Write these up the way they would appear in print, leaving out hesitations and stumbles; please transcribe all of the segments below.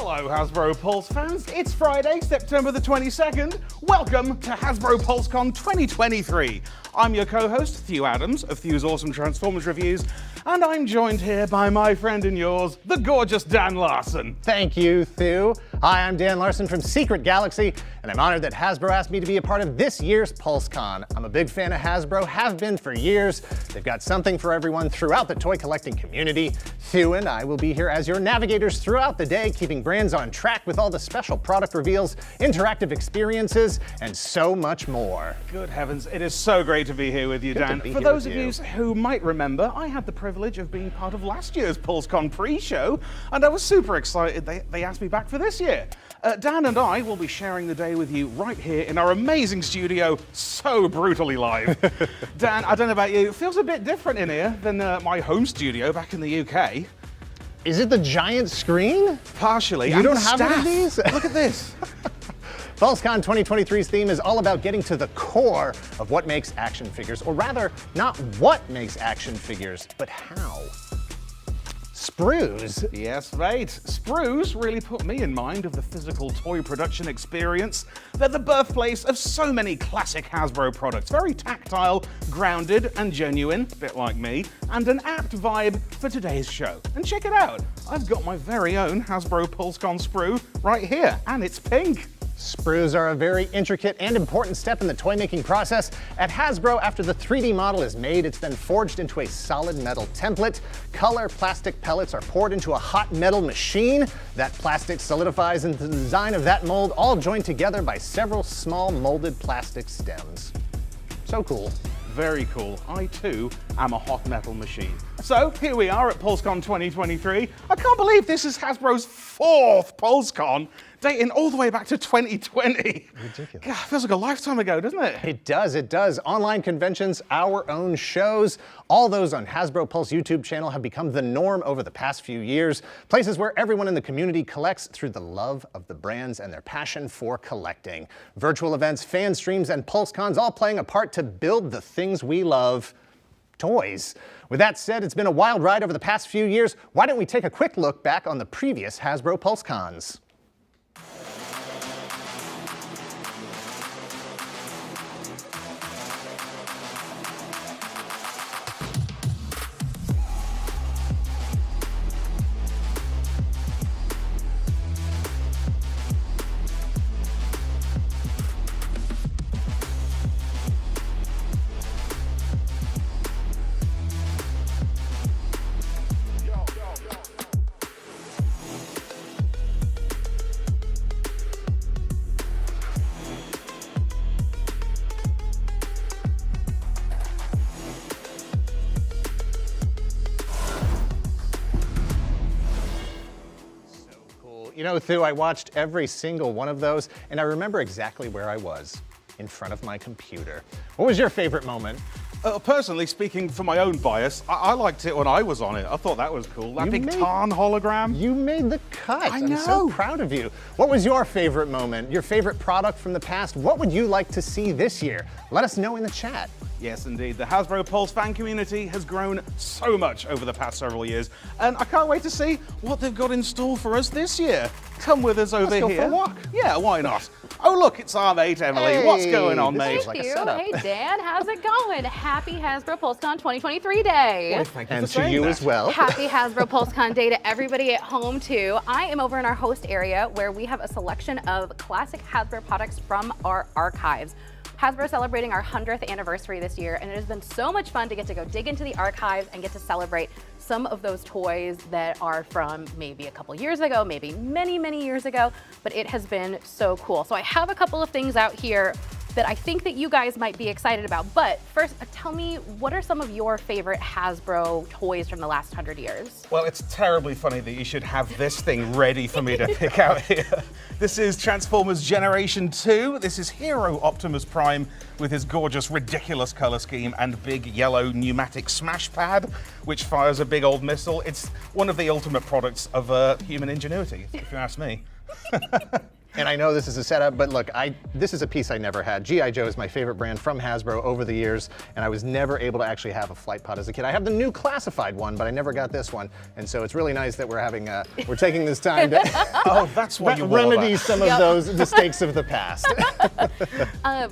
Hello Hasbro Pulse fans, it's Friday, September the 22nd. Welcome to Hasbro PulseCon 2023. I'm your co-host, Thew Adams of Thew's Awesome Transformers Reviews, and I'm joined here by my friend and yours, the gorgeous Dan Larson. Thank you, Thew. Hi, I'm Dan Larson from Secret Galaxy, and I'm honored that Hasbro asked me to be a part of this year's PulseCon. I'm a big fan of Hasbro, have been for years. They've got something for everyone throughout the toy collecting community. Thew and I will be here as your navigators throughout the day, keeping brands on track with all the special product reveals, interactive experiences, and so much more. Good heavens, it is so great to be here with you, Dan. For those of you who might remember, I had the privilege of being part of last year's PulseCon pre-show, and I was super excited they asked me back for this year. Dan and I will be sharing the day with you right here in our amazing studio, so brutally live. Dan, I don't know about you, it feels a bit different in here than my home studio back in the UK. Is it the giant screen? Partially. You don't have one of these? Look at this. PulseCon 2023's theme is all about getting to the core of what makes action figures, or rather, not what makes action figures, but how. Sprues. Yes, mate. Sprues really put me in mind of the physical toy production experience. They're the birthplace of so many classic Hasbro products. Very tactile, grounded, and genuine, a bit like me, and an apt vibe for today's show. And check it out. I've got my very own Hasbro PulseCon sprue right here, and it's pink. Sprues are a very intricate and important step in the toy making process. At Hasbro, after the 3D model is made, it's then forged into a solid metal template. Color plastic pellets are poured into a hot metal machine. That plastic solidifies into the design of that mold, all joined together by several small molded plastic stems. So cool. Very cool. I too am a hot metal machine. So here we are at PulseCon 2023. I can't believe this is Hasbro's 4th PulseCon, dating all the way back to 2020. Ridiculous. God, feels like a lifetime ago, doesn't it? It does, it does. Online conventions, our own shows, all those on Hasbro Pulse YouTube channel have become the norm over the past few years. Places where everyone in the community collects through the love of the brands and their passion for collecting. Virtual events, fan streams, and PulseCons all playing a part to build the things we love. Toys. With that said, it's been a wild ride over the past few years. Why don't we take a quick look back on the previous Hasbro PulseCons? You know, Thew, I watched every single one of those, and I remember exactly where I was, in front of my computer. What was your favorite moment? Personally speaking, for my own bias, I liked it when I was on it. I thought that was cool. That big Tarn hologram. You made the cut. I know. I'm so proud of you. What was your favorite moment? Your favorite product from the past? What would you like to see this year? Let us know in the chat. Yes, indeed. The Hasbro Pulse fan community has grown so much over the past several years, and I can't wait to see what they've got in store for us this year. Come with us over here. Let's go for a walk. Yeah, why not? Oh, look, it's our mate, Emily. Hey, what's going on, mate? Thank you. Hey, Dan, how's it going? Happy Hasbro PulseCon 2023 Day. Well, thank you And for to saying you that. as well. Happy Hasbro PulseCon Day to everybody at home, too. I am over in our host area where we have a selection of classic Hasbro products from our archives. Hasbro celebrating our 100th anniversary this year, and it has been so much fun to get to go dig into the archives and get to celebrate some of those toys that are from maybe a couple years ago, maybe many, many years ago, but it has been so cool. So I have a couple of things out here that I think that you guys might be excited about. But first, tell me, what are some of your favorite Hasbro toys from the last 100 years? Well, it's terribly funny that you should have this thing ready for me to pick out here. This is Transformers Generation 2. This is Hero Optimus Prime with his gorgeous, ridiculous color scheme and big yellow pneumatic smash pad, which fires a big old missile. It's one of the ultimate products of human ingenuity, if you ask me. And I know this is a setup, but look, this is a piece I never had. G.I. Joe is my favorite brand from Hasbro over the years, and I was never able to actually have a flight pod as a kid. I have the new classified one, but I never got this one. And so it's really nice that we're taking this time to oh, that's what you remedy some of those mistakes of the past.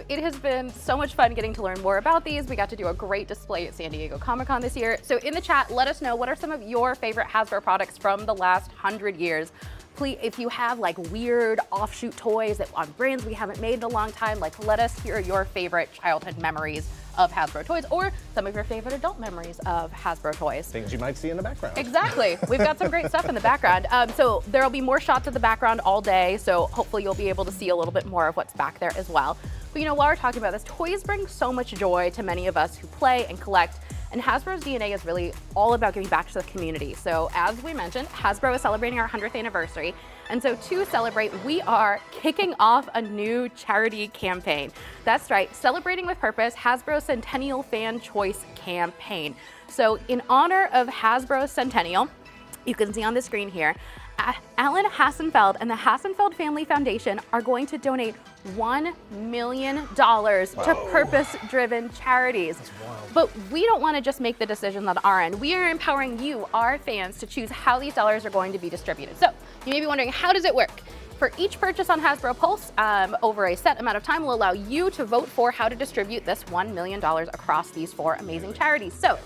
It has been so much fun getting to learn more about these. We got to do a great display at San Diego Comic-Con this year. So in the chat, let us know, what are some of your favorite Hasbro products from the last 100 years? Please, if you have like weird offshoot toys that on brands we haven't made in a long time, like let us hear your favorite childhood memories of Hasbro toys, or some of your favorite adult memories of Hasbro toys. Things you might see in the background. Exactly. We've got some great stuff in the background. So there'll be more shots of the background all day, so hopefully you'll be able to see a little bit more of what's back there as well. But you know, while we're talking about this, toys bring so much joy to many of us who play and collect. And Hasbro's DNA is really all about giving back to the community. So as we mentioned, Hasbro is celebrating our 100th anniversary. And so to celebrate, we are kicking off a new charity campaign. That's right, Celebrating with Purpose, Hasbro Centennial Fan Choice Campaign. So in honor of Hasbro's centennial, you can see on the screen here, Alan Hassenfeld and the Hassenfeld Family Foundation are going to donate $1 million to purpose-driven charities. But we don't want to just make the decisions on our end. We are empowering you, our fans, to choose how these dollars are going to be distributed. So you may be wondering, how does it work? For each purchase on Hasbro Pulse, over a set amount of time will allow you to vote for how to distribute this $1 million across these 4 amazing charities. So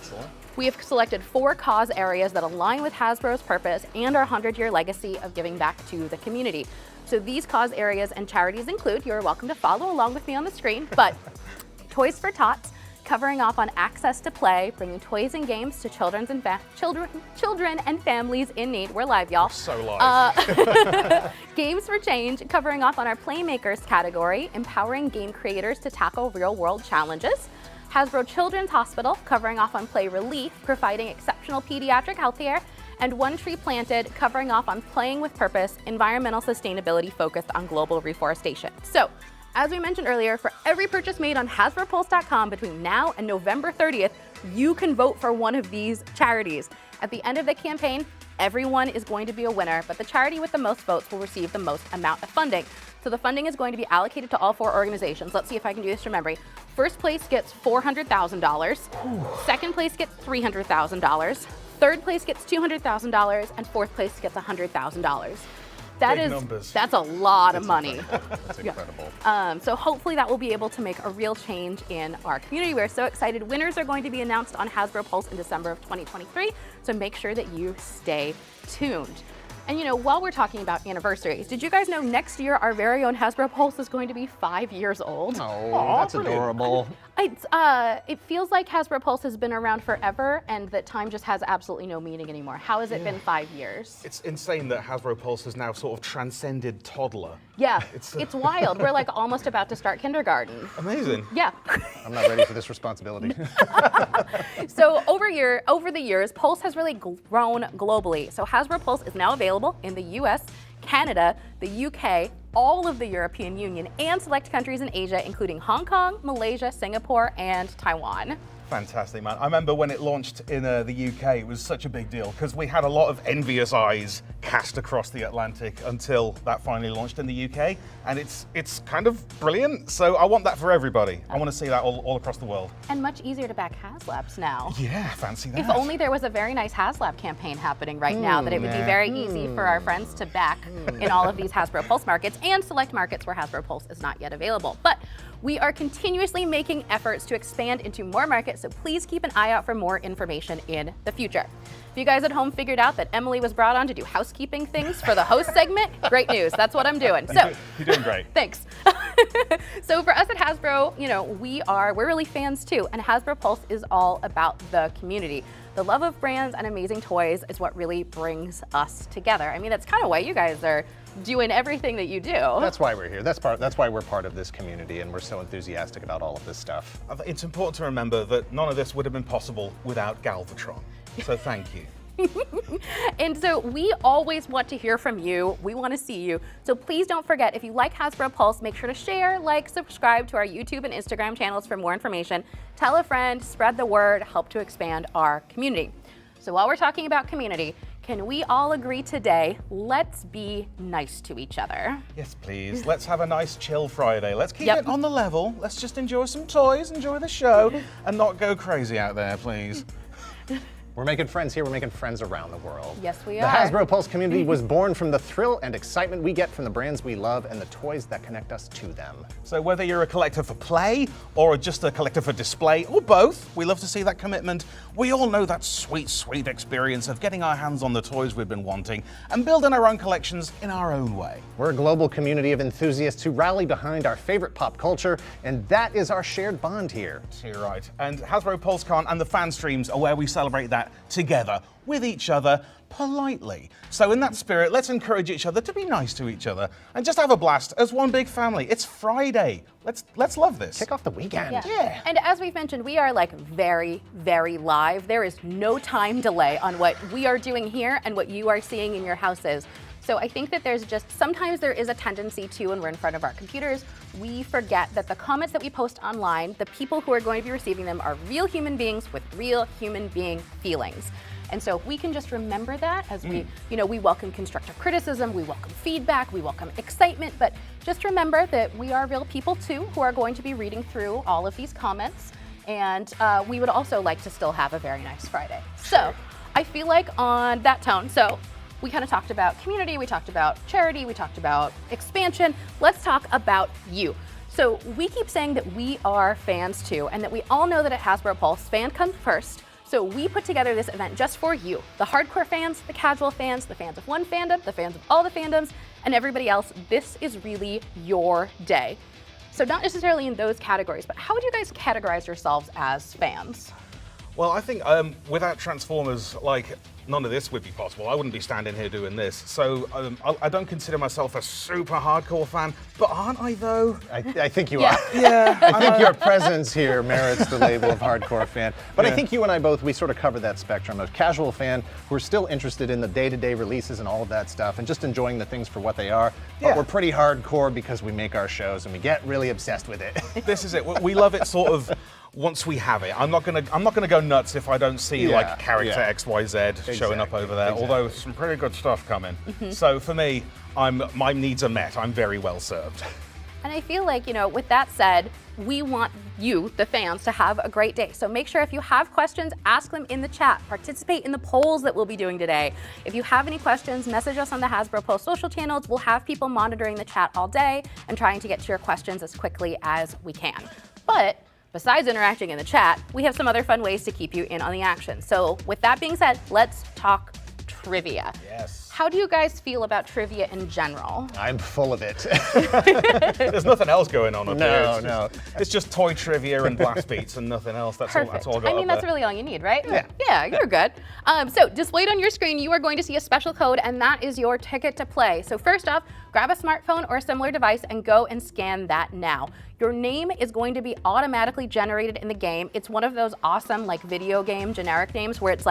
we have selected 4 cause areas that align with Hasbro's purpose and our 100-year legacy of giving back to the community. So these cause areas and charities include, you're welcome to follow along with me on the screen, but Toys for Tots, covering off on access to play, bringing toys and games to children and families in need. We're live, y'all. We're so live. Games for Change, covering off on our Playmakers category, empowering game creators to tackle real-world challenges. Hasbro Children's Hospital, covering off on play relief, providing exceptional pediatric healthcare. And One Tree Planted, covering off on playing with purpose, environmental sustainability focused on global reforestation. So, as we mentioned earlier, for every purchase made on HasbroPulse.com between now and November 30th, you can vote for one of these charities. At the end of the campaign, everyone is going to be a winner, but the charity with the most votes will receive the most amount of funding. So the funding is going to be allocated to all 4 organizations. Let's see if I can do this from memory. First place gets $400,000. Second place gets $300,000. Third place gets $200,000, and fourth place gets $100,000. That's a lot of money. That's incredible. So hopefully that will be able to make a real change in our community. We're so excited. Winners are going to be announced on Hasbro Pulse in December of 2023. So make sure that you stay tuned. And you know, while we're talking about anniversaries, did you guys know next year our very own Hasbro Pulse is going to be 5 years old? Oh, that's adorable. It feels like Hasbro Pulse has been around forever and that time just has absolutely no meaning anymore. How has it been 5 years? It's insane that Hasbro Pulse has now sort of transcended toddler. Yeah, it's wild. We're like almost about to start kindergarten. Amazing. Yeah. I'm not ready for this responsibility. So over the years, Pulse has really grown globally. So Hasbro Pulse is now available in the US, Canada, the UK, all of the European Union, and select countries in Asia, including Hong Kong, Malaysia, Singapore, and Taiwan. Fantastic, man. I remember when it launched in the UK, it was such a big deal because we had a lot of envious eyes cast across the Atlantic until that finally launched in the UK, and it's kind of brilliant. So I want that for everybody. I want to see that all across the world. And much easier to back HasLabs now. Yeah, fancy that. If only there was a very nice HasLab campaign happening right now, that it would be very easy for our friends to back in all of these Hasbro Pulse markets and select markets where Hasbro Pulse is not yet available. But we are continuously making efforts to expand into more markets, so please keep an eye out for more information in the future. If you guys at home figured out that Emily was brought on to do housekeeping things for the host segment, great news. That's what I'm doing. So you're doing great. Thanks. So for us at Hasbro, you know, we're really fans too, and Hasbro Pulse is all about the community. The love of brands and amazing toys is what really brings us together. I mean, that's kind of why you guys are doing everything that you do. That's why we're here. That's why we're part of this community, and we're so enthusiastic about all of this stuff. It's important to remember that none of this would have been possible without Galvatron. So thank you. And so we always want to hear from you. We want to see you. So please don't forget, if you like Hasbro Pulse, make sure to share, like, subscribe to our YouTube and Instagram channels for more information. Tell a friend, spread the word, help to expand our community. So while we're talking about community, can we all agree today, let's be nice to each other? Yes, please. Let's have a nice chill Friday. Let's keep it on the level. Let's just enjoy some toys, enjoy the show, and not go crazy out there, please. We're making friends here, we're making friends around the world. Yes, we The are. Hasbro Pulse community was born from the thrill and excitement we get from the brands we love and the toys that connect us to them. So whether you're a collector for play or just a collector for display or both, we love to see that commitment. We all know that sweet, sweet experience of getting our hands on the toys we've been wanting and building our own collections in our own way. We're a global community of enthusiasts who rally behind our favorite pop culture, and that is our shared bond here. You're right. And Hasbro PulseCon and the fan streams are where we celebrate that together with each other politely. So in that spirit, let's encourage each other to be nice to each other and just have a blast as one big family. It's Friday. Let's love this. Kick off the weekend. Yeah. And as we've mentioned, we are like very, very live. There is no time delay on what we are doing here and what you are seeing in your houses. So I think that sometimes there is a tendency to, when we're in front of our computers, we forget that the comments that we post online, the people who are going to be receiving them are real human beings with real human being feelings. And so if we can just remember that as we welcome constructive criticism, we welcome feedback, we welcome excitement, but just remember that we are real people too who are going to be reading through all of these comments. And we would also like to still have a very nice Friday. So I feel like on that tone, we kind of talked about community, we talked about charity, we talked about expansion. Let's talk about you. So we keep saying that we are fans too, and that we all know that at Hasbro Pulse, fan comes first. So we put together this event just for you, the hardcore fans, the casual fans, the fans of one fandom, the fans of all the fandoms, and everybody else. This is really your day. So not necessarily in those categories, but how would you guys categorize yourselves as fans? Well, I think without Transformers, none of this would be possible. I wouldn't be standing here doing this. So I don't consider myself a super hardcore fan, but aren't I though? I think you are. Yeah. I think your presence here merits the label of hardcore fan. But I think you and I both, we sort of cover that spectrum of casual fan who are still interested in the day-to-day releases and all of that stuff and just enjoying the things for what they are. But we're pretty hardcore because we make our shows and we get really obsessed with it. This is it. We love it sort of once we have it. I'm not gonna go nuts if I don't see character XYZ showing up over there. Exactly. Although some pretty good stuff coming. So for me, my needs are met. I'm very well served. And I feel like, with that said, we want you, the fans, to have a great day. So make sure if you have questions, ask them in the chat. Participate in the polls that we'll be doing today. If you have any questions, message us on the Hasbro Pulse social channels. We'll have people monitoring the chat all day and trying to get to your questions as quickly as we can. But besides interacting in the chat, we have some other fun ways to keep you in on the action. So with that being said, let's talk trivia. Yes. How do you guys feel about trivia in general? I'm full of it. There's nothing else going on up here. No. It's just toy trivia and blast beats and nothing else. That's Perfect. all I got. I mean, that's really all you need, right? Yeah, you're good. So displayed on your screen, you are going to see a special code, and that is your ticket to play. So first off, grab a smartphone or a similar device and go and scan that now. Your name is going to be automatically generated in the game. It's one of those awesome video game generic names where it's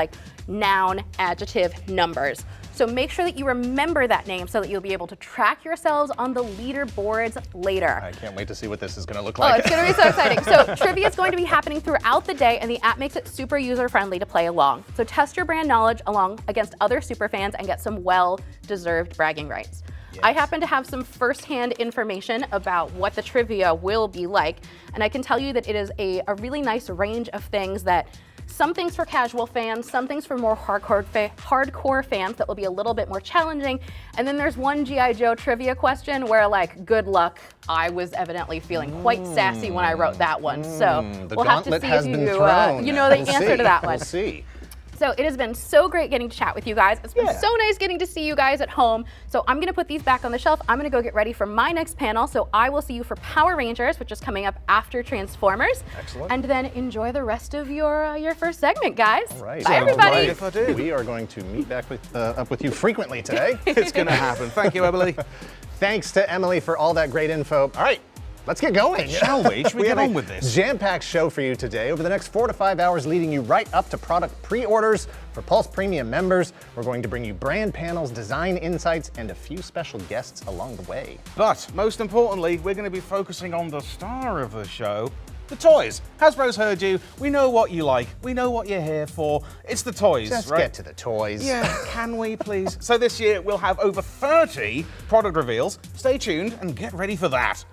noun, adjective, numbers. So make sure that you remember that name so that you'll be able to track yourselves on the leaderboards later. I can't wait to see what this is going to look Oh, like. it's going to be so exciting. So trivia is going to be happening throughout the day, and the app makes it super user-friendly to play along. So test your brand knowledge along against other super fans and get some well-deserved bragging rights. Yes. I happen to have some first-hand information about what the trivia will be like, and I can tell you that it is a really nice range of things that some things for casual fans, some things for more hardcore fans that will be a little bit more challenging. And then there's one G.I. Joe trivia question where, good luck, I was evidently feeling quite sassy when I wrote that one. So we'll have to see if you know the answer to that one. We'll see. So it has been so great getting to chat with you guys. It's been so nice getting to see you guys at home. So I'm gonna put these back on the shelf. I'm gonna go get ready for my next panel. So I will see you for Power Rangers, which is coming up after Transformers. Excellent. And then enjoy the rest of your first segment, guys. All right. Bye, everybody. If I do. We are going to meet back up with you frequently today. It's gonna happen. Thank you, Emily. Thanks to Emily for all that great info. All right. Let's get going. Shall we? Should we get have on with this? Jam-packed show for you today. Over the next 4 to 5 hours, leading you right up to product pre-orders for Pulse Premium members. We're going to bring you brand panels, design insights, and a few special guests along the way. But most importantly, we're going to be focusing on the star of the show, The toys. Hasbro's heard you. We know what you like. We know what you're here for. It's the toys, Just right? get to the toys. Yeah, can we please? So this year we'll have over 30 product reveals. Stay tuned and get ready for that.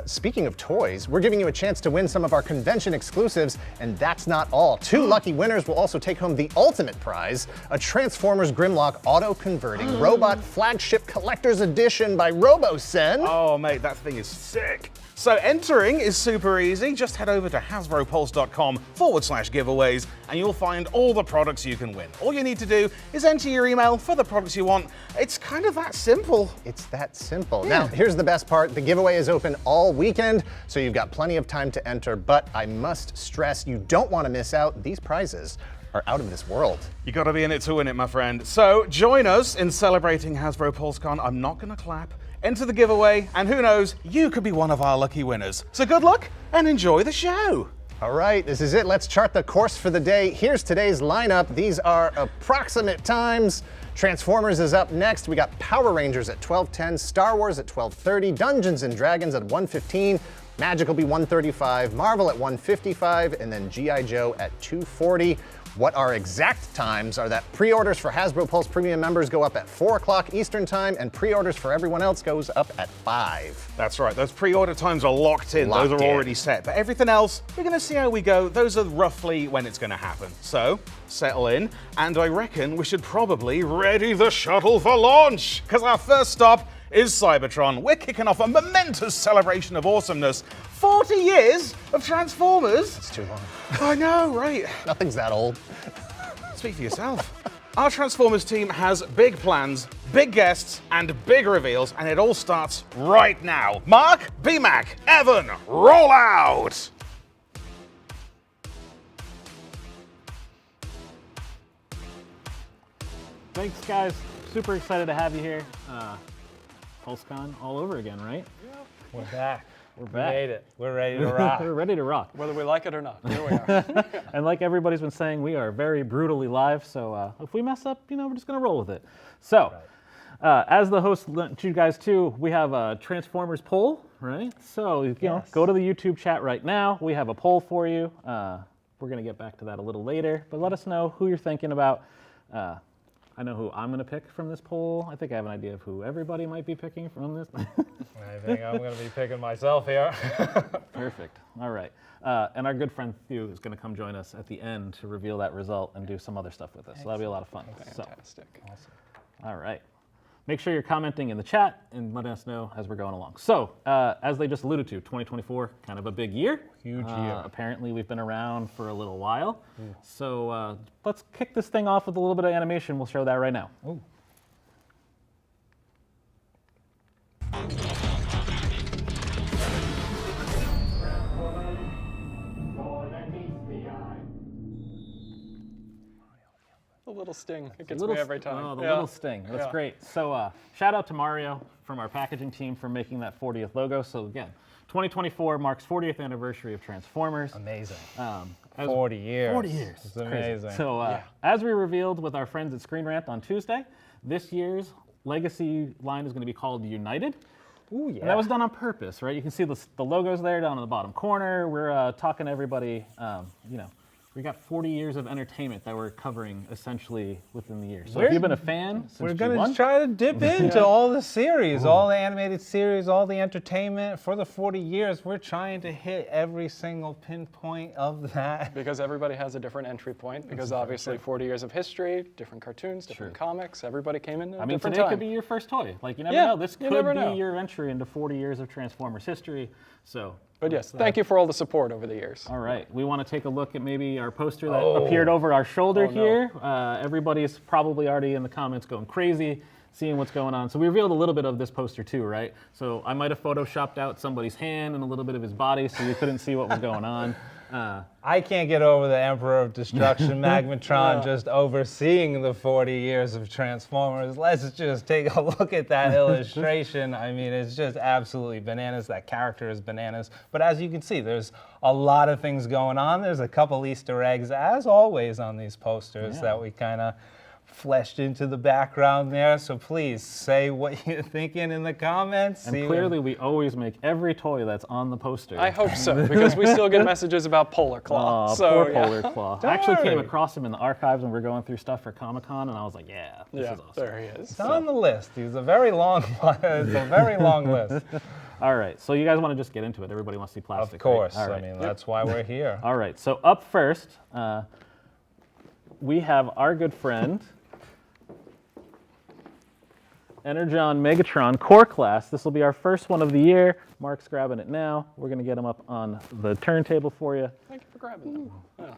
Speaking of toys, we're giving you a chance to win some of our convention exclusives, and that's not all. 2 lucky winners will also take home the ultimate prize, a Transformers Grimlock auto-converting robot flagship collector's edition by RoboSen. Oh, mate, that thing is sick. So entering is super easy. Just head over to hasbropulse.com/giveaways and you'll find all the products you can win. All you need to do is enter your email for the products you want. It's kind of that simple. It's that simple. Yeah. Now, here's the best part. The giveaway is open all weekend, so you've got plenty of time to enter, but I must stress you don't want to miss out. These prizes are out of this world. You gotta be in it to win it, my friend. So join us in celebrating Hasbro PulseCon. I'm not gonna clap. Enter the giveaway, and who knows, you could be one of our lucky winners. So good luck and enjoy the show. All right, this is it. Let's chart the course for the day. Here's today's lineup. These are approximate times. Transformers is up next. We got Power Rangers at 12:10, Star Wars at 12:30, Dungeons and Dragons at 1:15, Magic will be 1:35, Marvel at 1:55, and then G.I. Joe at 2:40. What our exact times are that pre-orders for Hasbro Pulse Premium members go up at 4 o'clock Eastern Time, and pre-orders for everyone else goes up at 5. That's right, those pre-order times are locked in. Those are already set. But everything else, we're gonna see how we go. Those are roughly when it's gonna happen. So, settle in, and I reckon we should probably ready the shuttle for launch, because our first stop is Cybertron. We're kicking off a momentous celebration of awesomeness. 40 years of Transformers. It's too long. I know, right? Nothing's that old. Speak for yourself. Our Transformers team has big plans, big guests, and big reveals, and it all starts right now. Mark, B-Mac, Evan, roll out! Thanks, guys. Super excited to have you here. PulseCon all over again, right? We're back. We're back. We made it. We're ready to rock. We're ready to rock. Whether we like it or not, here we are. And like everybody's been saying, we are very brutally live, so if we mess up, we're just going to roll with it. So, as the host, you guys too, we have a Transformers poll, right? So, Yes. go to the YouTube chat right now. We have a poll for you. We're going to get back to that a little later, but let us know who you're thinking about. I know who I'm going to pick from this poll. I think I have an idea of who everybody might be picking from this. I think I'm going to be picking myself here. Perfect. All right. And our good friend Thew is going to come join us at the end to reveal that result and do some other stuff with us. So that'll be a lot of fun. Fantastic. Awesome. All right. Make sure you're commenting in the chat and letting us know as we're going along. So, as they just alluded to, 2024, kind of a big year. Huge year. Apparently, we've been around for a little while. So, let's kick this thing off with a little bit of animation. We'll show that right now. Ooh. The little sting. It gets Little me every time. Oh, the Yeah. little sting. That's Yeah. great. So shout out to Mario from our packaging team for making that 40th logo. So again, 2024 marks 40th anniversary of Transformers. Amazing. As- 40 years. 40 years. It's Crazy. amazing. So as we revealed with our friends at Screen Rant on Tuesday, this year's legacy line is going to be called United. Ooh, yeah. And that was done on purpose, right? You can see the logos there down in the bottom corner. We're talking to everybody, we got 40 years of entertainment that we're covering essentially within the year. So if you've been a fan since We're going to G1, try to dip into all the series, all the animated series, all the entertainment. For the 40 years, we're trying to hit every single pinpoint of that. Because everybody has a different entry point. Because obviously 40 years of history, different cartoons, different comics. Everybody came in at a different today time. could be your first toy. Like, you never Yeah, know. This you could never be know. your entry into 40 years of Transformers history. So, But yes, thank you for all the support over the years. all right. We want to take a look at maybe our poster that appeared over our shoulder Oh, no. here. Everybody's probably already in the comments going crazy, seeing what's going on. So we revealed a little bit of this poster too, right? So I might have photoshopped out somebody's hand and a little bit of his body so you couldn't see what was going on. I can't get over the Emperor of Destruction, Magmatron, just overseeing the 40 years of Transformers. Let's just take a look at that illustration. I mean, it's just absolutely bananas. That character is bananas. But as you can see, there's a lot of things going on. There's a couple Easter eggs, as always, on these posters that we kind of fleshed into the background there. So please say what you're thinking in the comments. And clearly we always make every toy that's on the poster. I hope so, because we still get messages about Polar Claw. Oh, so, poor Polar Claw. I actually came across him in the archives when we were going through stuff for Comic-Con, and I was like, yeah, this is awesome. There he is. It's on the list. He's a very long one. It's a very long list. All right, so you guys want to just get into it. Everybody wants to see plastic, Of course. right? All I right. mean, that's why we're here. All right, so up first, we have our good friend, Energon Megatron Core Class. This will be our first one of the year. Mark's grabbing it now. We're going to get him up on the turntable for you. Thank you for grabbing them. Yeah.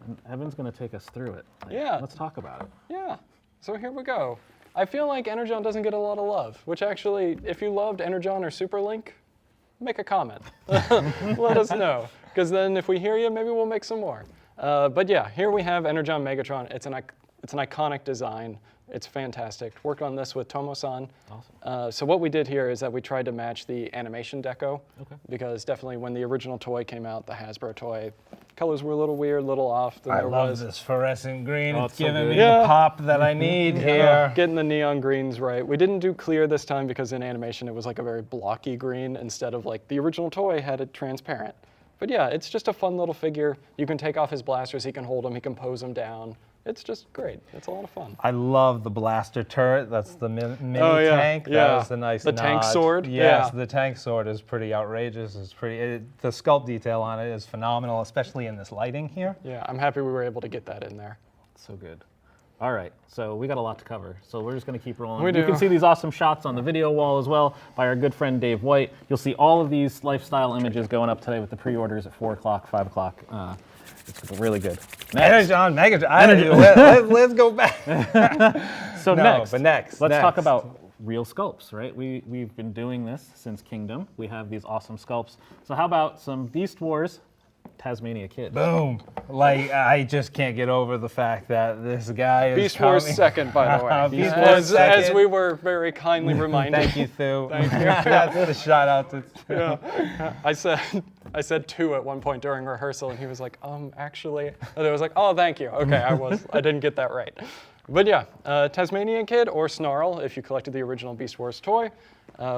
And Evan's going to take us through it. Yeah. Let's talk about it. Yeah, so here we go. I feel like Energon doesn't get a lot of love, which actually, if you loved Energon or Super Link, make a comment. Let us know, because then if we hear you, maybe we'll make some more. But yeah, here we have Energon Megatron. It's an iconic design. It's fantastic. Worked on this with Tomo-san. Awesome. So what we did here is that we tried to match the animation deco, because definitely when the original toy came out, the Hasbro toy, colors were a little weird, a little off. I love this fluorescent green. Oh, it's it's so giving good. me Yeah. the pop that I need here. Getting the neon greens right. We didn't do clear this time because in animation it was like a very blocky green instead of like the original toy had it transparent. But yeah, it's just a fun little figure. You can take off his blasters, he can hold them, he can pose them down. It's just great. It's a lot of fun. I love the blaster turret. That's the mini yeah, tank. yeah. That was a nice The tank nod. sword, Yes, yeah. the tank sword is pretty outrageous. It's pretty. The sculpt detail on it is phenomenal, especially in this lighting here. Yeah, I'm happy we were able to get that in there. So good. All right, so we got a lot to cover, so we're just going to keep rolling. We You can do. see these awesome shots on the video wall as well by our good friend Dave White. You'll see all of these lifestyle images going up today with the pre-orders at 4 o'clock, 5 o'clock. It's really good. Energon, Megatron. Let's go back. So next, let's next. talk about real sculpts, right? We've been doing this since Kingdom. We have these awesome sculpts. So how about some Beast Wars Tasmania Kid? Boom. Like, I just can't get over the fact that this guy is Beast Wars coming. second, by the way. Beast Wars as second. we were very kindly reminded. Thank you, Thew. Thank you. That's a shout out to Thew. I said two at one point during rehearsal, and he was like, actually, and I was like, oh, thank you. Okay, I didn't get that right. But yeah, Tasmanian Kid or Snarl, if you collected the original Beast Wars toy.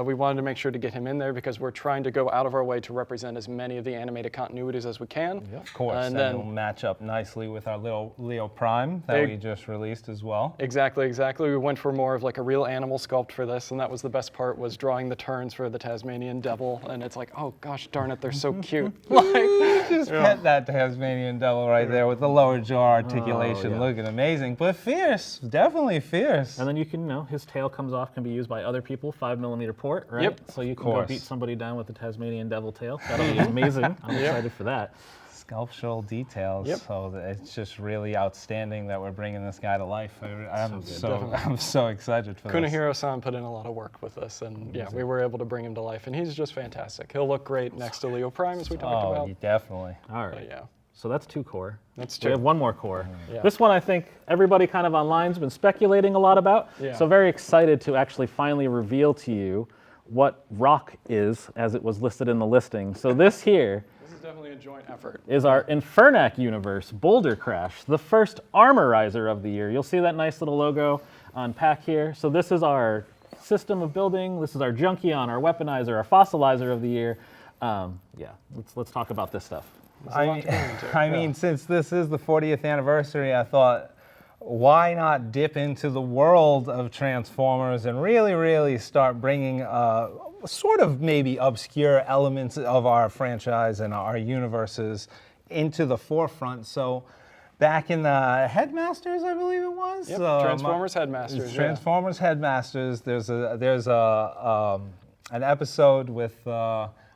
We wanted to make sure to get him in there because we're trying to go out of our way to represent as many of the animated continuities as we can. Yeah, of course, And and it'll then match up nicely with our little Leo Prime that we just released as well. Exactly. We went for more of like a real animal sculpt for this, and that was the best part, was drawing the turns for the Tasmanian devil. And it's like, oh gosh darn it, they're so cute. Just pet that Tasmanian devil right there with the lower jaw articulation, looking amazing, but fierce, definitely fierce. And then you can, his tail comes off, can be used by other people, 5mm port, right? Yep. So you can go beat somebody down with the Tasmanian devil tail. That'll be amazing. I'm excited for that. Sculptural details, so that it's just really outstanding that we're bringing this guy to life. I'm so excited for this. Kunihiro-san put in a lot of work with this, and yeah, we were able to bring him to life, and he's just fantastic. He'll look great next to Leo Prime, as we talked about. Oh, definitely. All right. But yeah. So that's 2 core. That's We 2. have 1 more core. Yeah. This one I think everybody kind of online's been speculating a lot about. Yeah. So very excited to actually finally reveal to you what rock is as it was listed in the listing. So this here This is definitely a joint effort. is our Infernac universe Boulder Crash, the first armorizer of the year. You'll see that nice little logo on pack here. So this is our system of building. This is our Junkion, our weaponizer, our fossilizer of the year. Let's talk about this stuff. I mean, since this is the 40th anniversary, I thought, why not dip into the world of Transformers and really start bringing sort of maybe obscure elements of our franchise and our universes into the forefront. So back in the Headmasters, I believe it was. Yep, Transformers Headmasters. Transformers Headmasters. There's an episode with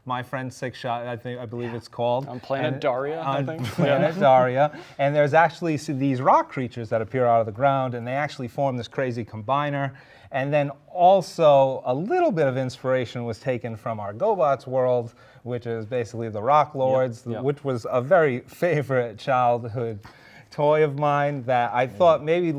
my friend Six Shot, I believe it's called. On Planet Daria, I think. Planet Daria. And there's actually these rock creatures that appear out of the ground, and they actually form this crazy combiner. And then also a little bit of inspiration was taken from our GoBots world, which is basically the Rock Lords, which was a very favorite childhood toy of mine that I thought maybe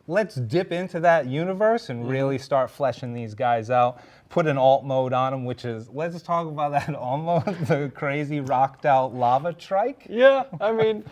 let's dip into that universe and really start fleshing these guys out. Put an alt mode on them, which is, let's talk about that alt mode, the crazy rocked out lava trike. Yeah, I mean,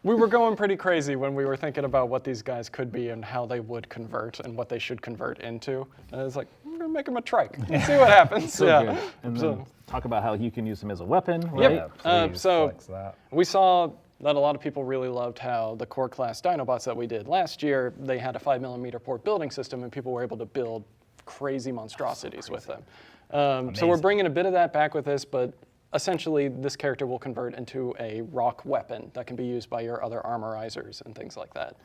We were going pretty crazy when we were thinking about what these guys could be and how they would convert and what they should convert into. And it's like, we're gonna make them a trike. See what happens. So good. And then talk about how you can use them as a weapon, right? Yep. Please So flex that. we saw that a lot of people really loved how the core class Dinobots that we did last year, they had a 5mm port building system and people were able to build crazy monstrosities with them. So we're bringing a bit of that back with this, but essentially this character will convert into a rock weapon that can be used by your other armorizers and things like that.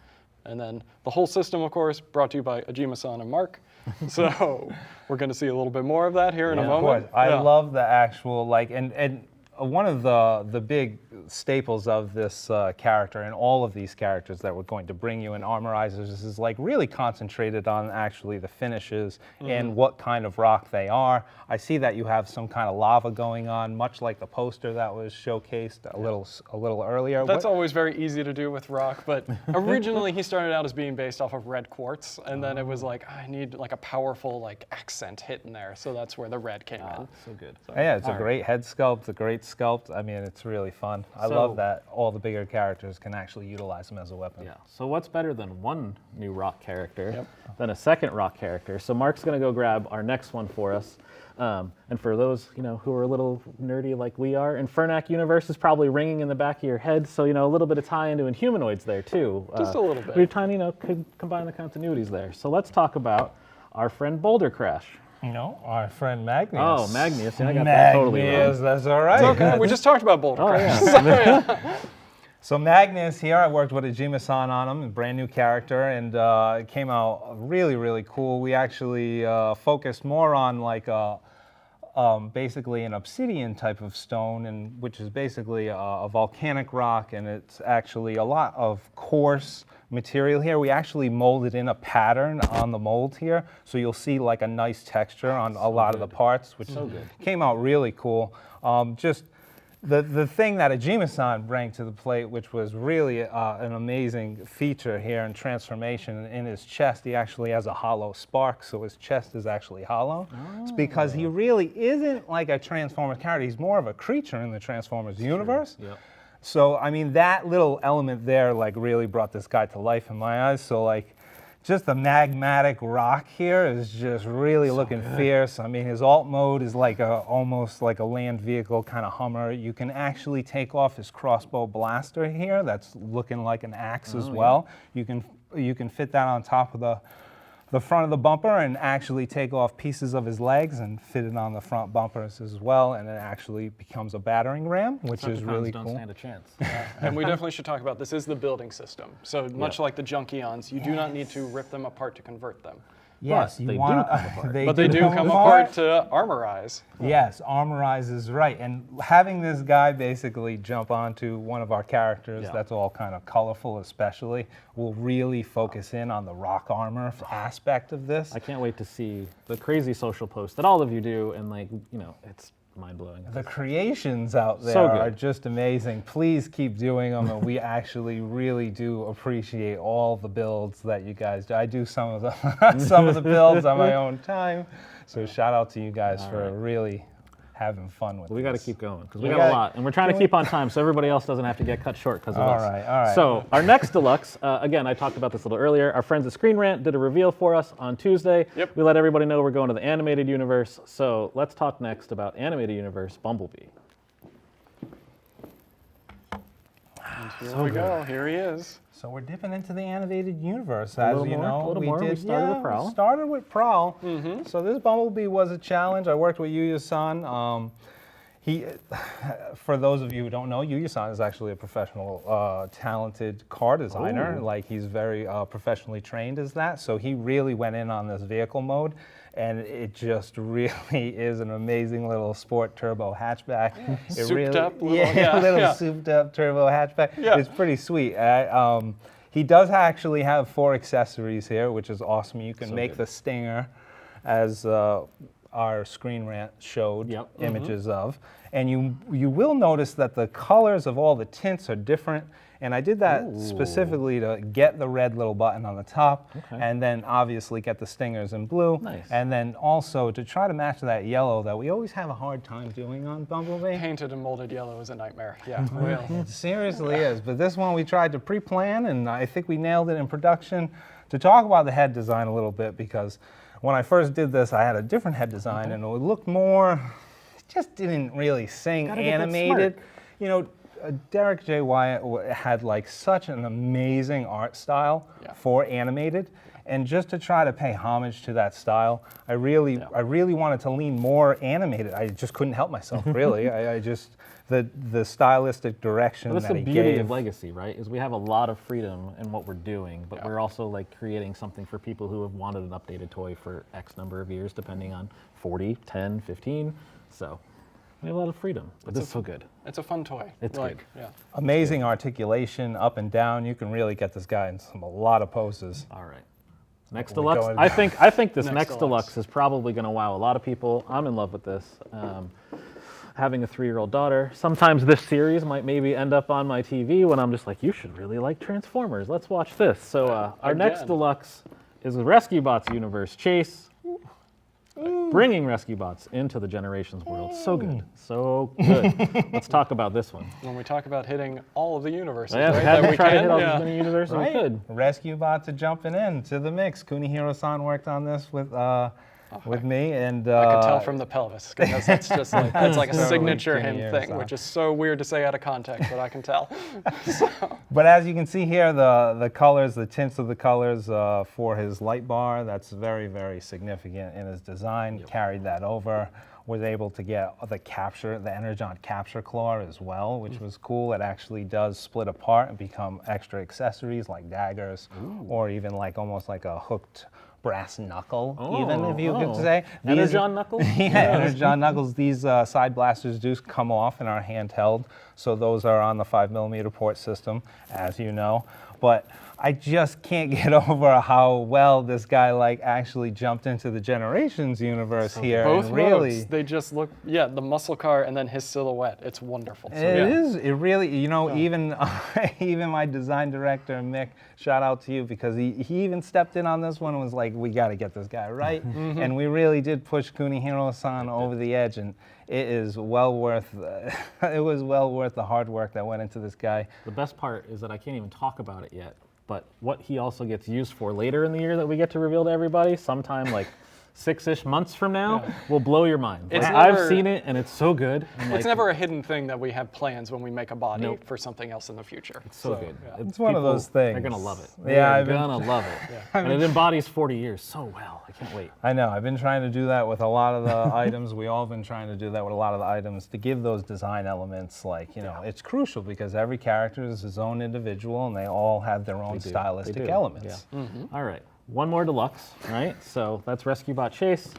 And then the whole system, of course, brought to you by Ajima-san and Mark. So we're going to see a little bit more of that here in a moment. Of course. I love the actual, like, and one of the big staples of this character and all of these characters that we're going to bring you in Armorizers is like really concentrated on actually the finishes and what kind of rock they are. I see that you have some kind of lava going on, much like the poster that was showcased a little earlier. That's always very easy to do with rock, but originally he started out as being based off of red quartz, and then it was like, I need like a powerful like accent hit in there, so that's where the red came in. So good. Yeah, it's a great head sculpt, a great sculpt. I mean, it's really fun. I love that all the bigger characters can actually utilize them as a weapon. Yeah. So what's better than one new rock character than a second rock character? So Mark's going to go grab our next one for us. And for those, who are a little nerdy like we are, Infernac Universe is probably ringing in the back of your head. So, a little bit of tie into Inhumanoids there too. Just a little bit. We're trying to, could combine the continuities there. So let's talk about our friend Boulder Crash. Our friend Magnus. Oh, Magnus. Yeah, I got that totally wrong. That's all right. It's okay. We just talked about Boulder Crash. Yeah. So Magnus here, I worked with Ajima-san on him, a brand new character, and it came out really, really cool. We actually focused more on like basically an obsidian type of stone, and which is basically a volcanic rock, and it's actually a lot of coarse material here. We actually molded in a pattern on the mold here, so you'll see like a nice texture on a lot of the parts, which came out really cool. Just the thing that Ajima-san brought to the plate, which was really an amazing feature here and transformation in his chest, he actually has a hollow spark, so his chest is actually hollow. It's because he really isn't like a Transformers character, he's more of a creature in the Transformers universe. Yep. So, I mean, that little element there like really brought this guy to life in my eyes. So like, just the magmatic rock here is just really looking fierce. I mean, his alt mode is like almost like a land vehicle kind of Hummer. You can actually take off his crossbow blaster here. That's looking like an axe as well. You can fit that on top of the front of the bumper and actually take off pieces of his legs and fit it on the front bumpers as well, and it actually becomes a battering ram, which is really cool. Don't stand a chance. And we definitely should talk about this is the building system. So much like the Junkions, you do not need to rip them apart to convert them. Yes, But they do come apart. But they do come apart to armorize. Yes, armorize is right. And having this guy basically jump onto one of our characters that's all kind of colorful especially, will really focus in on the rock armor aspect of this. I can't wait to see the crazy social posts that all of you do, and it's mind-blowing. The creations out there So good. are just amazing. Please keep doing them, and we actually really do appreciate all the builds that you guys do. I do some of the builds on my own time, so shout out to you guys for really having fun with We this. got to keep going because we got a lot, and we're trying to keep on time so everybody else doesn't have to get cut short because of us. All right. So our next deluxe, again, I talked about this a little earlier. Our friends at Screen Rant did a reveal for us on Tuesday. Yep. We let everybody know we're going to the animated universe. So let's talk next about animated universe Bumblebee. And here we go. Here he is. So we're dipping into the animated universe, as you know. We started with Prowl. We started with Prowl. So this Bumblebee was a challenge. I worked with Yuya-san. For those of you who don't know, Yuya-san is actually a professional, talented car designer. Like he's very professionally trained as that. So he really went in on this vehicle mode, and it just really is an amazing little sport turbo hatchback. Souped up little, little souped up turbo hatchback. Yeah. It's pretty sweet. He does actually have 4 accessories here, which is awesome. You can make the Stinger as our Screen Rant showed images of. And you will notice that the colors of all the tints are different. And I did that specifically to get the red little button on the top, and then obviously get the stingers in blue, and then also to try to match that yellow that we always have a hard time doing on Bumblebee. Painted and molded yellow is a nightmare. Yeah, real. It seriously is. But this one we tried to pre-plan, and I think we nailed it in production. To talk about the head design a little bit, because when I first did this, I had a different head design, and it looked more, it just didn't really sing animated. You know, Derek J. Wyatt had like such an amazing art style for animated, and just to try to pay homage to that style, I really wanted to lean more animated. I just couldn't help myself, really. I just the stylistic direction that's that the he beauty gave. of Legacy, right? Is we have a lot of freedom in what we're doing, but we're also like creating something for people who have wanted an updated toy for X number of years, depending on 40, 10, 15. So. We have a lot of freedom, but this is so good. It's a fun toy. It's good. Yeah. Amazing articulation up and down. You can really get this guy in a lot of poses. All right. Next Deluxe. I think this next Deluxe is probably going to wow a lot of people. I'm in love with this. Having a 3-year-old daughter, sometimes this series might maybe end up on my TV when I'm just like, you should really like Transformers. Let's watch this. So our next Deluxe is the Rescue Bots universe. Chase. Bringing Rescue Bots into the Generations world. So good. So good. Let's talk about this one. When we talk about hitting all of the universes, Yeah, right? that we try to hit all yeah. as many universes we could. Rescue Bots are jumping in to the mix. Kunihiro-san worked on this with me, and I could tell from the pelvis, because that's just like, that's like a Totally signature him Kunihiro-san. thing, which is so weird to say out of context, but I can tell. But as you can see here, the colors, the tints of the colors for his light bar, that's very, very significant in his design. Carried that over. Was able to get the Energon capture claw as well, which was cool. It actually does split apart and become extra accessories like daggers, or even like almost like a hooked brass knuckle, even if you could say. Energon knuckles? Energon knuckles. These side blasters do come off and are handheld, so those are on the 5mm port system, as you know. But I just can't get over how well this guy like actually jumped into the Generations universe here. Both and really, modes, they just look, the muscle car and then his silhouette. It's wonderful. So, it is. It really, you know, even even my design director Mick, shout out to you, because he even stepped in on this one and was like, we got to get this guy right, and we really did push Kunihiro-san over the edge, and it is well worth. It was well worth the hard work that went into this guy. The best part is that I can't even talk about it yet, but what he also gets used for later in the year that we get to reveal to everybody, sometime like 6-ish months from now, will blow your mind. Like, I've seen it, and it's so good. It's never a hidden thing that we have plans when we make a body for something else in the future. It's so good. Yeah. It's one of those things. They're going to love it. Yeah, They're going to love it. And it embodies 40 years so well. I can't wait. I know. I've been trying to do that with a lot of the items. We all have been trying to do that with a lot of the items, to give those design elements, like, you know, it's crucial, because every character is his own individual, and they all have their own stylistic elements. Yeah. All right. One more Deluxe, right? So that's Rescue Bot Chase.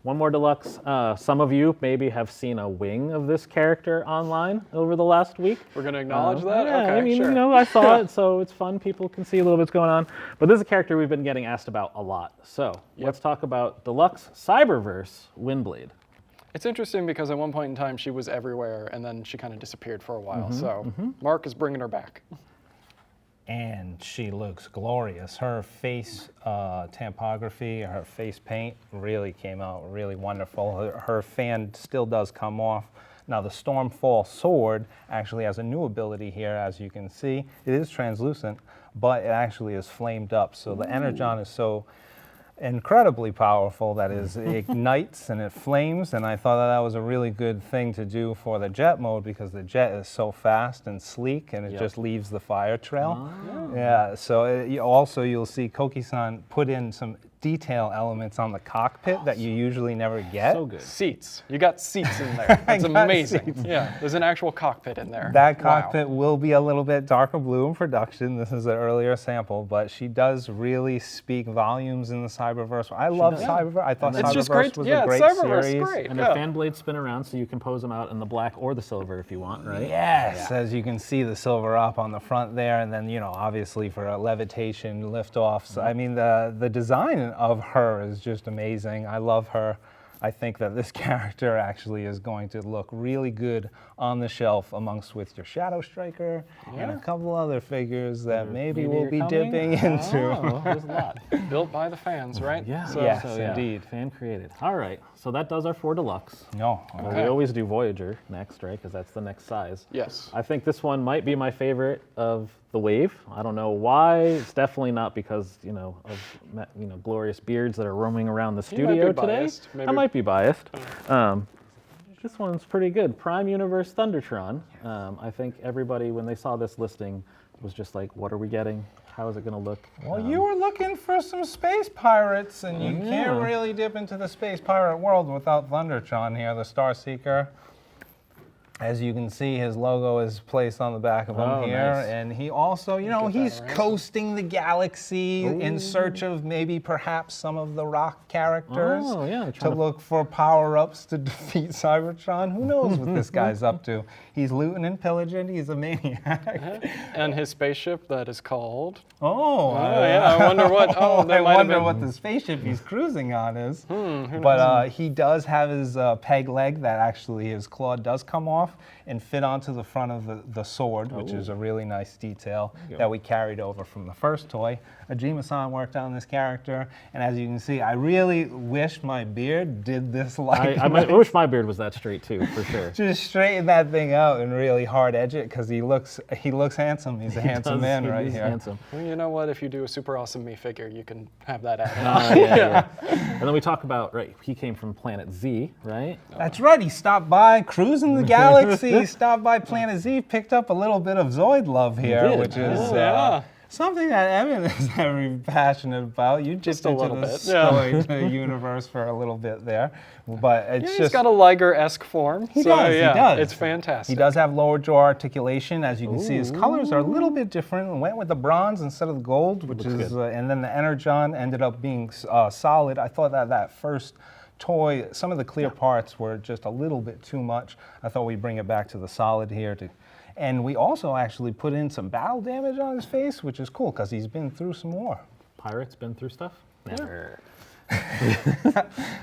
One more Deluxe. Some of you maybe have seen a wing of this character online over the last week. We're going to acknowledge that? Yeah, Okay, I mean, sure. you know, I saw it, so it's fun. People can see a little bit what's going on. But this is a character we've been getting asked about a lot. So let's talk about Deluxe Cyberverse Windblade. It's interesting because at one point in time she was everywhere, and then she kind of disappeared for a while. So Mark is bringing her back. And she looks glorious. Her face tampography, her face paint really came out really wonderful. Her fan still does come off. Now the Stormfall sword actually has a new ability here, as you can see. It is translucent, but it actually is flamed up. So the Energon is so incredibly powerful that it ignites and it flames, and I thought that was a really good thing to do for the jet mode, because the jet is so fast and sleek, and it just leaves the fire trail. Yeah, so also you'll see Koki-san put in some detail elements on the cockpit that you usually never get. So good. Seats. You got seats in there. That's amazing. Yeah, there's an actual cockpit in there. That cockpit will be a little bit darker blue in production. This is an earlier sample, but she does really speak volumes in the Cyberverse. I love Cyberverse. I thought It's just Cyberverse great. was Yeah, a great Cyberverse series. is great. And the fan blades spin around, so you can pose them out in the black or the silver if you want, right? Yes, as you can see the silver up on the front there, and then, you know, obviously for a levitation, lift off. So, I mean, the design of her is just amazing. I love her. I think that this character actually is going to look really good on the shelf amongst with your Shadow Striker and a couple other figures that maybe we'll be dipping into. Oh, there's a lot. Built by the fans, right? Yeah. Yes, yeah, indeed. Fan created. All right. So that does our 4 deluxe. No. Well, we always do Voyager next, right? Because that's the next size. Yes. I think this one might be my favorite of the wave. I don't know why. It's definitely not because of glorious beards that are roaming around the You might be studio today. biased, maybe. I might be biased. This one's pretty good. Prime Universe Thundertron. I think everybody, when they saw this listing, was just like, "What are we getting? How is it going to look?" Well, you were looking for some space pirates, and you can't really dip into the space pirate world without Thundertron here, the Star Seeker. As you can see, his logo is placed on the back of him here, nice. and he also, he's coasting the galaxy in search of maybe perhaps some of the rock characters to look for power-ups to defeat Cybertron. Who knows what this guy's up to? He's looting and pillaging. He's a maniac. And his spaceship that is called. I wonder what. I wonder what the spaceship he's cruising on is. But he does have his peg leg that actually his claw does come off and fit onto the front of the sword, which is a really nice detail that we carried over from the first toy. Ajima-san worked on this character, and as you can see, I really wish my beard did this like I wish my beard was that straight too, for sure. Just straighten that thing out and really hard edge it, because he looks handsome. He's a handsome man right here. Handsome. Well, you know what? If you do a Super Awesome Me figure, you can have that added. Yeah. And then we talk about, he came from Planet Z, right? That's right. He stopped by, cruising the galaxy. He stopped by Planet Z, picked up a little bit of Zoid love here, which is something that Evan is very passionate about. You just into the Zoid universe for a little bit there, but it's he's got a Liger-esque form. He does. It's fantastic. He does have lower jaw articulation. As you can see, his colors are a little bit different. We went with the bronze instead of the gold, which is, and then the Energon ended up being solid. I thought that first toy, some of the clear parts were just a little bit too much. I thought we'd bring it back to the solid here. And we also actually put in some battle damage on his face, which is cool because he's been through some war. Pirates been through stuff? Never.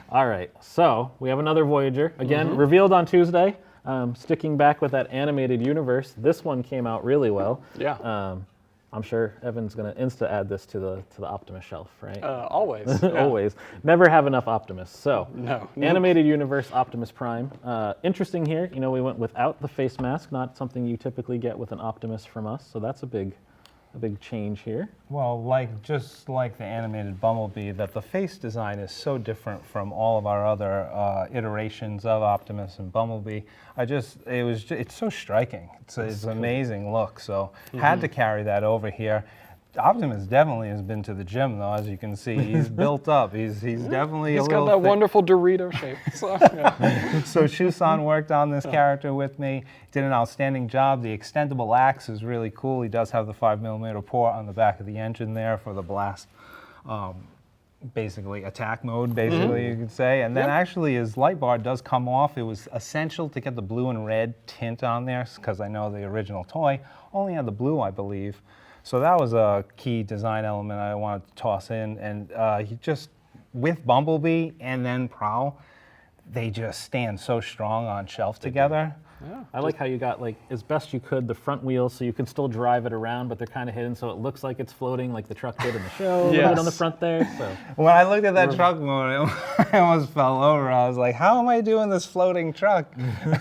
All right, so we have another Voyager. Again, revealed on Tuesday. Sticking back with that animated universe, this one came out really well. Yeah. I'm sure Evan's going to insta add this to the Optimus shelf, right? Always. Always. Never have enough Optimus. So, no. Animated Universe Optimus Prime. Interesting here, we went without the face mask, not something you typically get with an Optimus from us. So that's a big change here. Well, just like the animated Bumblebee, that the face design is so different from all of our other iterations of Optimus and Bumblebee. It's so striking. It's an amazing look. So had to carry that over here. Optimus definitely has been to the gym, though, as you can see. He's built up. He's definitely a little He's got that thick. wonderful Dorito shape. So, So Shusan worked on this character with me, did an outstanding job. The extendable axe is really cool. He does have the 5mm port on the back of the engine there for the blast. Basically attack mode, you could say. And then actually his light bar does come off. It was essential to get the blue and red tint on there, because I know the original toy only had the blue, I believe. So that was a key design element I wanted to toss in. And he just, with Bumblebee and then Prowl, they just stand so strong on shelf together. Yeah. I like how you got, as best you could, the front wheels so you can still drive it around, but they're kind of hidden so it looks like it's floating like the truck did in the show. A little bit on the front there. So. When I looked at that truck mode, I almost fell over. I was like, how am I doing this floating truck?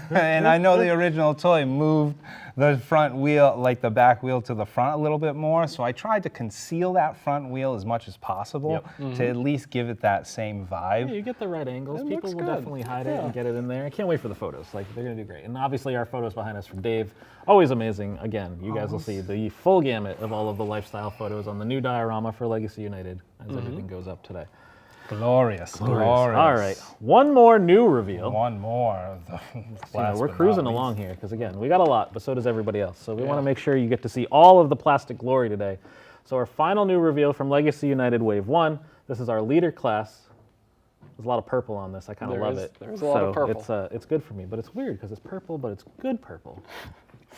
And I know the original toy moved the front wheel, the back wheel to the front a little bit more. So I tried to conceal that front wheel as much as possible to at least give it that same vibe. Yeah, you get the right angles. People will definitely hide it and get it in there. I can't wait for the photos. They're going to do great. And obviously our photos behind us from Dave, always amazing. Again, you guys will see the full gamut of all of the lifestyle photos on the new diorama for Legacy United as everything goes up today. Glorious. All right, one more new reveal. One more. We're cruising along here because, again, we got a lot, but so does everybody else. So we want to make sure you get to see all of the plastic glory today. So our final new reveal from Legacy United Wave 1. This is our leader class. There's a lot of purple on this. I kind of love it. There's a lot of purple. It's good for me, but it's weird because it's purple, but it's good purple.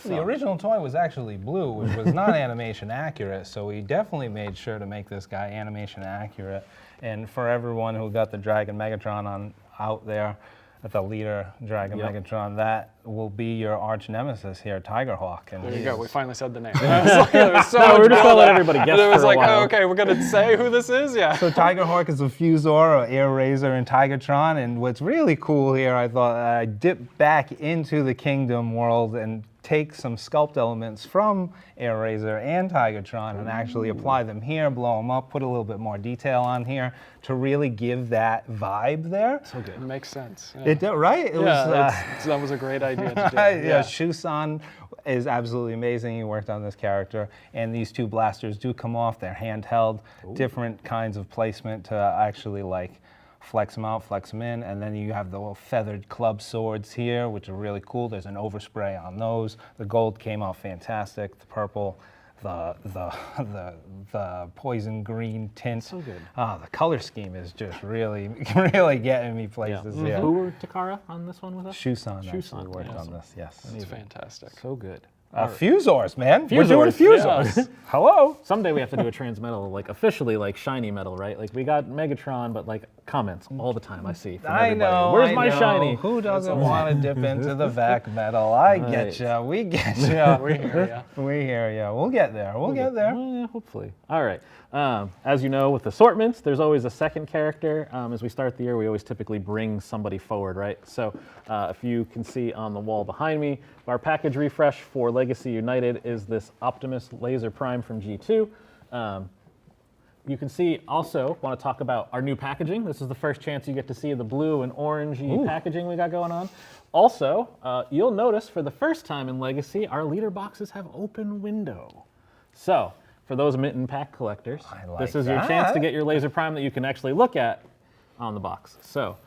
The original toy was actually blue, which was not animation accurate, so we definitely made sure to make this guy animation accurate. And for everyone who got the Dragon Megatron out there, the leader, Dragon Megatron, that will be your arch nemesis here, Tigerhawk. And There you go. We finally said the name. There was so much we're just gonna let build-up. everybody guess It was for a like, while. oh, okay, we're gonna say who this is. Yeah. So Tigerhawk is a Fusor, or Air Razor, and Tigatron. And what's really cool here, I thought I dipped back into the Kingdom world and take some sculpt elements from Air Razor and Tigatron and actually apply them here, blow them up, put a little bit more detail on here to really give that vibe there. So good. It makes sense. Yeah. It did, right? It That was a great idea to do. yeah, Shusan is absolutely amazing. He worked on this character, and these two blasters do come off. They're handheld, different kinds of placement to actually like flex them out, flex them in, and then you have the little feathered club swords here, which are really cool. There's an overspray on those. The gold came out fantastic. The purple, the poison green tint. So good. The color scheme is just really, really getting me places. Yeah. Who were Takara on this one with us? Shusan actually Shusan, worked yeah. on this. Yes. It's fantastic. So good. Fusors, man. We're doing Fusors, Fusors. Hello. Someday we have to do a transmetal, like officially, like shiny metal, right? Like we got Megatron, but like comments all the time I see from I everybody. know. Where's I my know. shiny? Who doesn't want to dip into the vac metal? I get ya. We get ya. We hear ya. We hear ya. We'll get there. We'll get there. Well, yeah, hopefully. All right. As you know, with assortments, there's always a second character. As we start the year, we always typically bring somebody forward, right? So if you can see on the wall behind me, our package refresh for Legacy United is this Optimus Laser Prime from G2. You can see also, want to talk about our new packaging. This is the first chance you get to see the blue and orangey packaging we got going on. Also, you'll notice for the first time in Legacy, our leader boxes have open window. So, for those mitten pack collectors, this is your chance to get your Laser Prime that you can actually look at on the box. So,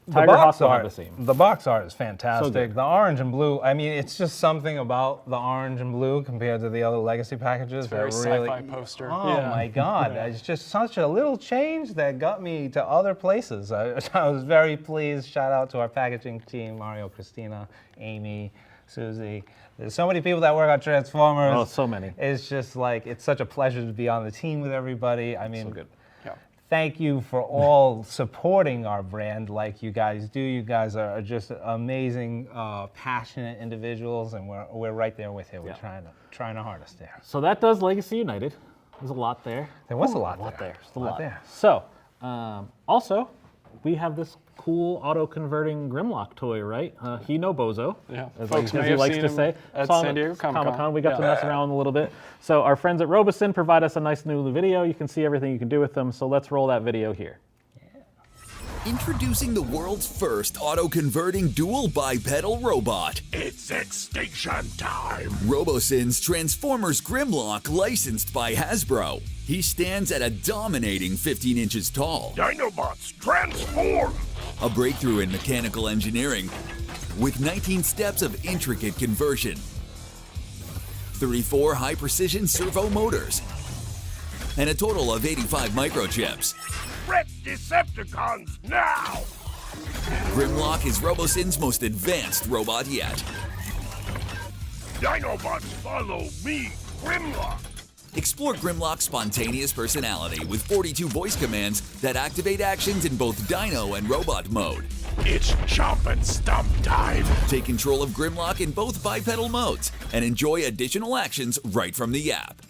The box will have art, the same. the box art is fantastic. good. The orange and blue, I mean, it's just something about the orange and blue compared to the other Legacy packages. Very that really, sci-fi poster. Oh Yeah. my God, it's just such a little change that got me to other places. I was very pleased. Shout out to our packaging team, Mario, Christina, Amy, Susie. There's so many people that work on Transformers. Oh, so many. It's just like, it's such a pleasure to be on the team with everybody. I mean, So good. Yeah. thank you for all supporting our brand like you guys do. You guys are just amazing, passionate individuals, and we're right there with you. We're trying our hardest there. So that does Legacy United. There's a lot there. There was a lot there. Just a lot lot there. So, also, we have this cool auto-converting Grimlock toy, right? He no bozo, Yeah. as Folks may he have likes seen to him say. at Saw him San Diego Comic-Con. We got to mess around a little bit. So our friends at Robosin provide us a nice new video. You can see everything you can do with them. So let's roll that video here. Introducing the world's first auto-converting dual bipedal robot. It's extinction time! Robosin's Transformers Grimlock, licensed by Hasbro. He stands at a dominating 15 inches tall. Dinobots, transform! A breakthrough in mechanical engineering with 19 steps of intricate conversion. 34 high-precision servo motors. And a total of 85 microchips. Wreck Decepticons now! Grimlock is Robosin's most advanced robot yet. Dinobots, follow me, Grimlock! Explore Grimlock's spontaneous personality with 42 voice commands that activate actions in both Dino and Robot mode. It's chop and stomp time! Take control of Grimlock in both bipedal modes and enjoy additional actions right from the app.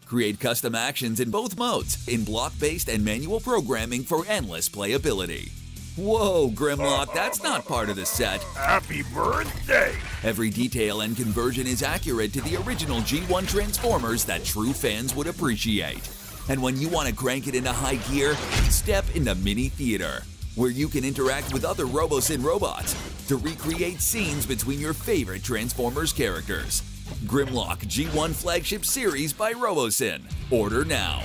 Create custom actions in both modes in block-based and manual programming for endless playability. Whoa, Grimlock, that's not part of the set. Happy birthday! Every detail and conversion is accurate to the original G1 Transformers that true fans would appreciate. And when you want to crank it into high gear, step into Mini Theater, where you can interact with other Robosin robots to recreate scenes between your favorite Transformers characters. Grimlock G1 Flagship Series by Robosin. Order now.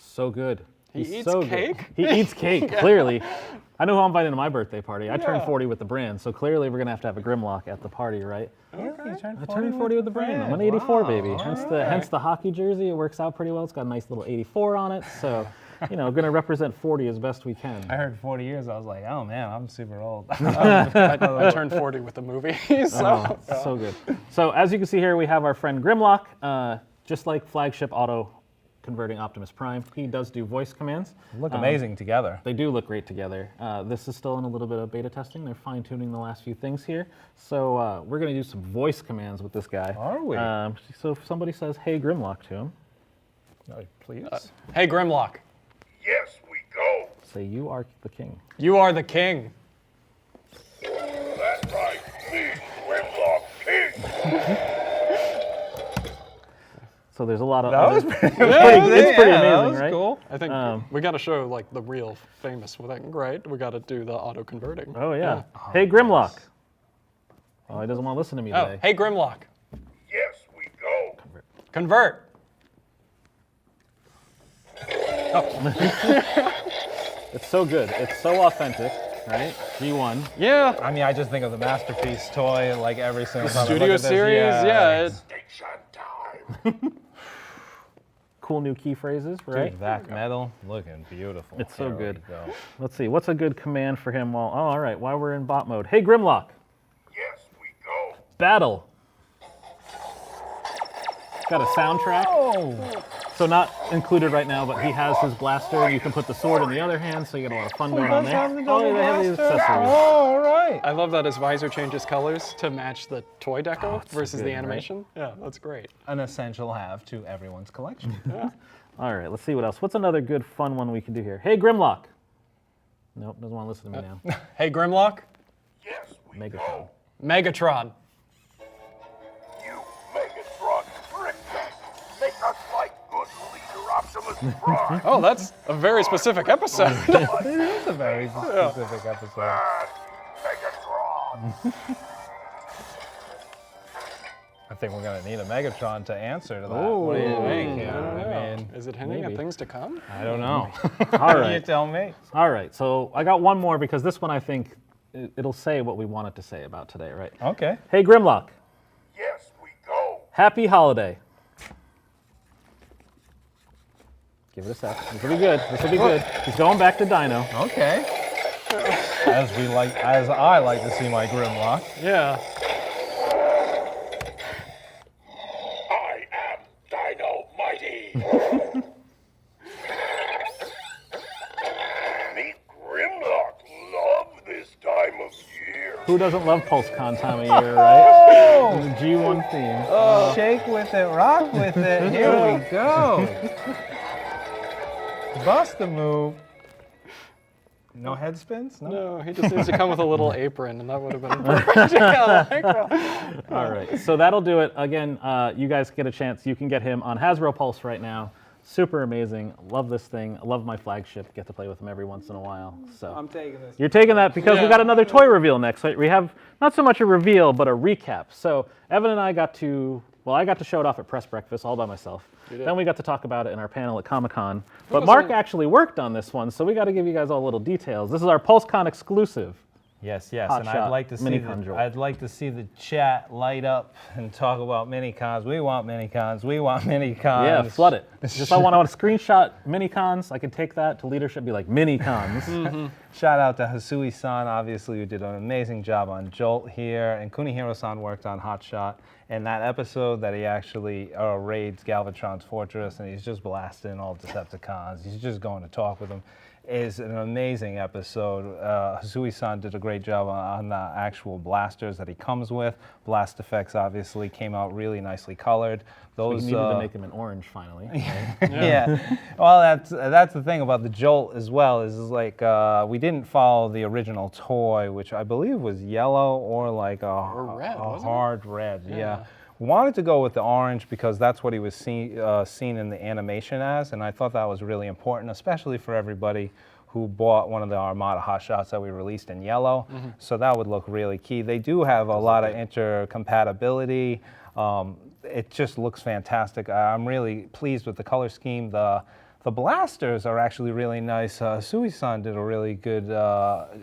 So good. He He's eats so cake? Good. He eats cake, clearly. I know who I'm inviting to my birthday party. I turned 40 with the brand, so clearly we're going to have a Grimlock at the party, right? Okay. I turned 40 with the brand. I'm an 84 baby. Hence the hockey jersey. It works out pretty well. It's got a nice little 84 on it. So, you know, going to represent 40 as best we can. I heard 40 years. I was like, oh man, I'm super old. I turned 40 with the movie. So, So good. So as you can see here, we have our friend Grimlock. Just like flagship auto converting Optimus Prime. He does do voice commands. Look amazing together. They do look great together. This is still in a little bit of beta testing. They're fine-tuning the last few things here. So we're going to do some voice commands with this guy. Are we? So if somebody says, "Hey Grimlock" to him, Please. Hey, Grimlock. Yes, we go. say, "You are the king." You are the king. That's right, me, Grimlock King. So there's a lot of. That was other- pretty it's pretty that amazing, was right? cool. I think we got to show like the real famous thing, right? We got to do the auto converting. Oh yeah. Hey Grimlock. Oh, he doesn't want to listen to me Oh, today. hey Grimlock. Yes, we go. Convert. It's so good. It's so authentic, right? G1. Yeah. I mean, I just think of the Masterpiece toy like every single time. I look Studio at this. series. Yeah. Station time. Cool new key phrases, right? Dude, Vac Metal, looking beautiful. It's so Here we good. go. Let's see. What's a good command for him while? Oh, all right. While we're in bot mode. Hey Grimlock. Yes, we go. Battle. Got a soundtrack. Oh, So not included right now, but he has his blaster. You can put the sword in the other hand, so you get a lot of fun going on there. Oh, they have these accessories. all right. I love that his visor changes colors to match the toy deco it's so versus good, the right? animation. Yeah, that's great. An essential have to everyone's collection. All right, let's see what else. What's another good fun one we can do here? Hey Grimlock. Nope, doesn't want to listen to me now. Hey Grimlock. Yes, we Megatron. go. Megatron. You Megatron princess. Make us like good leader Optimus Prime. Oh, that's a very specific episode. It is a very specific episode. And Megatron. I think we're gonna need a Megatron to answer to that. Ooh. What do you think? I Yeah, don't know. I mean, Is it hinting maybe. at things to come? I don't know. All You right. tell me. All right, so I got one more because this one I think it'll say what we want it to say about today, right? Okay. Hey Grimlock. Yes, we go. Happy holiday. Give it a sec. This will be good. This will be good. He's going back to Dino. Okay. As I like to see my Grimlock. Yeah. I am Dino Mighty. Me Grimlock love this time of year. Who doesn't love PulseCon time of year, right? The G1 theme. Shake with it, rock with it. Here we go. Bust a move. No head spins? No, he just needs to come with a little apron, and that would have been perfect. Yeah, like that. All right, so that'll do it. Again, you guys get a chance. You can get him on Hasbro Pulse right now. Super amazing. Love this thing. Love my flagship. Get to play with him every once in a while. So I'm taking this. you're taking that because we Yeah. got another toy reveal next. Right? We have not so much a reveal, but a recap. So Evan and I got to, well, I got to show it off at press breakfast all by myself. did. Then we got to talk about it in our panel at Comic-Con. But Mark actually worked on this one, so we got to give you guys all little details. This is our PulseCon exclusive. Yes, yes, Hot and shot I'd like to see Minicon Joel. I'd like to see the chat light up and talk about Minicons. We want Minicons. We want Minicons. Yeah, flood it. Just I want to screenshot Minicons. I could take that to leadership, be like Minicons. Shout out to Hasui-san, obviously, who did an amazing job on Jolt here, and Kunihiro-san worked on Hot Shot. And that episode that he actually raids Galvatron's fortress and he's just blasting all Decepticons. He's just going to talk with them. Is an amazing episode. Hasui-san did a great job on the actual blasters that he comes with. Blast effects obviously came out really nicely colored. We Those needed to make him an orange finally. Right? yeah. Well, that's the thing about the Jolt as well. Is like we didn't follow the original toy, which I believe was yellow or like a red, wasn't it? hard red. Yeah. Wanted to go with the orange because that's what he was seen in the animation as, and I thought that was really important, especially for everybody who bought one of the Armada Hot Shots that we released in yellow. So that would look really key. They do have a lot of intercompatibility. It just looks fantastic. I'm really pleased with the color scheme. The blasters are actually really nice. Sui-san did a really good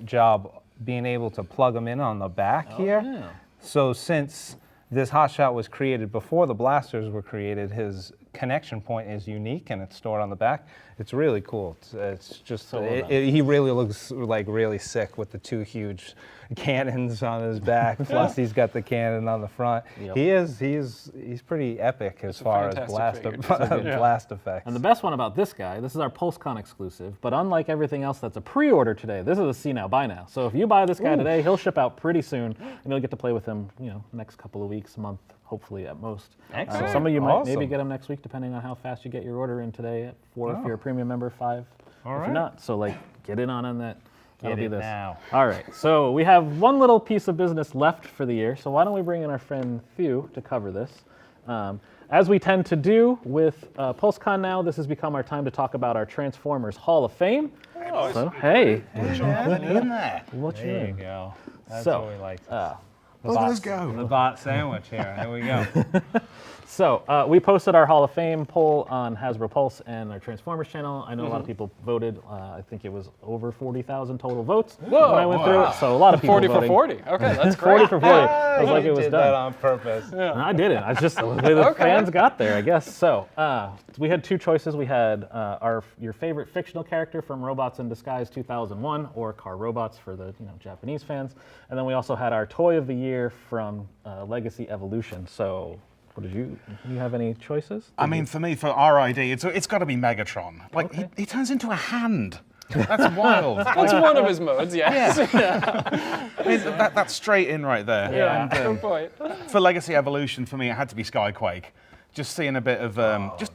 job being able to plug them in on the back here. yeah. So since this Hot Shot was created before the blasters were created, his connection point is unique and it's stored on the back. It's really cool. It's just, he really looks like really sick with the two huge cannons on his back, plus he's got the cannon on the front. Yep. He's pretty epic as far as blast effects. And the best one about this guy, this is our PulseCon exclusive, but unlike everything else that's a pre-order today, this is a see now, buy now. So if you buy this guy today, he'll ship out pretty soon, and you'll get to play with him, next couple of weeks, month, hopefully at most. Excellent. Some of you might maybe get him next week, depending on how fast you get your order in today. At 4 if you're a premium member, 5 if you're not. So get in on that. Get it now. All right, so we have one little piece of business left for the year, so why don't we bring in our friend Thew to cover this. As we tend to do with PulseCon now, this has become our time to talk about our Transformers Hall of Fame. Oh, so, hey. in there. There you go. That's so, what we like. Let's go. The bot sandwich here. There we go. So we posted our Hall of Fame poll on Hasbro Pulse and our Transformers channel. I know a lot of people voted. I think it was over 40,000 total votes when I went through it. So a lot of people 40 voting. for 40. Okay, that's great. 40 for 40. I was like it was did done. that on purpose. Yeah. I didn't. I just the way the fans got there, I guess. So we had 2 choices. We had your favorite fictional character from Robots in Disguise 2001, or Car Robots for the Japanese fans, and then we also had our Toy of the Year from Legacy Evolution. So. What did you have any choices? I mean, for me, for RID, it's got to be Megatron. He turns into a hand. That's wild. That's one of his modes, yes. Yeah. I mean, that's straight in right there. Yeah, good point. For Legacy Evolution, for me, it had to be Skyquake. Just seeing a bit of,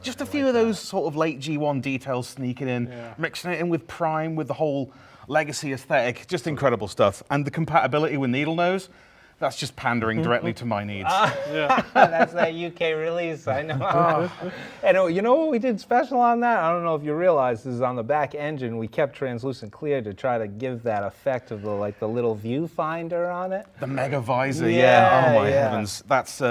just a few of those sort of late G1 details sneaking in, mixing it in with Prime, with the whole Legacy aesthetic, just incredible stuff. And the compatibility with Needle Nose, that's just pandering directly to my needs. That's that UK release, I know. And you know what we did special on that? I don't know if you realize, is on the back engine, we kept translucent clear to try to give that effect of the little viewfinder on it. The mega visor, Yeah, oh my heavens. That's,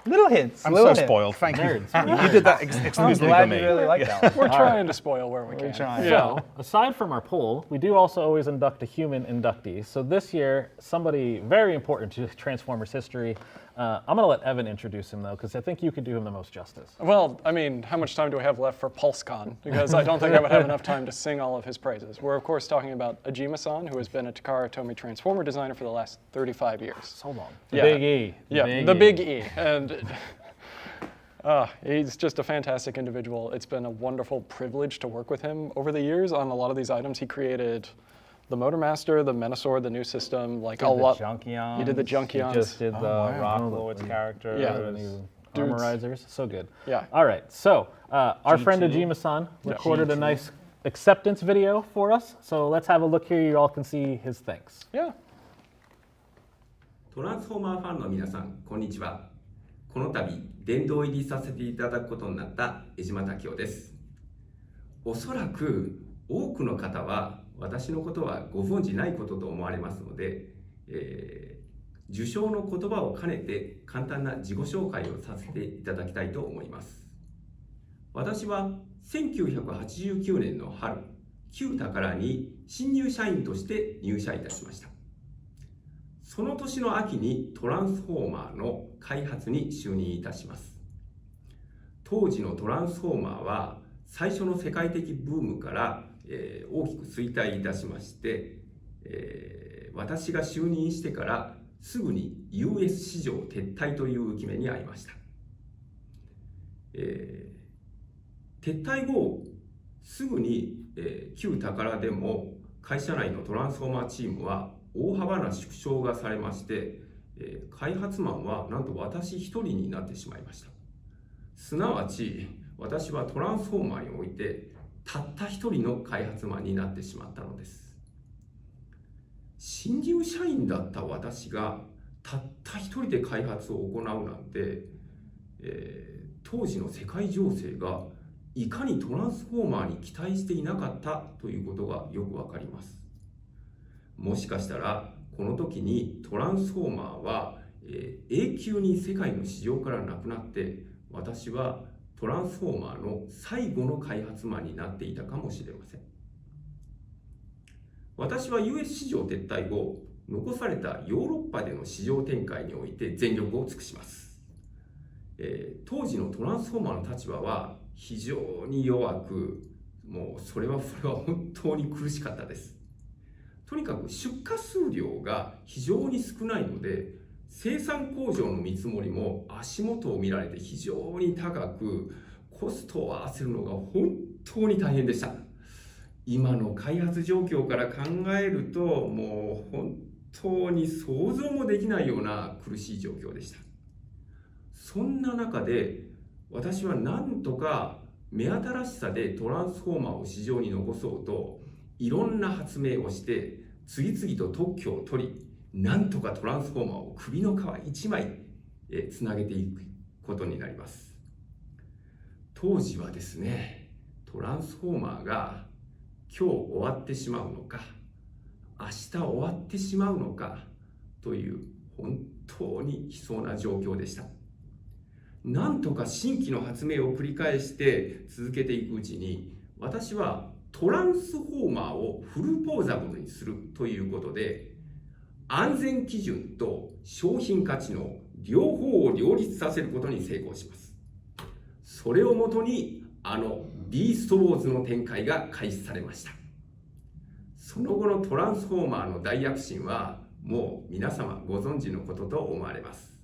Little hints. I'm little so hints. spoiled, thank you. You did that exclusively for glad me. you really like that one. We're trying to spoil where we can. So, aside from our poll, we do also always induct a human inductee. So this year, somebody very important to Transformers history. I'm going to let Evan introduce him, though, because I think you could do him the most justice. Well, I mean, how much time do we have left for PulseCon? Because I don't think I would have enough time to sing all of his praises. We're, of course, talking about Ajima-san, who has been a Takara Tomy Transformer designer for the last 35 years. So long. Yeah. Big E. The Big E. And he's just a fantastic individual. It's been a wonderful privilege to work with him over the years on a lot of these items. He created the Motormaster, the Menasor, the new system, like a lot. Junkions. He did the Junkions. He just did the Rock Lord's character. Yeah. Armorizers, so good. Yeah. All right, so our friend Ajima-san recorded a nice acceptance video for us. So let's have a look here. You all can see his thanks. Yeah. トランスフォーマーファンの皆さん、こんにちは。この度、殿堂入りさせていただくことになった江島武雄です。おそらく多くの方は私のことはご存じないことと思われますので、受賞の言葉を兼ねて簡単な自己紹介をさせていただきたいと思います。私は1989年の春、旧宝に新入社員として入社いたしました。その年の秋にトランスフォーマーの開発に就任いたします。当時のトランスフォーマーは最初の世界的ブームから、大きく衰退いたしまして、私が就任してからすぐに US 市場撤退という決めに遭いました。撤退後すぐに、旧宝でも会社内のトランスフォーマーチームは大幅な縮小がされまして、開発マンはなんと私一人になってしまいました。すなわち私はトランスフォーマーにおいてたった一人の開発マンになってしまったのです。新入社員だった私がたった一人で開発を行うなんて、当時の世界情勢がいかにトランスフォーマーに期待していなかったということがよくわかります。もしかしたらこの時にトランスフォーマーは、永久に世界の市場からなくなって私はトランスフォーマーの最後の開発マンになっていたかもしれません。私は US 市場撤退後、残されたヨーロッパでの市場展開において全力を尽くします。当時のトランスフォーマーの立場は非常に弱く、もうそれは本当に苦しかったです。とにかく出荷数量が非常に少ないので、生産工場の見積もりも足元を見られて非常に高く、コストを合わせるのが本当に大変でした。今の開発状況から考えると、もう本当に想像もできないような苦しい状況でした。そんな中で、私はなんとか目新しさでトランスフォーマーを市場に残そうと、いろんな発明をして、次々と特許を取り、なんとかトランスフォーマーを首の皮一枚つなげていくことになります。当時はですね、トランスフォーマーが今日終わってしまうのか、明日終わってしまうのかという本当に悲壮な状況でした。なんとか新規の発明を繰り返して続けていくうちに、私はトランスフォーマーをフルポーザブルにするということで、安全基準と商品価値の両方を両立させることに成功します。それをもとにビーストウォーズの展開が開始されました。その後のトランスフォーマーの大躍進はもう皆様ご存知のことと思われます。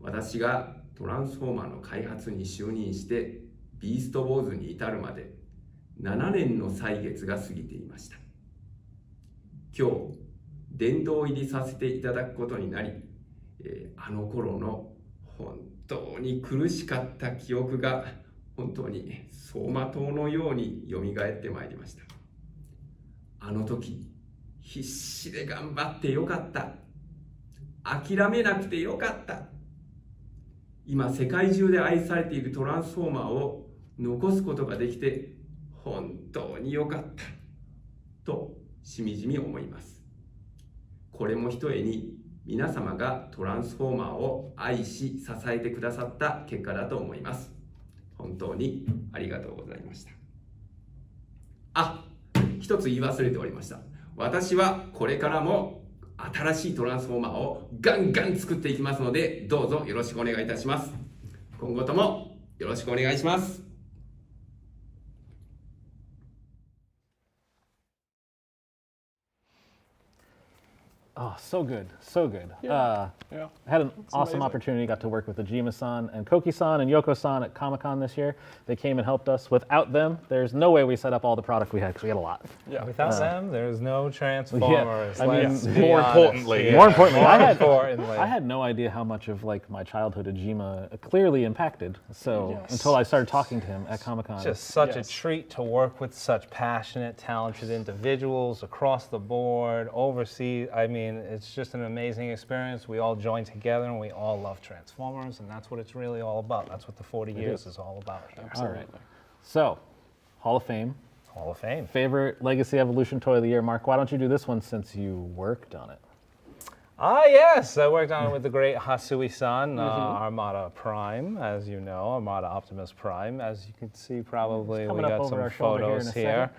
私がトランスフォーマーの開発に就任してビーストウォーズに至るまで7年の歳月が過ぎていました。今日殿堂入りさせていただくことになり、あの頃の本当に苦しかった記憶が本当に走馬灯のようによみがえってまいりました。あの時必死で頑張ってよかった、諦めなくてよかった、今世界中で愛されているトランスフォーマーを残すことができて本当によかったとしみじみ思います。これもひとえに皆様がトランスフォーマーを愛し支えてくださった結果だと思います。本当にありがとうございました。一つ言い忘れておりました。私はこれからも新しいトランスフォーマーをガンガン作っていきますので、どうぞよろしくお願いいたします。今後ともよろしくお願いします。Oh, so good, so good. I had an awesome opportunity, got to work with Ajima-san and Koki-san and Yoko-san at Comic-Con this year. They came and helped us. Without them, there's no way we set up all the product we had, because we had a lot. Yeah. Without them, there's no Transformers. Yeah. I mean, more importantly, I had no idea how much of like my childhood Ajima clearly impacted. So until I started talking to him at Comic-Con. Just such a treat to work with such passionate, talented individuals across the board, overseas. I mean, it's just an amazing experience. We all join together and we all love Transformers, and that's what it's really all about. That's what the 40 years is all about. Absolutely. All right. So, Hall of Fame. Hall of Fame. Favorite Legacy Evolution toy of the year. Mark, why don't you do this one since you worked on it? Yes, I worked on it with the great Hasui-san, Armada Prime, as you know, Armada Optimus Prime. As you can see, probably we got some photos here.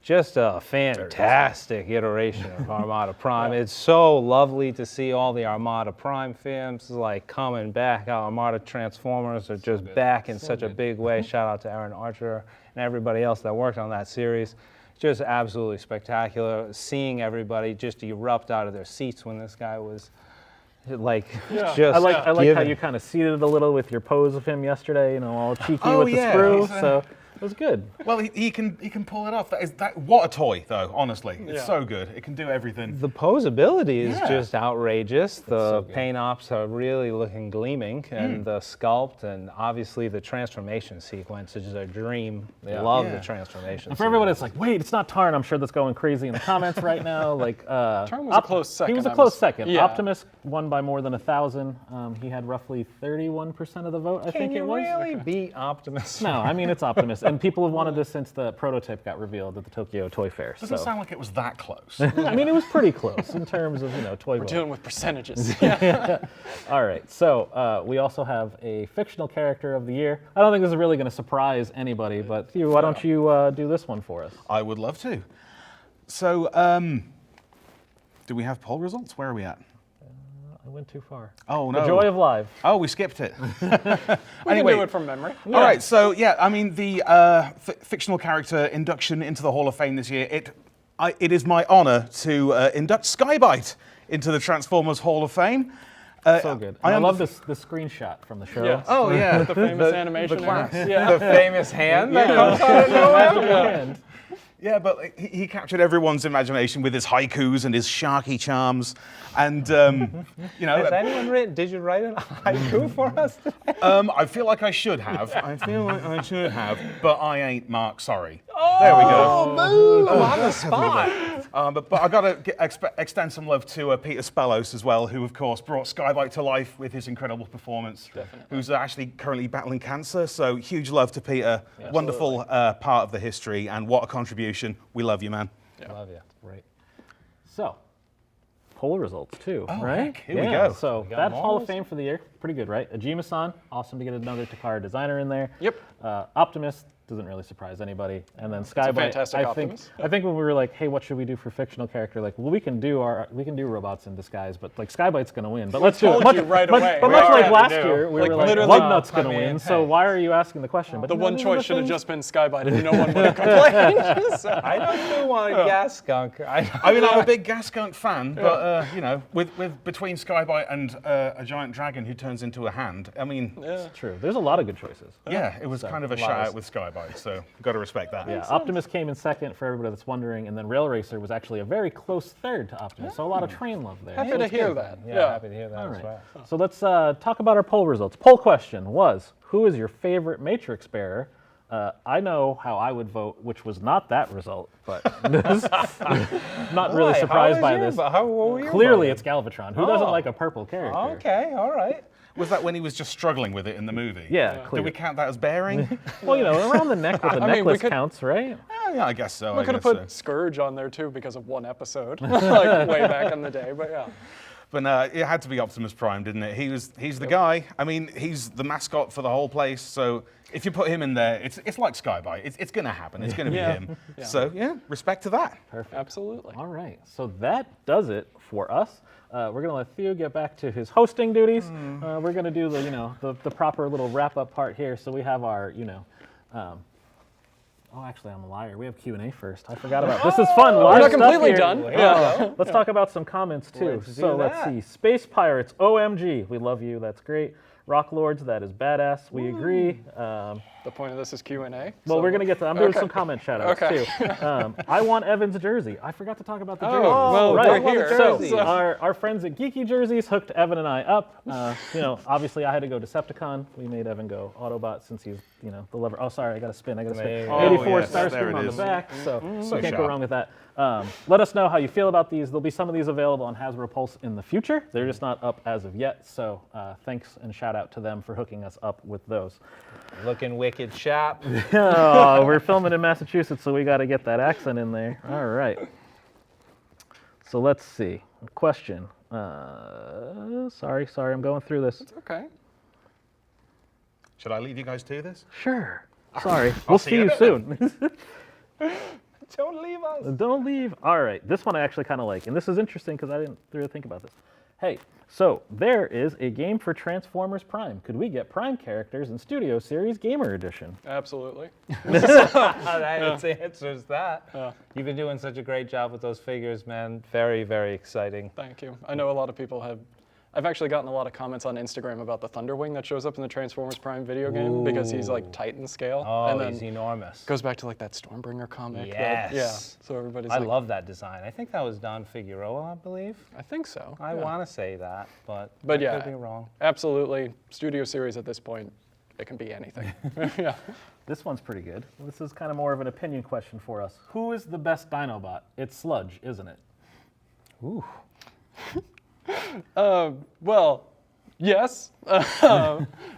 Just a fantastic iteration of Armada Prime. It's so lovely to see all the Armada Prime films like coming back. Our Armada Transformers are just back in such a big way. Shout out to Aaron Archer and everybody else that worked on that series. Just absolutely spectacular. Seeing everybody just erupt out of their seats when this guy was like just I like how you kind of seated it a little with your pose of him yesterday, you know, all cheeky with the screw. So it was good. Well, he can pull it off. What a toy, though. Honestly, it's so good. It can do everything. The posability is just outrageous. The paint ops are really looking gleaming, and the sculpt, and obviously the transformation sequence is a dream. Love the transformation. And for everyone, it's like, wait, it's not Tarn. I'm sure that's going crazy in the comments right now. Like Tarn was a close second. He was a close second. Yeah. Optimus won by more than 1,000. He had roughly 31% of the vote. I think it was. Can you really beat Optimus? No, I mean it's Optimus. And people have wanted this since the prototype got revealed at the Tokyo Toy Fair. Doesn't sound like it was that close. I mean, it was pretty close in terms of, you know, toy. We're dealing with percentages. All right, so we also have a fictional character of the year. I don't think this is really going to surprise anybody, but Thew, why don't you do this one for us? I would love to. So, do we have poll results? Where are we at? I went too far. Oh, no. The joy of live. Oh, we skipped it. We can do it from memory. All right, so yeah, I mean, the fictional character induction into the Hall of Fame this year, it is my honor to induct Skybite into the Transformers Hall of Fame. So good. I love this screenshot from the show. Yes. Oh, yeah. The famous animation. The famous hand that comes out of nowhere. Yeah, but he captured everyone's imagination with his haikus and his sharky charms, and you know. Has anyone written? Did you write a haiku for us? I feel like I should have. But I ain't, Mark. Sorry. Oh, there we go. Oh, on the spot. But I got to extend some love to Peter Spellos as well, who of course brought Skybite to life with his incredible performance. Definitely. Who's actually currently battling cancer. So huge love to Peter. Yeah, wonderful part of the history, and what a contribution. We love you, man. Yeah. Love you. Right. So, poll results too, Oh, right? heck, here we go. So that Hall of Fame for the year, pretty good, right? Ajima-san, awesome to get another Takara designer in there. Yep. Optimus doesn't really surprise anybody, and then Skybite. fantastic I think when we were like, hey, what should we do for fictional character? Like, well, we can do robots in disguise, but like Skybite's gonna win. But let's do it. told you right away. But We much like already last knew. year, we Like, were like, literally, Lugnut's gonna I mean, win. So why are you asking the question? But The no, one these are choice the should have things- just been Skybite, and no one would have complained. So- I don't do want a gas skunk. I mean, I'm a big Gas Skunk fan, but you know, with between Skybite and a giant dragon who turns into a hand, I mean, It's true. There's a lot of good choices. yeah, it was kind of a shout out with Skybite, so got to respect that. Yeah, Optimus came in second for everybody that's wondering, and then Rail Racer was actually a very close third to Optimus. So a lot of train love there. Happy to hear that. Yeah, happy to hear that All as right. well. So let's talk about our poll results. Poll question was, who is your favorite Matrix bearer? I know how I would vote, which was not that result, but not really Why? surprised How by was this. your- what were your Clearly, votes? it's Galvatron. Who doesn't Oh. like a purple character? Okay, all right. Was that when he was just struggling with it in the movie? Yeah, Do clearly. we count that as bearing? Well, you know, around the neck with the I mean, we necklace could- counts, right? Yeah, I guess so. We I could have guess put so. Scourge on there too because of one episode, like way back in the day. But yeah. But it had to be Optimus Prime, didn't it? He's the guy. I mean, he's the mascot for the whole place. So if you put him in there, it's like Skybite. It's going to happen. It's going to be Yeah. him. So yeah, respect to that. Absolutely. All right, so that does it for us. We're gonna let Thew get back to his hosting duties. We're gonna do the proper little wrap up part here. So we have our oh, actually, I'm a liar. We have Q&A first. I forgot about this. Is fun. We're Live not stuff completely here. done. Yeah. Let's talk about some comments too. Let's do So let's that. see. Space Pirates, OMG. We love you. That's great. Rock Lords, that is badass. We agree. The point of this is Q&A. Well, we're gonna get to. I'm doing Okay. some comment shout outs Okay. too. I want Evan's jersey. I forgot to talk about the jersey. well, right. they're here. So So- our friends at Geeky Jerseys hooked Evan and I up. You know, obviously I had to go Decepticon. We made Evan go Autobot since he's the lover. Oh, sorry, I got to spin. There Oh, 84 yes, Starscream there it on the is. back. So So can't go sharp. wrong with that. Let us know how you feel about these. There'll be some of these available on Hasbro Pulse in the future. They're just not up as of yet. So thanks and shout out to them for hooking us up with those. Looking wicked sharp. Oh, we're filming in Massachusetts, so we got to get that accent in there. All right. So let's see. Question. Sorry, I'm going through this. Okay. Should I leave you guys to this? Sure. Sorry. We'll see you soon. Don't leave us. Don't leave. All right. This one I actually kind of like, and this is interesting because I didn't really think about this. Hey, so there is a game for Transformers Prime. Could we get Prime characters in Studio Series Gamer Edition? Absolutely. That answers that. You've been doing such a great job with those figures, man. Very, very exciting. Thank you. I know a lot of people have. I've actually gotten a lot of comments on Instagram about the Thunderwing that shows up in the Transformers Prime video game because he's like Titan scale. Oh, and then he's enormous. goes back to like that Stormbringer comic. Yes. Yeah. So everybody's I like, love that design. I think that was Don Figueroa, I believe. I think so. I want to say that, but But I yeah, could be wrong. absolutely. Studio Series at this point, it can be anything. Yeah. This one's pretty good. This is kind of more of an opinion question for us. Who is the best Dinobot? It's Sludge, isn't it? Ooh. Well, yes.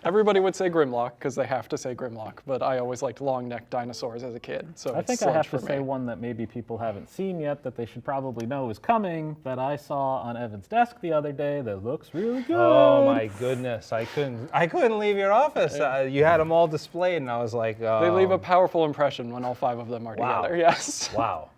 Everybody would say Grimlock because they have to say Grimlock, but I always liked long-necked dinosaurs as a kid. So I it's think I Sludge have to for say me. one that maybe people haven't seen yet that they should probably know is coming that I saw on Evan's desk the other day that looks really good. Oh my goodness! I couldn't leave your office. You had them all displayed, and I was like, They leave a powerful impression when all 5 of them are Wow. together. Yes. wow.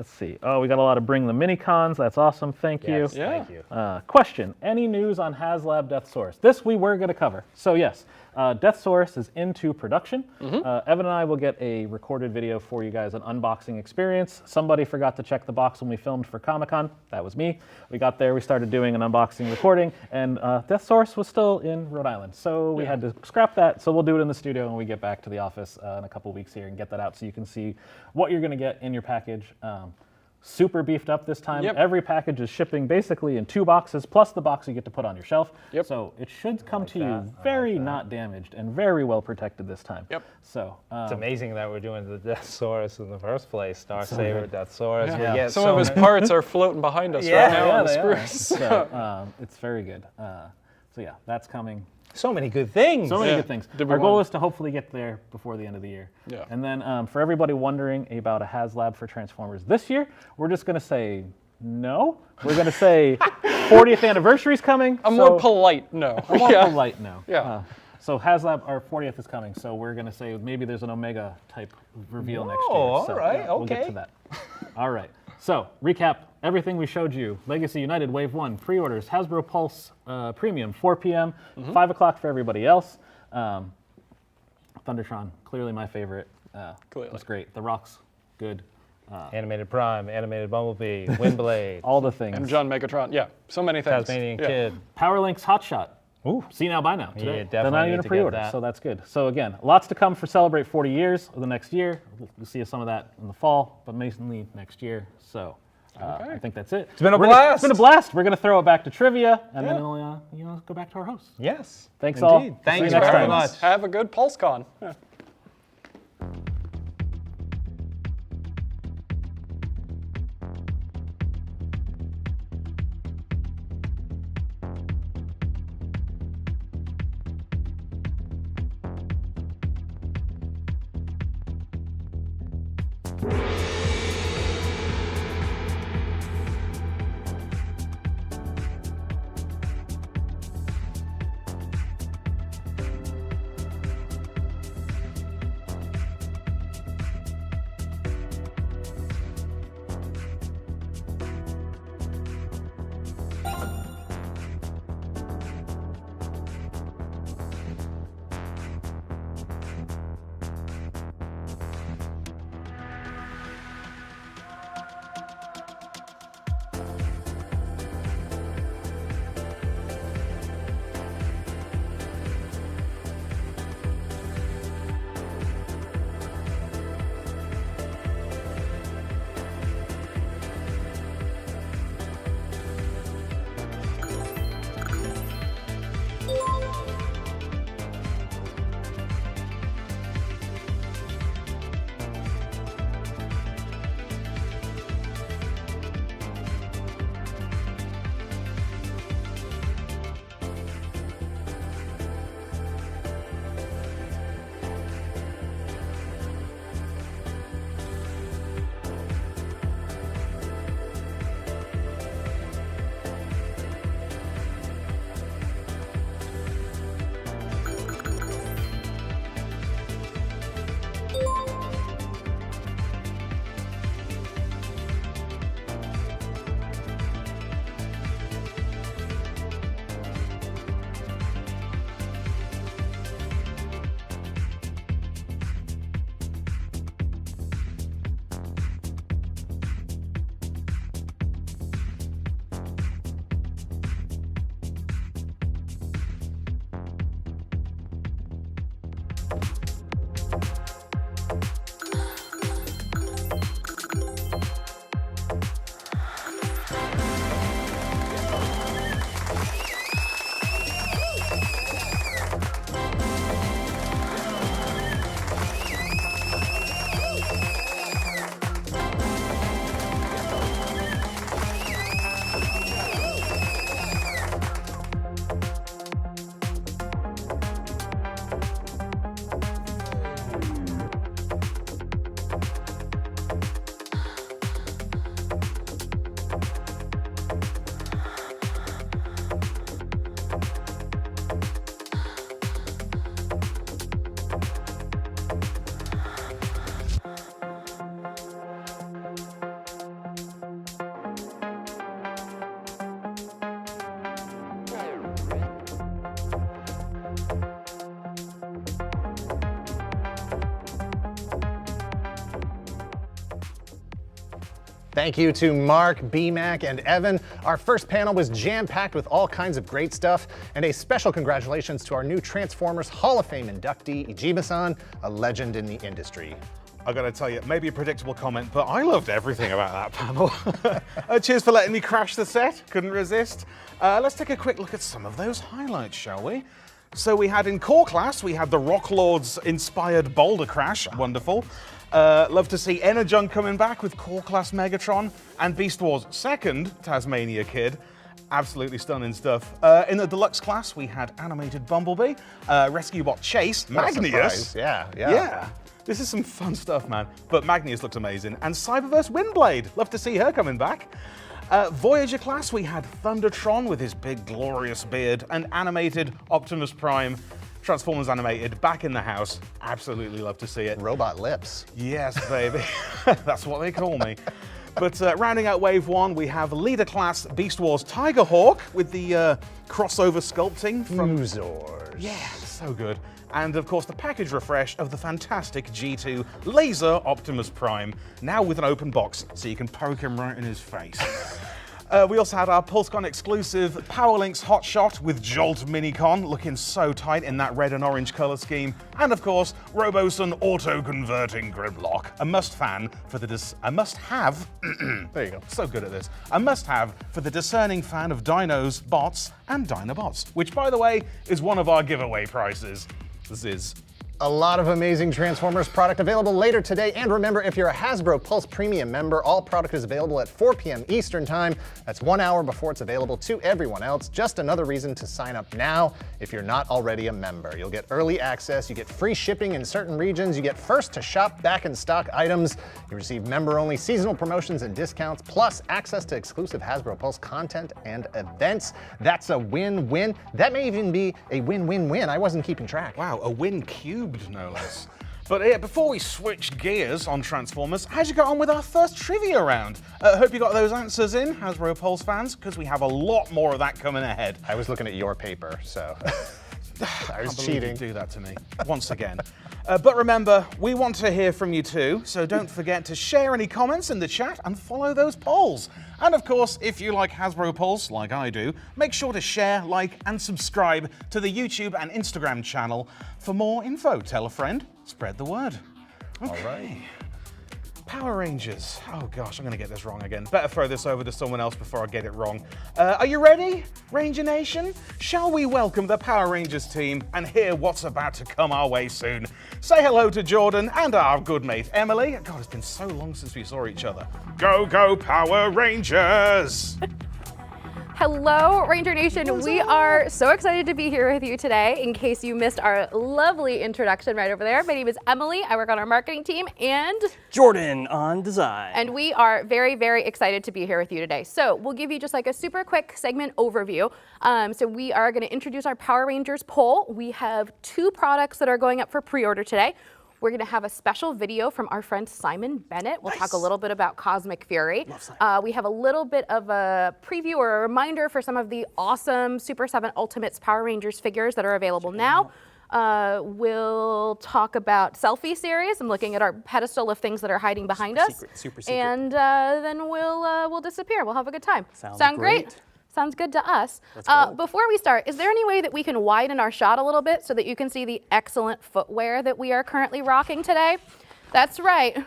Let's see. Oh, we got a lot of Bring the Minicons. That's awesome. Thank you. Yes, thank you. Question. Any news on HasLab Death Source? This we were going to cover. So yes, Death Source is into production. Evan and I will get a recorded video for you guys, an unboxing experience. Somebody forgot to check the box when we filmed for Comic-Con. That was me. We got there, we started doing an unboxing recording, and Death Source was still in Rhode Island. So we had to scrap that. So we'll do it in the studio when we get back to the office in a couple weeks here and get that out so you can see what you're going to get in your package. Super beefed up this time. Yep. Every package is shipping basically in 2 boxes, plus the box you get to put on your shelf. Yep. So it should come to you very not damaged and very well protected this time. Yep. So It's amazing that we're doing the Death Source in the first place. Star Saber, Death Source. Yeah. We get Some so of his many- parts are floating behind us right now on the they are. spruce. So it's very good. So yeah, that's coming. so many good things. So many Yeah. good things. Did we Our goal want- is to hopefully get there before the end of the year. Yeah. And then for everybody wondering about a HasLab for Transformers this year, we're just going to say no. We're going to say 40th anniversary is coming. I'm so more polite, no. I'm more Yeah. polite no. Yeah. So HasLab, our 40th is coming, so we're going to say maybe there's an Omega type reveal next year. all So right, we'll get okay. to that. All right. So recap everything we showed you. Legacy United Wave 1 pre-orders, Hasbro Pulse Premium 4 p.m., 5 o'clock for everybody else. Thundertron, clearly my favorite. Clearly. It's great. The Rock's good. Animated Prime, Animated Bumblebee, Windblade, All the things. And John Megatron. Yeah, so many things. Tasmanian Yeah. Kid. Power Link's Hotshot. Ooh. See now, buy now. Today. Yeah, They're definitely not need even a to get pre-order, that. so that's good. So again, lots to come for Celebrate 40 Years of the next year. We'll see some of that in the fall, but mainly next year. So I think that's it. It's been a blast. It's been a blast. We're gonna throw it back to trivia, and then we'll go back to our hosts. Yes. Thanks Indeed. all. Thank See you next very time. much. Have a good PulseCon. Yeah. Thank you to Mark, BMac, and Evan. Our first panel was jam-packed with all kinds of great stuff, and a special congratulations to our new Transformers Hall of Fame inductee, Ijiba-san, a legend in the industry. I gotta tell you, maybe a predictable comment, but I loved everything about that panel. Cheers for letting me crash the set, couldn't resist. Let's take a quick look at some of those highlights, shall we? So we had in core class, we had the Rock Lords inspired Boulder Crash, wonderful. Love to see Energon coming back with core class Megatron, and Beast Wars 2nd Tasmania Kid. Absolutely stunning stuff. In the deluxe class, we had animated Bumblebee, Rescue Bot Chase, Magnius. Yeah. This is some fun stuff, man. But Magnius looks amazing. And Cyberverse Windblade. Love to see her coming back. Voyager class, we had Thundertron with his big glorious beard, and animated Optimus Prime, Transformers animated, back in the house. Absolutely love to see it. Robot lips. Yes, baby. That's what they call me. But rounding out Wave 1, we have Leader Class Beast Wars Tigerhawk with the crossover sculpting from Fusors. Yeah, so good. And of course the package refresh of the fantastic G2 Laser Optimus Prime, now with an open box so you can poke him right in his face. We also had our PulseCon exclusive Powerlinks Hotshot with Jolt Minicon, looking so tight in that red and orange color scheme. And of course, Robosun Auto-Converting Grimlock, a must-have for the there you go, so good at this. A must-have for the discerning fan of dinos, bots, and Dinobots, which by the way, is one of our giveaway prizes. This is a lot of amazing Transformers product available later today. And remember, if you're a Hasbro Pulse Premium member, all product is available at 4 p.m. Eastern Time. That's 1 hour before it's available to everyone else. Just another reason to sign up now if you're not already a member. You'll get early access, you get free shipping in certain regions, you get first to shop back in stock items, you receive member-only seasonal promotions and discounts, plus access to exclusive Hasbro Pulse content and events. That's a win-win. That may even be a win-win-win. I wasn't keeping track. wow, a win cubed, no less. But yeah, before we switch gears on Transformers, how'd you get on with our first trivia round? Hope you got those answers in, Hasbro Pulse fans, because we have a lot more of that coming ahead. I was looking at your paper, so I was Can't believe cheating. you do that to me once again. But remember, we want to hear from you too, so don't forget to share any comments in the chat and follow those polls. And of course, if you like Hasbro Pulse, like I do, make sure to share, like, and subscribe to the YouTube and Instagram channel for more info. Tell a friend, spread the word. Okay. All right. Power Rangers. Oh gosh, I'm gonna get this wrong again. Better throw this over to someone else before I get it wrong. Are you ready, Ranger Nation? Shall we welcome the Power Rangers team and hear what's about to come our way soon? Say hello to Jordan and our good mate Emily. God, it's been so long since we saw each other. Go, go, Power Rangers! Hello, Ranger Nation. We are so excited to be here with you today. In case you missed our lovely introduction right over there, my name is Emily. I work on our marketing team, and Jordan on design. And we are very, very excited to be here with you today. So we'll give you just like a super quick segment overview. So we are going to introduce our Power Rangers poll. We have 2 products that are going up for pre-order today. We're going to have a special video from our friend Simon Bennett. We'll talk a little bit about Cosmic Fury. We have a little bit of a preview or a reminder for some of the awesome Super 7 Ultimates Power Rangers figures that are available now. We'll talk about Selfie Series. I'm looking at our pedestal of things that are hiding behind us. Super secret. And then we'll disappear. We'll have a good time. Sound great? Sounds good to us. Before we start, is there any way that we can widen our shot a little bit so that you can see the excellent footwear that we are currently rocking today? That's right.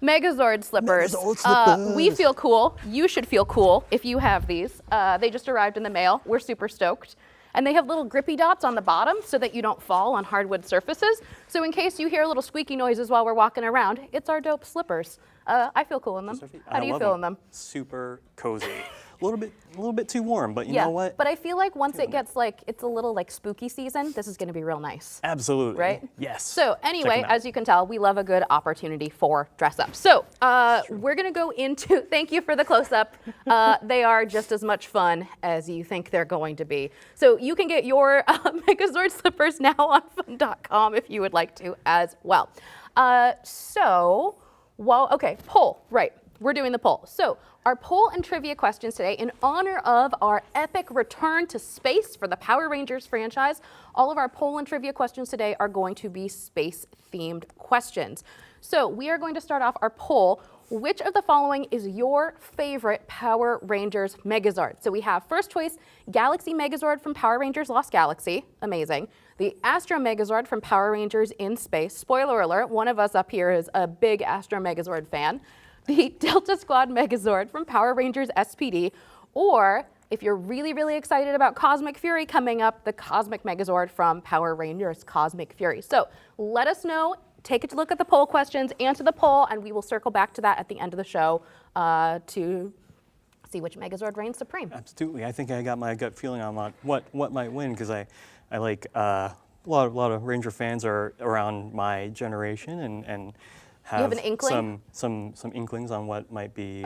Megazord slippers. Megazord slippers. We feel cool. You should feel cool if you have these. They just arrived in the mail. We're super stoked. And they have little grippy dots on the bottom so that you don't fall on hardwood surfaces. So in case you hear little squeaky noises while we're walking around, it's our dope slippers. I feel cool in them. How do you feel in them? Super cozy. A little bit too warm, but you know what? But I feel like once it gets like, it's a little like spooky season, this is gonna be real nice. Absolutely. Right? Yes. So anyway, as you can tell, we love a good opportunity for dress up. So we're gonna go into, thank you for the close up. They are just as much fun as you think they're going to be. So you can get your Megazord slippers now on fun.com if you would like to as well. Poll, right. We're doing the poll. So our poll and trivia questions today in honor of our epic return to space for the Power Rangers franchise. All of our poll and trivia questions today are going to be space-themed questions. So we are going to start off our poll. which of the following is your favorite Power Rangers Megazord? So we have first choice, Galaxy Megazord from Power Rangers Lost Galaxy, amazing. The Astro Megazord from Power Rangers in Space, spoiler alert, one of us up here is a big Astro Megazord fan. The Delta Squad Megazord from Power Rangers SPD, or if you're really, really excited about Cosmic Fury coming up, the Cosmic Megazord from Power Rangers Cosmic Fury. So let us know, take a look at the poll questions, answer the poll, and we will circle back to that at the end of the show to see which Megazord reigns supreme. Absolutely. I think I got my gut feeling on what might win, because I like a lot of Ranger fans are around my generation and have an inkling? some inklings on what might be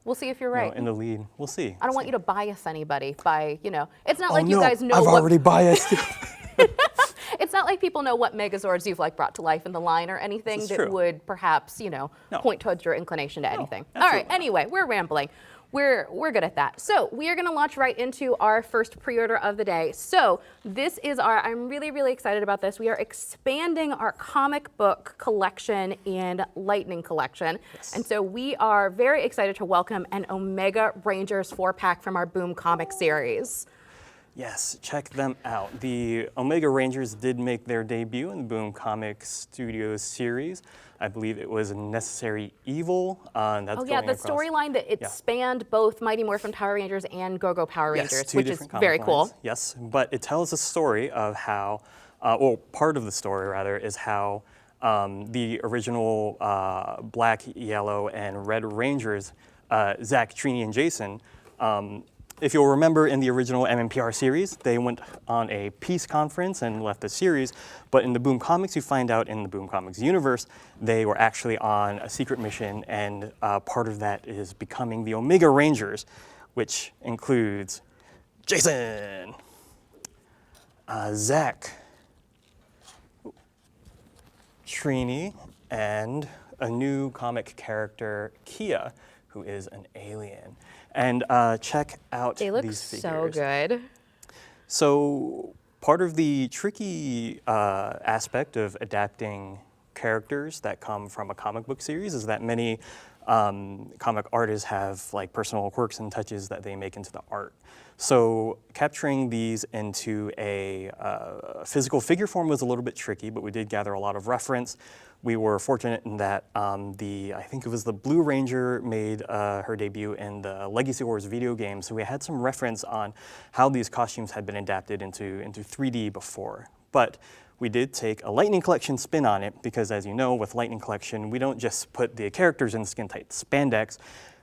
We'll see if you're right. in the lead. We'll see. I don't want you to bias anybody by, it's not like no, you guys know I've what already biased. It's not like people know what Megazords you've brought to life in the line or anything This is that true. would perhaps, point towards your inclination to anything. All right, absolutely. anyway, we're rambling. We're good at that. So we are going to launch right into our first pre-order of the day. So this is I'm really, really excited about this. We are expanding our comic book collection and Lightning collection. Yes. And so we are very excited to welcome an Omega Rangers 4-pack from our Boom Comic series. Yes, check them out. The Omega Rangers did make their debut in the Boom Comics Studios series. I believe it was Necessary Evil. That's the storyline that it spanned both Mighty Morphin Power Rangers and Go-Go Power Rangers, which is very cool. Yes, but it tells a story of how, part of the story rather, is how the original Black, Yellow, and Red Rangers, Zach, Trini, and Jason, if you'll remember in the original MMPR series, they went on a peace conference and left the series, but in the Boom Comics, you find out in the Boom Comics universe, they were actually on a secret mission, and part of that is becoming the Omega Rangers, which includes Jason, Zach, Trini, and a new comic character, Kia, who is an alien. And check out these figures. They look so good. So part of the tricky aspect of adapting characters that come from a comic book series is that many comic artists have like personal quirks and touches that they make into the art. So capturing these into a physical figure form was a little bit tricky, but we did gather a lot of reference. We were fortunate in that I think it was the Blue Ranger made her debut in the Legacy Wars video game, so we had some reference on how these costumes had been adapted into 3D before. But we did take a Lightning Collection spin on it, because as you know, with Lightning Collection, we don't just put the characters in skin-tight spandex.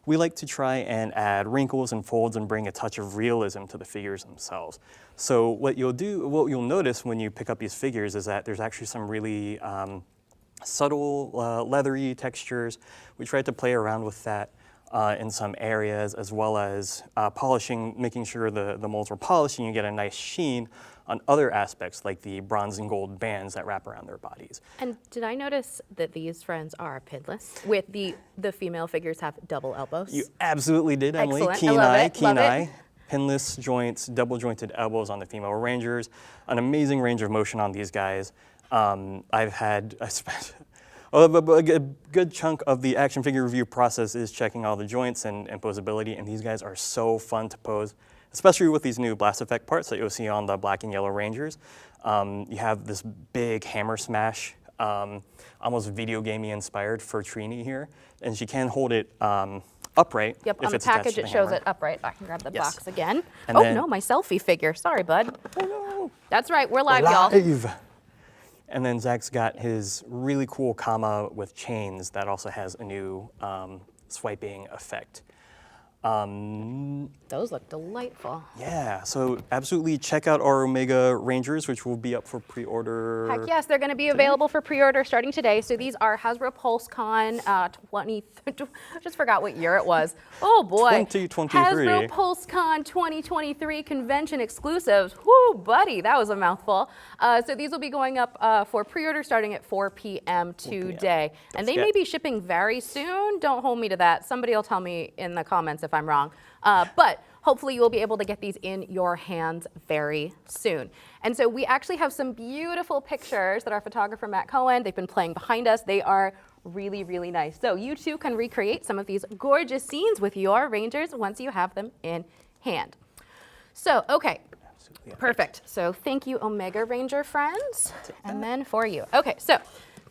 We like to try and add wrinkles and folds and bring a touch of realism to the figures themselves. So what you'll notice when you pick up these figures is that there's actually some really subtle leathery textures. We tried to play around with that in some areas, as well as polishing, making sure the molds were polished and you get a nice sheen on other aspects like the bronze and gold bands that wrap around their bodies. And did I notice that these friends are pinless? With the female figures have double elbows? You absolutely did, Emily. Excellent. Keen eye. Pinless joints, double jointed elbows on the female Rangers. An amazing range of motion on these guys. I spent a good chunk of the action figure review process is checking all the joints and posability, and these guys are so fun to pose, especially with these new blast effect parts that you'll see on the Black and Yellow Rangers. You have this big hammer smash, almost video gamey inspired for Trini here, and she can hold it upright. Yep, if on the it's attached package to it the shows hammer. it upright. I can grab the Yes. box again. And Oh then- no, my selfie figure. Sorry, bud. Oh no. That's right, we're live, y'all. And then Zach's got his really cool comma with chains that also has a new swiping effect. Those look delightful. Yeah, so absolutely check out our Omega Rangers, which will be up for pre-order. Heck yes, they're going to be available for pre-order starting today. So these are Hasbro Pulse Con 20, I just forgot what year it was. Oh boy. 2023. Hasbro Pulse Con 2023 convention exclusives. Whoo, buddy, that was a mouthful. So these will be going up for pre-order starting at 4 p.m. today. And they may be shipping very soon. Don't hold me to that. Somebody will tell me in the comments if I'm wrong. But hopefully you will be able to get these in your hands very soon. And so we actually have some beautiful pictures that our photographer Matt Cohen, they've been playing behind us. They are really, really nice. So you too can recreate some of these gorgeous scenes with your Rangers once you have them in hand. So, okay. Perfect. So thank you, Omega Ranger friends. And then for you. Okay, so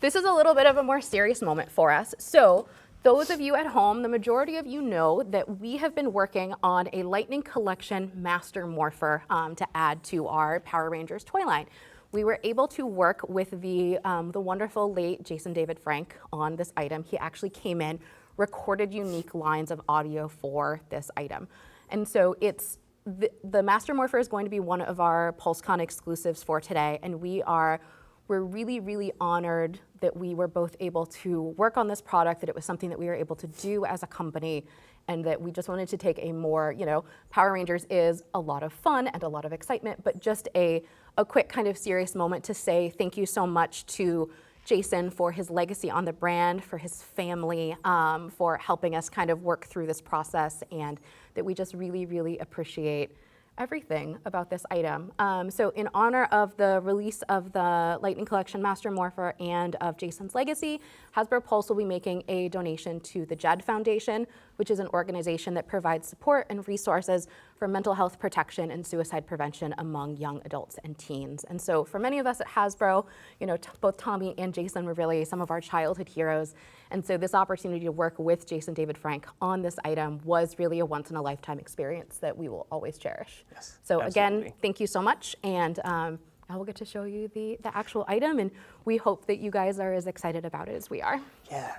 this is a little bit of a more serious moment for us. So those of you at home, the majority of you know that we have been working on a Lightning Collection Master Morpher to add to our Power Rangers toy line. We were able to work with the wonderful late Jason David Frank on this item. He actually came in, recorded unique lines of audio for this item. And so it's the Master Morpher is going to be one of our PulseCon exclusives for today, and we're really, really honored that we were both able to work on this product, that it was something that we were able to do as a company, and that we just wanted to take a more, Power Rangers is a lot of fun and a lot of excitement, but just a quick kind of serious moment to say thank you so much to Jason for his legacy on the brand, for his family, for helping us kind of work through this process, and that we just really, really appreciate everything about this item. So in honor of the release of the Lightning Collection Master Morpher and of Jason's legacy, Hasbro Pulse will be making a donation to the JED Foundation, which is an organization that provides support and resources for mental health protection and suicide prevention among young adults and teens. And so for many of us at Hasbro, both Tommy and Jason were really some of our childhood heroes. And so this opportunity to work with Jason David Frank on this item was really a once-in-a-lifetime experience that we will always cherish. Yes, so absolutely. Again, thank you so much. And I will get to show you the actual item, and we hope that you guys are as excited about it as we are. Yeah.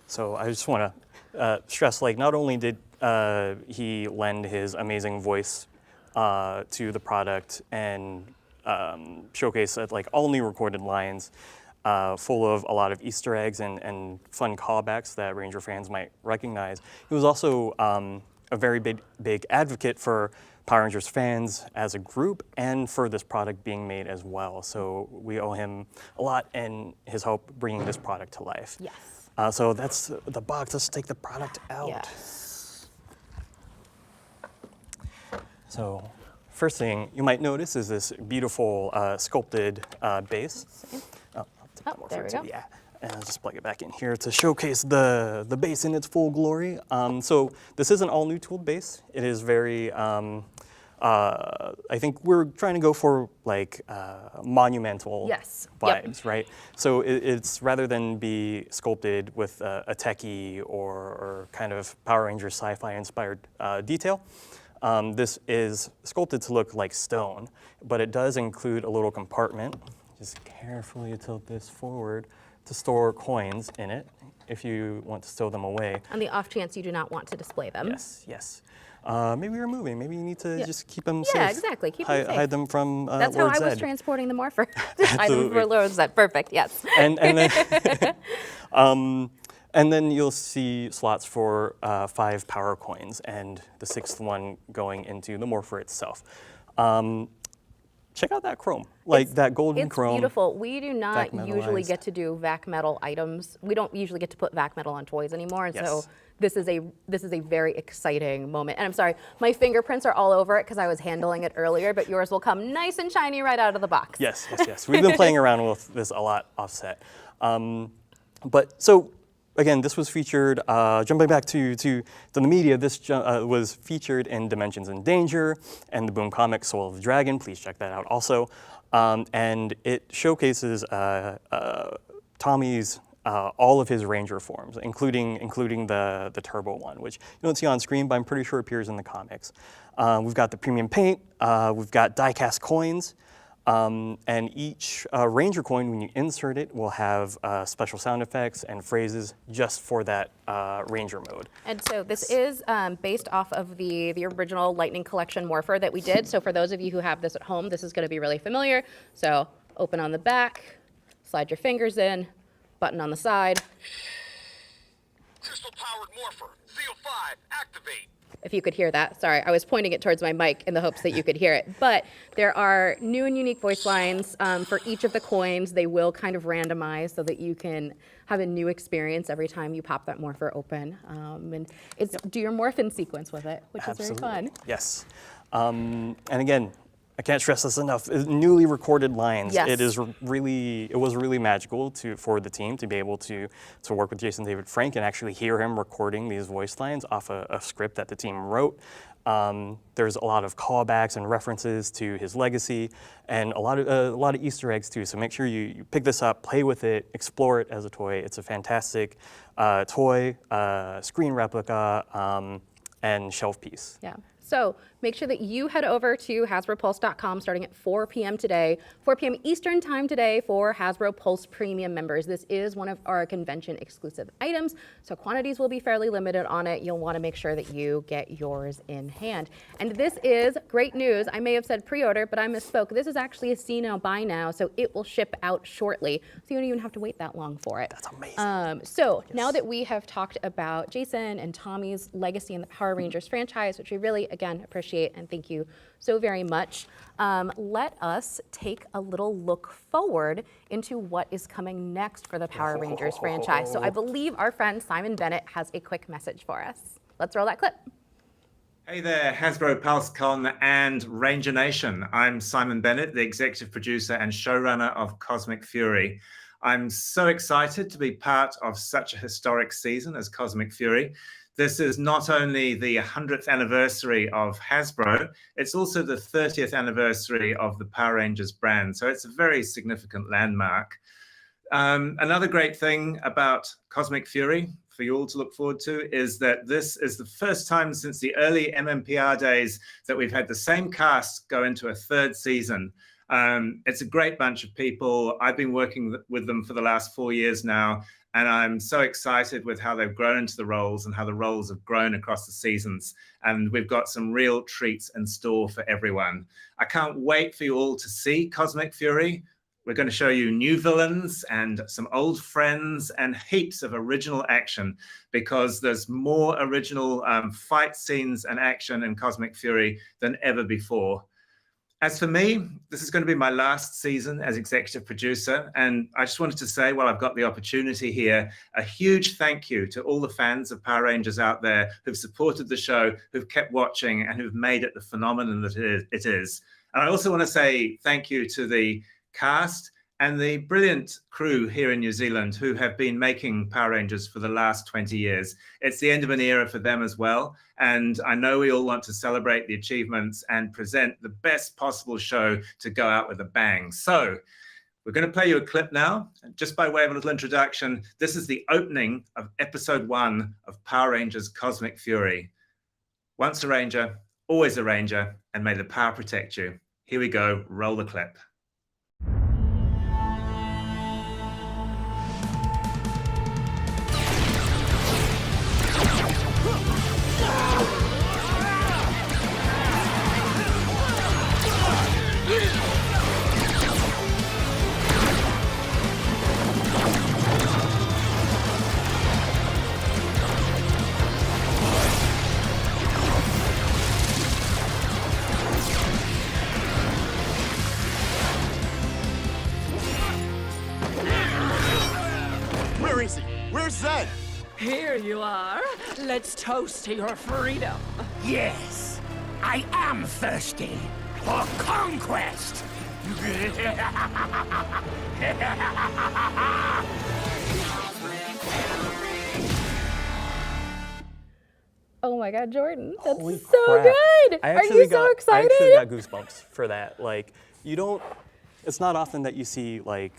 So I just want to stress, not only did he lend his amazing voice to the product and showcase all new recorded lines, full of a lot of Easter eggs and fun callbacks that Ranger fans might recognize. He was also a very big advocate for Power Rangers fans as a group and for this product being made as well. So we owe him a lot and his help bringing this product to life. Yes. So that's the box. Let's take the product out. Yes. So first thing you might notice is this beautiful sculpted base. There we go. Yeah, and I'll just plug it back in here to showcase the base in its full glory. So this is an all-new tooled base. It is very, I think we're trying to go for monumental vibes, right? So it's rather than be sculpted with a techie or kind of Power Rangers sci-fi inspired detail. This is sculpted to look like stone, but it does include a little compartment. Just carefully tilt this forward to store coins in it if you want to stow them away. On the off chance you do not want to display them. Yes, yes. Maybe you're moving. Maybe you need to just keep them safe. Yeah, exactly. Keep them safe. Hide them from That's Lord how I was Zed. transporting the Morpher. Hide them for Lord Zed. Perfect, yes. And then, and then you'll see slots for 5 power coins and the 6th one going into the Morpher itself. Check out that chrome, that golden chrome. It's beautiful. We do not usually vac-metalized. get to do vac metal items. We don't usually get to put vac metal on toys anymore, and so this is a very exciting moment. And I'm sorry, my fingerprints are all over it because I was handling it earlier, but yours will come nice and shiny right out of the box. Yes, yes, yes. We've been playing around with this a lot offset. But so, again, this was featured, jumping back to the media, this was featured in Dimensions in Danger and the Boom comic Soul of the Dragon. Please check that out also. And it showcases Tommy's, all of his Ranger forms, including the Turbo one, which you don't see on screen, but I'm pretty sure appears in the comics. We've got the premium paint, we've got die-cast coins, and each Ranger coin, when you insert it, will have special sound effects and phrases just for that Ranger mode. And so this is based off of the original Lightning Collection Morpher that we did. So for those of you who have this at home, this is going to be really familiar. So open on the back, slide your fingers in, button on the side. Crystal-powered Morpher, Seal 5, activate. If you could hear that. Sorry, I was pointing it towards my mic in the hopes that you could hear it. But there are new and unique voice lines for each of the coins. They will kind of randomize so that you can have a new experience every time you pop that Morpher open. And it's do your morphin sequence with it, which is very fun. Yes. And again, I can't stress this enough. Newly recorded lines. Yes. It was really magical for the team to be able to work with Jason David Frank and actually hear him recording these voice lines off a script that the team wrote. There's a lot of callbacks and references to his legacy, and a lot of Easter eggs too. So make sure you pick this up, play with it, explore it as a toy. It's a fantastic toy, screen replica, and shelf piece. Yeah. So make sure that you head over to HasbroPulse.com starting at 4 p.m. today, 4 p.m. Eastern time today for Hasbro Pulse Premium members. This is one of our convention exclusive items, so quantities will be fairly limited on it. You'll want to make sure that you get yours in hand. And this is great news. I may have said pre-order, but I misspoke. This is actually a see now, buy now, so it will ship out shortly. So you don't even have to wait that long for it. That's amazing. Now that we have talked about Jason and Tommy's legacy in the Power Rangers franchise, which we really, again, appreciate and thank you so very much, let us take a little look forward into what is coming next for the Power Rangers franchise. So I believe our friend Simon Bennett has a quick message for us. Let's roll that clip. Hey there, Hasbro PulseCon and Ranger Nation. I'm Simon Bennett, the executive producer and showrunner of Cosmic Fury. I'm so excited to be part of such a historic season as Cosmic Fury. This is not only the 100th anniversary of Hasbro, it's also the 30th anniversary of the Power Rangers brand. So it's a very significant landmark. Another great thing about Cosmic Fury for you all to look forward to is that this is the first time since the early MMPR days that we've had the same cast go into a third season. It's a great bunch of people. I've been working with them for the last 4 years now, and I'm so excited with how they've grown into the roles and how the roles have grown across the seasons. And we've got some real treats in store for everyone. I can't wait for you all to see Cosmic Fury. We're going to show you new villains and some old friends and heaps of original action, because there's more original fight scenes and action in Cosmic Fury than ever before. As for me, this is going to be my last season as executive producer, and I just wanted to say, while I've got the opportunity here, a huge thank you to all the fans of Power Rangers out there who've supported the show, who've kept watching, and who've made it the phenomenon that it is. And I also want to say thank you to the cast and the brilliant crew here in New Zealand who have been making Power Rangers for the last 20 years. It's the end of an era for them as well. And I know we all want to celebrate the achievements and present the best possible show to go out with a bang. So we're going to play you a clip now. Just by way of a little introduction, this is the opening of episode 1 of Power Rangers Cosmic Fury. Once a Ranger, always a Ranger, and may the power protect you. Here we go, roll the clip. Where is he? Where's Zed? Here you are. Let's toast to your freedom. Yes, I am thirsty for conquest. Oh my God, Jordan, that's Holy so crap. good. Are you so excited? I actually got goosebumps for that. Like, it's not often that you see like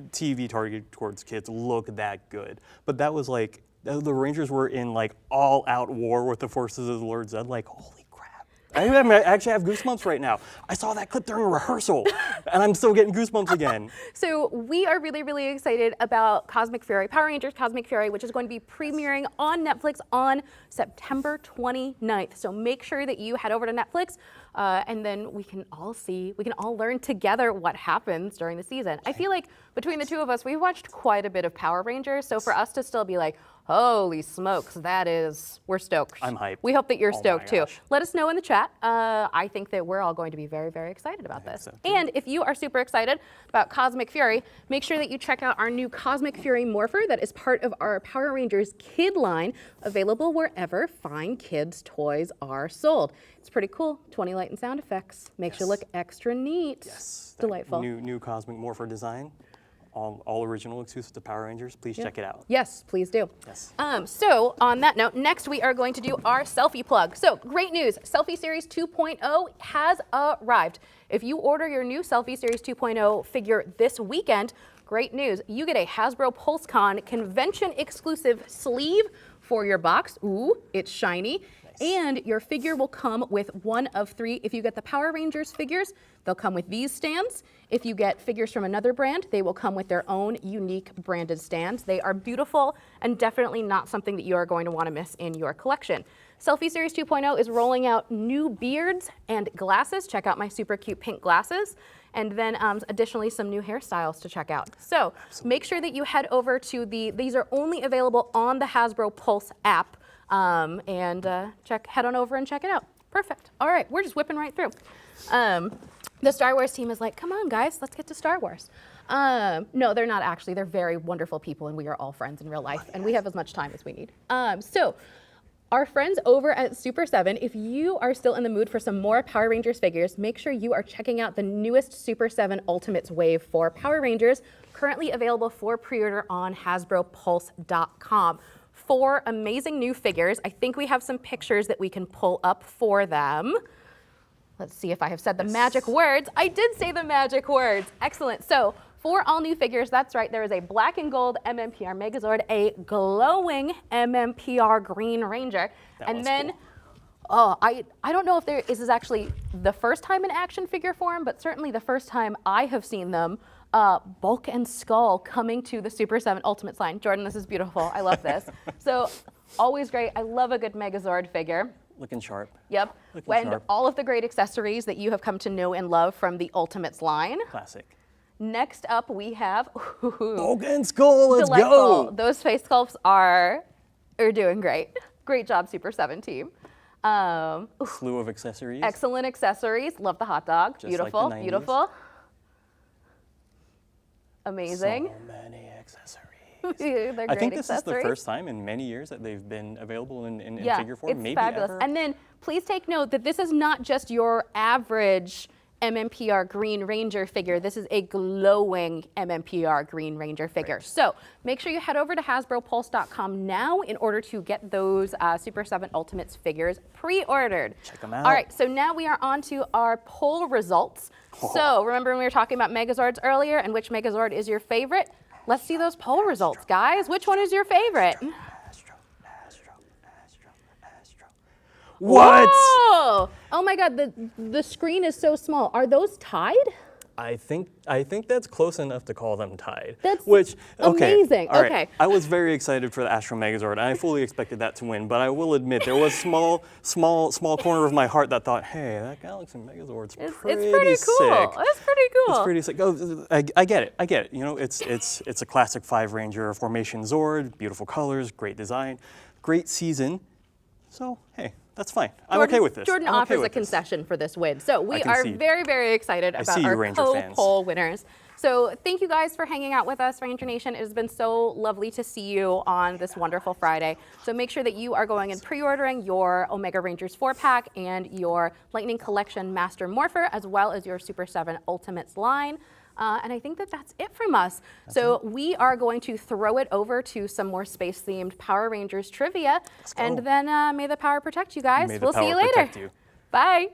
TV targeted towards kids look that good. But that was like, the Rangers were in like all out war with the forces of the Lord Zed. Like, holy crap. I actually have goosebumps right now. I saw that clip during rehearsal and I'm still getting goosebumps again. So we are really, really excited about Cosmic Fury, Power Rangers Cosmic Fury, which is going to be premiering on Netflix on September 29th. So make sure that you head over to Netflix and then we can all learn together what happens during the season. I feel like between the two of us, we watched quite a bit of Power Rangers. So for us to still be like, Holy smokes, we're stoked. I'm hyped. We hope that you're Oh my stoked too. gosh. Let us know in the chat. I think that we're all going to be very, very excited about this. And if you are super excited about Cosmic Fury, make sure that you check out our new Cosmic Fury Morpher that is part of our Power Rangers Kid line, available wherever fine kids' toys are sold. It's pretty cool. 20 light and sound effects. Makes you look extra neat. Yes. Delightful. New Cosmic Morpher design. All original, exclusive to Power Rangers. Please check it out. Yes, please do. Yes. So on that note, next we are going to do our selfie plug. So great news, Selfie Series 2.0 has arrived. If you order your new Selfie Series 2.0 figure this weekend, great news, you get a Hasbro PulseCon convention exclusive sleeve for your box. Ooh, it's shiny. And your figure will come with one of 3. If you get the Power Rangers figures, they'll come with these stands. If you get figures from another brand, they will come with their own unique branded stands. They are beautiful and definitely not something that you are going to want to miss in your collection. Selfie Series 2.0 is rolling out new beards and glasses. Check out my super cute pink glasses. And then additionally some new hairstyles to check out. So make sure that you head over to these are only available on the Hasbro Pulse app. Head on over and check it out. Perfect. All right, we're just whipping right through. The Star Wars team is like, come on guys, let's get to Star Wars. No, they're not actually. They're very wonderful people and we are all friends in real life and we have as much time as we need. So our friends over at Super 7, if you are still in the mood for some more Power Rangers figures, make sure you are checking out the newest Super 7 Ultimates wave for Power Rangers, currently available for pre-order on HasbroPulse.com. 4 amazing new figures. I think we have some pictures that we can pull up for them. Let's see if I have said the magic words. I did say the magic words. Excellent. So 4 all new figures. That's right. There is a black and gold MMPR Megazord, a glowing MMPR Green Ranger, and then cool. I don't know if this is actually the first time in action figure form, but certainly the first time I have seen them. Bulk and Skull coming to the Super 7 Ultimates line. Jordan, this is beautiful. I love this. So always great. I love a good Megazord figure. Looking sharp. Yep. Sharp. All of the great accessories that you have come to know and love from the Ultimates line. Classic. Next up, we have Bulk and Skull. Let's delightful. go. Those face sculpts are doing great. Great job, Super 7 team. Slew of accessories. Excellent accessories. Love the hot dog. Just Beautiful. like the 90s. Beautiful. Amazing. So many accessories. They're great I think this is the accessories. first time in many years that they've been available in figure form. It's Maybe fabulous. ever. And then please take note that this is not just your average MMPR Green Ranger figure. This is a glowing MMPR Green Ranger figure. Right. So make sure you head over to HasbroPulse.com now in order to get those Super 7 Ultimates figures pre-ordered. Check them out. All right, so now we are on to our poll results. So remember when we were talking about Megazords earlier and which Megazord is your favorite? Let's see those poll results, guys. Which one is your favorite? Astro. What? Whoa! Oh my God, the screen is so small. Are those tied? I think that's close enough to call them tied. That's okay, amazing. All right. Okay. I was very excited for the Astro Megazord, and I fully expected that to win. But I will admit there was small corner of my heart that thought, hey, that Galaxy Megazord's It's pretty pretty cool. sick. It's pretty cool. It's pretty sick. Oh, I get it. You know, it's a classic 5-Ranger formation Zord, beautiful colors, great design, great season. So hey. That's fine. I'm okay with this. Jordan offers a concession for this win. So we are very, very excited about our co-poll winners. So thank you guys for hanging out with us, Ranger Nation. It has been so lovely to see you on this wonderful Friday. So make sure that you are going and pre-ordering your Omega Rangers 4-pack and your Lightning Collection Master Morpher, as well as your Super 7 Ultimates line. And I think that that's it from us. So we are going to throw it over to some more space-themed Power Rangers trivia. And then may the power protect you guys. We'll see you later. Bye.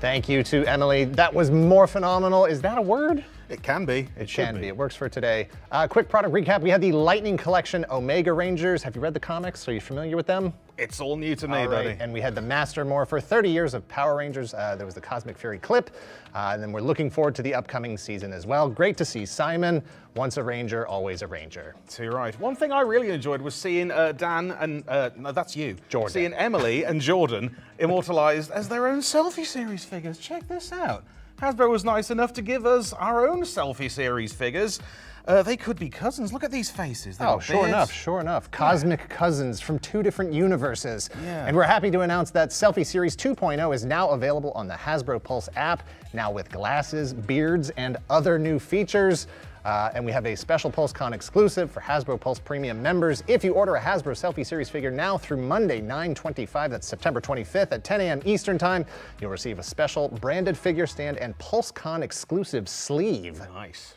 Thank you to Emily. That was more phenomenal. Is that a word? It can be. It can be. It works for today. Quick product recap. We had the Lightning Collection Omega Rangers. Have you read the comics? Are you familiar with them? It's all new to me, buddy. And we had the Master Morpher, 30 years of Power Rangers. There was the Cosmic Fury clip. And then we're looking forward to the upcoming season as well. Great to see Simon. Once a Ranger, always a Ranger. So you're right. One thing I really enjoyed was seeing Dan and, no, that's you. Jordan. Seeing Emily and Jordan immortalized as their own selfie series figures. Check this out. Hasbro was nice enough to give us our own selfie series figures. They could be cousins. Look at these faces. Oh, sure enough. Cosmic cousins from two different universes. Yeah. And we're happy to announce that Selfie Series 2.0 is now available on the Hasbro Pulse app, now with glasses, beards, and other new features. And we have a special PulseCon exclusive for Hasbro Pulse Premium members. If you order a Hasbro Selfie Series figure now through Monday, 9/25, that's September 25th at 10 a.m. Eastern Time, you'll receive a special branded figure stand and PulseCon exclusive sleeve. Nice.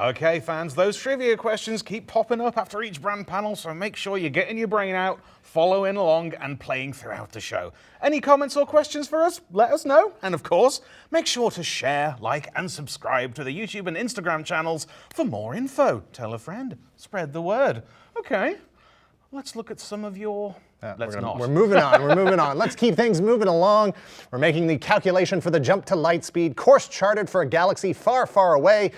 Okay, fans, those trivia questions keep popping up after each brand panel, so make sure you're getting your brain out, following along, and playing throughout the show. Any comments or questions for us? Let us know. And of course, make sure to share, like, and subscribe to the YouTube and Instagram channels for more info. Tell a friend. Spread the word. Okay, let's look at some of your... We're moving on. Let's keep things moving along. We're making the calculation for the jump to light speed, course charted for a galaxy far, far away,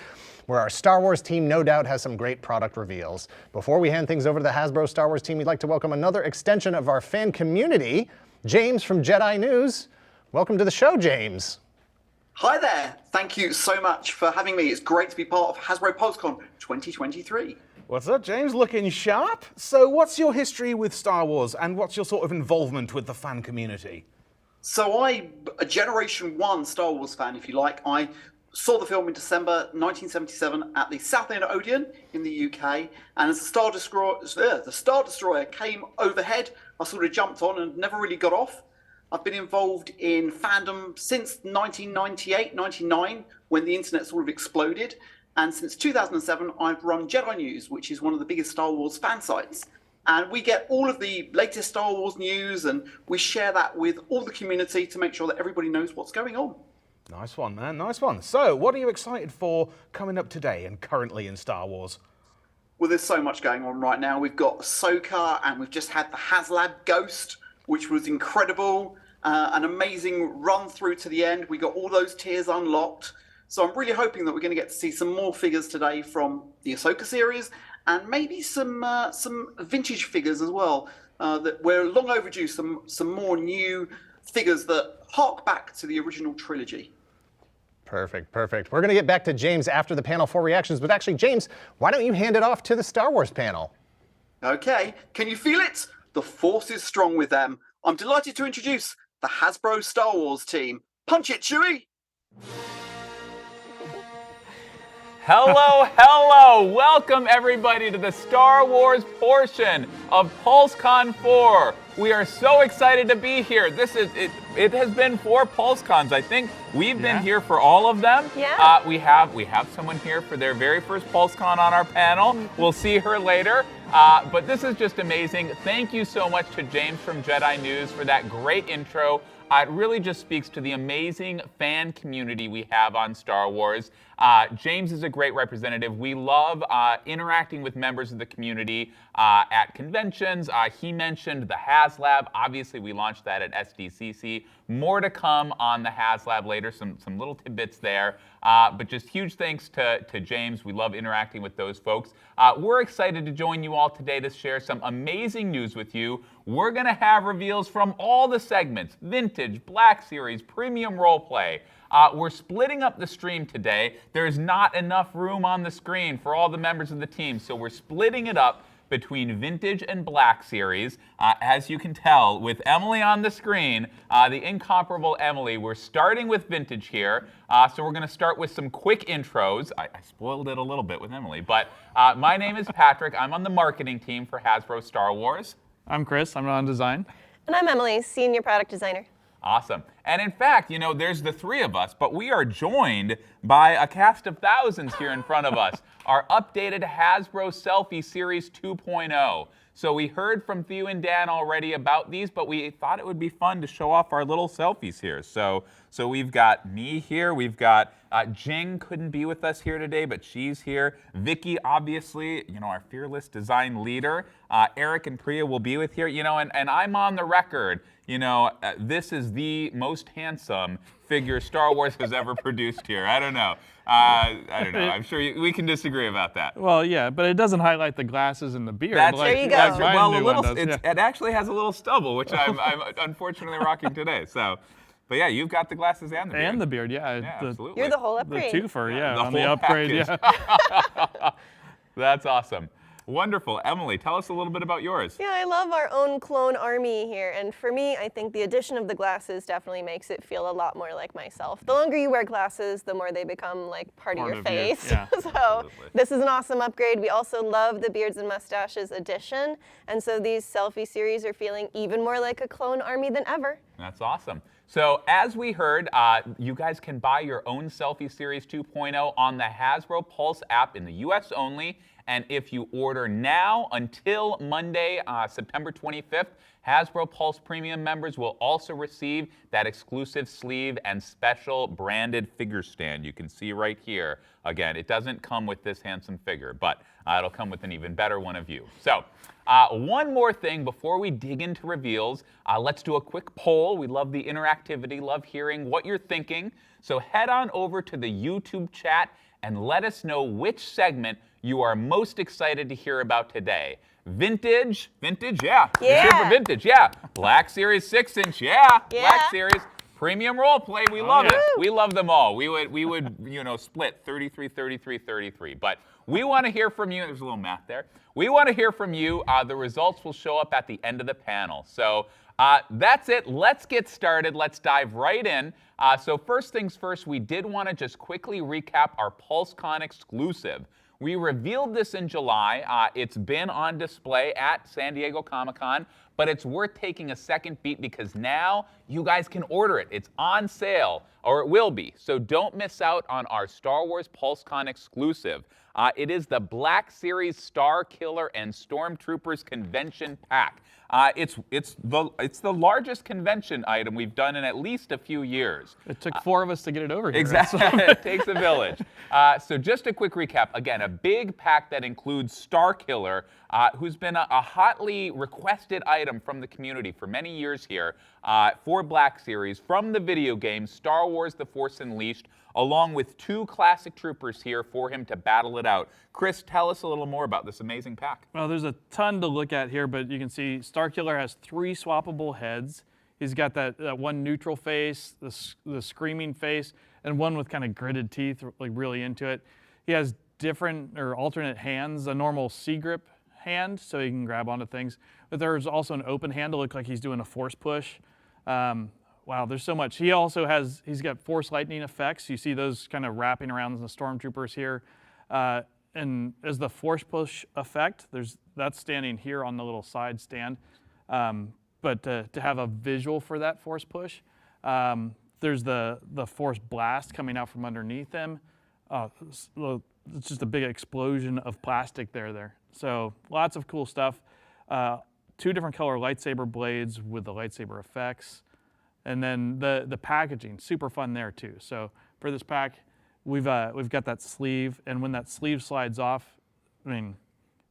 where our Star Wars team no doubt has some great product reveals. Before we hand things over to the Hasbro Star Wars team, we'd like to welcome another extension of our fan community, James from Jedi News. Welcome to the show, James. Hi there. Thank you so much for having me. It's great to be part of Hasbro PulseCon 2023. What's up, James? Looking sharp. So what's your history with Star Wars and what's your sort of involvement with the fan community? So I'm a Generation 1 Star Wars fan, if you like. I saw the film in December 1977 at the Southend Odeon in the UK. And as the Star Destroyer came overhead, I sort of jumped on and never really got off. I've been involved in fandom since 1998, 99, when the internet sort of exploded. And since 2007, I've run Jedi News, which is one of the biggest Star Wars fan sites. And we get all of the latest Star Wars news, and we share that with all the community to make sure that everybody knows what's going on. Nice one, man. Nice one. So, what are you excited for coming up today and currently in Star Wars? Well, there's so much going on right now. We've got Ahsoka, and we've just had the HasLab Ghost, which was incredible. An amazing run through to the end. We got all those tiers unlocked. So I'm really hoping that we're going to get to see some more figures today from the Ahsoka series, and maybe some vintage figures as well. That we're long overdue. Some more new figures that hark back to the original trilogy. Perfect, perfect. We're going to get back to James after the panel for reactions, but actually, James, why don't you hand it off to the Star Wars panel? Okay, can you feel it? The Force is strong with them. I'm delighted to introduce the Hasbro Star Wars team. Punch it, Chewie! Hello, hello! Welcome everybody to the Star Wars portion of PulseCon 4. We are so excited to be here. It has been 4 PulseCons. I think we've been here for all of them. Yeah. We have someone here for their very first PulseCon on our panel. We'll see her later. But this is just amazing. Thank you so much to James from Jedi News for that great intro. It really just speaks to the amazing fan community we have on Star Wars. James is a great representative. We love interacting with members of the community at conventions. He mentioned the HasLab. Obviously, we launched that at SDCC. More to come on the HasLab later, some little tidbits there. But just huge thanks to James. We love interacting with those folks. We're excited to join you all today to share some amazing news with you. We're going to have reveals from all the segments: Vintage, Black Series, Premium Roleplay. We're splitting up the stream today. There's not enough room on the screen for all the members of the team, so we're splitting it up between Vintage and Black Series. As you can tell, with Emily on the screen, the incomparable Emily, we're starting with Vintage here. So we're going to start with some quick intros. I spoiled it a little bit with Emily, but my name is Patrick. I'm on the marketing team for Hasbro Star Wars. I'm Chris. I'm on design. And I'm Emily, senior product designer. Awesome. And in fact, you know, there's the 3 of us, but we are joined by a cast of thousands here in front of us. Our updated Hasbro Selfie Series 2.0. So we heard from Thew and Dan already about these, but we thought it would be fun to show off our little selfies here. So we've got me here. We've got Jing couldn't be with us here today, but she's here. Vicky, obviously, you know, our fearless design leader. Eric and Priya will be with here. You know, and I'm on the record. You know, this is the most handsome figure Star Wars has ever produced here. I don't know. I don't know. I'm sure we can disagree about that. Well, yeah, but it doesn't highlight the glasses and the beard. There you go. Well, it actually has a little stubble, which I'm unfortunately rocking today. So, but yeah, you've got the glasses and the beard. And the beard, yeah. Absolutely. You're the whole upgrade. The twofer, yeah. The on whole the upgrade, package. yeah. That's awesome. Wonderful. Emily, tell us a little bit about yours. Yeah, I love our own clone army here. And for me, I think the addition of the glasses definitely makes it feel a lot more like myself. The longer you wear glasses, the more they become like part of your face. Yeah. So Absolutely. this is an awesome upgrade. We also love the Beards and Mustaches edition. And so these selfie series are feeling even more like a clone army than ever. That's awesome. So as we heard, you guys can buy your own Selfie Series 2.0 on the Hasbro Pulse app in the US only. And if you order now until Monday, September 25th, Hasbro Pulse Premium members will also receive that exclusive sleeve and special branded figure stand you can see right here. Again, it doesn't come with this handsome figure, but it'll come with an even better one of you. So one more thing before we dig into reveals, let's do a quick poll. We love the interactivity, love hearing what you're thinking. So head on over to the YouTube chat and let us know which segment you are most excited to hear about today. Vintage, yeah. Yeah. You're here for Vintage, yeah. Black Series 6-inch, yeah. Yeah. Black Series. Premium role play, we love it. We love them all. We would split 33, 33, 33. But we want to hear from you. There's a little math there. We want to hear from you. The results will show up at the end of the panel. So that's it. Let's get started. Let's dive right in. So first things first, we did want to just quickly recap our PulseCon exclusive. We revealed this in July. It's been on display at San Diego Comic-Con, but it's worth taking a second beat because now you guys can order it. It's on sale, or it will be. So don't miss out on our Star Wars PulseCon exclusive. It is the Black Series Star Killer and Stormtroopers Convention Pack. It's the largest convention item we've done in at least a few years. It took 4 of us to get it over here. Exactly. It takes a village. So just a quick recap. Again, a big pack that includes Star Killer, who's been a hotly requested item from the community for many years here for Black Series from the video game Star Wars: The Force Unleashed, along with 2 classic troopers here for him to battle it out. Chris, tell us a little more about this amazing pack. Well, there's a ton to look at here, but you can see Starkiller has 3 swappable heads. He's got that one neutral face, the screaming face, and one with kind of gritted teeth, like really into it. He has different or alternate hands, a normal C-grip hand, so he can grab onto things. But there's also an open hand to look like he's doing a force push. Wow, there's so much. He also he's got force lightning effects. You see those kind of wrapping around the stormtroopers here. And as the force push effect, that's standing here on the little side stand. But to have a visual for that force push, there's the force blast coming out from underneath him. It's just a big explosion of plastic there. So lots of cool stuff. 2 different color lightsaber blades with the lightsaber effects. And then the packaging, super fun there too. So for this pack, we've got that sleeve, and when that sleeve slides off, I mean,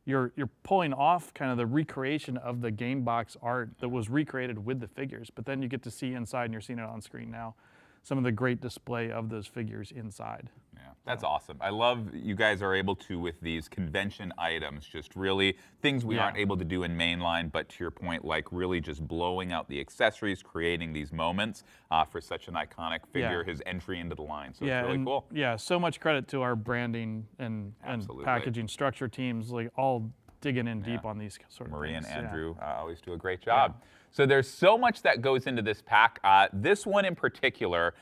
you're pulling off kind of the recreation of the game box art that was recreated with the figures, but then you get to see inside, and you're seeing it on screen now, some of the great display of those figures inside. Yeah, that's awesome. I love you guys are able to, with these convention items, just really things we aren't able to do in mainline, but to your point, like really just blowing out the accessories, creating these moments for such an iconic figure, his entry into the line. So it's really cool. Yeah, so much credit to our branding and packaging structure teams, like all digging in deep on these sort of Marie things. and Andrew always do a great job. So there's so much that goes into this pack. This one in particular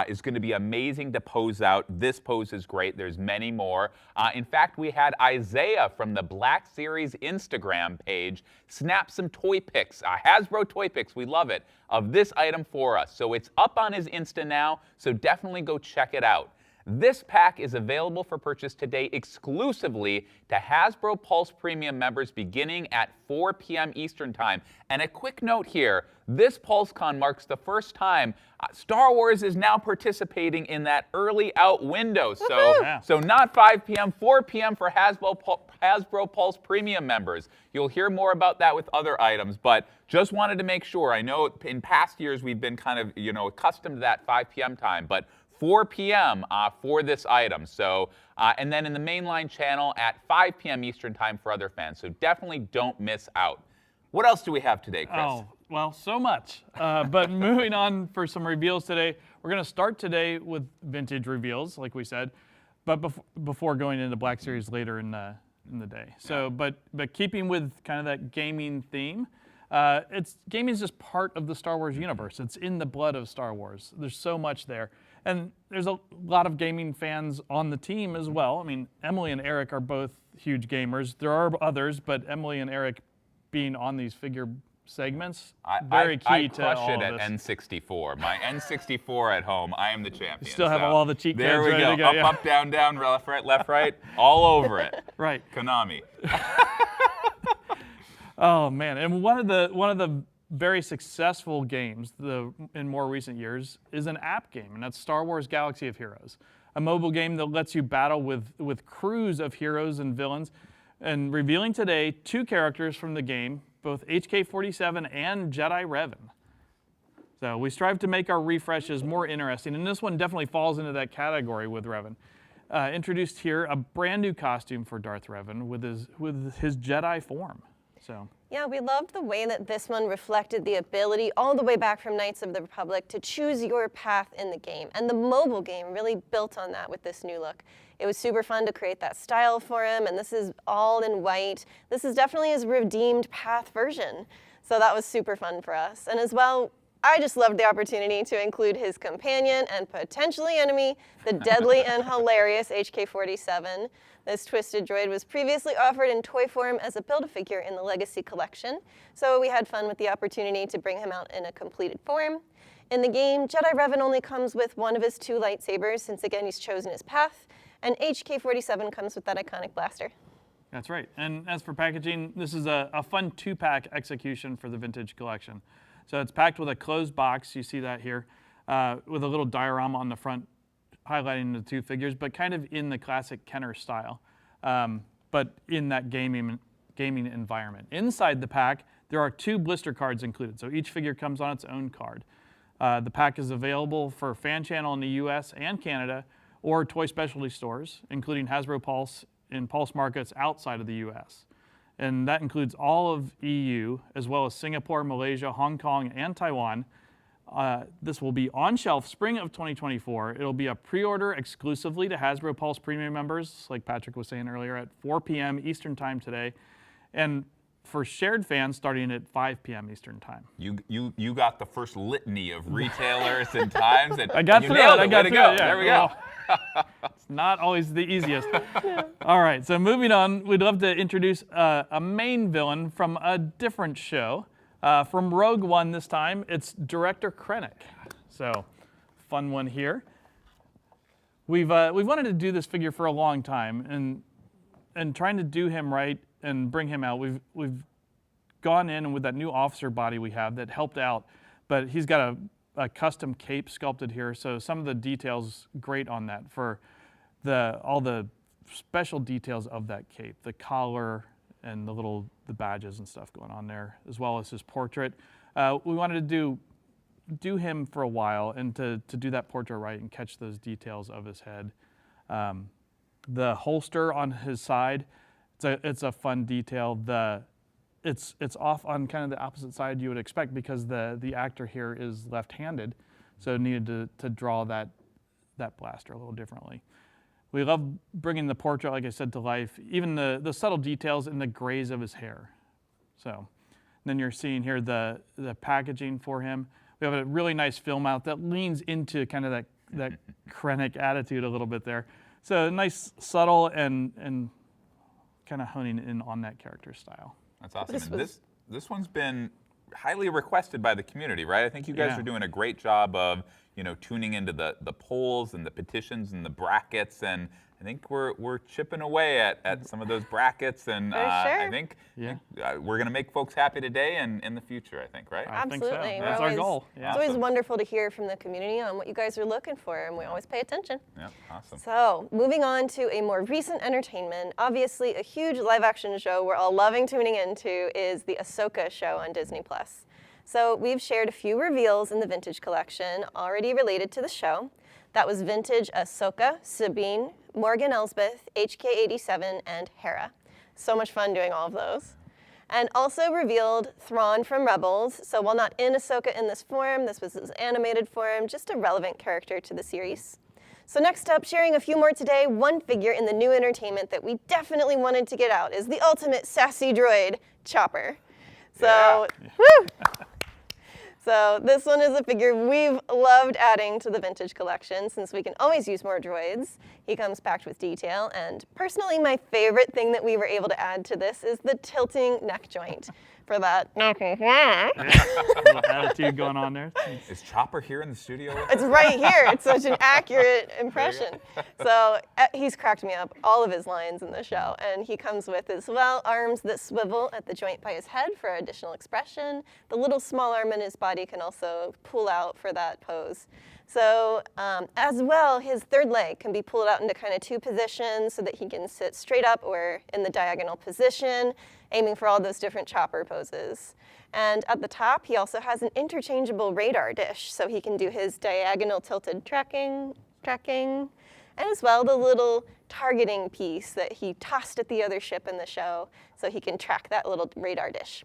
is going to be amazing to pose out. This pose is great. There's many more. In fact, we had Isaiah from the Black Series Instagram page snap some toy pics, Hasbro toy pics, we love it, of this item for us. So it's up on his Insta now, so definitely go check it out. This pack is available for purchase today exclusively to Hasbro Pulse Premium members beginning at 4 p.m. Eastern Time. And a quick note here, this PulseCon marks the first time Star Wars is now participating in that early out window. So not 5 p.m., 4 p.m. for Hasbro Pulse Premium members. You'll hear more about that with other items, but just wanted to make sure. I know in past years we've been kind of accustomed to that 5 p.m. time, but 4 p.m. For this item. So, and then in the mainline channel at 5 p.m. Eastern Time for other fans. So definitely don't miss out. What else do we have today, Chris? Oh, well, so much. But moving on for some reveals today, we're going to start today with vintage reveals, like we said, but before going into Black Series later in the day. So, but keeping with kind of that gaming theme, gaming is just part of the Star Wars universe. It's in the blood of Star Wars. There's so much there. And there's a lot of gaming fans on the team as well. I mean, Emily and Eric are both huge gamers. There are others, but Emily and Eric being on these figure segments, very key to all of this. I crush it at N64. My N64 at home, I am the champion. You still have all the cheat codes ready to go. Up, down, down, left, right, all over it. Right. Konami. Oh man, and one of the very successful games in more recent years is an app game, and that's Star Wars Galaxy of Heroes, a mobile game that lets you battle with crews of heroes and villains. And revealing today 2 characters from the game, both HK-47 and Jedi Revan. So we strive to make our refreshes more interesting, and this one definitely falls into that category with Revan. Introduced here, a brand new costume for Darth Revan with his Jedi form. So. Yeah, we loved the way that this one reflected the ability all the way back from Knights of the Republic to choose your path in the game. And the mobile game really built on that with this new look. It was super fun to create that style for him, and this is all in white. This is definitely his redeemed path version. So that was super fun for us. And as well, I just loved the opportunity to include his companion and potentially enemy, the deadly and hilarious HK-47. This twisted droid was previously offered in toy form as a Build-A-Figure in the Legacy Collection, so we had fun with the opportunity to bring him out in a completed form. In the game, Jedi Revan only comes with one of his 2 lightsabers, since again he's chosen his path, and HK-47 comes with that iconic blaster. That's right. And as for packaging, this is a fun 2-pack execution for the Vintage Collection. So it's packed with a closed box, you see that here, with a little diorama on the front highlighting the 2 figures, but kind of in the classic Kenner style, but in that gaming environment. Inside the pack, there are 2 blister cards included, so each figure comes on its own card. The pack is available for Fan Channel in the US and Canada, or toy specialty stores, including Hasbro Pulse in Pulse markets outside of the US. And that includes all of EU, as well as Singapore, Malaysia, Hong Kong, and Taiwan. This will be on shelf spring of 2024. It'll be a pre-order exclusively to Hasbro Pulse Premium members, like Patrick was saying earlier, at 4 p.m. Eastern Time today. And for shared fans, starting at 5 p.m. Eastern Time. You got the first litany of retailers and times. And I got through it. I got through it. Yeah. There we go. It's not always the easiest. All right, so moving on, we'd love to introduce a main villain from a different show. From Rogue One this time, it's Director Krennic. So, fun one here. We've wanted to do this figure for a long time, and trying to do him right and bring him out. We've gone in, and with that new officer body we have that helped out, but he's got a custom cape sculpted here, so some of the details great on that for all the special details of that cape, the collar and the badges and stuff going on there, as well as his portrait. We wanted to do him for a while and to do that portrait right and catch those details of his head. The holster on his side, it's a fun detail. It's off on kind of the opposite side you would expect because the actor here is left-handed, so needed to draw that blaster a little differently. We love bringing the portrait, like I said, to life, even the subtle details in the grays of his hair. So then you're seeing here the packaging for him. We have a really nice film out that leans into kind of that Krennic attitude a little bit there. So nice, subtle, and kind of honing in on that character style. That's awesome. And this one's been highly requested by the community, right? I think you guys are doing a great job of, tuning into the polls and the petitions and the brackets, and I think we're chipping away at some of those brackets, and I think we're going to make folks happy today and in the future, I think, right? Absolutely. I think so. That's our goal. Yeah. It's always wonderful to hear from the community on what you guys are looking for, and we always pay attention. Yeah, awesome. So, moving on to a more recent entertainment, obviously a huge live-action show we're all loving tuning into is the Ahsoka show on Disney+. So we've shared a few reveals in the Vintage Collection already related to the show. That was Vintage Ahsoka, Sabine, Morgan Elsbeth, HK-87, and Hera. So much fun doing all of those. And also revealed Thrawn from Rebels. So while not in Ahsoka in this form, this was his animated form, just a relevant character to the series. So next up, sharing a few more today, one figure in the new entertainment that we definitely wanted to get out is the ultimate sassy droid, Chopper. So, woo! So this one is a figure we've loved adding to the Vintage Collection since we can always use more droids. He comes packed with detail, and personally my favorite thing that we were able to add to this is the tilting neck joint for that. Little attitude going on there. Is Chopper here in the studio? It's right here. It's such an accurate impression. So he's cracked me up, all of his lines in the show. And he comes with as well arms that swivel at the joint by his head for additional expression. The little small arm in his body can also pull out for that pose. So as well, his third leg can be pulled out into kind of 2 positions so that he can sit straight up or in the diagonal position, aiming for all those different Chopper poses. And at the top, he also has an interchangeable radar dish, so he can do his diagonal tilted tracking, and as well the little targeting piece that he tossed at the other ship in the show so he can track that little radar dish.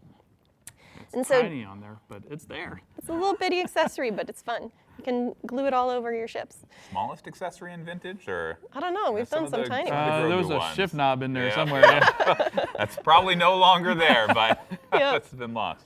It's tiny on there, but it's there. It's a little bitty accessory, but it's fun. You can glue it all over your ships. Smallest accessory in vintage, or? I don't know. We've done some tiny ones. There was a shift knob in there somewhere. Yeah. That's probably no longer there, but it's been lost.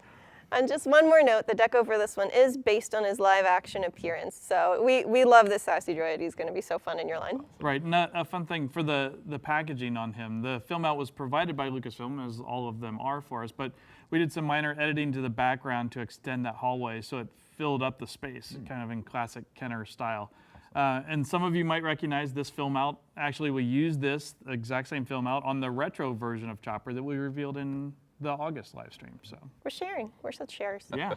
And just one more note, the deco for this one is based on his live action appearance. So we love this sassy droid. He's going to be so fun in your line. Right, and a fun thing for the packaging on him, the film out was provided by Lucasfilm, as all of them are for us, but we did some minor editing to the background to extend that hallway so it filled up the space, kind of in classic Kenner style. And some of you might recognize this film out. Actually, we used this exact same film out on the retro version of Chopper that we revealed in the August live stream. So we're sharing. We're such sharers. Yeah.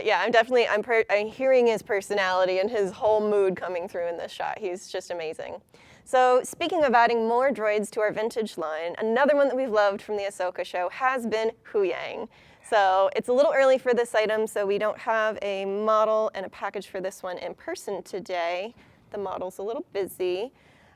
Yeah, I'm hearing his personality and his whole mood coming through in this shot. He's just amazing. So speaking of adding more droids to our vintage line, another one that we've loved from the Ahsoka show has been Huyang. So it's a little early for this item, so we don't have a model and a package for this one in person today. The model's a little busy.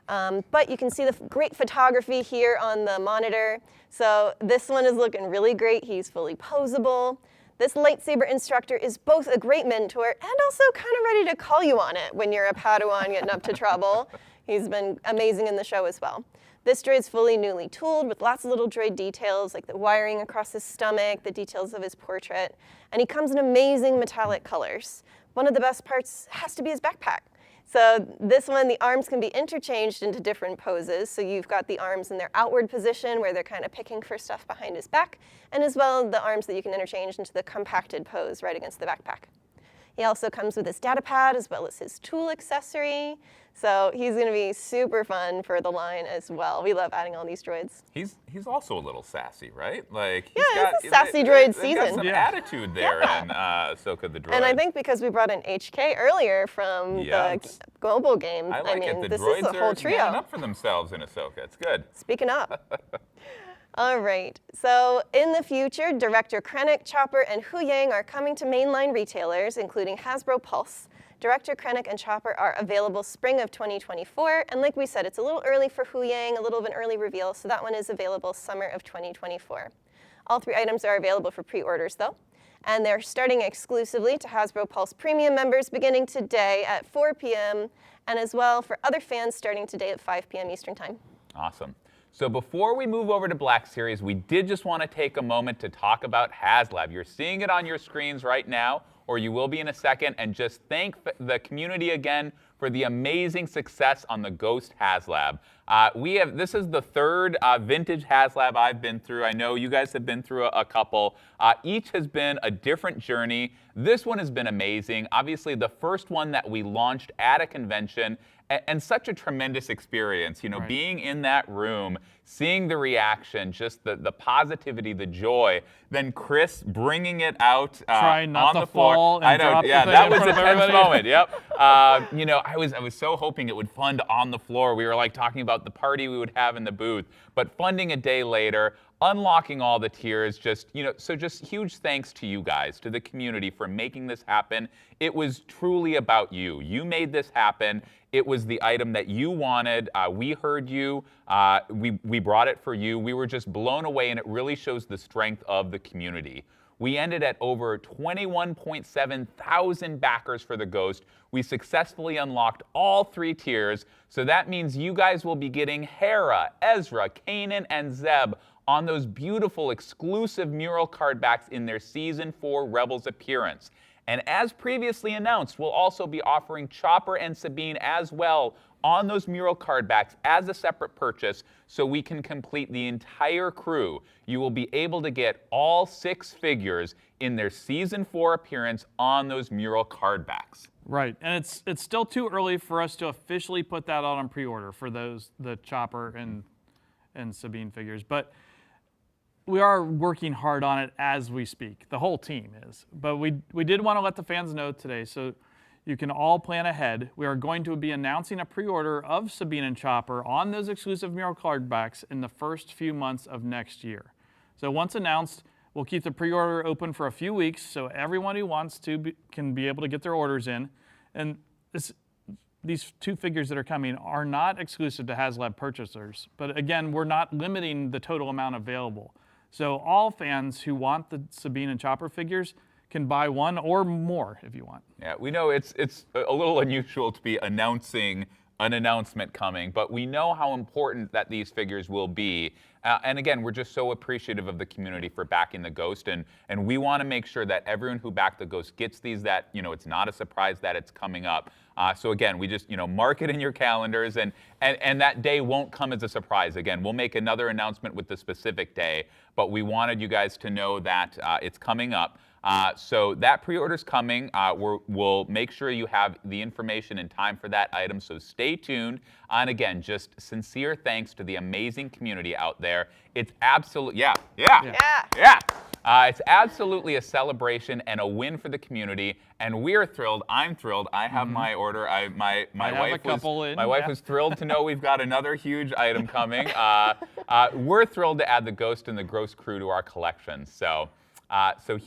But you can see the great photography here on the monitor. So this one is looking really great. He's fully posable. This lightsaber instructor is both a great mentor and also kind of ready to call you on it when you're a Padawan getting up to trouble. He's been amazing in the show as well. This droid's fully newly tooled with lots of little droid details like the wiring across his stomach, the details of his portrait, and he comes in amazing metallic colors. One of the best parts has to be his backpack. So this one, the arms can be interchanged into different poses. So you've got the arms in their outward position where they're kind of picking for stuff behind his back, and as well the arms that you can interchange into the compacted pose right against the backpack. He also comes with his data pad as well as his tool accessory. So he's going to be super fun for the line as well. We love adding all these droids. He's also a little sassy, right? Like it's a sassy droid season. Got some attitude there in Ahsoka the droid. And I think because we brought in HK earlier from the global game, I mean, this is a whole trio. Standing up for themselves in Ahsoka. It's good. Speaking up. All right, so in the future, Director Krennic, Chopper, and Huyang are coming to mainline retailers, including Hasbro Pulse. Director Krennic and Chopper are available spring of 2024, and like we said, it's a little early for Huyang, a little of an early reveal, so that one is available summer of 2024. All three items are available for pre-orders, though, and they're starting exclusively to Hasbro Pulse Premium members beginning today at 4 p.m., and as well for other fans starting today at 5 p.m. Eastern Time. Awesome. So before we move over to Black Series, we did just want to take a moment to talk about HasLab. You're seeing it on your screens right now, or you will be in a second, and just thank the community again for the amazing success on the Ghost HasLab. This is the third vintage HasLab I've been through. I know you guys have been through a couple. Each has been a different journey. This one has been amazing. Obviously, the first one that we launched at a convention, and such a tremendous experience, you know, Right. being in that room, seeing the reaction, just the positivity, the joy, then Chris bringing it out Trying not on to the floor. fall and I know, drop the yeah, thing that in was a front of tense everybody. moment. Yep. You know, I was so hoping it would fund on the floor. We were like talking about the party we would have in the booth, but funding a day later, unlocking all the tiers, just, you know, so just huge thanks to you guys, to the community for making this happen. It was truly about you. You made this happen. It was the item that you wanted. We heard you. We brought it for you. We were just blown away, and it really shows the strength of the community. We ended at over 21.7 thousand backers for the Ghost. We successfully unlocked all three tiers, so that means you guys will be getting Hera, Ezra, Kanan, and Zeb on those beautiful exclusive mural card backs in their Season 4 Rebels appearance. And as previously announced, we'll also be offering Chopper and Sabine as well on those mural card backs as a separate purchase, so we can complete the entire crew. You will be able to get all 6 figures in their Season 4 appearance on those mural card backs. Right, and it's still too early for us to officially put that out on pre-order for the Chopper and Sabine figures, but we are working hard on it as we speak. The whole team is. But we did want to let the fans know today, so you can all plan ahead. We are going to be announcing a pre-order of Sabine and Chopper on those exclusive mural card backs in the first few months of next year. So once announced, we'll keep the pre-order open for a few weeks so everyone who wants to can be able to get their orders in. And these 2 figures that are coming are not exclusive to HasLab purchasers, but again, we're not limiting the total amount available. So all fans who want the Sabine and Chopper figures can buy 1 or more if you want. Yeah, we know it's a little unusual to be announcing an announcement coming, but we know how important that these figures will be. And again, we're just so appreciative of the community for backing the Ghost, and we want to make sure that everyone who backed the Ghost gets these, that, you know, it's not a surprise that it's coming up. So again, we just, you know, mark it in your calendars, and that day won't come as a surprise. Again, we'll make another announcement with the specific day, but we wanted you guys to know that it's coming up. So that pre-order's coming. We'll make sure you have the information in time for that item, so stay tuned. And again, just sincere thanks to the amazing community out there. It's absolutely, it's absolutely a celebration and a win for the community, and we're thrilled. I'm thrilled. I have my order. My wife was thrilled to know we've got another huge item coming. We're thrilled to add the Ghost and the Gross crew to our collection. So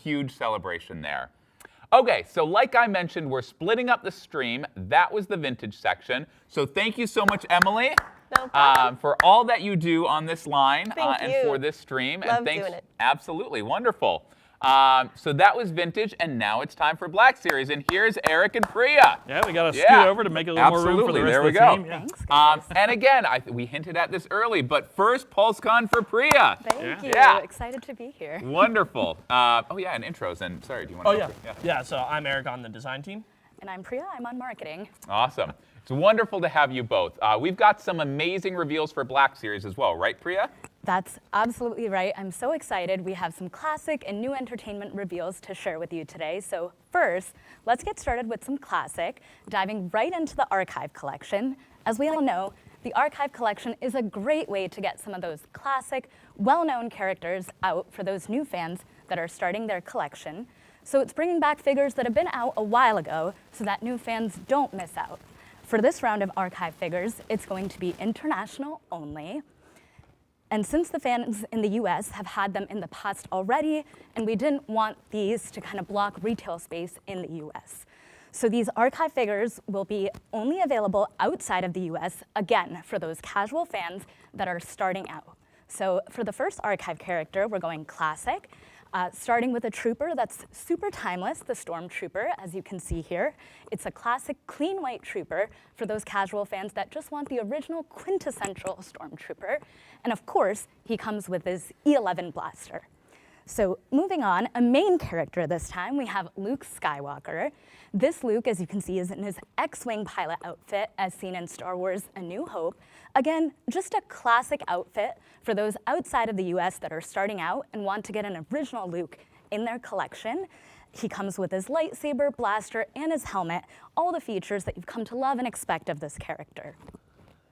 huge celebration there. Okay, so like I mentioned, we're splitting up the stream. That was the vintage section. So thank you so much, Emily, for all that you do on this line and for this stream. Love and thanks, doing it. Absolutely, wonderful. So that was vintage, and now it's time for Black Series. And here's Eric and Priya. Yeah, we got to scoot over to make a little more room for the rest of the team. There we go. And again, we hinted at this early, but first, PulseCon for Priya. Thank you. Excited to be here. Wonderful. Oh yeah, and intros. And sorry, do you want to? Yeah. So I'm Eric on the design team. And I'm Priya. I'm on marketing. Awesome. It's wonderful to have you both. We've got some amazing reveals for Black Series as well, right, Priya? That's absolutely right. I'm so excited. We have some classic and new entertainment reveals to share with you today. So first, let's get started with some classic, diving right into the archive collection. As we all know, the archive collection is a great way to get some of those classic, well-known characters out for those new fans that are starting their collection. So it's bringing back figures that have been out a while ago so that new fans don't miss out. For this round of archive figures, it's going to be international only. And since the fans in the US have had them in the past already, and we didn't want these to kind of block retail space in the US. So these archive figures will be only available outside of the US, again, for those casual fans that are starting out. So for the first archive character, we're going classic, starting with a trooper that's super timeless, the Stormtrooper, as you can see here. It's a classic clean white trooper for those casual fans that just want the original quintessential Stormtrooper. And of course, he comes with his E11 blaster. So moving on, a main character this time, we have Luke Skywalker. This Luke, as you can see, is in his X-Wing pilot outfit as seen in Star Wars A New Hope. Again, just a classic outfit for those outside of the US that are starting out and want to get an original Luke in their collection. He comes with his lightsaber, blaster, and his helmet, all the features that you've come to love and expect of this character.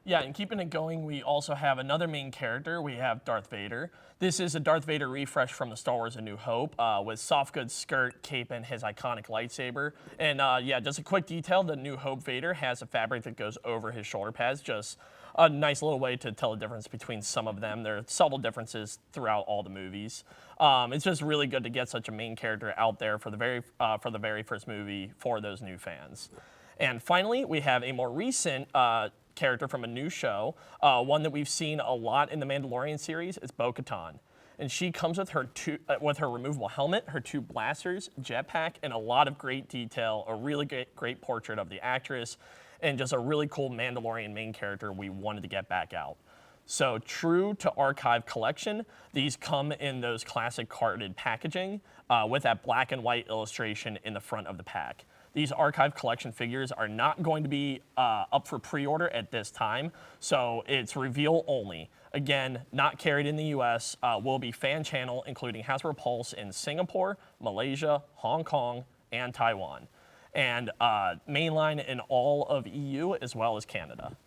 Yeah, and keeping it going, we also have another main character. We have Darth Vader. This is a Darth Vader refresh from the Star Wars A New Hope with soft goods skirt, cape, and his iconic lightsaber. And yeah, just a quick detail, the New Hope Vader has a fabric that goes over his shoulder pads, just a nice little way to tell the difference between some of them. There are subtle differences throughout all the movies. It's just really good to get such a main character out there for the very first movie for those new fans. And finally, we have a more recent character from a new show, one that we've seen a lot in the Mandalorian series, is Bo-Katan. And she comes with her removable helmet, her 2 blasters, jetpack, and a lot of great detail, a really great portrait of the actress, and just a really cool Mandalorian main character we wanted to get back out. So true to archive collection, these come in those classic carded packaging with that black and white illustration in the front of the pack. These archive collection figures are not going to be up for pre-order at this time, so it's reveal only. Again, not carried in the US, will be fan channel, including Hasbro Pulse in Singapore, Malaysia, Hong Kong, and Taiwan. And mainline in all of EU as well as Canada.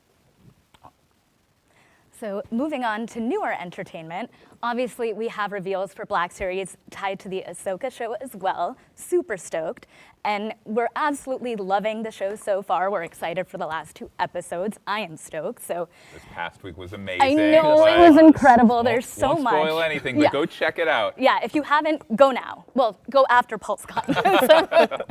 So moving on to newer entertainment, obviously we have reveals for Black Series tied to the Ahsoka show as well. Super stoked. And we're absolutely loving the show so far. We're excited for the last 2 episodes. I am stoked. So this past week was amazing. I know, it was incredible. There's so much. Won't spoil anything, but go check it out. Yeah, if you haven't, go now. Well, go after PulseCon.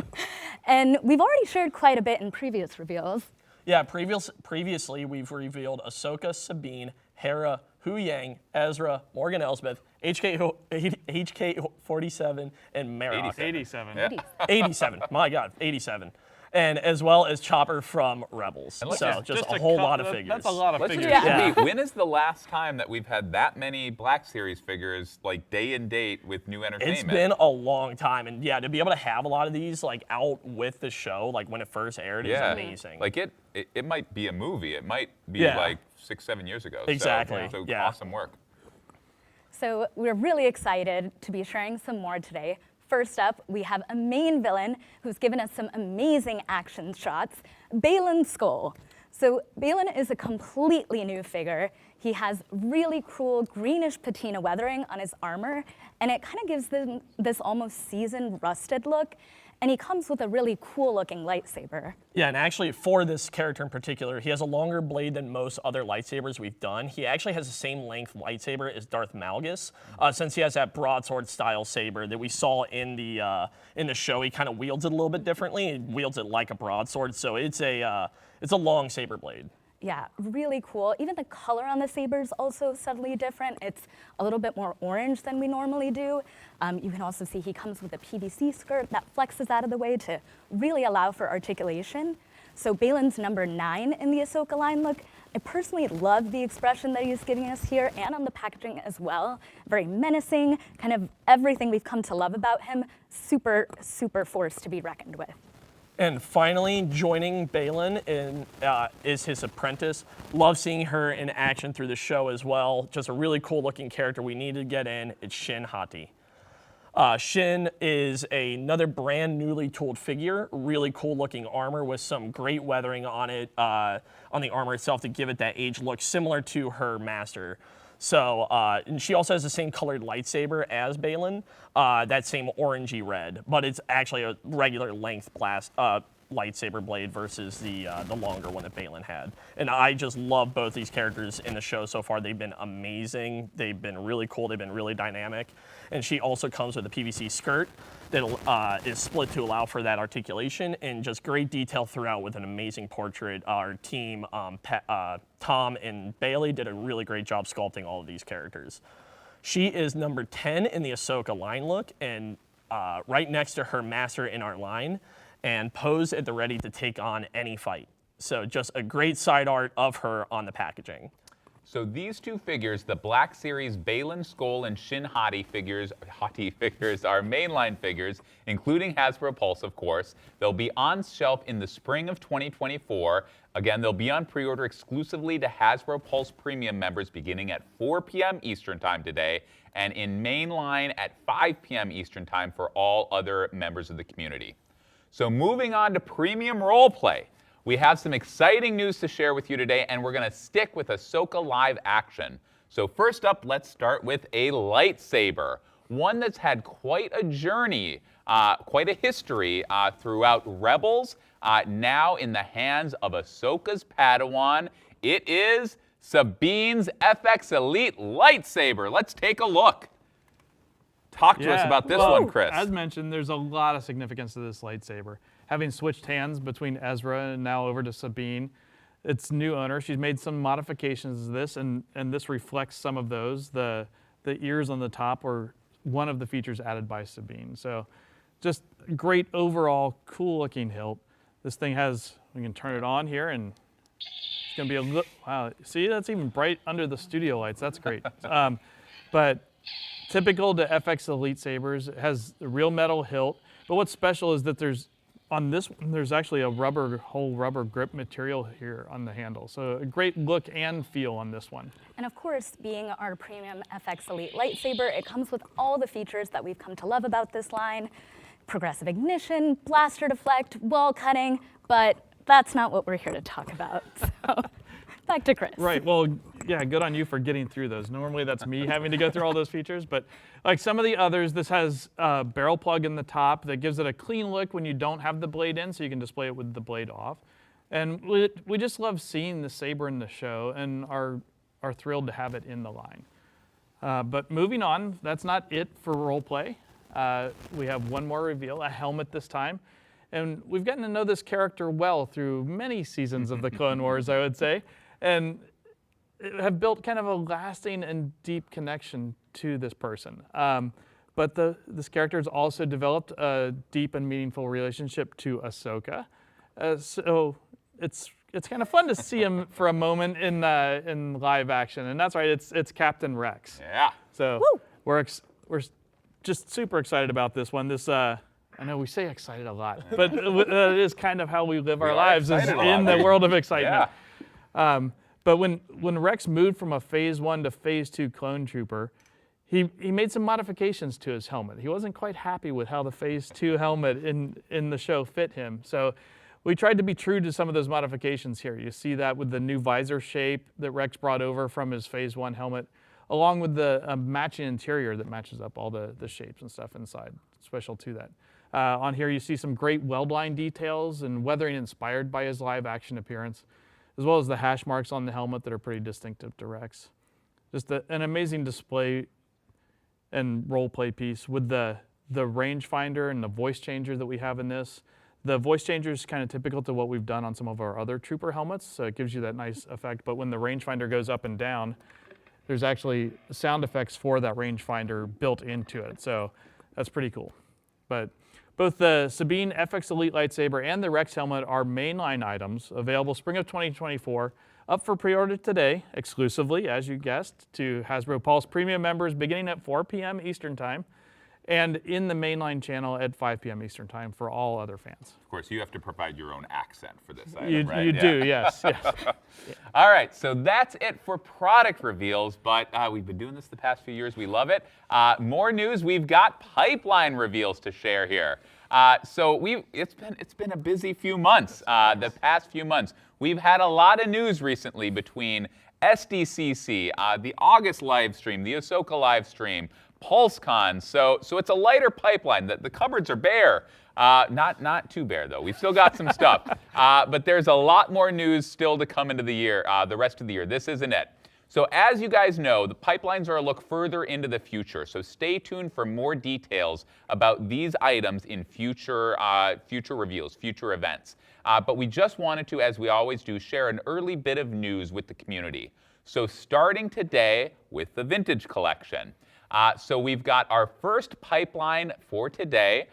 And we've already shared quite a bit in previous reveals. Yeah, previously we've revealed Ahsoka, Sabine, Hera, Hu Yang, Ezra, Morgan Elsbeth, HK-47, and Marok. 87. Yeah. 87. My God, 87. And as well as Chopper from Rebels. So just a whole lot of figures. That's a lot of figures. When is the last time that we've had that many Black Series figures, like day and date, with new entertainment? It's been a long time, and yeah, to be able to have a lot of these like out with the show, like when it first aired, is amazing. Like it might be a movie. It might be like 6-7 years ago. Exactly. So awesome work. So we're really excited to be sharing some more today. First up, we have a main villain who's given us some amazing action shots, Baylan Skoll. So Baylan is a completely new figure. He has really cool greenish patina weathering on his armor, and it kind of gives them this almost seasoned, rusted look. And he comes with a really cool looking lightsaber. Yeah, and actually for this character in particular, he has a longer blade than most other lightsabers we've done. He actually has the same length lightsaber as Darth Malgus, since he has that broadsword style saber that we saw in the show. He kind of wields it a little bit differently. He wields it like a broadsword, so it's a long saber blade. Yeah, really cool. Even the color on the saber is also subtly different. It's a little bit more orange than we normally do. You can also see he comes with a PVC skirt that flexes out of the way to really allow for articulation. So Baylan's number 9 in the Ahsoka line look. I personally love the expression that he's giving us here and on the packaging as well. Very menacing, kind of everything we've come to love about him. Super, super force to be reckoned with. And finally, joining Baylan is his apprentice. Love seeing her in action through the show as well. Just a really cool looking character we need to get in. It's Shin Hati. Shin is another brand newly tooled figure. Really cool looking armor with some great weathering on it, on the armor itself to give it that age look similar to her master. So, and she also has the same colored lightsaber as Baylan, that same orangey red, but it's actually a regular length lightsaber blade versus the longer one that Baylan had. And I just love both these characters in the show so far. They've been amazing. They've been really cool. They've been really dynamic. And she also comes with a PVC skirt that is split to allow for that articulation, and just great detail throughout with an amazing portrait. Our team, Tom and Bailey, did a really great job sculpting all of these characters. She is number 10 in the Ahsoka line look, and right next to her master in our line, and posed at the ready to take on any fight. So just a great side art of her on the packaging. So these two figures, the Black Series Baylan Skoll and Shin Hati figures are mainline figures, including Hasbro Pulse, of course. They'll be on shelf in the spring of 2024. Again, they'll be on pre-order exclusively to Hasbro Pulse Premium members beginning at 4 p.m. Eastern Time today, and in mainline at 5 p.m. Eastern Time for all other members of the community. So moving on to premium roleplay. We have some exciting news to share with you today, and we're going to stick with Ahsoka live action. So first up, let's start with a lightsaber, one that's had quite a journey, quite a history throughout Rebels, now in the hands of Ahsoka's Padawan. It is Sabine's FX Elite lightsaber. Let's take a look. Talk to us about this one, Chris. As mentioned, there's a lot of significance to this lightsaber. Having switched hands between Ezra and now over to Sabine, its new owner, she's made some modifications to this, and this reflects some of those. The ears on the top were one of the features added by Sabine. So just great overall, cool looking hilt. This thing has, we can turn it on here, and it's gonna be a look, wow, see, that's even bright under the studio lights, that's great. But typical to FX Elite sabers, it has the real metal hilt, but what's special is that on this one, there's actually a whole rubber grip material here on the handle. So a great look and feel on this one. And of course, being our premium FX Elite lightsaber, it comes with all the features that we've come to love about this line. Progressive ignition, blaster deflect, wall cutting, but that's not what we're here to talk about. So back to Chris. Right, well, yeah, good on you for getting through those. Normally that's me having to go through all those features, but like some of the others, this has a barrel plug in the top that gives it a clean look when you don't have the blade in, so you can display it with the blade off. And we just love seeing the saber in the show and are thrilled to have it in the line. But moving on, that's not it for role play. We have one more reveal, a helmet this time. And we've gotten to know this character well through many seasons of the Clone Wars, I would say, and have built kind of a lasting and deep connection to this person. But this character has also developed a deep and meaningful relationship to Ahsoka. So it's kind of fun to see him for a moment in live action, and that's right. It's Captain Rex. Yeah. So we're just super excited about this one. I know we say excited a lot, but it is kind of how we live our lives, is in the world of excitement. Yeah. But when Rex moved from a Phase 1 to Phase 2 clone trooper, he made some modifications to his helmet. He wasn't quite happy with how the Phase 2 helmet in the show fit him. So we tried to be true to some of those modifications here. You see that with the new visor shape that Rex brought over from his Phase 1 helmet, along with the matching interior that matches up all the shapes and stuff inside, special to that. On here you see some great weld line details and weathering inspired by his live action appearance, as well as the hash marks on the helmet that are pretty distinctive to Rex. Just an amazing display and role play piece with the rangefinder and the voice changer that we have in this. The voice changer is kind of typical to what we've done on some of our other trooper helmets, so it gives you that nice effect. But when the rangefinder goes up and down, there's actually sound effects for that rangefinder built into it, so that's pretty cool. But both the Sabine FX Elite lightsaber and the Rex helmet are mainline items, available spring of 2024, up for pre-order today, exclusively, as you guessed, to Hasbro Pulse Premium members beginning at 4 p.m. Eastern Time, and in the mainline channel at 5 p.m. Eastern Time for all other fans. Of course, you have to provide your own accent for this item, You right? do, yes. All right, so that's it for product reveals, but we've been doing this the past few years. We love it. More news, we've got pipeline reveals to share here. So it's been a busy few months, the past few months. We've had a lot of news recently between SDCC, the August live stream, the Ahsoka live stream, PulseCon. So it's a lighter pipeline. The cupboards are bare. Not too bare though. We've still got some stuff, but there's a lot more news still to come into the year, the rest of the year. This isn't it. So as you guys know, the pipelines are a look further into the future. So stay tuned for more details about these items in future reveals, future events. But we just wanted to, as we always do, share an early bit of news with the community. So starting today with the Vintage Collection. So we've got our first pipeline for today.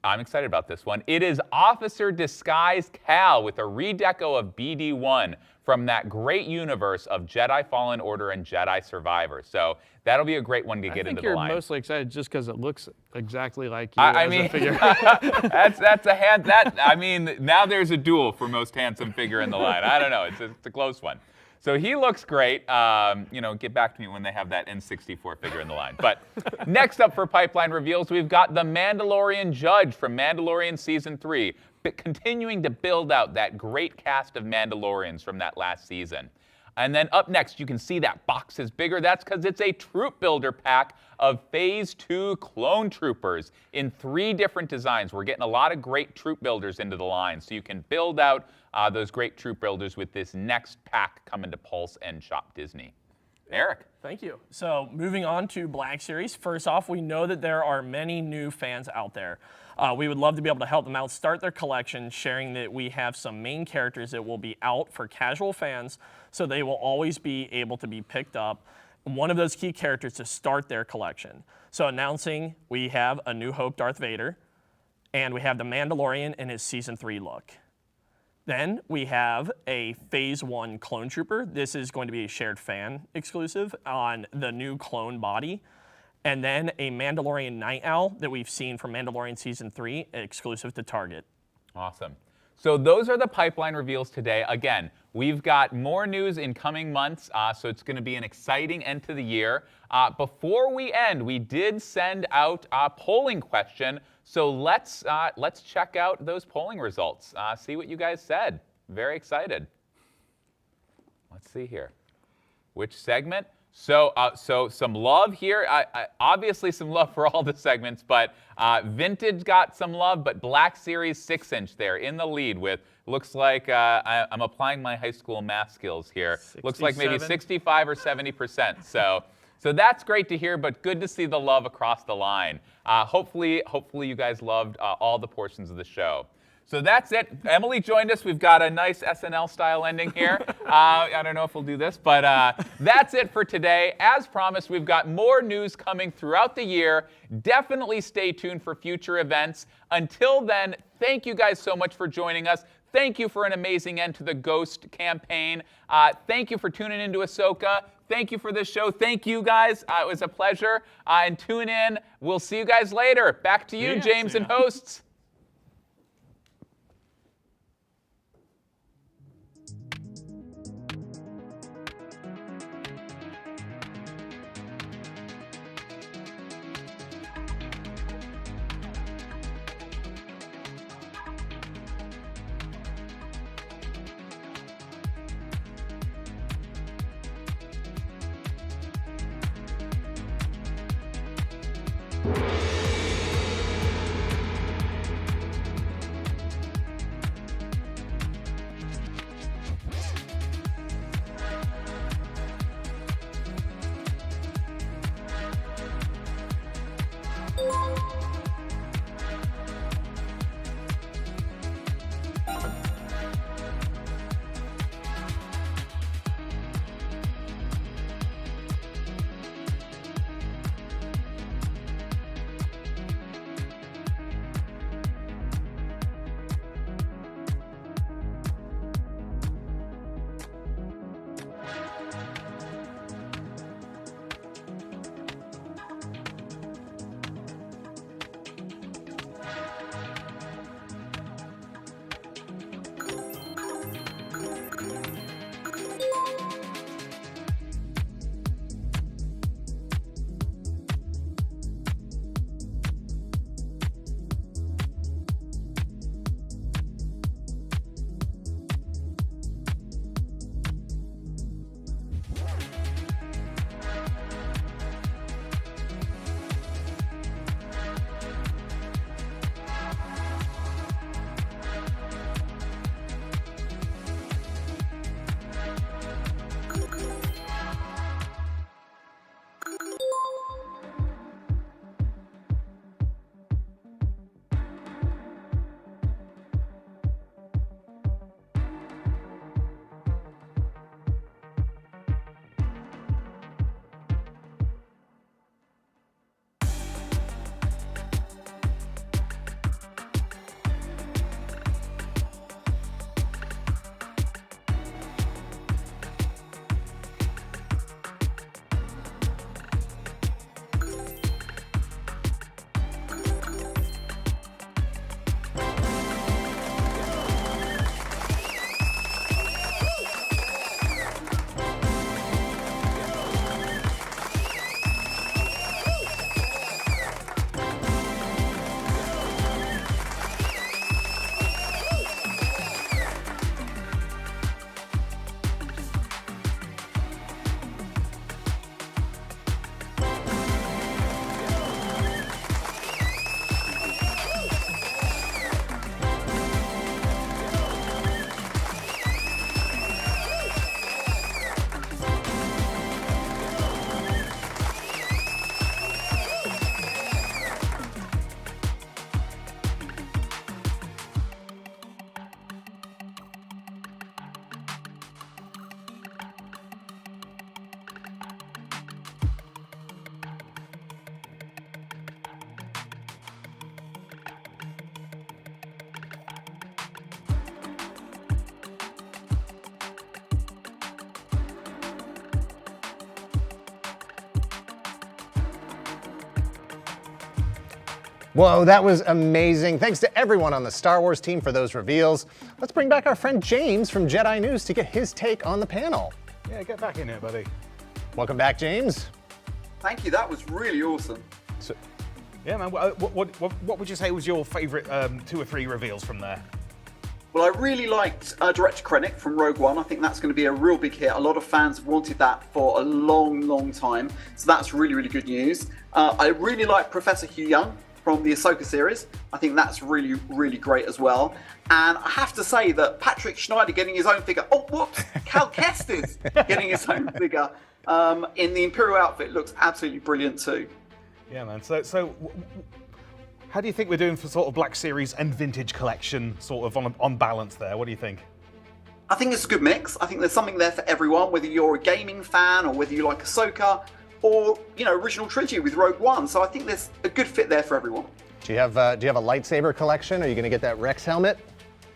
I'm excited about this one. It is Officer Disguised Cal with a redeco of BD-1 from that great universe of Jedi Fallen Order and Jedi Survivor. So that'll be a great one to get into the line. I think you're mostly excited just because it looks exactly like you I mean, that's a hand. I mean, now there's a duel for most handsome figure in the line. I don't know. It's a close one. So he looks great. Get back to me when they have that N64 figure in the line. But next up for pipeline reveals, we've got the Mandalorian Judge from Mandalorian Season 3, but continuing to build out that great cast of Mandalorians from that last season. And then up next, you can see that box is bigger. That's because it's a troop builder pack of Phase 2 clone troopers in 3 different designs. We're getting a lot of great troop builders into the line, so you can build out those great troop builders with this next pack coming to Pulse and Shop Disney. Eric. Thank you. So moving on to Black Series. First off, we know that there are many new fans out there. We would love to be able to help them out start their collection, sharing that we have some main characters that will be out for casual fans, so they will always be able to be picked up. One of those key characters to start their collection. So announcing, we have A New Hope Darth Vader, and we have the Mandalorian in his Season 3 look. Then we have a Phase 1 Clone Trooper. This is going to be a shared fan exclusive on the new clone body. And then a Mandalorian Night Owl that we've seen from Mandalorian Season 3, exclusive to Target. Awesome. So those are the pipeline reveals today. Again, we've got more news in coming months, so it's going to be an exciting end to the year. Before we end, we did send out a polling question, so let's check out those polling results. See what you guys said. Very excited. Let's see here. Which segment? So some love here. Obviously some love for all the segments, but Vintage got some love, but Black Series 6-inch there in the lead with, looks like, I'm applying my high school math skills here. 67. Looks like maybe 65 or 70%. So that's great to hear, but good to see the love across the line. Hopefully you guys loved all the portions of the show. So that's it. Emily joined us. We've got a nice SNL style ending here. I don't know if we'll do this, but that's it for today. As promised, we've got more news coming throughout the year. Definitely stay tuned for future events. Until then, thank you guys so much for joining us. Thank you for an amazing end to the Ghost campaign. Thank you for tuning into Ahsoka. Thank you for this show. Thank you guys. It was a pleasure. And tune in. We'll see you guys later. Back to you, James and hosts. Whoa, that was amazing. Thanks to everyone on the Star Wars team for those reveals. Let's bring back our friend James from Jedi News to get his take on the panel. Yeah, get back in here, buddy. Welcome back, James. Thank you, that was really awesome. So, yeah, man, what would you say was your favorite 2 or 3 reveals from there? Well, I really liked Director Krennic from Rogue One. I think that's going to be a real big hit. A lot of fans have wanted that for a long, long time. So that's really, really good news. I really like Professor Hugh Young from the Ahsoka series. I think that's really, really great as well. And I have to say that Patrick Schneider getting his own figure. Oh, whoops! Cal Kestis getting his own figure in the Imperial outfit looks absolutely brilliant too. Yeah, man. So How do you think we're doing for sort of Black Series and Vintage Collection, sort of on balance there? What do you think? I think it's a good mix. I think there's something there for everyone, whether you're a gaming fan or whether you like Ahsoka or, original trilogy with Rogue One. So I think there's a good fit there for everyone. Do you have a lightsaber collection? Are you going to get that Rex helmet?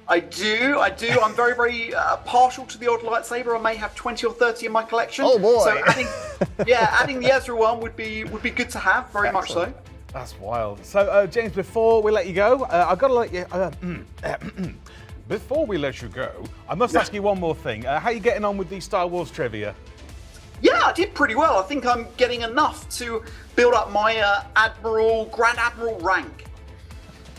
I do. I'm very, very partial to the odd lightsaber. I may have 20 or 30 in my collection. Oh boy! So adding the Ezra one would be good to have. Very much so. That's wild. So James, before we let you go, I've got to let you. Before we let you go, I must ask you one more thing. How are you getting on with the Star Wars trivia? Yeah, I did pretty well. I think I'm getting enough to build up my Grand Admiral rank.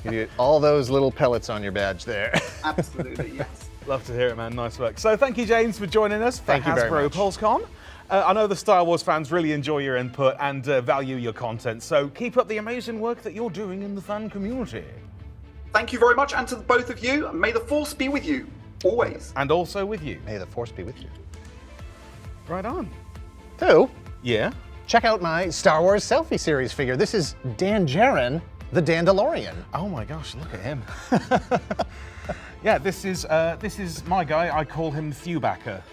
You get all those little pellets on your badge there. Absolutely, yes. Love to hear it, man. Nice work. So thank you, James, for joining us for Hasbro PulseCon. I know the Star Wars fans really enjoy your input and value your content, so keep up the amazing work that you're doing in the fan community. Thank you very much, and to the both of you, may the Force be with you, always. And also with you. May the Force be with you. Right on. Thew? Yeah? Check out my Star Wars selfie series figure. This is Dan Jarin, the Dandalorian. Oh my gosh, look at him. Yeah, this is my guy. I call him Thew Adams.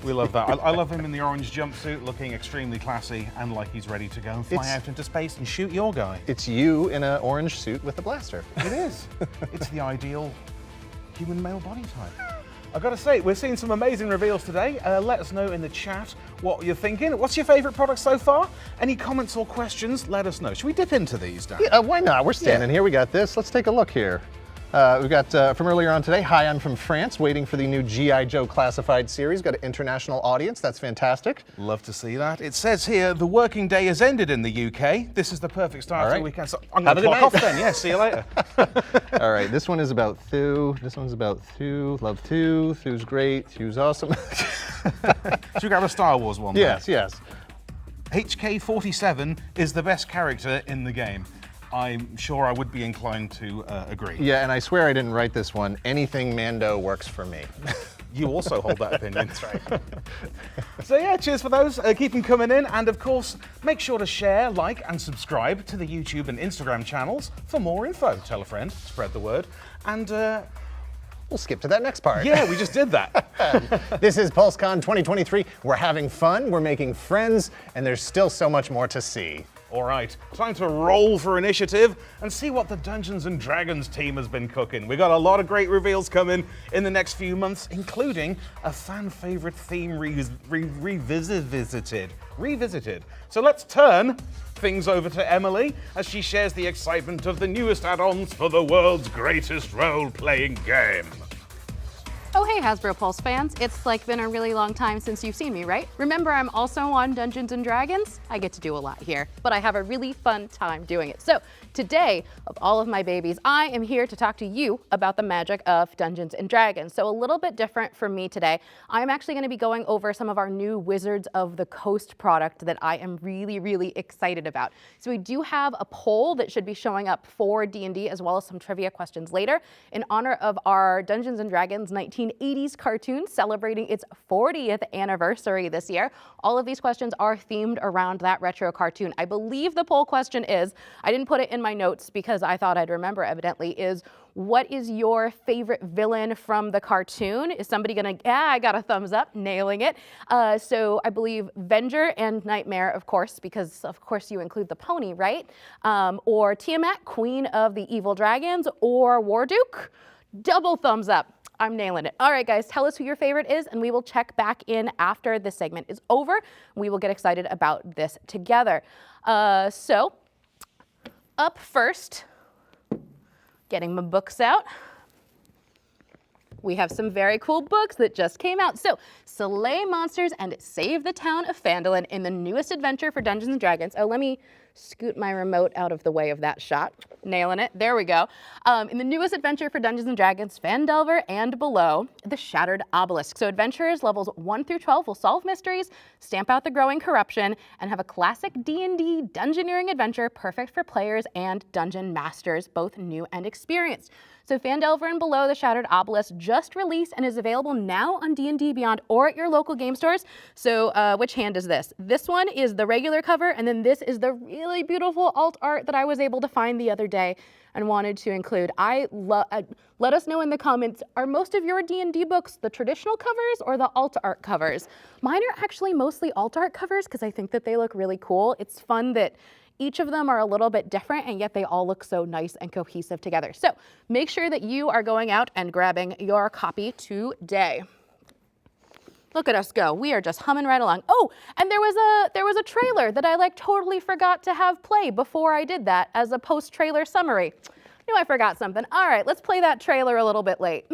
We love that. I love him in the orange jumpsuit, looking extremely classy and like he's ready to go and fly out into space and shoot your guy. It's you in an orange suit with a blaster. It is. It's the ideal human male body type. I've got to say, we're seeing some amazing reveals today. Let us know in the chat what you're thinking. What's your favorite product so far? Any comments or questions? Let us know. Should we dip into these, Dan? Yeah, why not? We're standing here. We got this. Let's take a look here. We've got from earlier on today, hi, I'm from France, waiting for the new G.I. Joe classified series. Got an international audience. That's fantastic. Love to see that. It says here, the working day has ended in the UK. This is the perfect start to the weekend. So I'm going to clock off then. Yeah, see you later. All right, this one is about Thew. This one's about Thew. Love Thew. Thew's great. Thew's awesome. Should we grab a Star Wars one? Yes, yes. HK-47 is the best character in the game. I'm sure I would be inclined to agree. Yeah, and I swear I didn't write this one. Anything Mando works for me. You also hold that opinion. That's right. So yeah, cheers for those. Keep them coming in. And of course, make sure to share, like, and subscribe to the YouTube and Instagram channels for more info. Tell a friend, spread the word. And we'll skip to that next part. Yeah, we just did that. This is PulseCon 2023. We're having fun, we're making friends, and there's still so much more to see. All right, time to roll for initiative and see what the Dungeons & Dragons team has been cooking. We've got a lot of great reveals coming in the next few months, including a fan favorite theme revisited. So let's turn things over to Emily as she shares the excitement of the newest add-ons for the world's greatest role-playing game. Oh hey Hasbro Pulse fans, it's been a really long time since you've seen me, right? Remember I'm also on Dungeons & Dragons? I get to do a lot here, but I have a really fun time doing it. So today, of all of my babies, I am here to talk to you about the magic of Dungeons & Dragons. So a little bit different for me today. I'm actually going to be going over some of our new Wizards of the Coast product that I am really, really excited about. So we do have a poll that should be showing up for D&D as well as some trivia questions later in honor of our Dungeons & Dragons 1980s cartoon celebrating its 40th anniversary this year. All of these questions are themed around that retro cartoon. I believe the poll question is, I didn't put it in my notes because I thought I'd remember evidently, is what is your favorite villain from the cartoon? Is somebody gonna, I got a thumbs up, nailing it. So I believe Venger and Nightmare, of course, because of course you include the pony, right? Or Tiamat, Queen of the Evil Dragons, or Warduke. Double thumbs up. I'm nailing it. All right, guys, tell us who your favorite is, and we will check back in after this segment is over. We will get excited about this together. So, up first, getting my books out. We have some very cool books that just came out. So, Slay Monsters and Save the Town of Phandalin in the newest adventure for Dungeons & Dragons. Oh, let me scoot my remote out of the way of that shot. Nailing it. There we go. In the newest adventure for Dungeons & Dragons, Phandelver and Below, the Shattered Obelisk. So adventurers levels 1 through 12 will solve mysteries, stamp out the growing corruption, and have a classic D&D dungeoneering adventure perfect for players and dungeon masters, both new and experienced. So Phandelver and Below, the Shattered Obelisk just released and is available now on D&D Beyond or at your local game stores. So which hand is this? This one is the regular cover, and then this is the really beautiful alt art that I was able to find the other day and wanted to include. Let us know in the comments, are most of your D&D books the traditional covers or the alt art covers? Mine are actually mostly alt art covers because I think that they look really cool. It's fun that each of them are a little bit different, and yet they all look so nice and cohesive together. So make sure that you are going out and grabbing your copy today. Look at us go. We are just humming right along. Oh, and there was a trailer that I totally forgot to have play before I did that as a post-trailer summary. Knew I forgot something. All right, let's play that trailer a little bit late.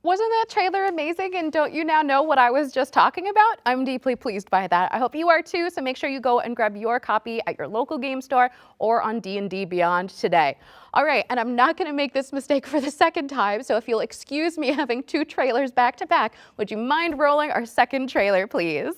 Wasn't that trailer amazing? And don't you now know what I was just talking about? I'm deeply pleased by that. I hope you are too, so make sure you go and grab your copy at your local game store or on D&D Beyond today. All right, and I'm not gonna make this mistake for the second time, so if you'll excuse me having two trailers back to back, would you mind rolling our second trailer, please?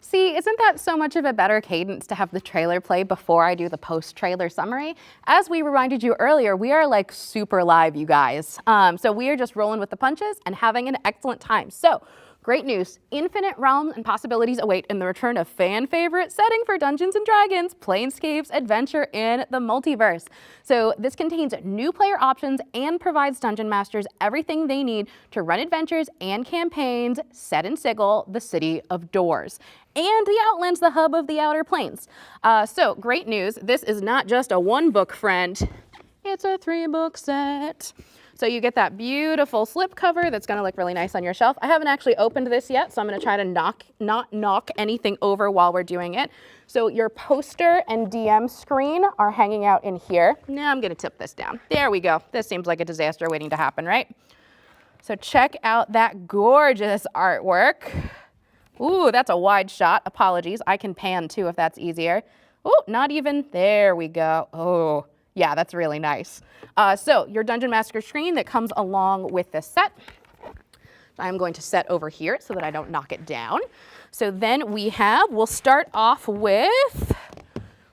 See, isn't that so much of a better cadence to have the trailer play before I do the post-trailer summary? As we reminded you earlier, we are super live, you guys. So we are just rolling with the punches and having an excellent time. So great news, infinite realms and possibilities await in the return of fan favorite setting for Dungeons & Dragons, Planescape's adventure in the multiverse. So this contains new player options and provides Dungeon Masters everything they need to run adventures and campaigns set in Sigil, the City of Doors, and the Outlands, the hub of the Outer Planes. So great news, this is not just a one-book friend, it's a 3-book set. So you get that beautiful slipcover that's gonna look really nice on your shelf. I haven't actually opened this yet, so I'm gonna try to not knock anything over while we're doing it. So your poster and DM screen are hanging out in here. Now I'm gonna tip this down. There we go. This seems like a disaster waiting to happen, right? So check out that gorgeous artwork. Ooh, that's a wide shot. Apologies, I can pan too if that's easier. Ooh, not even, there we go. Oh. Yeah, that's really nice. So your Dungeon Master screen that comes along with this set, I'm going to set over here so that I don't knock it down. So then we'll start off with,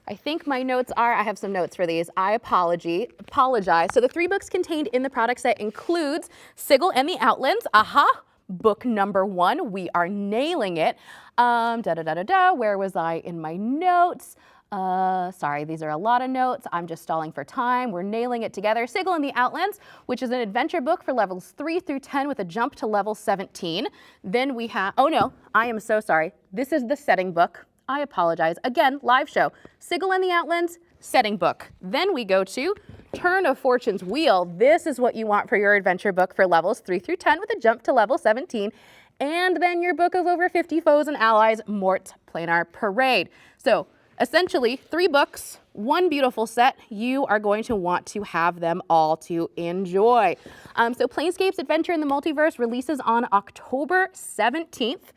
I think my notes are, I have some notes for these. I apologize. So the 3 books contained in the product set includes Sigil and the Outlands. Aha! Book number 1, we are nailing it. Where was I in my notes? Sorry, these are a lot of notes. I'm just stalling for time. We're nailing it together. Sigil and the Outlands, which is an adventure book for levels 3 through 10 with a jump to level 17. Then we have, oh no, I am so sorry. This is the setting book. I apologize. Again, live show. Sigil and the Outlands, setting book. Then we go to Turn of Fortune's Wheel. This is what you want for your adventure book for levels 3 through 10 with a jump to level 17. And then your book of over 50 foes and allies, Mort's Planar Parade. So essentially 3 books, 1 beautiful set. You are going to want to have them all to enjoy. So Planescape's Adventure in the Multiverse releases on October 17th.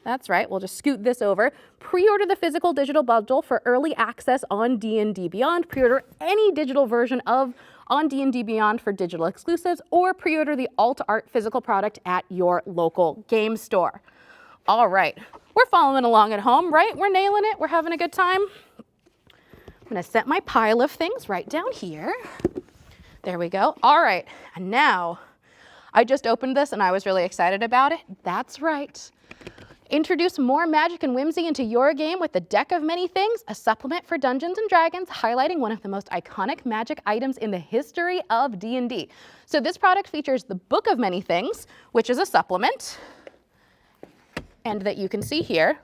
That's right, we'll just scoot this over. Pre-order the physical digital bundle for early access on D&D Beyond. Pre-order any digital version of on D&D Beyond for digital exclusives, or pre-order the alt art physical product at your local game store. All right, we're following along at home, right? We're nailing it, we're having a good time. I'm gonna set my pile of things right down here. There we go. All right, and now, I just opened this and I was really excited about it. That's right. Introduce more magic and whimsy into your game with the Deck of Many Things, a supplement for Dungeons & Dragons, highlighting one of the most iconic magic items in the history of D&D. So this product features the Book of Many Things, which is a supplement, and that you can see here.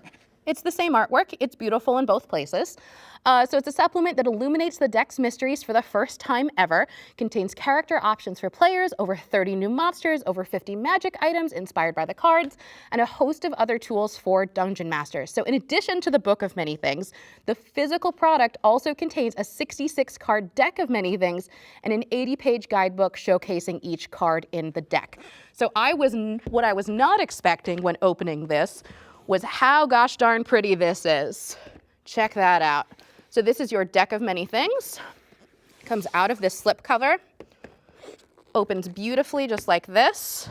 It's the same artwork. It's beautiful in both places. So it's a supplement that illuminates the deck's mysteries for the first time ever. Contains character options for players, over 30 new monsters, over 50 magic items inspired by the cards, and a host of other tools for dungeon masters. So in addition to the Book of Many Things, the physical product also contains a 66-card deck of many things and an 80-page guidebook showcasing each card in the deck. So what I was not expecting when opening this was how gosh darn pretty this is. Check that out. So this is your Deck of Many Things. Comes out of this slip cover. Opens beautifully just like this.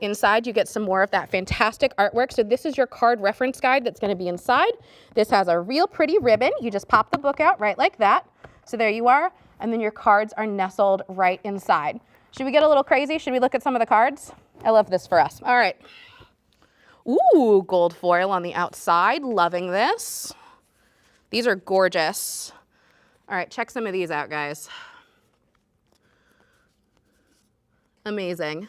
Inside you get some more of that fantastic artwork. So this is your card reference guide that's going to be inside. This has a real pretty ribbon. You just pop the book out right like that. So there you are. And then your cards are nestled right inside. Should we get a little crazy? Should we look at some of the cards? I love this for us. All right. Ooh, gold foil on the outside. Loving this. These are gorgeous. All right, check some of these out, guys. Amazing.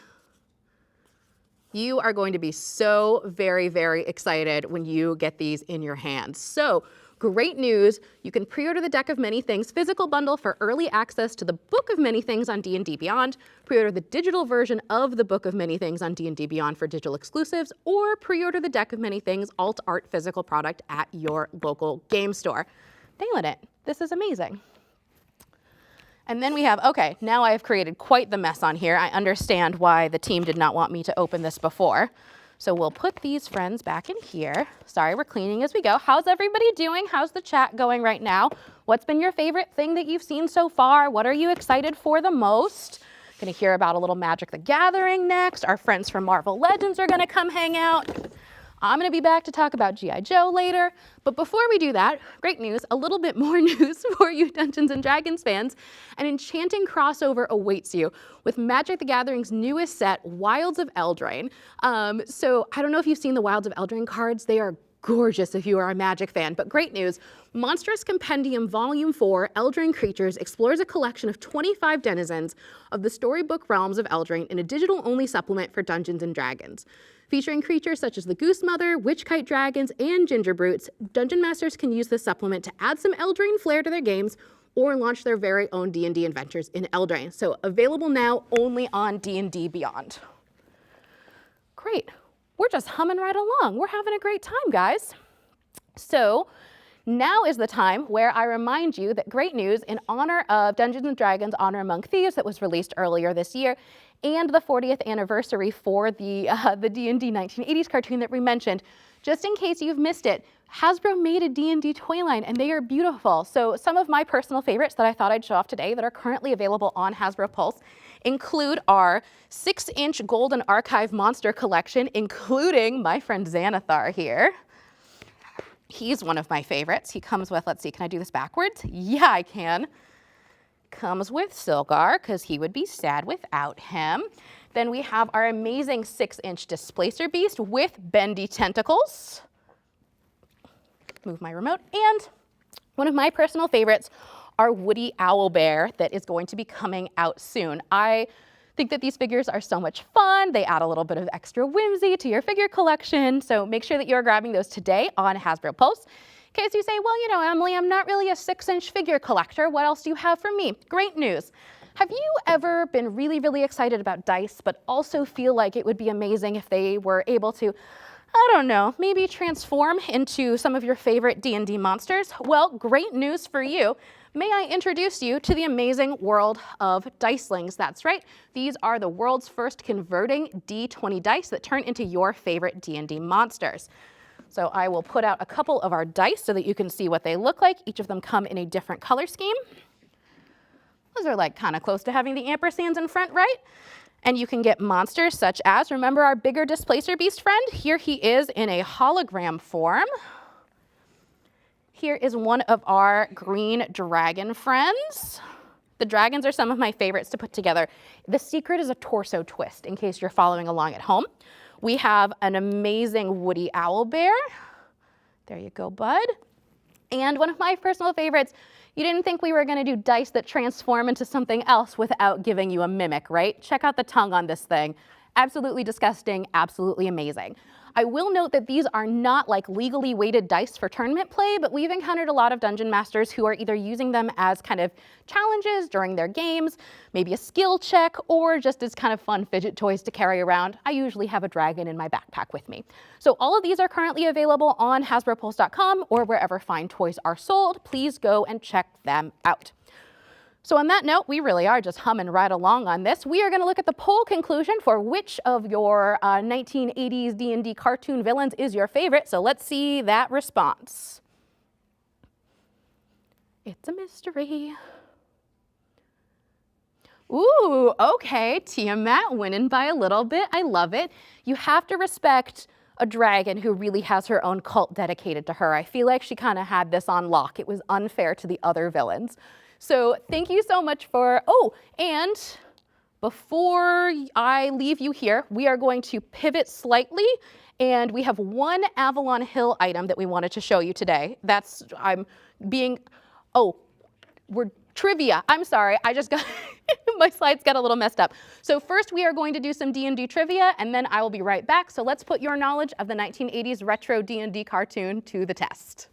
You are going to be so very, very excited when you get these in your hands. So, great news. You can pre-order the Deck of Many Things physical bundle for early access to the Book of Many Things on D&D Beyond. Pre-order the digital version of the Book of Many Things on D&D Beyond for digital exclusives, or pre-order the Deck of Many Things alt art physical product at your local game store. Nailing it. This is amazing. And then we have, okay, now I have created quite the mess on here. I understand why the team did not want me to open this before. So we'll put these friends back in here. Sorry, we're cleaning as we go. How's everybody doing? How's the chat going right now? What's been your favorite thing that you've seen so far? What are you excited for the most? Gonna hear about a little Magic the Gathering next. Our friends from Marvel Legends are gonna come hang out. I'm gonna be back to talk about G.I. Joe later. But before we do that, great news, a little bit more news for you Dungeons & Dragons fans. An enchanting crossover awaits you with Magic the Gathering's newest set, Wilds of Eldraine. So I don't know if you've seen the Wilds of Eldraine cards. They are gorgeous if you are a Magic fan, but great news. Monstrous Compendium Volume 4, Eldraine Creatures, explores a collection of 25 denizens of the storybook realms of Eldraine in a digital-only supplement for Dungeons & Dragons. Featuring creatures such as the Goose Mother, Witchkite Dragons, and Ginger Brutes, Dungeon Masters can use this supplement to add some Eldraine flair to their games or launch their very own D&D adventures in Eldraine. So available now only on D&D Beyond. Great. We're just humming right along. We're having a great time, guys. So now is the time where I remind you that great news in honor of Dungeons & Dragons Honor Among Thieves that was released earlier this year, and the 40th anniversary for the D&D 1980s cartoon that we mentioned. Just in case you've missed it, Hasbro made a D&D toy line, and they are beautiful. So some of my personal favorites that I thought I'd show off today that are currently available on Hasbro Pulse include our 6-inch Golden Archive monster collection, including my friend Xanathar here. He's one of my favorites. He comes with, let's see, can I do this backwards? Yeah, I can. Comes with Silgar, because he would be sad without him. Then we have our amazing 6-inch Displacer Beast with bendy tentacles. Move my remote. And one of my personal favorites, our Woody Owlbear that is going to be coming out soon. I think that these figures are so much fun. They add a little bit of extra whimsy to your figure collection. So make sure that you're grabbing those today on Hasbro Pulse. In case you say, well, you know, Emily, I'm not really a 6-inch figure collector. What else do you have for me? Great news. Have you ever been really, really excited about dice, but also feel like it would be amazing if they were able to, I don't know, maybe transform into some of your favorite D&D monsters? Well, great news for you. May I introduce you to the amazing world of Dicelings. That's right, these are the world's first converting D20 dice that turn into your favorite D&D monsters. So I will put out a couple of our dice so that you can see what they look like. Each of them come in a different color scheme. Those are like kind of close to having the ampersands in front, right? And you can get monsters such as, remember our bigger displacer beast friend? Here he is in a hologram form. Here is one of our green dragon friends. The dragons are some of my favorites to put together. The secret is a torso twist, in case you're following along at home. We have an amazing woody owl bear. There you go, bud. And one of my personal favorites, you didn't think we were going to do dice that transform into something else without giving you a mimic, right? Check out the tongue on this thing. Absolutely disgusting, absolutely amazing. I will note that these are not like legally weighted dice for tournament play, but we've encountered a lot of dungeon masters who are either using them as kind of challenges during their games, maybe a skill check, or just as kind of fun fidget toys to carry around. I usually have a dragon in my backpack with me. So all of these are currently available on HasbroPulse.com or wherever fine toys are sold. Please go and check them out. So on that note, we really are just humming right along on this. We are going to look at the poll conclusion for which of your 1980s D&D cartoon villains is your favorite. So let's see that response. It's a mystery. Ooh, okay, Tiamat winning by a little bit. I love it. You have to respect a dragon who really has her own cult dedicated to her. I feel like she kind of had this on lock. It was unfair to the other villains. So thank you so much for, oh, and before I leave you here, we are going to pivot slightly, and we have one Avalon Hill item that we wanted to show you today. That's, we're trivia. I'm sorry, I just got, my slides got a little messed up. So first we are going to do some D&D trivia, and then I will be right back. So let's put your knowledge of the 1980s retro D&D cartoon to the test.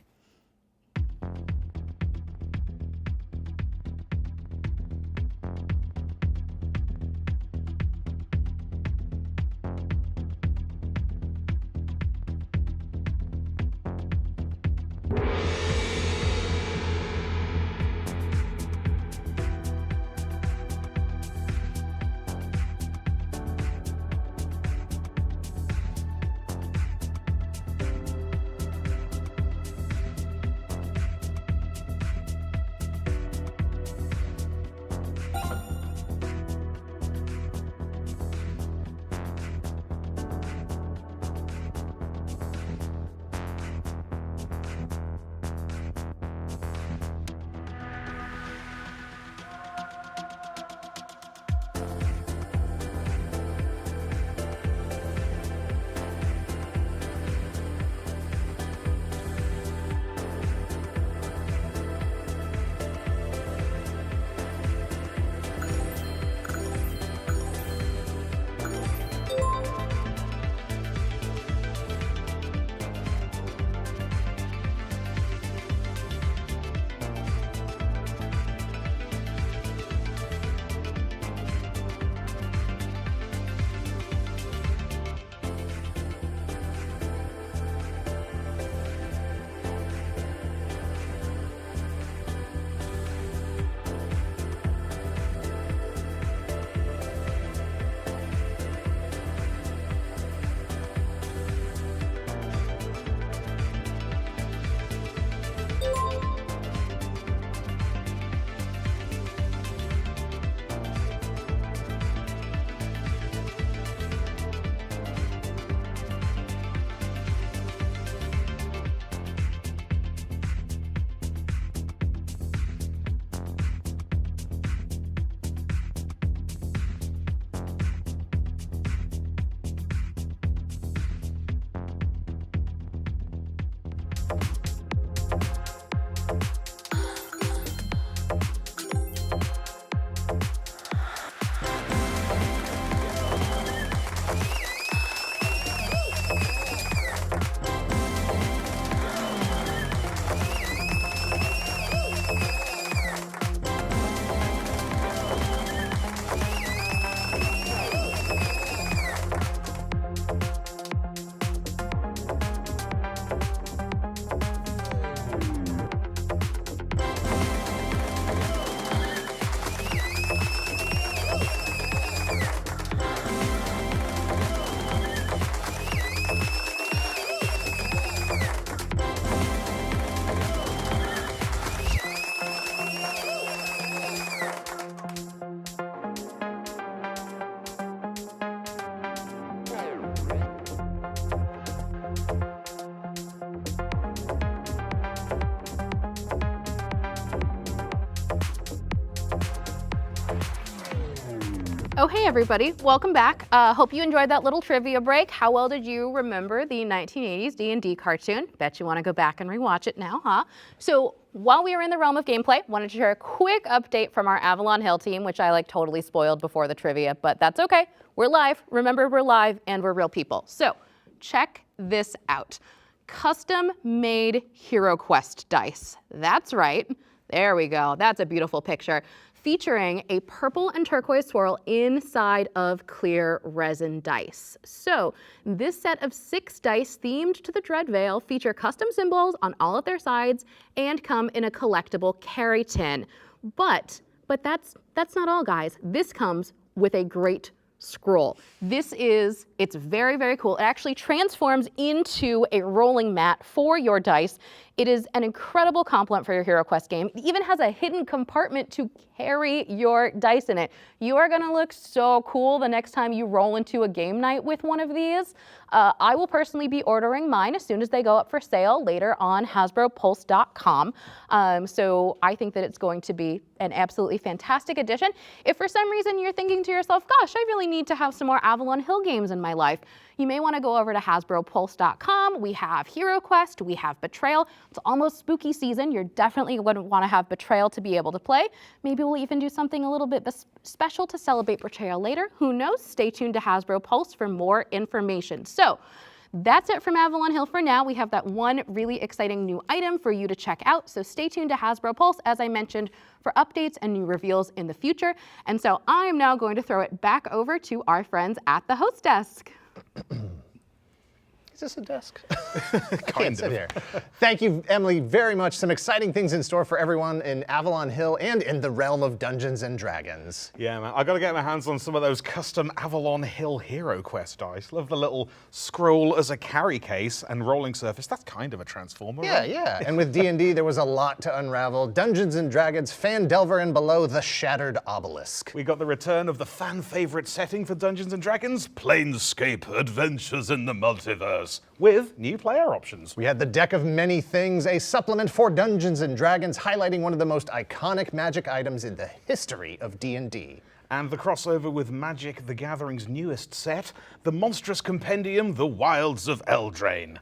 Oh, hey everybody, welcome back. Hope you enjoyed that little trivia break. How well did you remember the 1980s D&D cartoon? Bet you want to go back and rewatch it now, huh? So while we are in the realm of gameplay, wanted to share a quick update from our Avalon Hill team, which I totally spoiled before the trivia, but that's okay. We're live. Remember, we're live and we're real people. So check this out. Custom-made Hero Quest dice. That's right. There we go. That's a beautiful picture. Featuring a purple and turquoise swirl inside of clear resin dice. So this set of 6 dice themed to the Dreadveil feature custom symbols on all of their sides and come in a collectible carry tin. But that's not all, guys. This comes with a great scroll. It's very, very cool. It actually transforms into a rolling mat for your dice. It is an incredible complement for your Hero Quest game. It even has a hidden compartment to carry your dice in it. You are gonna look so cool the next time you roll into a game night with one of these. I will personally be ordering mine as soon as they go up for sale later on HasbroPulse.com. So I think that it's going to be an absolutely fantastic addition. If for some reason you're thinking to yourself, gosh, I really need to have some more Avalon Hill games in my life, you may want to go over to HasbroPulse.com. We have Hero Quest, we have Betrayal. It's almost spooky season. You're definitely going to want to have Betrayal to be able to play. Maybe we'll even do something a little bit special to celebrate Betrayal later. Who knows? Stay tuned to Hasbro Pulse for more information. So that's it from Avalon Hill for now. We have that one really exciting new item for you to check out. So stay tuned to Hasbro Pulse, as I mentioned, for updates and new reveals in the future. And so I am now going to throw it back over to our friends at the host desk. Is this a desk? Kind of. Here. Thank you, Emily, very much. Some exciting things in store for everyone in Avalon Hill and in the realm of Dungeons and Dragons. Yeah, man, I got to get my hands on some of those custom Avalon Hill Hero Quest dice. Love the little scroll as a carry case and rolling surface. That's kind of a transformer. Yeah, right? yeah. And with D&D, there was a lot to unravel. Dungeons and Dragons, Fandelver, and below, the Shattered Obelisk. We got the return of the fan favorite setting for Dungeons and Dragons, Planescape Adventures in the Multiverse, with new player options. We had the Deck of Many Things, a supplement for Dungeons and Dragons, highlighting one of the most iconic Magic items in the history of D&D. And the crossover with Magic the Gathering's newest set, the monstrous compendium, The Wilds of Eldraine.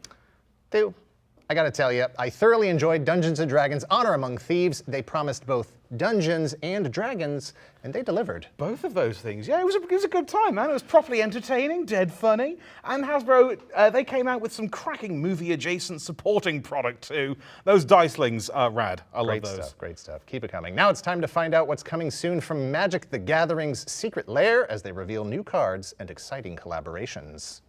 Thew, I gotta tell you, I thoroughly enjoyed Dungeons and Dragons Honor Among Thieves. They promised both Dungeons and Dragons, and they delivered. Both of those things. Yeah, it was a good time, man. It was properly entertaining, dead funny. And Hasbro, they came out with some cracking movie-adjacent supporting product too. Those Dicelings are rad. I love those. Great stuff, great stuff. Keep it coming. Now it's time to find out what's coming soon from Magic the Gathering's Secret Lair as they reveal new cards and exciting collaborations.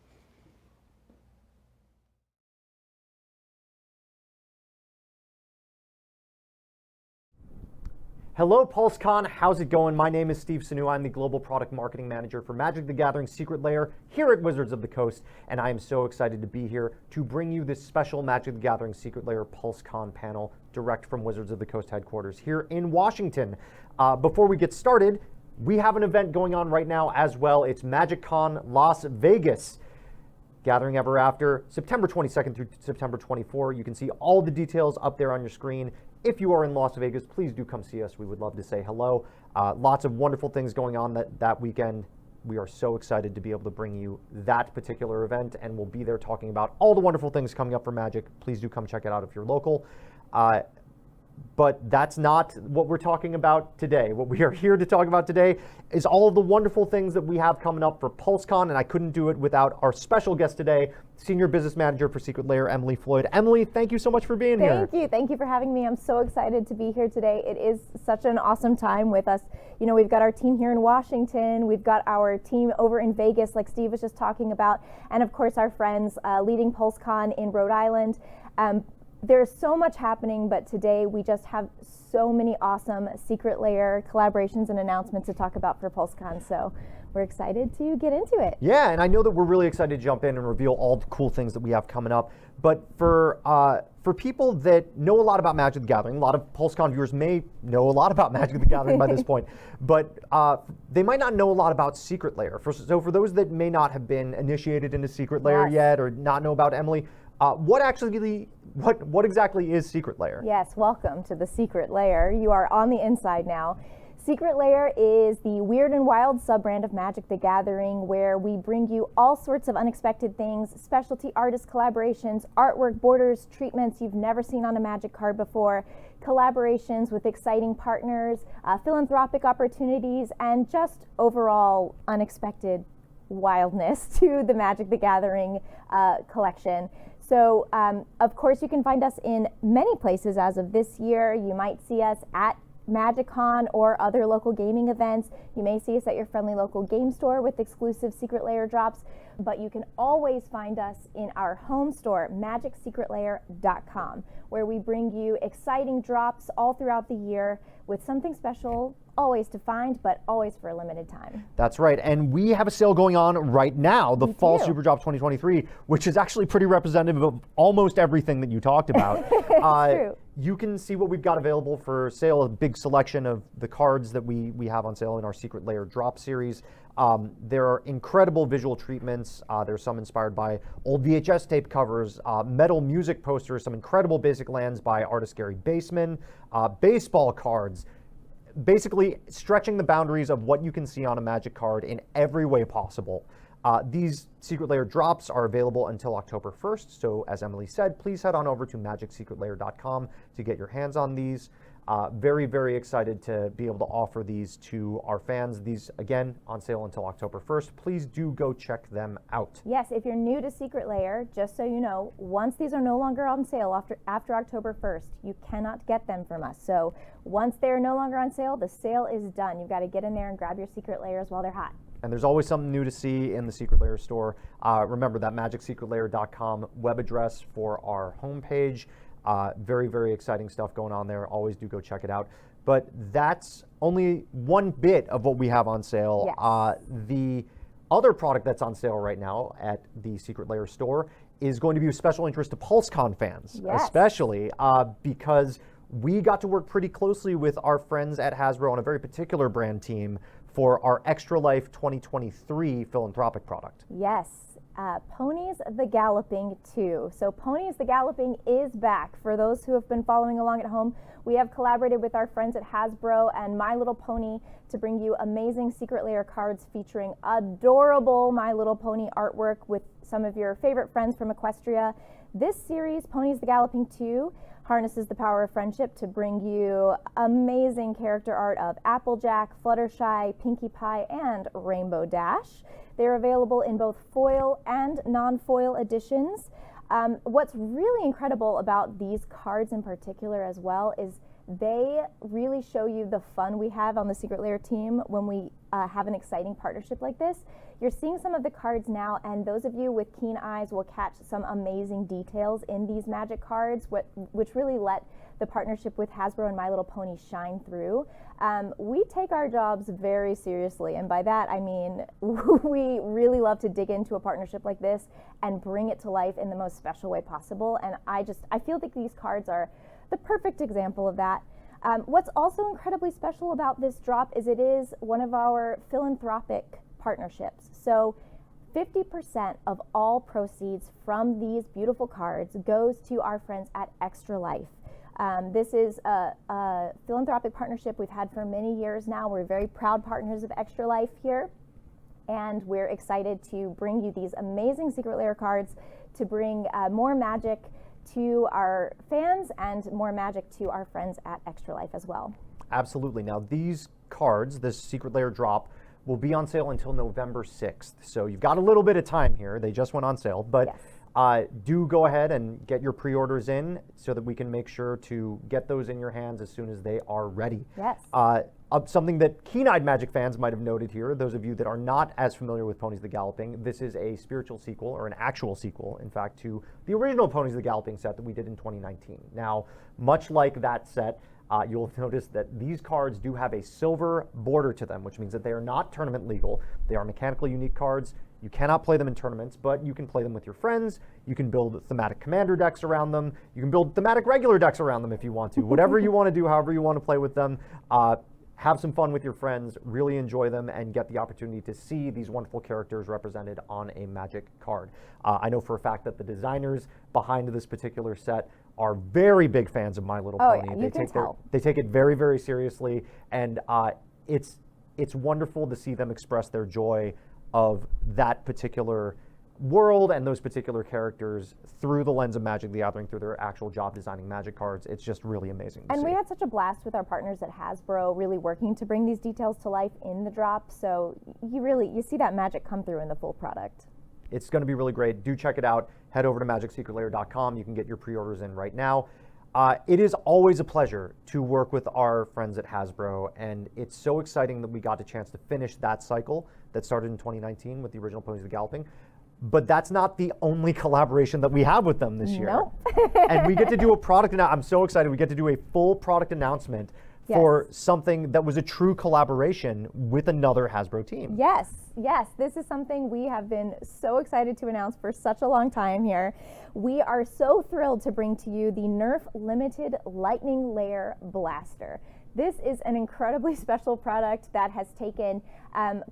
Hello PulseCon, how's it going? My name is Steve Sanu. I'm the Global Product Marketing Manager for Magic the Gathering Secret Lair here at Wizards of the Coast, and I am so excited to be here to bring you this special Magic the Gathering Secret Lair PulseCon panel direct from Wizards of the Coast headquarters here in Washington. Before we get started, we have an event going on right now as well. It's MagicCon Las Vegas. Gathering Ever After, September 22nd through September 24. You can see all the details up there on your screen. If you are in Las Vegas, please do come see us. We would love to say hello. Lots of wonderful things going on that weekend. We are so excited to be able to bring you that particular event, and we'll be there talking about all the wonderful things coming up for Magic. Please do come check it out if you're local. But that's not what we're talking about today. What we are here to talk about today is all of the wonderful things that we have coming up for PulseCon, and I couldn't do it without our special guest today, Senior Business Manager for Secret Lair, Emily Floyd. Emily, thank you so much for being here. Thank you for having me. I'm so excited to be here today. It is such an awesome time with us. You know, we've got our team here in Washington, we've got our team over in Vegas, like Steve was just talking about, and of course our friends leading PulseCon in Rhode Island. There's so much happening, but today we just have so many awesome Secret Lair collaborations and announcements to talk about for PulseCon, so we're excited to get into it. Yeah, and I know that we're really excited to jump in and reveal all the cool things that we have coming up, but for people that know a lot about Magic the Gathering, a lot of PulseCon viewers may know a lot about Magic the Gathering by this point, but they might not know a lot about Secret Lair. So for those that may not have been initiated into Secret Lair yet or not know about Emily, what exactly is Secret Lair? Yes, welcome to the Secret Lair. You are on the inside now. Secret Lair is the weird and wild sub-brand of Magic the Gathering, where we bring you all sorts of unexpected things, specialty artist collaborations, artwork, borders, treatments you've never seen on a Magic card before, collaborations with exciting partners, philanthropic opportunities, and just overall unexpected wildness to the Magic the Gathering collection. So, of course, you can find us in many places as of this year. You might see us at MagicCon or other local gaming events. You may see us at your friendly local game store with exclusive Secret Lair drops, but you can always find us in our home store, magicsecretlair.com, where we bring you exciting drops all throughout the year with something special always to find, but always for a limited time. That's right, and we have a sale going on right now, the Fall Super Drop 2023, which is actually pretty representative of almost everything that you talked about. True. You can see what we've got available for sale, a big selection of the cards that we have on sale in our Secret Lair Drop series. There are incredible visual treatments. There's some inspired by old VHS tape covers, metal music posters, some incredible basic lands by artist Gary Baseman, baseball cards, basically stretching the boundaries of what you can see on a Magic card in every way possible. These Secret Lair drops are available until October 1st, so as Emily said, please head on over to magicsecretlair.com to get your hands on these. Very, very excited to be able to offer these to our fans. These, again, on sale until October 1st. Please do go check them out. Yes, if you're new to Secret Lair, just so you know, once these are no longer on sale after October 1st, you cannot get them from us. So once they're no longer on sale, the sale is done. You've got to get in there and grab your Secret Lairs while they're hot. And there's always something new to see in the Secret Lair store. Remember that magicsecretlair.com web address for our homepage. Very, very exciting stuff going on there. Always do go check it out. But that's only one bit of what we have on sale. Yes. The other product that's on sale right now at the Secret Lair store is going to be of special interest to PulseCon fans, Yes. especially because we got to work pretty closely with our friends at Hasbro on a very particular brand team for our Extra Life 2023 philanthropic product. Yes. Ponies the Galloping 2. So Ponies the Galloping is back. For those who have been following along at home, we have collaborated with our friends at Hasbro and My Little Pony to bring you amazing Secret Lair cards featuring adorable My Little Pony artwork with some of your favorite friends from Equestria. This series, Ponies the Galloping 2, harnesses the power of friendship to bring you amazing character art of Applejack, Fluttershy, Pinkie Pie, and Rainbow Dash. They're available in both foil and non-foil editions. What's really incredible about these cards in particular as well is they really show you the fun we have on the Secret Lair team when we have an exciting partnership like this. You're seeing some of the cards now, and those of you with keen eyes will catch some amazing details in these Magic cards, which really let the partnership with Hasbro and My Little Pony shine through. We take our jobs very seriously, and by that I mean we really love to dig into a partnership like this and bring it to life in the most special way possible, and I feel like these cards are the perfect example of that. What's also incredibly special about this drop is it is one of our philanthropic partnerships. So 50% of all proceeds from these beautiful cards goes to our friends at Extra Life. This is a philanthropic partnership we've had for many years now. We're very proud partners of Extra Life here, and we're excited to bring you these amazing Secret Lair cards to bring more magic to our fans and more magic to our friends at Extra Life as well. Absolutely. Now these cards, this Secret Lair drop, will be on sale until November 6th. So you've got a little bit of time here. They just went on sale, but yes. Do go ahead and get your pre-orders in so that we can make sure to get those in your hands as soon as they are ready. Yes. Something that keen-eyed Magic fans might have noted here, those of you that are not as familiar with Ponies the Galloping, this is a spiritual sequel, or an actual sequel, in fact, to the original Ponies the Galloping set that we did in 2019. Now, much like that set, you'll notice that these cards do have a silver border to them, which means that they are not tournament legal. They are mechanically unique cards. You cannot play them in tournaments, but you can play them with your friends. You can build thematic commander decks around them. You can build thematic regular decks around them if you want to. Whatever you want to do, however you want to play with them. Have some fun with your friends, really enjoy them, and get the opportunity to see these wonderful characters represented on a Magic card. I know for a fact that the designers behind this particular set are very big fans of My Little Pony. Yeah, you can tell. They take it very, very seriously, and it's wonderful to see them express their joy of that particular world and those particular characters through the lens of Magic the Gathering, through their actual job designing Magic cards. It's just really amazing to see. And we had such a blast with our partners at Hasbro, really working to bring these details to life in the drop. So you see that magic come through in the full product. It's going to be really great. Do check it out. Head over to magicsecretlair.com. You can get your pre-orders in right now. It is always a pleasure to work with our friends at Hasbro, and it's so exciting that we got a chance to finish that cycle that started in 2019 with the original Ponies of the Galloping. But that's not the only collaboration that we have with them this year. No. And we get to do a product announcement. I'm so excited. We get to do a full product announcement for something that was a true collaboration with another Hasbro team. Yes, yes. This is something we have been so excited to announce for such a long time here. We are so thrilled to bring to you the Nerf Limited Lightning Layer Blaster. This is an incredibly special product that has taken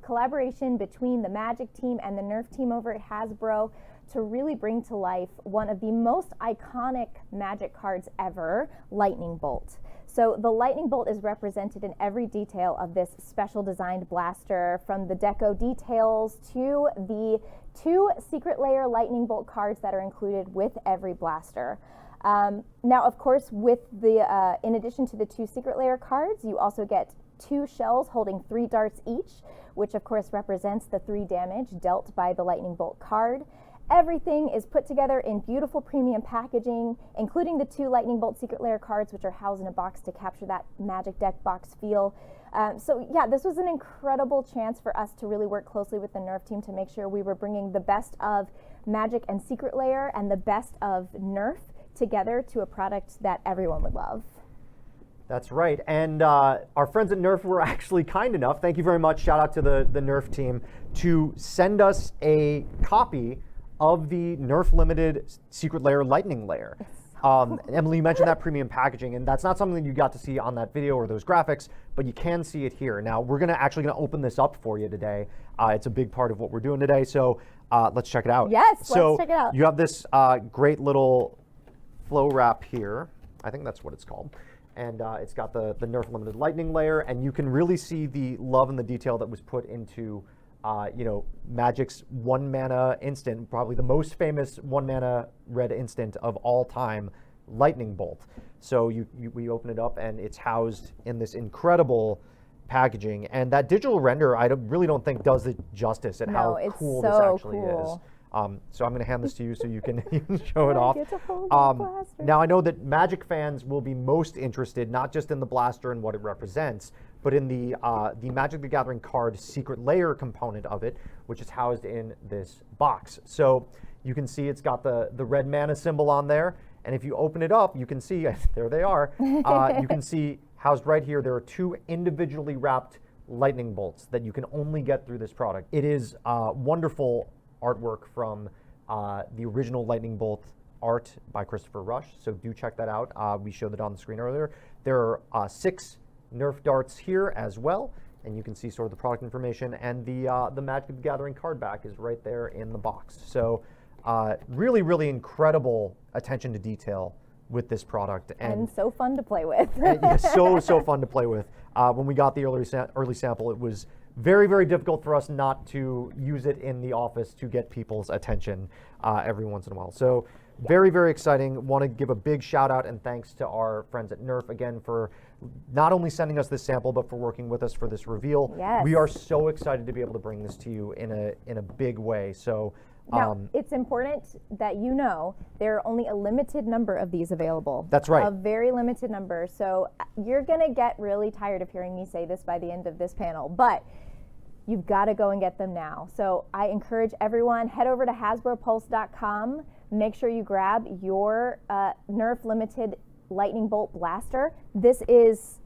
collaboration between the Magic team and the Nerf team over at Hasbro to really bring to life one of the most iconic Magic cards ever, Lightning Bolt. So the Lightning Bolt is represented in every detail of this special designed blaster, from the deco details to the 2 Secret Layer Lightning Bolt cards that are included with every blaster. Now, of course, with the in addition to the 2 Secret Layer cards, you also get 2 shells holding 3 darts each, which of course represents the 3 damage dealt by the Lightning Bolt card. Everything is put together in beautiful premium packaging, including the 2 Lightning Bolt Secret Layer cards, which are housed in a box to capture that Magic deck box feel. So yeah, this was an incredible chance for us to really work closely with the Nerf team to make sure we were bringing the best of Magic and Secret Layer and the best of Nerf together to a product that everyone would love. That's right. And our friends at Nerf were actually kind enough, thank you very much, shout out to the Nerf team, to send us a copy of the Nerf Limited Secret Layer Lightning Layer. Emily, you mentioned that premium packaging, and that's not something you got to see on that video or those graphics, but you can see it here. Now, we're actually gonna open this up for you today. It's a big part of what we're doing today, so let's check it out. Yes, let's check it out. You have this great little flow wrap here. I think that's what it's called. And it's got the Nerf Limited Lightning Layer, and you can really see the love and the detail that was put into Magic's 1-mana instant, probably the most famous 1-mana red instant of all time, Lightning Bolt. So we open it up, and it's housed in this incredible packaging. And that digital render, I really don't think does it justice at how cool this actually is. So I'm going to hand this to you so you can show it off. Now, I know that Magic fans will be most interested not just in the blaster and what it represents, but in the Magic the Gathering card Secret Layer component of it, which is housed in this box. So you can see it's got the red mana symbol on there, and if you open it up, you can see, there they are, you can see housed right here, there are 2 individually wrapped lightning bolts that you can only get through this product. It is wonderful artwork from the original Lightning Bolt art by Christopher Rush, so do check that out. We showed it on the screen earlier. There are 6 Nerf darts here as well, and you can see sort of the product information, and the Magic the Gathering card back is right there in the box. So really, really incredible attention to detail with this product. And so fun to play with. so fun to play with. When we got the early sample, it was very, very difficult for us not to use it in the office to get people's attention every once in a while. So very, very exciting. Want to give a big shout out and thanks to our friends at Nerf again for not only sending us this sample, but for working with us for this reveal. Yes. We are so excited to be able to bring this to you in a big way. So now, it's important that you know there are only a limited number of these available. That's right. A very limited number. So you're going to get really tired of hearing me say this by the end of this panel, but you've got to go and get them now. So I encourage everyone, head over to HasbroPulse.com. Make sure you grab your Nerf Limited Lightning Bolt Blaster. This is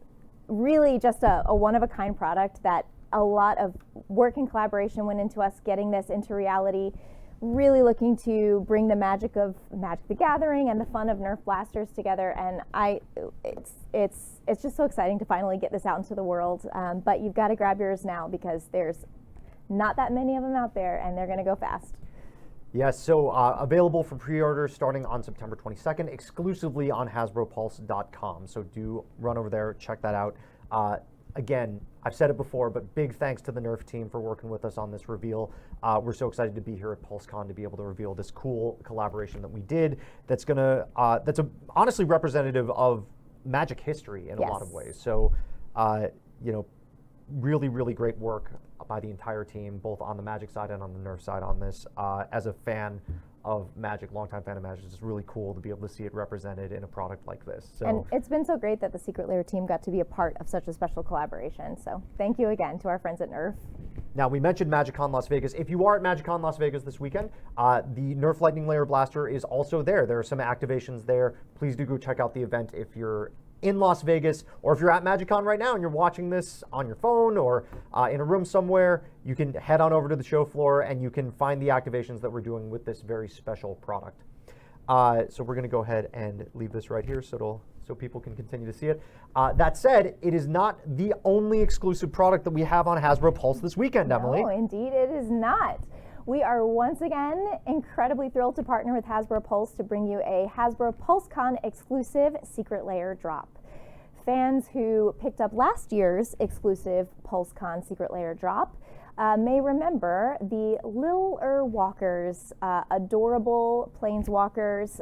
really just a one-of-a-kind product that a lot of work and collaboration went into us getting this into reality. Really looking to bring the magic of Magic the Gathering and the fun of Nerf blasters together, and it's just so exciting to finally get this out into the world. But you've got to grab yours now because there's not that many of them out there, and they're going to go fast. Yes, so available for pre-order starting on September 22nd, exclusively on HasbroPulse.com. So do run over there, check that out. again, I've said it before, but big thanks to the Nerf team for working with us on this reveal. We're so excited to be here at PulseCon to be able to reveal this cool collaboration that we did. That's honestly representative of Magic history in a lot of ways. So, really, really great work by the entire team, both on the Magic side and on the Nerf side on this. As a fan of Magic, longtime fan of Magic, it's just really cool to be able to see it represented in a product like this. So, and it's been so great that the Secret Lair team got to be a part of such a special collaboration. So thank you again to our friends at Nerf. Now, we mentioned MagicCon Las Vegas. If you are at MagicCon Las Vegas this weekend, the Nerf Lightning Layer Blaster is also there. There are some activations there. Please do go check out the event if you're in Las Vegas, or if you're at MagicCon right now and you're watching this on your phone or in a room somewhere, you can head on over to the show floor and you can find the activations that we're doing with this very special product. So we're going to go ahead and leave this right here so people can continue to see it. That said, it is not the only exclusive product that we have on Hasbro Pulse this weekend, Emily. No, indeed it is not. We are once again incredibly thrilled to partner with Hasbro Pulse to bring you a Hasbro PulseCon exclusive Secret Lair drop. Fans who picked up last year's exclusive PulseCon Secret Lair drop may remember the Littler Walkers, adorable planeswalkers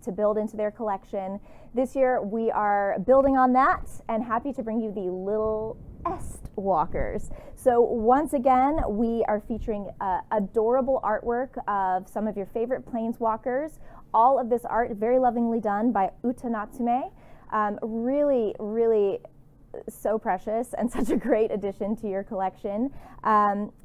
to build into their collection. This year we are building on that and happy to bring you the Littlest Walkers. So once again, we are featuring adorable artwork of some of your favorite planeswalkers. All of this art very lovingly done by Uta Natsume. Really, really so precious and such a great addition to your collection.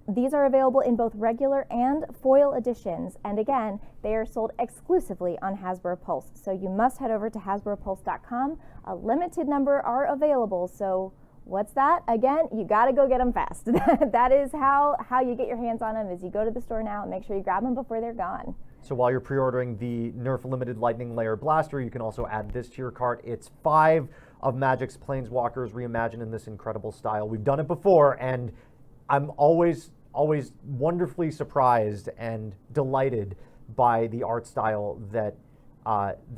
These are available in both regular and foil editions, and again, they are sold exclusively on Hasbro Pulse. So you must head over to hasbropulse.com. A limited number are available, so what's that? Again, you gotta go get them fast. That is how you get your hands on them, is you go to the store now and make sure you grab them before they're gone. So while you're pre-ordering the Nerf Limited Lightning Layer Blaster, you can also add this to your cart. It's 5 of Magic's Planeswalkers reimagined in this incredible style. We've done it before, and I'm always wonderfully surprised and delighted by the art style that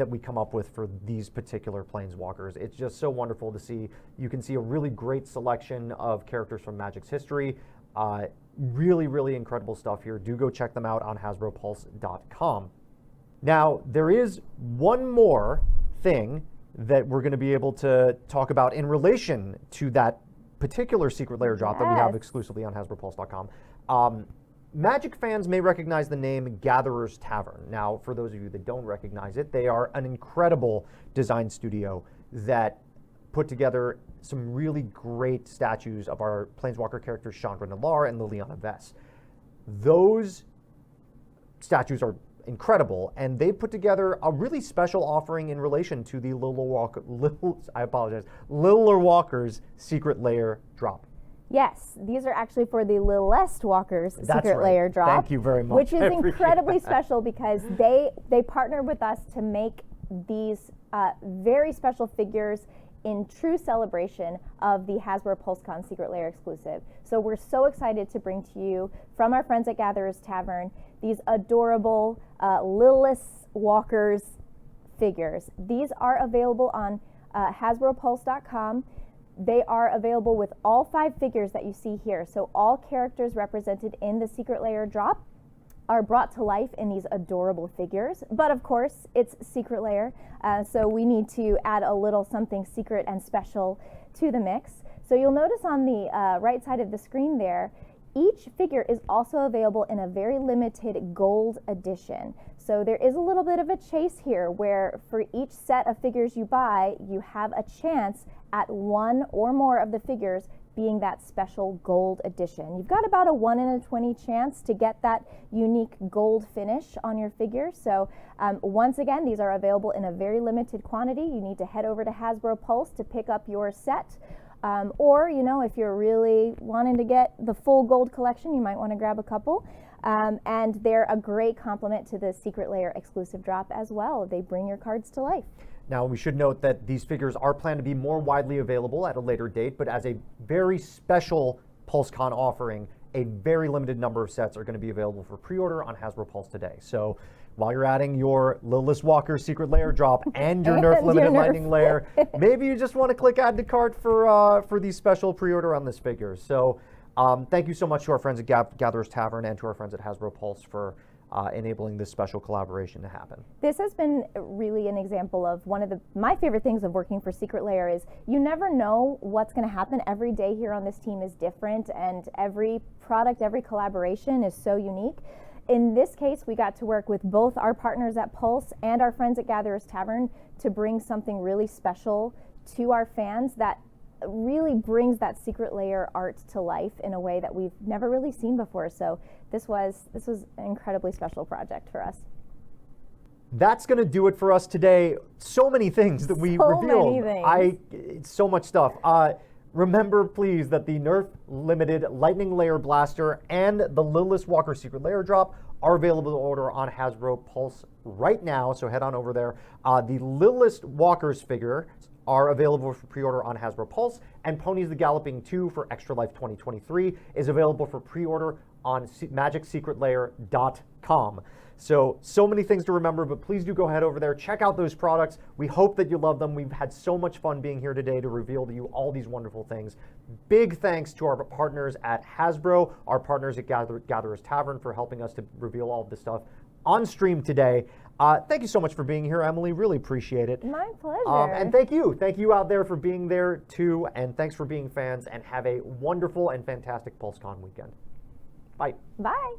we come up with for these particular Planeswalkers. It's just so wonderful to see. You can see a really great selection of characters from Magic's history. Really, really incredible stuff here. Do go check them out on HasbroPulse.com. Now, there is one more thing that we're going to be able to talk about in relation to that particular Secret Lair drop that we have exclusively on HasbroPulse.com. Magic fans may recognize the name Gatherer's Tavern. Now, for those of you that don't recognize it, they are an incredible design studio that put together some really great statues of our Planeswalker characters Chandra Nalaar and Liliana Vess. Those statues are incredible, and they put together a really special offering in relation to the Littler Walkers Secret Lair drop. Yes, these are actually for the Littlest Walkers Secret Lair drop. Thank you very much. Which is incredibly special because they partnered with us to make these very special figures in true celebration of the Hasbro PulseCon Secret Lair exclusive. So we're so excited to bring to you, from our friends at Gatherer's Tavern, these adorable Littlest Walkers figures. These are available on HasbroPulse.com. They are available with all 5 figures that you see here. So all characters represented in the Secret Lair drop are brought to life in these adorable figures. But of course, it's Secret Lair, so we need to add a little something secret and special to the mix. So you'll notice on the right side of the screen there, each figure is also available in a very limited gold edition. So there is a little bit of a chase here where for each set of figures you buy, you have a chance at 1 or more of the figures being that special gold edition. You've got about a 1 in a 20 chance to get that unique gold finish on your figure. So once again, these are available in a very limited quantity. You need to head over to Hasbro Pulse to pick up your set. Or, if you're really wanting to get the full gold collection, you might want to grab a couple. And they're a great complement to the Secret Lair exclusive drop as well. They bring your cards to life. Now, we should note that these figures are planned to be more widely available at a later date, but as a very special PulseCon offering, a very limited number of sets are going to be available for pre-order on Hasbro Pulse today. So while you're adding your Lilith Walker Secret Lair drop and your Nerf Limited Lightning Lair, maybe you just want to click add to cart for the special pre-order on this figure. So thank you so much to our friends at Gatherer's Tavern and to our friends at Hasbro Pulse for enabling this special collaboration to happen. This has been really an example of one of my favorite things of working for Secret Lair is you never know what's going to happen. Every day here on this team is different, and every product, every collaboration is so unique. In this case, we got to work with both our partners at Pulse and our friends at Gatherer's Tavern to bring something really special to our fans that really brings that Secret Lair art to life in a way that we've never really seen before. So this was an incredibly special project for us. That's going to do it for us today. So many things that we revealed. Many things. So much stuff. Remember, please, that the Nerf Limited Lightning Lair Blaster and the Lilith Walker Secret Lair drop are available to order on Hasbro Pulse right now, so head on over there. The Lilith Walker's figure are available for pre-order on Hasbro Pulse, and Ponies the Galloping 2 for Extra Life 2023 is available for pre-order on MagicSecretLair.com. So many things to remember, but please do go ahead over there, check out those products. We hope that you love them. We've had so much fun being here today to reveal to you all these wonderful things. Big thanks to our partners at Hasbro, our partners at Gatherer's Tavern for helping us to reveal all of this stuff on stream today. Thank you so much for being here, Emily. Really appreciate it. My pleasure. And thank you out there for being there too, and thanks for being fans, and have a wonderful and fantastic PulseCon weekend. Bye. Bye.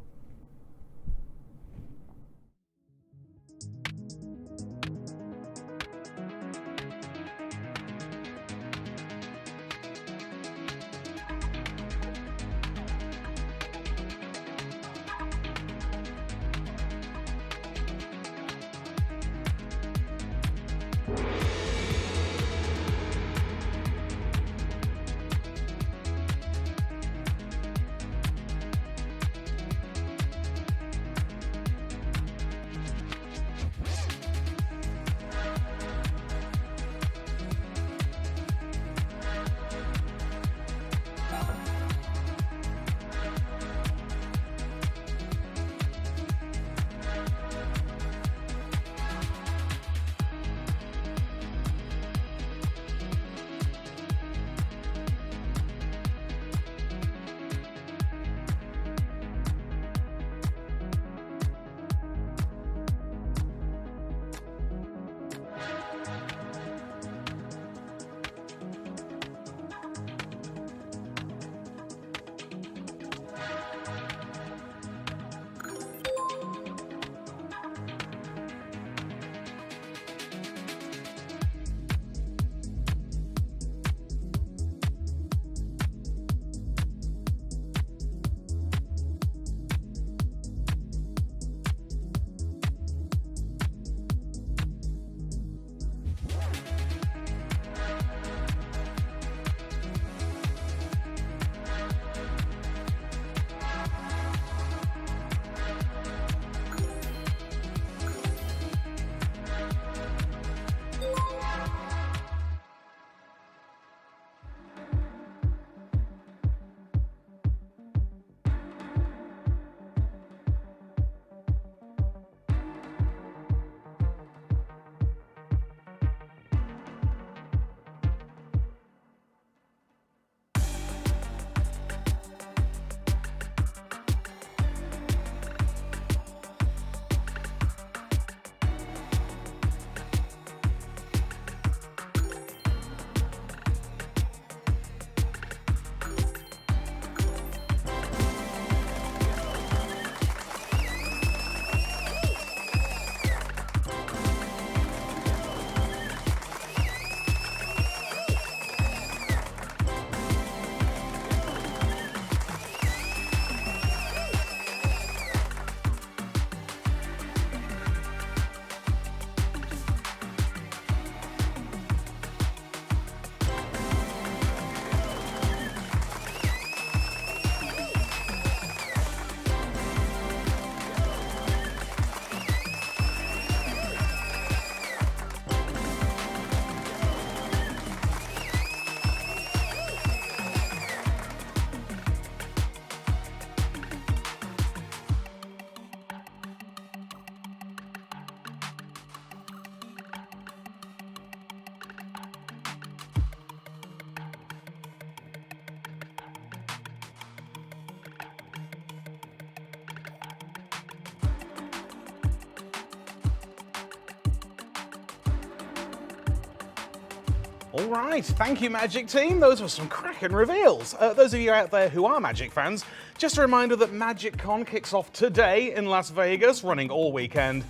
All right, thank you, Magic Team. Those were some cracking reveals. Those of you out there who are Magic fans, just a reminder that MagicCon kicks off today in Las Vegas, running all weekend.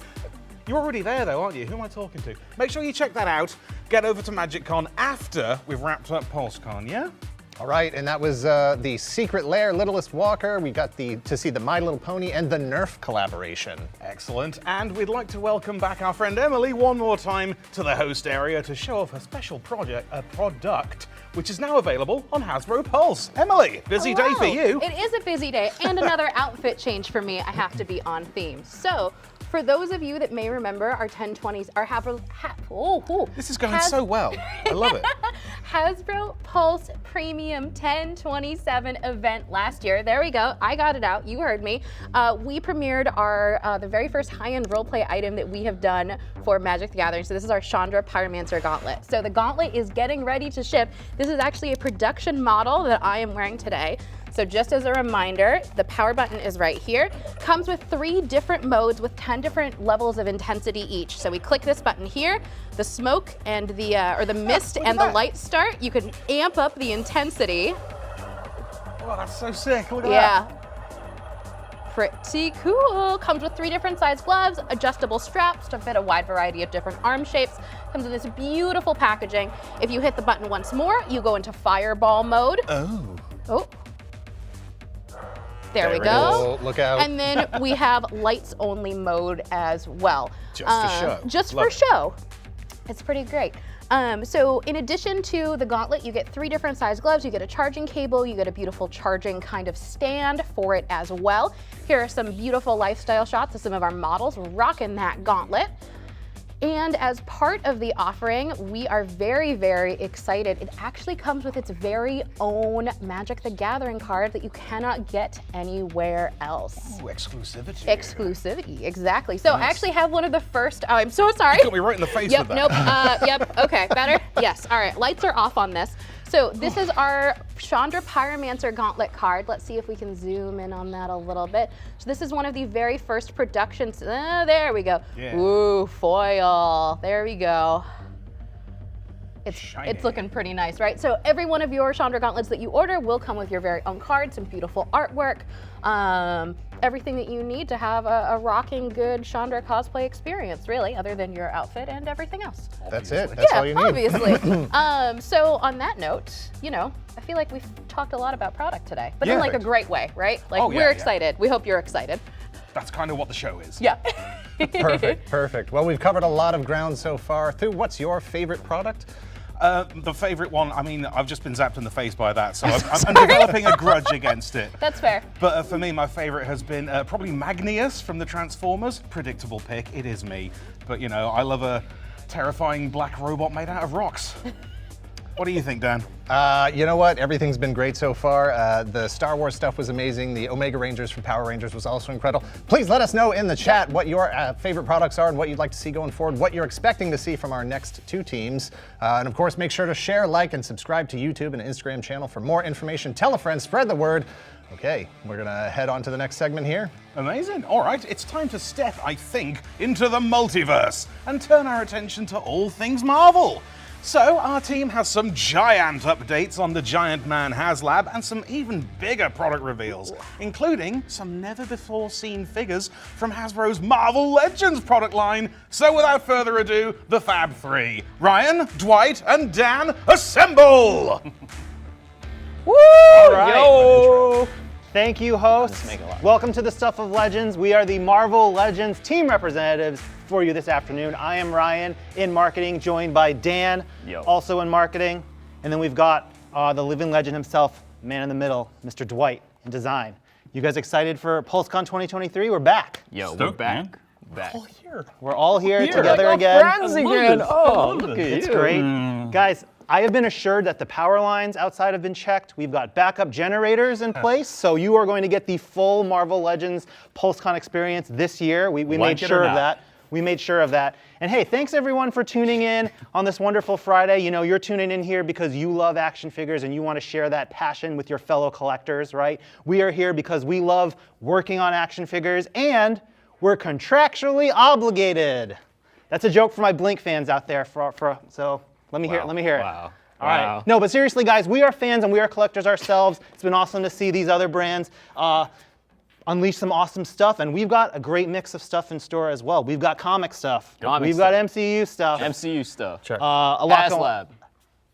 You're already there, though, aren't you? Who am I talking to? Make sure you check that out. Get over to MagicCon after we've wrapped up PulseCon, yeah? All right, and that was the Secret Lair Littlest Walker. We got to see the My Little Pony and the Nerf collaboration. Excellent. And we'd like to welcome back our friend Emily one more time to the host area to show off her special product, which is now available on Hasbro Pulse. Emily, busy day for you. It is a busy day and another outfit change for me. I have to be on theme. So, for those of you that may remember our 1020s, our This is going so well. I love it. Hasbro Pulse Premium 1027 event last year. There we go. I got it out. You heard me. We premiered our the very first high-end roleplay item that we have done for Magic the Gathering. So this is our Chandra Pyromancer Gauntlet. So the gauntlet is getting ready to ship. This is actually a production model that I am wearing today. So just as a reminder, the power button is right here. Comes with 3 different modes with 10 different levels of intensity each. So we click this button here, the smoke and the mist and the light start. You can amp up the intensity. Oh, that's so sick. Look at that. Pretty cool. Comes with 3 different size gloves, adjustable straps to fit a wide variety of different arm shapes. Comes in this beautiful packaging. If you hit the button once more, you go into fireball mode. Oh. There we go. Look out. And then we have lights only mode as well. Just for show. Just for show. It's pretty great. So in addition to the gauntlet, you get 3 different size gloves, you get a charging cable, you get a beautiful charging kind of stand for it as well. Here are some beautiful lifestyle shots of some of our models rocking that gauntlet. And as part of the offering, we are very, very excited. It actually comes with its very own Magic the Gathering card that you cannot get anywhere else. Ooh, exclusivity. Exclusivity, exactly. So I actually have one of the first, I'm so sorry. You got me right in the face with that. Yep, okay, better? Yes, all right, lights are off on this. So this is our Chandra Pyromancer Gauntlet card. Let's see if we can zoom in on that a little bit. So this is one of the very first productions. There we go. Yeah. Ooh, foil. There we go. It's looking pretty nice, right? So every one of your Chandra Gauntlets that you order will come with your very own card, some beautiful artwork, everything that you need to have a rocking good Chandra cosplay experience, really, other than your outfit and everything else. That's it. That's all you need. Obviously. So on that note, you know, I feel like we've talked a lot about product today, but in like a great way, right? Like we're excited. We hope you're excited. That's kind of what the show is. Yeah. Perfect. Well, we've covered a lot of ground so far. Thew, what's your favorite product? The favorite one, I mean, I've just been zapped in the face by that, so I'm developing a grudge against it. That's fair. But for me, my favorite has been probably Magnius from the Transformers. Predictable pick, it is me. But you know, I love a terrifying black robot made out of rocks. What do you think, Dan? You know what? Everything's been great so far. The Star Wars stuff was amazing. The Omega Rangers from Power Rangers was also incredible. Please let us know in the chat what your favorite products are and what you'd like to see going forward, what you're expecting to see from our next 2 teams. And of course, make sure to share, like, and subscribe to YouTube and Instagram channel for more information. Tell a friend, spread the word. Okay, we're gonna head on to the next segment here. Amazing. All right, it's time to step, I think, into the multiverse and turn our attention to all things Marvel. So our team has some giant updates on the Giant Man HasLab and some even bigger product reveals, including some never-before-seen figures from Hasbro's Marvel Legends product line. So without further ado, the Fab 3. Ryan, Dwight, and Dan, assemble! Woo! All right. Yo! Thank you, hosts. Welcome to the Stuff of Legends. We are the Marvel Legends team representatives for you this afternoon. I am Ryan in marketing, joined by Dan, also in marketing. And then we've got the living legend himself, man in the middle, Mr. Dwight in design. You guys excited for PulseCon 2023? We're back. We're back. We're all here together again. Friends again. Oh, look at you. It's great. Guys, I have been assured that the power lines outside have been checked. We've got backup generators in place, so you are going to get the full Marvel Legends PulseCon experience this year. We made sure of that. We made sure of that. And hey, thanks everyone for tuning in on this wonderful Friday. You know, you're tuning in here because you love action figures and you want to share that passion with your fellow collectors, right? We are here because we love working on action figures and we're contractually obligated. That's a joke for my Blink fans out there. So Let me hear it. Wow. All right. No, but seriously, guys, we are fans and we are collectors ourselves. It's been awesome to see these other brands unleash some awesome stuff, and we've got a great mix of stuff in store as well. We've got comic stuff. We've got MCU stuff. MCU stuff. A lot HasLab.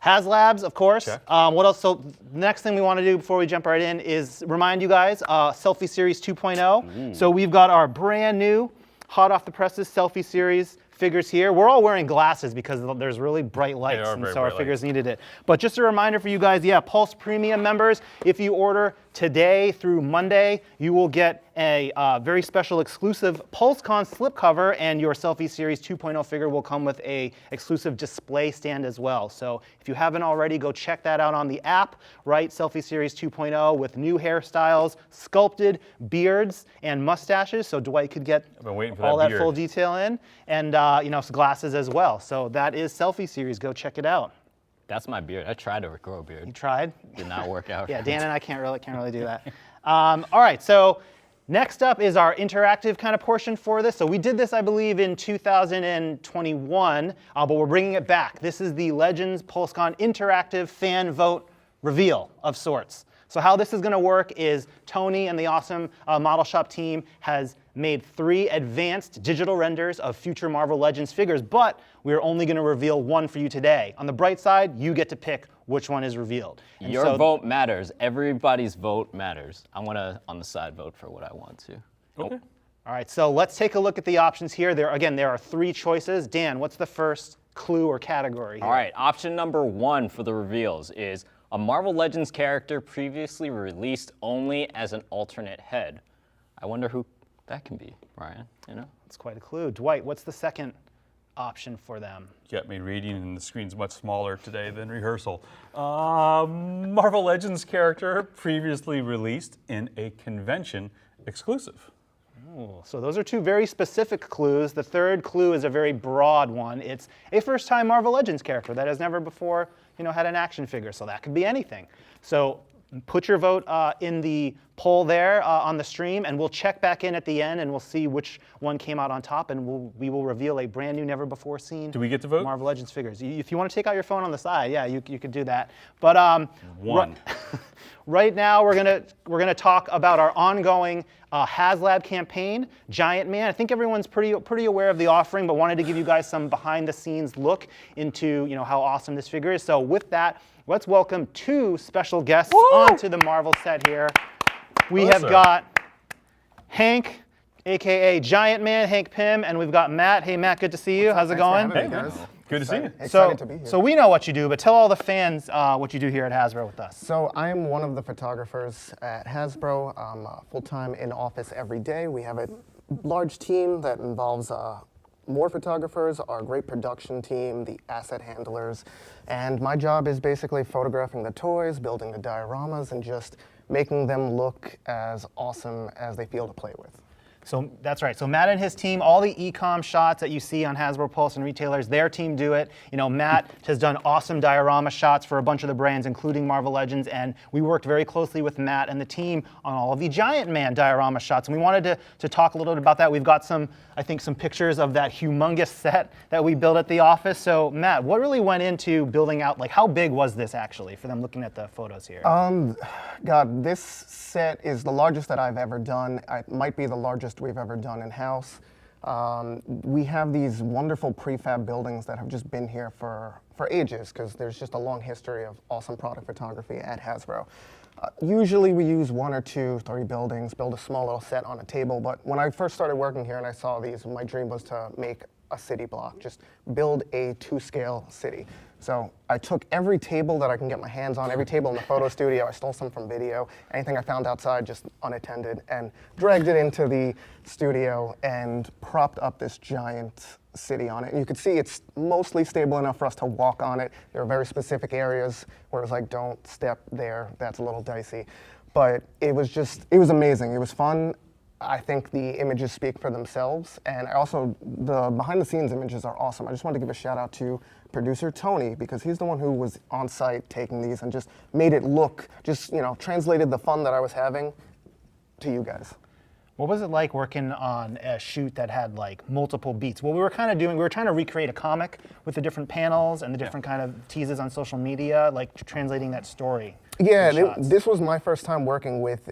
HasLabs, of course. What else? So the next thing we want to do before we jump right in is remind you guys, Selfie Series 2.0. So we've got our brand new, hot off the presses Selfie Series figures here. We're all wearing glasses because there's really bright lights, and so our figures needed it. But just a reminder for you guys, Pulse Premium members, if you order today through Monday, you will get a very special exclusive PulseCon slipcover, and your Selfie Series 2.0 figure will come with a exclusive display stand as well. So if you haven't already, go check that out on the app, right? Selfie Series 2.0 with new hairstyles, sculpted beards, and mustaches, so Dwight could get all that full detail in, and some glasses as well. So that is Selfie Series. Go check it out. That's my beard. I tried to grow a beard. You tried? Did not work out. Yeah, Dan and I can't really do that. All right, so next up is our interactive kind of portion for this. So we did this, I believe, in 2021, but we're bringing it back. This is the Legends PulseCon interactive fan vote reveal of sorts. So how this is going to work is Tony and the awesome model shop team has made 3 advanced digital renders of future Marvel Legends figures, but we're only going to reveal one for you today. On the bright side, you get to pick which one is revealed. And Your vote matters. Everybody's vote matters. I want to, on the side, vote for what I want to. Okay. All right, so let's take a look at the options here. There are 3 choices. Dan, what's the first clue or category here? All right, option number 1 for the reveals is a Marvel Legends character previously released only as an alternate head. I wonder who that can be, Ryan, That's quite a clue. Dwight, what's the second option for them? Got me reading, and the screen's much smaller today than rehearsal. Marvel Legends character previously released in a convention exclusive. Oh, so those are 2 very specific clues. The third clue is a very broad one. It's a first-time Marvel Legends character that has never before, had an action figure. So that could be anything. So put your vote in the poll there on the stream, and we'll check back in at the end, and we'll see which one came out on top, and we will reveal a brand new, never before seen. Do we get to vote? Marvel Legends figures. If you want to take out your phone on the side, you could do that. But one. Right now, we're gonna talk about our ongoing HasLab campaign, Giant Man. I think everyone's pretty aware of the offering, but wanted to give you guys some behind-the-scenes look into how awesome this figure is. So with that, let's welcome 2 special guests onto the Marvel set here. We have got Hank, aka Giant Man, Hank Pym, and we've got Matt. Hey Matt, good to see you. How's it going? Hey, good to see you. Excited to be here. So we know what you do, but tell all the fans what you do here at Hasbro with us. So I am one of the photographers at Hasbro. I'm full-time in office every day. We have a large team that involves more photographers, our great production team, the asset handlers, and my job is basically photographing the toys, building the dioramas, and just making them look as awesome as they feel to play with. So that's right. So Matt and his team, all the e-com shots that you see on Hasbro Pulse and retailers, their team do it. Matt has done awesome diorama shots for a bunch of the brands, including Marvel Legends, and we worked very closely with Matt and the team on all of the Giant Man diorama shots. And we wanted to talk a little bit about that. We've got some pictures of that humongous set that we built at the office. So Matt, what really went into building out, how big was this actually, for them looking at the photos here? God, this set is the largest that I've ever done. It might be the largest we've ever done in-house. We have these wonderful prefab buildings that have just been here for ages, because there's just a long history of awesome product photography at Hasbro. Usually we use 1 or 2, 3 buildings, build a small little set on a table, but when I first started working here and I saw these, my dream was to make a city block, just build a 2-scale city. So I took every table that I can get my hands on, every table in the photo studio, I stole some from video, anything I found outside just unattended, and dragged it into the studio and propped up this giant city on it. And you can see it's mostly stable enough for us to walk on it. There are very specific areas where it's like, don't step there, that's a little dicey. But it was amazing. It was fun. I think the images speak for themselves, and the behind-the-scenes images are awesome. I just wanted to give a shout-out to producer Tony, because he's the one who was on site taking these and just made it look, translated the fun that I was having to you guys. What was it like working on a shoot that had like multiple beats? What we were kind of doing, we were trying to recreate a comic with the different panels and the different kind of teases on social media, like translating that story. Yeah, this was my first time working with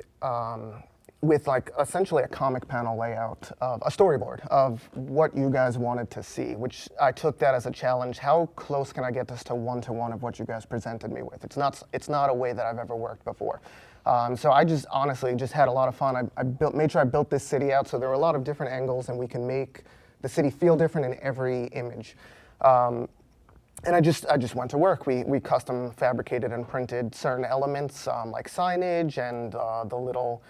like essentially a comic panel layout of a storyboard of what you guys wanted to see, which I took that as a challenge. How close can I get this to one of what you guys presented me with? It's not a way that I've ever worked before. So I just honestly just had a lot of fun. I made sure I built this city out so there were a lot of different angles and we can make the city feel different in every image. And I just went to work. We custom fabricated and printed certain elements like signage and the little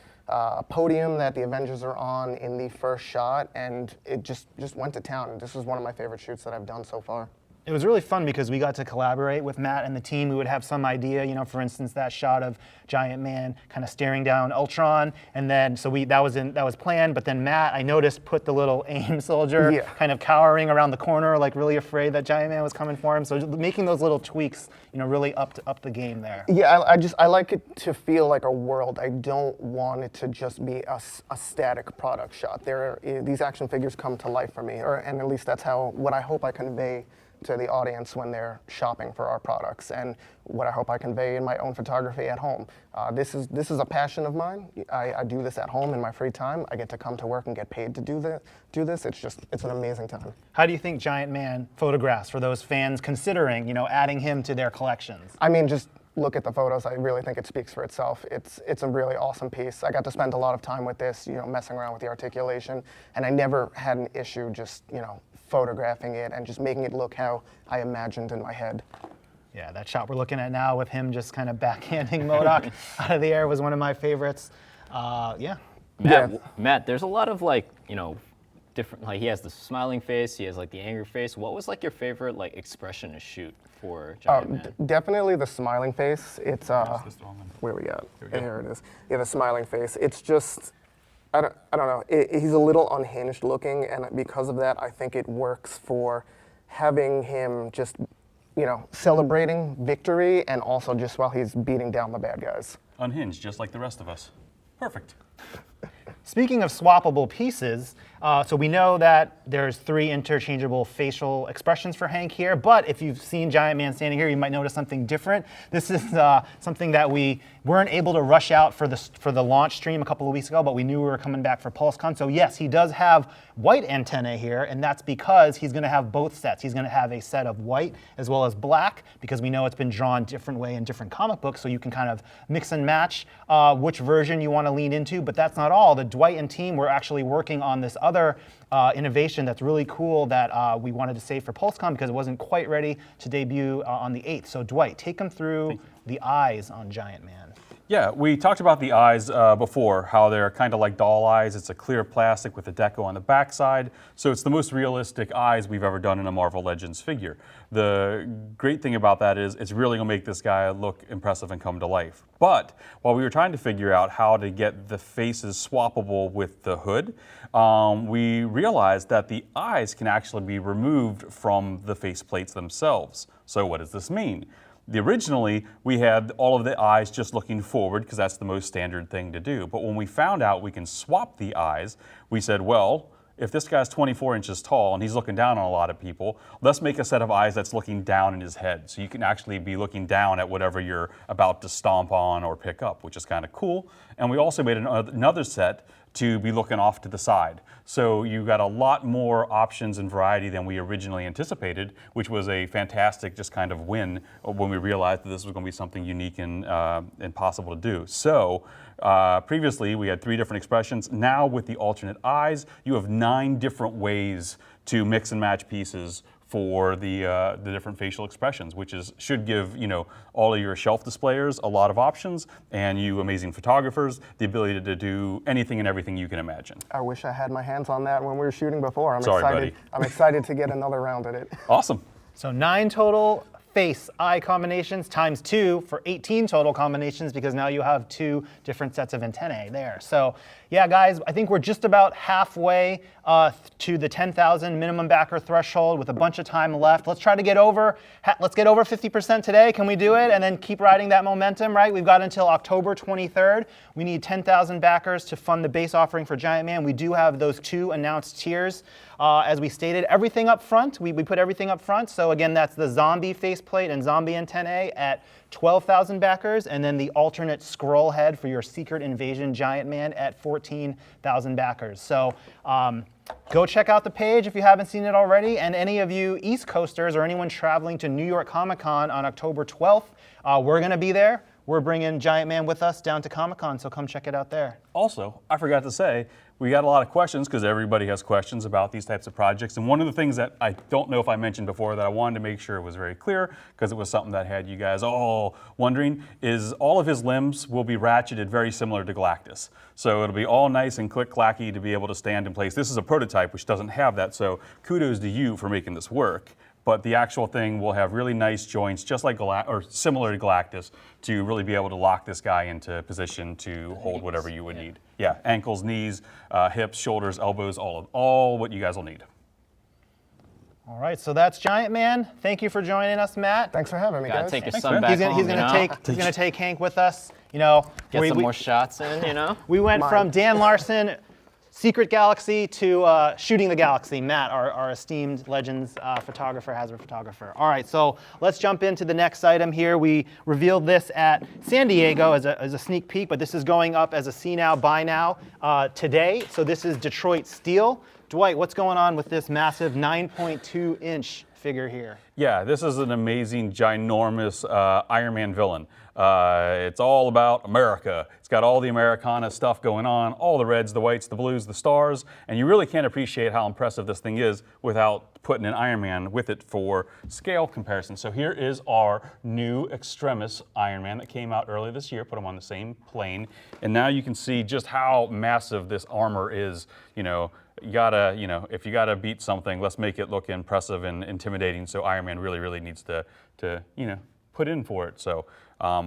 podium that the Avengers are on in the first shot, and it just went to town. And this was one of my favorite shoots that I've done so far. It was really fun because we got to collaborate with Matt and the team. We would have some idea, you know, for instance, that shot of Giant Man kind of staring down Ultron, and then that was planned. But then Matt, I noticed, put the little AIM soldier kind of cowering around the corner, like really afraid that Giant Man was coming for him. So making those little tweaks, you know, really up the game there. Yeah, I like it to feel like a world. I don't want it to just be a static product shot. These action figures come to life for me, and at least that's what I hope I convey to the audience when they're shopping for our products, and what I hope I convey in my own photography at home. This is a passion of mine. I do this at home in my free time. I get to come to work and get paid to do this. It's an amazing time. How do you think Giant Man photographs for those fans considering, you know, adding him to their collections? I mean, just look at the photos. I really think it speaks for itself. It's a really awesome piece. I got to spend a lot of time with this, you know, messing around with the articulation, and I never had an issue just, you know, photographing it and just making it look how I imagined in my head. Yeah, that shot we're looking at now with him just kind of backhanding MODOK out of the air was one of my favorites. Yeah. Matt, there's a lot of like, you know, different, like he has the smiling face, he has like the angry face. What was like your favorite like expression to shoot for Giant Man? Definitely the smiling face. It's, where we at? Here it is. Yeah, the smiling face. It's just, I don't know. He's a little unhinged looking, and because of that, I think it works for having him just, you know, celebrating victory, and also just while he's beating down the bad guys. Unhinged, just like the rest of us. Perfect. Speaking of swappable pieces, so we know that there's 3 interchangeable facial expressions for Hank here, but if you've seen Giant Man standing here, you might notice something different. This is something that we weren't able to rush out for the launch stream a couple of weeks ago, but we knew we were coming back for PulseCon. So yes, he does have white antennae here, and that's because he's gonna have both sets. He's gonna have a set of white as well as black, because we know it's been drawn different way in different comic books, so you can kind of mix and match which version you wanna lean into, but that's not all. The Dwight and team were actually working on this other innovation that's really cool that we wanted to save for PulseCon because it wasn't quite ready to debut on the 8th. So Dwight, take them through the eyes on Giant Man. Yeah, we talked about the eyes before, how they're kind of like doll eyes. It's a clear plastic with a deco on the backside, so it's the most realistic eyes we've ever done in a Marvel Legends figure. The great thing about that is it's really gonna make this guy look impressive and come to life. But while we were trying to figure out how to get the faces swappable with the hood, we realized that the eyes can actually be removed from the faceplates themselves. So what does this mean? Originally, we had all of the eyes just looking forward because that's the most standard thing to do. But when we found out we can swap the eyes, we said, well, if this guy's 24 inches tall and he's looking down on a lot of people, let's make a set of eyes that's looking down in his head. So you can actually be looking down at whatever you're about to stomp on or pick up, which is kind of cool. And we also made another set to be looking off to the side. So you got a lot more options and variety than we originally anticipated, which was a fantastic just kind of win when we realized that this was going to be something unique and possible to do. So previously we had 3 different expressions. Now with the alternate eyes, you have 9 different ways to mix and match pieces for the different facial expressions, which should give, you know, all of your shelf displayers a lot of options, and you amazing photographers the ability to do anything and everything you can imagine. I wish I had my hands on that when we were shooting before. Sorry, buddy. I'm excited to get another round at it. Awesome. So 9 total face, eye combinations times 2 for 18 total combinations, because now you have 2 different sets of antennae there. So yeah, guys, I think we're just about halfway to the 10,000 minimum backer threshold with a bunch of time left. Let's try to get over, let's get over 50% today. Can we do it? And then keep riding that momentum, right? We've got until October 23rd. We need 10,000 backers to fund the base offering for Giant Man. We do have those 2 announced tiers. As we stated, everything up front, we put everything up front. So again, that's the zombie faceplate and zombie antennae at 12,000 backers, and then the alternate scroll head for your Secret Invasion Giant Man at 14,000 backers. So go check out the page if you haven't seen it already, and any of you East Coasters or anyone traveling to New York Comic Con on October 12th, we're gonna be there. We're bringing Giant Man with us down to Comic Con, so come check it out there. Also, I forgot to say, we got a lot of questions because everybody has questions about these types of projects. And one of the things that I don't know if I mentioned before that I wanted to make sure was very clear, because it was something that had you guys all wondering, is all of his limbs will be ratcheted very similar to Galactus. So it'll be all nice and click-clacky to be able to stand in place. This is a prototype which doesn't have that, so kudos to you for making this work. But the actual thing will have really nice joints, just like or similar to Galactus, to really be able to lock this guy into position to hold whatever you would need. Yeah, ankles, knees, hips, shoulders, elbows, all what you guys will need. All right, so that's Giant Man. Thank you for joining us, Matt. Thanks for having me, guys. Take your son back home, he's gonna take Hank with us. You know, get some more shots in. You know, we went from Dan Larson, Secret Galaxy, to Shooting the Galaxy. Matt, our esteemed Legends photographer, Hasbro photographer. All right, so let's jump into the next item here. We revealed this at San Diego as a sneak peek, but this is going up as a see now, buy now today. So this is Detroit Steel. Dwight, what's going on with this massive 9.2-inch figure here? Yeah, this is an amazing, ginormous Iron Man villain. It's all about America. It's got all the Americana stuff going on, all the reds, the whites, the blues, the stars, and you really can't appreciate how impressive this thing is without putting an Iron Man with it for scale comparison. So here is our new Extremis Iron Man that came out earlier this year, put them on the same plane, and now you can see just how massive this armor is. You know, you gotta, if you gotta beat something, let's make it look impressive and intimidating. So Iron Man really needs to put in for it. So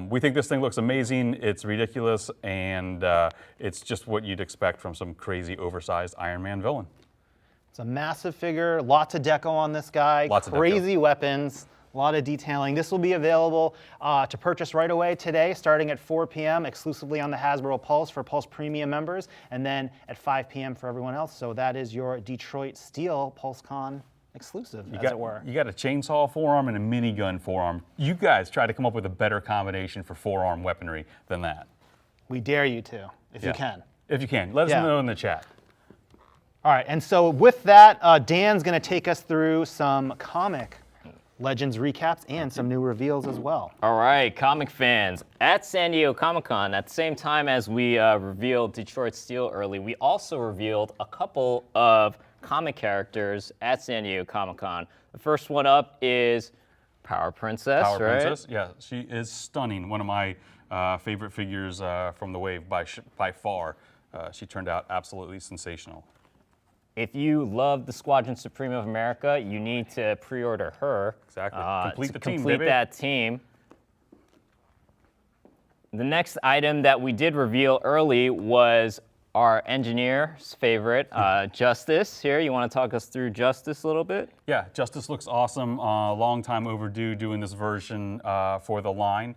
we think this thing looks amazing. It's ridiculous, and it's just what you'd expect from some crazy, oversized Iron Man villain. It's a massive figure, lots of deco on this guy, lots of crazy weapons, a lot of detailing. This will be available to purchase right away today, starting at 4 p.m. exclusively on the Hasbro Pulse for Pulse Premium members, and then at 5 p.m. for everyone else. So that is your Detroit Steel PulseCon exclusive, as it were. You got a chainsaw forearm and a minigun forearm. You guys try to come up with a better combination for forearm weaponry than that. We dare you to, if you can. If you can. Let us know in the chat. All right, and so with that, Dan's going to take us through some comic Legends recaps and some new reveals as well. All right, comic fans, at San Diego Comic-Con, at the same time as we revealed Detroit Steel early, we also revealed a couple of comic characters at San Diego Comic-Con. The first one up is Power Princess, Power Princess, yeah, she is stunning. One of my favorite figures from the wave by far. She turned out absolutely sensational. If you love the Squadron Supreme of America, you need to pre-order her. Exactly. Complete the team, complete that team. The next item that we did reveal early was our engineer's favorite, Justice. Here, you want to talk us through Justice a little bit? Yeah, Justice looks awesome. Long time overdue doing this version for the line.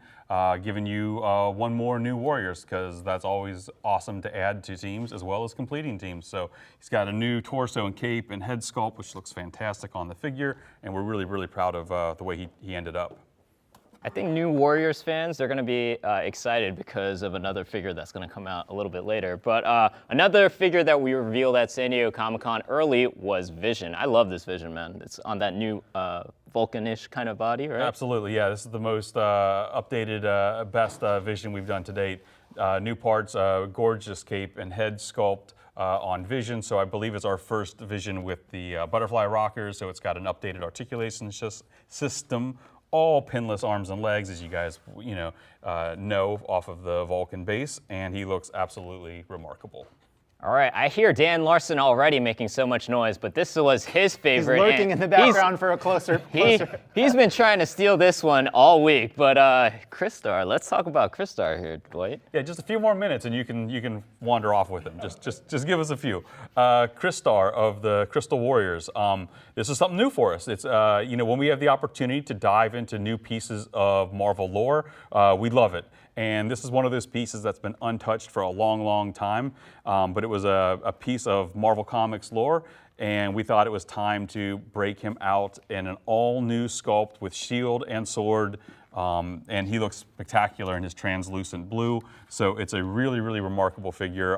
Giving you one more new Warriors, because that's always awesome to add to teams as well as completing teams. So he's got a new torso and cape and head sculpt, which looks fantastic on the figure, and we're really proud of the way he ended up. I think new Warriors fans, they're going to be excited because of another figure that's going to come out a little bit later. But another figure that we revealed at San Diego Comic-Con early was Vision. I love this Vision, man. It's on that new Vulcan-ish kind of body, right? Absolutely, yeah. This is the most updated, best Vision we've done to date. New parts, gorgeous cape and head sculpt on Vision. So I believe it's our first Vision with the butterfly rockers. So it's got an updated articulation system. All pinless arms and legs, as you guys know off of the Vulcan base, and he looks absolutely remarkable. All right, I hear Dan Larson already making so much noise, but this was his favorite. He's lurking in the background for a closer. He's been trying to steal this one all week, but Crystar, let's talk about Crystar here, Dwight. Yeah, just a few more minutes and you can wander off with him. Just give us a few. Crystar of the Crystal Warriors. This is something new for us. It's when we have the opportunity to dive into new pieces of Marvel lore, we love it. And this is one of those pieces that's been untouched for a long, long time. But it was a piece of Marvel Comics lore, and we thought it was time to break him out in an all-new sculpt with shield and sword. And he looks spectacular in his translucent blue. So it's a really, really remarkable figure.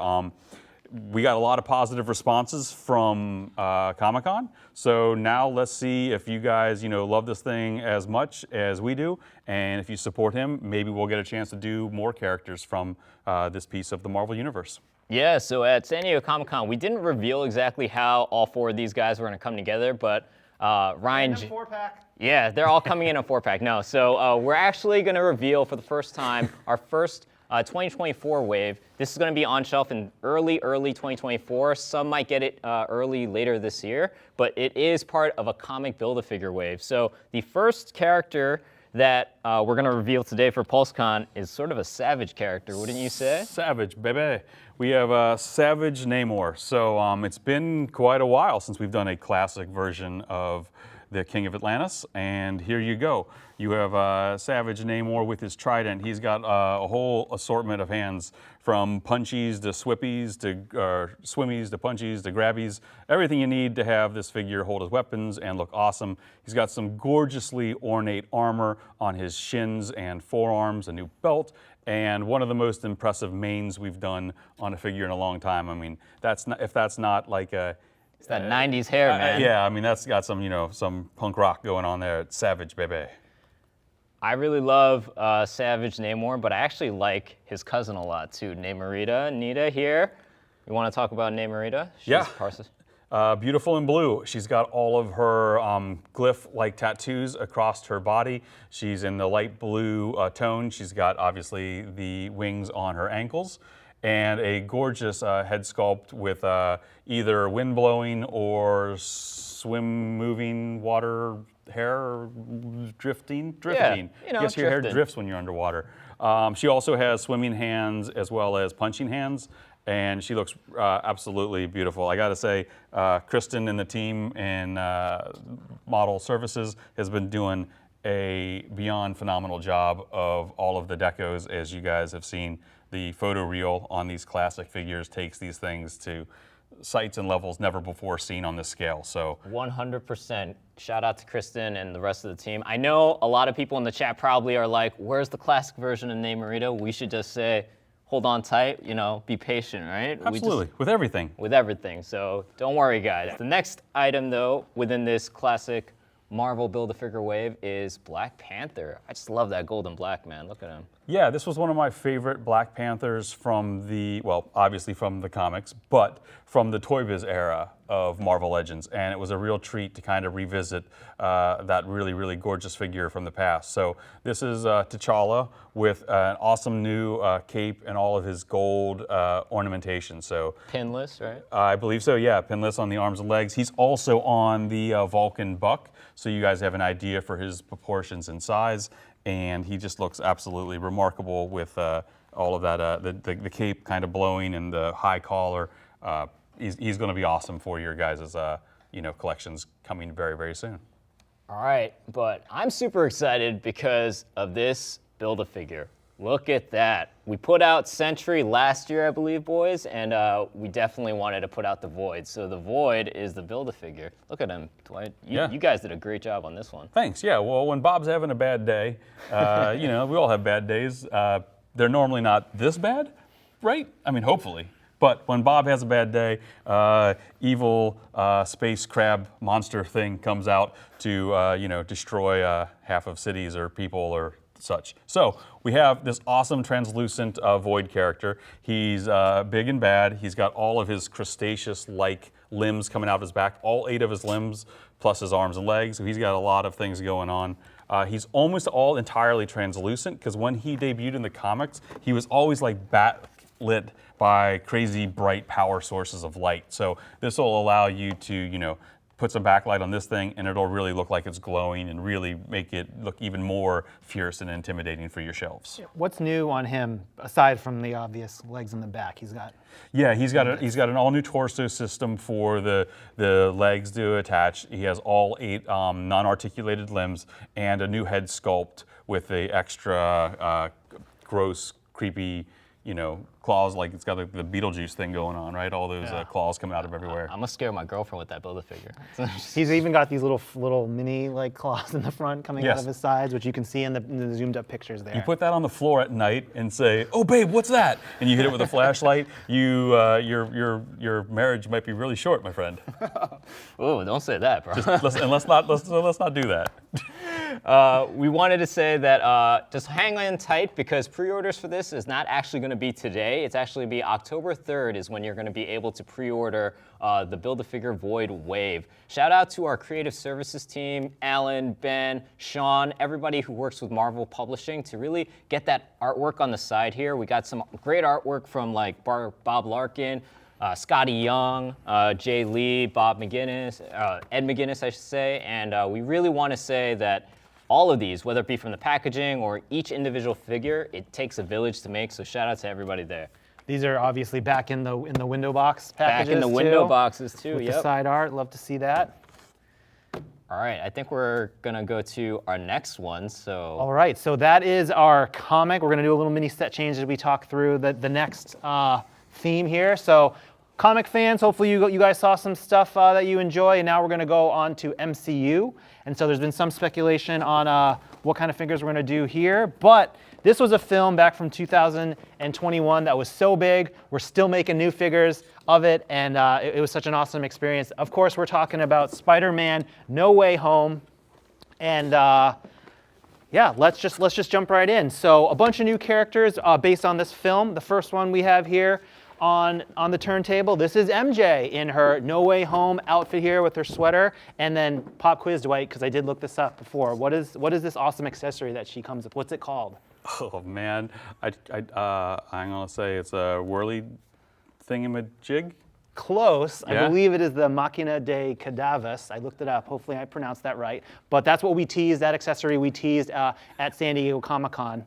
We got a lot of positive responses from Comic-Con. So now let's see if you guys, love this thing as much as we do. And if you support him, maybe we'll get a chance to do more characters from this piece of the Marvel Universe. Yeah, so at San Diego Comic-Con, we didn't reveal exactly how all 4 of these guys were going to come together, but Ryan... In a 4-pack. Yeah, they're all coming in a 4-pack. No, so we're actually going to reveal for the first time our first 2024 wave. This is going to be on shelf in early 2024. Some might get it early later this year, but it is part of a comic Build-A-Figure wave. So the first character that we're going to reveal today for PulseCon is sort of a Savage character, wouldn't you say? Savage, baby. We have Savage Namor. So it's been quite a while since we've done a classic version of the King of Atlantis, and here you go. You have Savage Namor with his trident. He's got a whole assortment of hands, from punchies to swippies to swimmies to punchies to grabbies. Everything you need to have this figure hold his weapons and look awesome. He's got some gorgeously ornate armor on his shins and forearms, a new belt, and one of the most impressive manes we've done on a figure in a long time. I mean, if that's not like a... It's that 90s hair, man. Yeah, I mean, that's got some punk rock going on there. It's Savage, baby. I really love Savage Namor, but I actually like his cousin a lot too, Namorita. Nita here. You want to talk about Namorita? Yeah. Beautiful in blue. She's got all of her glyph-like tattoos across her body. She's in the light blue tone. She's got, obviously, the wings on her ankles, and a gorgeous head sculpt with either wind-blowing or swim-moving water hair drifting. Yeah, Yes, your hair drifts when you're underwater. She also has swimming hands as well as punching hands, and she looks absolutely beautiful. I gotta say, Kristen and the team in Model Services has been doing a beyond phenomenal job of all of the decos. As you guys have seen, the photo reel on these classic figures takes these things to sights and levels never before seen on this scale. So 100%. Shout out to Kristen and the rest of the team. I know a lot of people in the chat probably are like, where's the classic version of Namorita? We should just say, hold on tight, be patient, right? Absolutely, with everything. With everything, so don't worry, guys. The next item, though, within this classic Marvel Build-A-Figure wave is Black Panther. I just love that gold and black, man. Look at him. Yeah, this was one of my favorite Black Panthers from obviously from the comics, but from the Toy Biz era of Marvel Legends. And it was a real treat to kind of revisit that really, really gorgeous figure from the past. So this is T'Challa with an awesome new cape and all of his gold ornamentation. So pinless, right? I believe so, yeah, pinless on the arms and legs. He's also on the Vulcan buck, so you guys have an idea for his proportions and size. And he just looks absolutely remarkable with all of that, the cape kind of blowing and the high collar. He's going to be awesome for your guys' collections coming very, very soon. All right, but I'm super excited because of this Build-A-Figure. Look at that. We put out Sentry last year, I believe, boys, and we definitely wanted to put out the Void. So the Void is the Build-A-Figure. Look at him, Dwight. You guys did a great job on this one. Thanks. Yeah, well, when Bob's having a bad day, we all have bad days. They're normally not this bad, right? I mean, hopefully. But when Bob has a bad day, evil space crab monster thing comes out to, destroy half of cities or people or such. So we have this awesome translucent Void character. He's big and bad. He's got all of his crustaceous-like limbs coming out of his back, all 8 of his limbs, plus his arms and legs. So he's got a lot of things going on. He's almost all entirely translucent, because when he debuted in the comics, he was always like lit by crazy bright power sources of light. So this will allow you to, put some backlight on this thing and it'll really look like it's glowing and really make it look even more fierce and intimidating for your shelves. What's new on him aside from the obvious legs in the back? He's got an all-new torso system for the legs to attach. He has all 8 non-articulated limbs and a new head sculpt with the extra gross, creepy, claws, like it's got the Beetlejuice thing going on, right? All those claws coming out of everywhere. I'm gonna scare my girlfriend with that Build-A-Figure. He's even got these little mini claws in the front coming out of his sides, which you can see in the zoomed up pictures there. You put that on the floor at night and say, "Oh, babe, what's that?" And you hit it with a flashlight. Your marriage might be really short, my friend. Oh, don't say that, bro. Let's not do that. We wanted to say that just hang on tight because pre-orders for this is not actually going to be today. It's actually be October 3rd is when you're going to be able to pre-order the Build-A-Figure Void Wave. Shout out to our creative services team, Alan, Ben, Sean, everybody who works with Marvel Publishing to really get that artwork on the side here. We got some great artwork from like Bob Larkin, Scotty Young, Jay Lee, Bob McGinnis, Ed McGinnis, I should say, and we really want to say that all of these, whether it be from the packaging or each individual figure, it takes a village to make, so shout out to everybody there. These are obviously back in the window box packages. Back in the window boxes too, with the side art, love to see that. All right, I think we're gonna go to our next one, so. All right, so that is our comic. We're gonna do a little mini set change as we talk through the next theme here. So comic fans, hopefully you guys saw some stuff that you enjoy, and now we're gonna go on to MCU. And so there's been some speculation on what kind of figures we're gonna do here, but this was a film back from 2021 that was so big, we're still making new figures of it, and it was such an awesome experience. Of course, we're talking about Spider-Man No Way Home, and yeah, let's just jump right in. So a bunch of new characters based on this film. The first one we have here on the turntable, this is MJ in her No Way Home outfit here with her sweater. And then pop quiz, Dwight, because I did look this up before. What is this awesome accessory that she comes with? What's it called? Oh man, I'm gonna say it's a whirly thingamajig. Close. Yeah? I believe it is the Machina de Cadavus. I looked it up. Hopefully I pronounced that right. But that's what we teased, that accessory we teased at San Diego Comic-Con.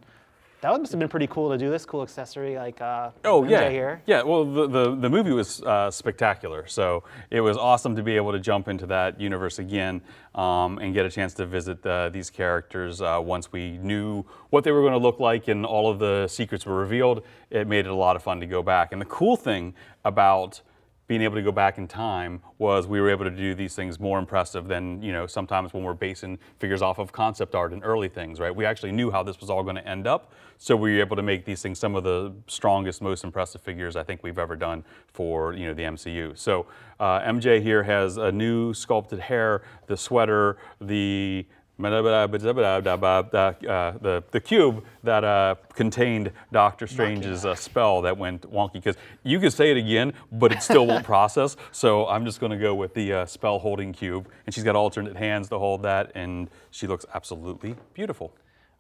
That must have been pretty cool to do this cool accessory like MJ here. Yeah, well, the movie was spectacular, so it was awesome to be able to jump into that universe again and get a chance to visit these characters once we knew what they were going to look like and all of the secrets were revealed. It made it a lot of fun to go back. And the cool thing about being able to go back in time was we were able to do these things more impressive than, sometimes when we're basing figures off of concept art and early things, right? We actually knew how this was all going to end up, so we were able to make these things some of the strongest, most impressive figures I think we've ever done for, the MCU. So MJ here has a new sculpted hair, the sweater, the cube that contained Doctor Strange's spell that went wonky, because you could say it again, but it still won't process. So I'm just going to go with the spell holding cube, and she's got alternate hands to hold that, and she looks absolutely beautiful.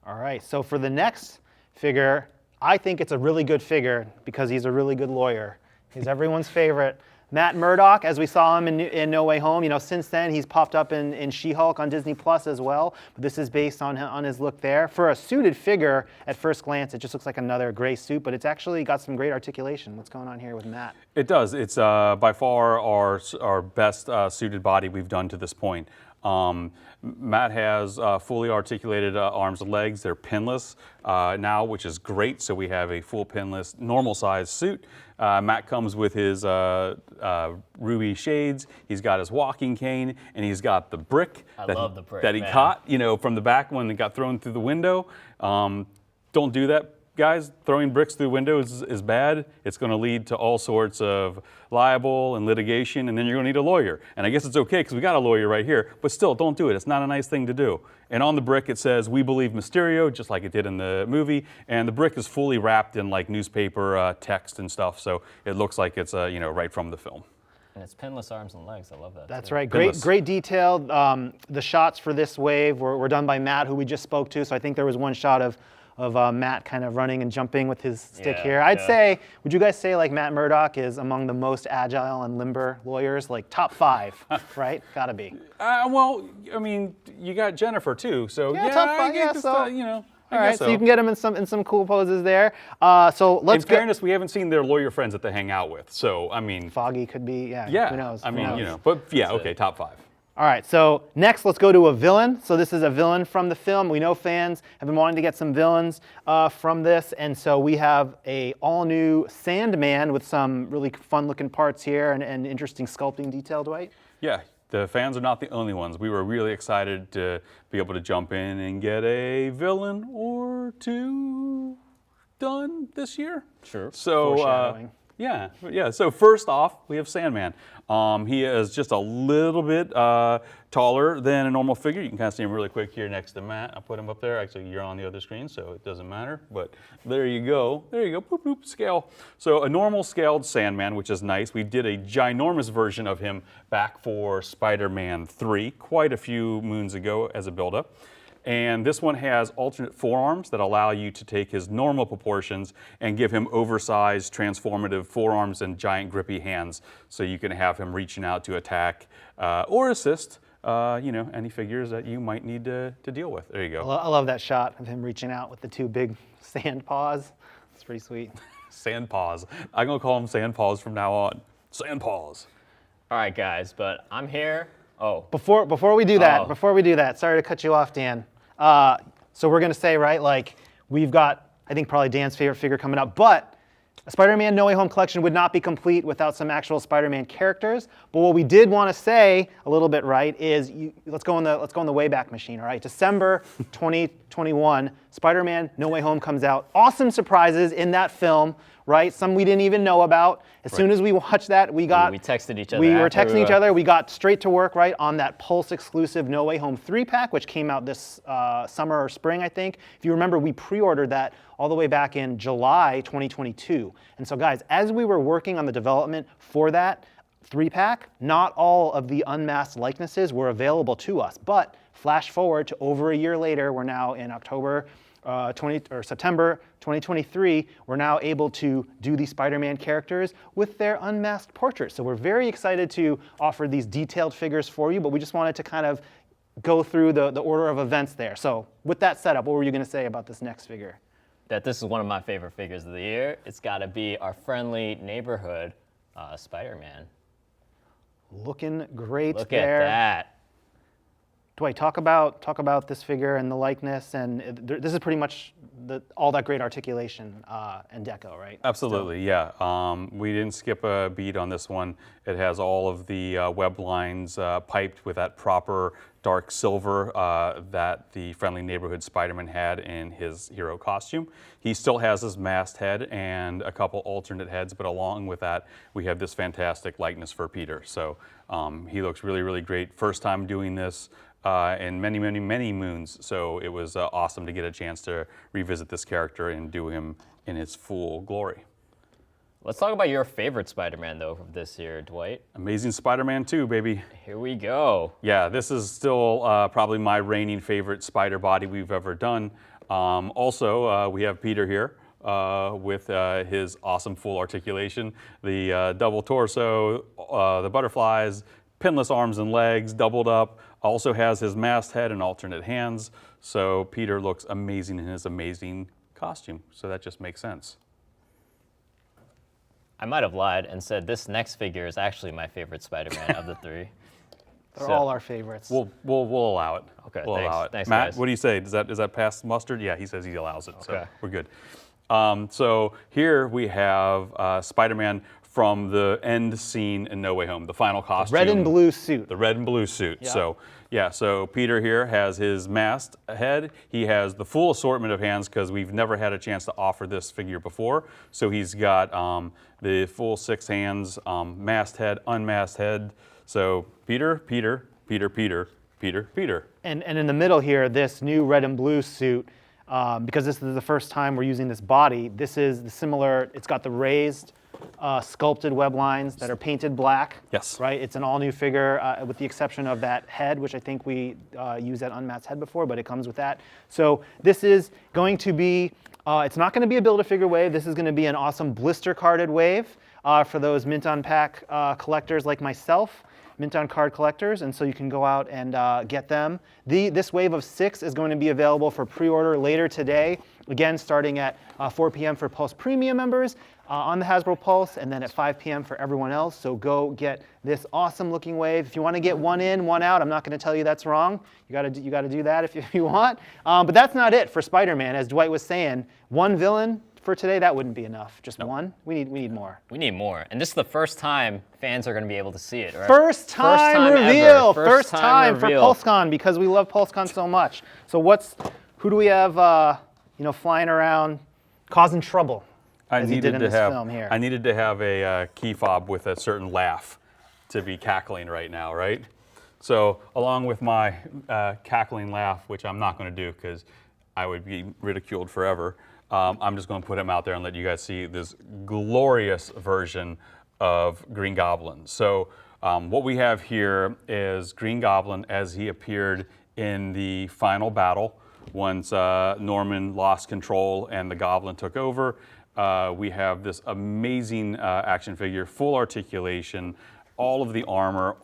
All right, so for the next figure, I think it's a really good figure because he's a really good lawyer. He's everyone's favorite. Matt Murdock, as we saw him in No Way Home, since then he's popped up in She-Hulk on Disney Plus as well. But this is based on his look there. For a suited figure, at first glance, it just looks like another gray suit, but it's actually got some great articulation. What's going on here with Matt? It does. It's by far our best suited body we've done to this point. Matt has fully articulated arms and legs. They're pinless now, which is great. So we have a full pinless, normal size suit. Matt comes with his ruby shades. He's got his walking cane, and he's got the brick that he caught, from the back when it got thrown through the window. Don't do that, guys. Throwing bricks through windows is bad. It's going to lead to all sorts of liable and litigation, and then you're going to need a lawyer. And I guess it's okay because we got a lawyer right here, but still, don't do it. It's not a nice thing to do. And on the brick it says, "We believe Mysterio," just like it did in the movie. And the brick is fully wrapped in like newspaper text and stuff, so it looks like it's right from the film. And it's pinless arms and legs. I love that. That's too. right. Great detail. The shots for this wave were done by Matt, who we just spoke to. So I think there was one shot of Matt kind of running and jumping with his stick Yeah, here. I'd yeah. say, would you guys say like Matt Murdock is among the most agile and limber lawyers? Like top 5, right? Gotta be. Well, I mean, you got Jennifer too, so Yeah, yeah, top I five, guess yeah, this, so- you know. I All right, guess so you can get him in some cool poses there. So let's In fairness, we haven't seen their lawyer friends that they hang out with, so I mean. Foggy could be, yeah. Yeah. Who knows? I Who mean, knows? you know, but yeah, okay, top 5. All right, so next let's go to a villain. So this is a villain from the film. We know fans have been wanting to get some villains from this, and so we have a all-new Sandman with some really fun-looking parts here and interesting sculpting detail, Dwight. Yeah, the fans are not the only ones. We were really excited to be able to jump in and get a villain or 2 done this year. Sure. So, Foreshadowing. yeah. So first off, we have Sandman. He is just a little bit taller than a normal figure. You can kind of see him really quick here next to Matt. I'll put him up there. Actually, you're on the other screen, so it doesn't matter. But there you go. There you go. Boop, boop, scale. So a normal scaled Sandman, which is nice. We did a ginormous version of him back for Spider-Man 3 quite a few moons ago as a build-up. And this one has alternate forearms that allow you to take his normal proportions and give him oversized, transformative forearms and giant grippy hands. So you can have him reaching out to attack or assist, you know, any figures that you might need to deal with. There you go. I love that shot of him reaching out with the 2 big sand paws. It's pretty sweet. Sand paws. I'm gonna call him Sand Paws from now on. Sand Paws. All right, guys, but I'm here. Oh. Before we do that, sorry to cut you off, Dan. So we're gonna say, right, like we've got, I think probably Dan's favorite figure coming up, but a Spider-Man No Way Home collection would not be complete without some actual Spider-Man characters. But what we did want to say a little bit, right, is let's go in the Wayback Machine, all right? December 2021, Spider-Man No Way Home comes out. Awesome surprises in that film, right? Some we didn't even know about. As soon as we watched that, we texted each other. We were texting each other. We got straight to work, right, on that Pulse exclusive No Way Home 3-pack, which came out this summer or spring, I think. If you remember, we pre-ordered that all the way back in July 2022. And so, guys, as we were working on the development for that 3-pack, not all of the unmasked likenesses were available to us. But flash forward to over a year later, we're now in September 2023, we're now able to do these Spider-Man characters with their unmasked portraits. So we're very excited to offer these detailed figures for you, but we just wanted to kind of go through the order of events there. So with that setup, what were you going to say about this next figure? That this is one of my favorite figures of the year. It's got to be our friendly neighborhood Spider-Man. Looking great Look there. at that. Dwight, talk about this figure and the likeness, and this is pretty much all that great articulation and deco, right? Absolutely, yeah. We didn't skip a beat on this one. It has all of the web lines piped with that proper dark silver that the Friendly Neighborhood Spider-Man had in his hero costume. He still has his masked head and a couple alternate heads, but along with that, we have this fantastic likeness for Peter. So he looks really, really great. First time doing this in many, many, many moons. So it was awesome to get a chance to revisit this character and do him in his full glory. Let's talk about your favorite Spider-Man, though, from this year, Dwight. Amazing Spider-Man 2, baby. Here we go. Yeah, this is still probably my reigning favorite spider body we've ever done. Also, we have Peter here with his awesome full articulation, the double torso, the butterflies, pinless arms and legs, doubled up. Also has his masked head and alternate hands. So Peter looks amazing in his amazing costume. So that just makes sense. I might have lied and said this next figure is actually my favorite Spider-Man of the 3. They're all our favorites. We'll allow it. Okay, we'll thanks. allow it. Thanks, Matt, guys. what do you say? Is that pass mustard? Yeah, he says he allows it. Okay. So we're good. So here we have Spider-Man from the end scene in No Way Home, the final costume. Red and blue suit. The red and blue suit. Yeah. So yeah, so Peter here has his masked head. He has the full assortment of hands because we've never had a chance to offer this figure before. So he's got the full 6 hands, masked head, unmasked head. So Peter. And in the middle here, this new red and blue suit, because this is the first time we're using this body, this is the similar, it's got the raised sculpted web lines that are painted black. Yes. Right? It's an all-new figure with the exception of that head, which I think we used that unmasked head before, but it comes with that. So this is going to be, it's not going to be a Build-A-Figure wave. This is going to be an awesome blister-carded wave for those mint on pack collectors like myself. Mint on card collectors, and so you can go out and get them. This wave of 6 is going to be available for pre-order later today, again starting at 4 p.m. for Pulse Premium members on the Hasbro Pulse, and then at 5 p.m. for everyone else. So go get this awesome looking wave. If you want to get one in, one out, I'm not going to tell you that's wrong. You got to do that if you want. But that's not it for Spider-Man. As Dwight was saying, one villain for today, that wouldn't be enough. Just one? We need more. We need more. And this is the first time fans are going to be able to see it, right? First time reveal. Ever. First time for PulseCon because we love PulseCon so much. So who do we have flying around causing trouble as he did in this film here? I needed to have a key fob with a certain laugh to be cackling right now, right? So along with my cackling laugh, which I'm not going to do because I would be ridiculed forever, I'm just going to put him out there and let you guys see this glorious version of Green Goblin. So what we have here is Green Goblin as he appeared in the final battle once Norman lost control and the Goblin took over. We have this amazing action figure, full articulation, all of the armor,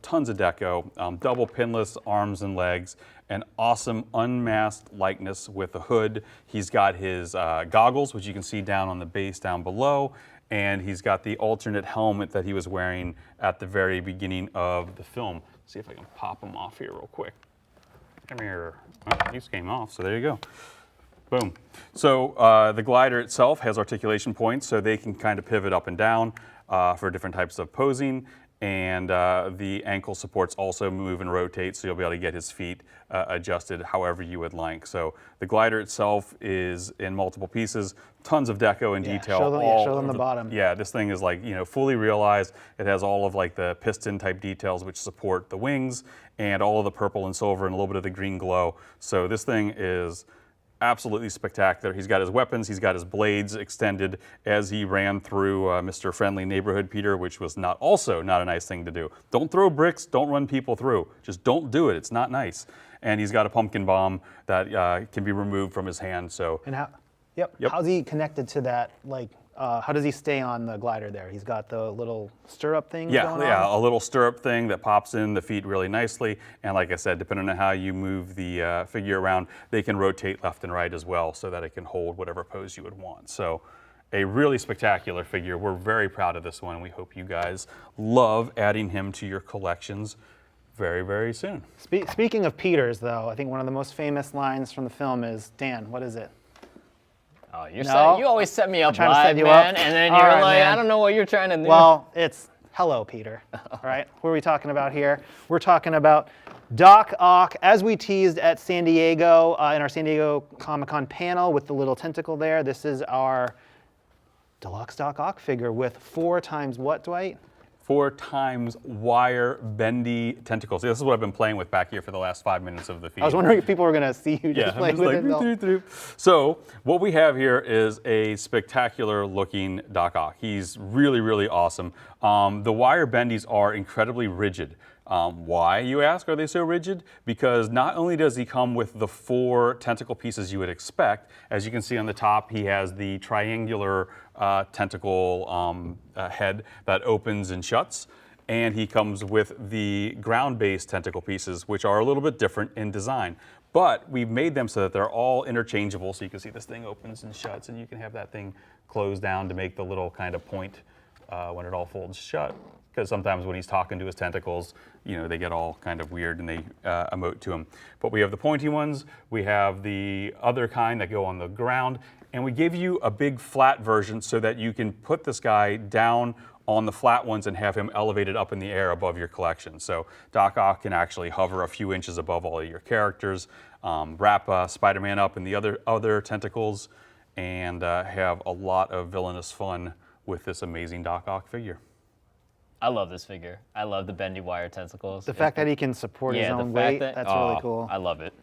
tons of deco, double pinless arms and legs, an awesome unmasked likeness with a hood. He's got his goggles, which you can see down on the base down below, and he's got the alternate helmet that he was wearing at the very beginning of the film. Let's see if I can pop him off here real quick. Come here. Oh, these came off, so there you go. Boom. So the glider itself has articulation points, so they can kind of pivot up and down for different types of posing. And the ankle supports also move and rotate, so you'll be able to get his feet adjusted however you would like. So the glider itself is in multiple pieces, tons of deco and detail. Show them the bottom. Yeah, this thing is like, fully realized. It has all of like the piston type details which support the wings and all of the purple and silver and a little bit of the green glow. So this thing is absolutely spectacular. He's got his weapons, he's got his blades extended as he ran through Mr. Friendly Neighborhood Peter, which was not a nice thing to do. Don't throw bricks, don't run people through. Just don't do it, it's not nice. And he's got a pumpkin bomb that can be removed from his hand, so. And how's he connected to that, how does he stay on the glider there? He's got the little stirrup thing going on? Yeah, a little stirrup thing that pops in the feet really nicely. And like I said, depending on how you move the figure around, they can rotate left and right as well so that it can hold whatever pose you would want. So a really spectacular figure. We're very proud of this one. We hope you guys love adding him to your collections very, very soon. Speaking of Peters, though, I think one of the most famous lines from the film is, Dan, what is it? Oh, you always set me up live, man, and then you're like, man. I don't know what you're trying to do. Well, it's hello, Peter. All right, what are we talking about here? We're talking about Doc Ock, as we teased at San Diego, in our San Diego Comic-Con panel with the little tentacle there. This is our deluxe Doc Ock figure with 4 times what, Dwight? 4 times wire bendy tentacles. This is what I've been playing with back here for the last 5 minutes of the feed. I was wondering if people were going to see you just playing with it. So what we have here is a spectacular looking Doc Ock. He's really, really awesome. The wire bendies are incredibly rigid. Why, you ask, are they so rigid? Because not only does he come with the 4 tentacle pieces you would expect, as you can see on the top, he has the triangular tentacle head that opens and shuts, and he comes with the ground-based tentacle pieces, which are a little bit different in design. But we've made them so that they're all interchangeable, so you can see this thing opens and shuts, and you can have that thing closed down to make the little kind of point when it all folds shut. Because sometimes when he's talking to his tentacles, they get all kind of weird and they emote to him. But we have the pointy ones, we have the other kind that go on the ground, and we give you a big flat version so that you can put this guy down on the flat ones and have him elevated up in the air above your collection. So Doc Ock can actually hover a few inches above all of your characters, wrap Spider-Man up in the other tentacles, and have a lot of villainous fun with this amazing Doc Ock figure. I love this figure. I love the bendy wire tentacles. The fact that he can support his own weight, that's really cool. I love it.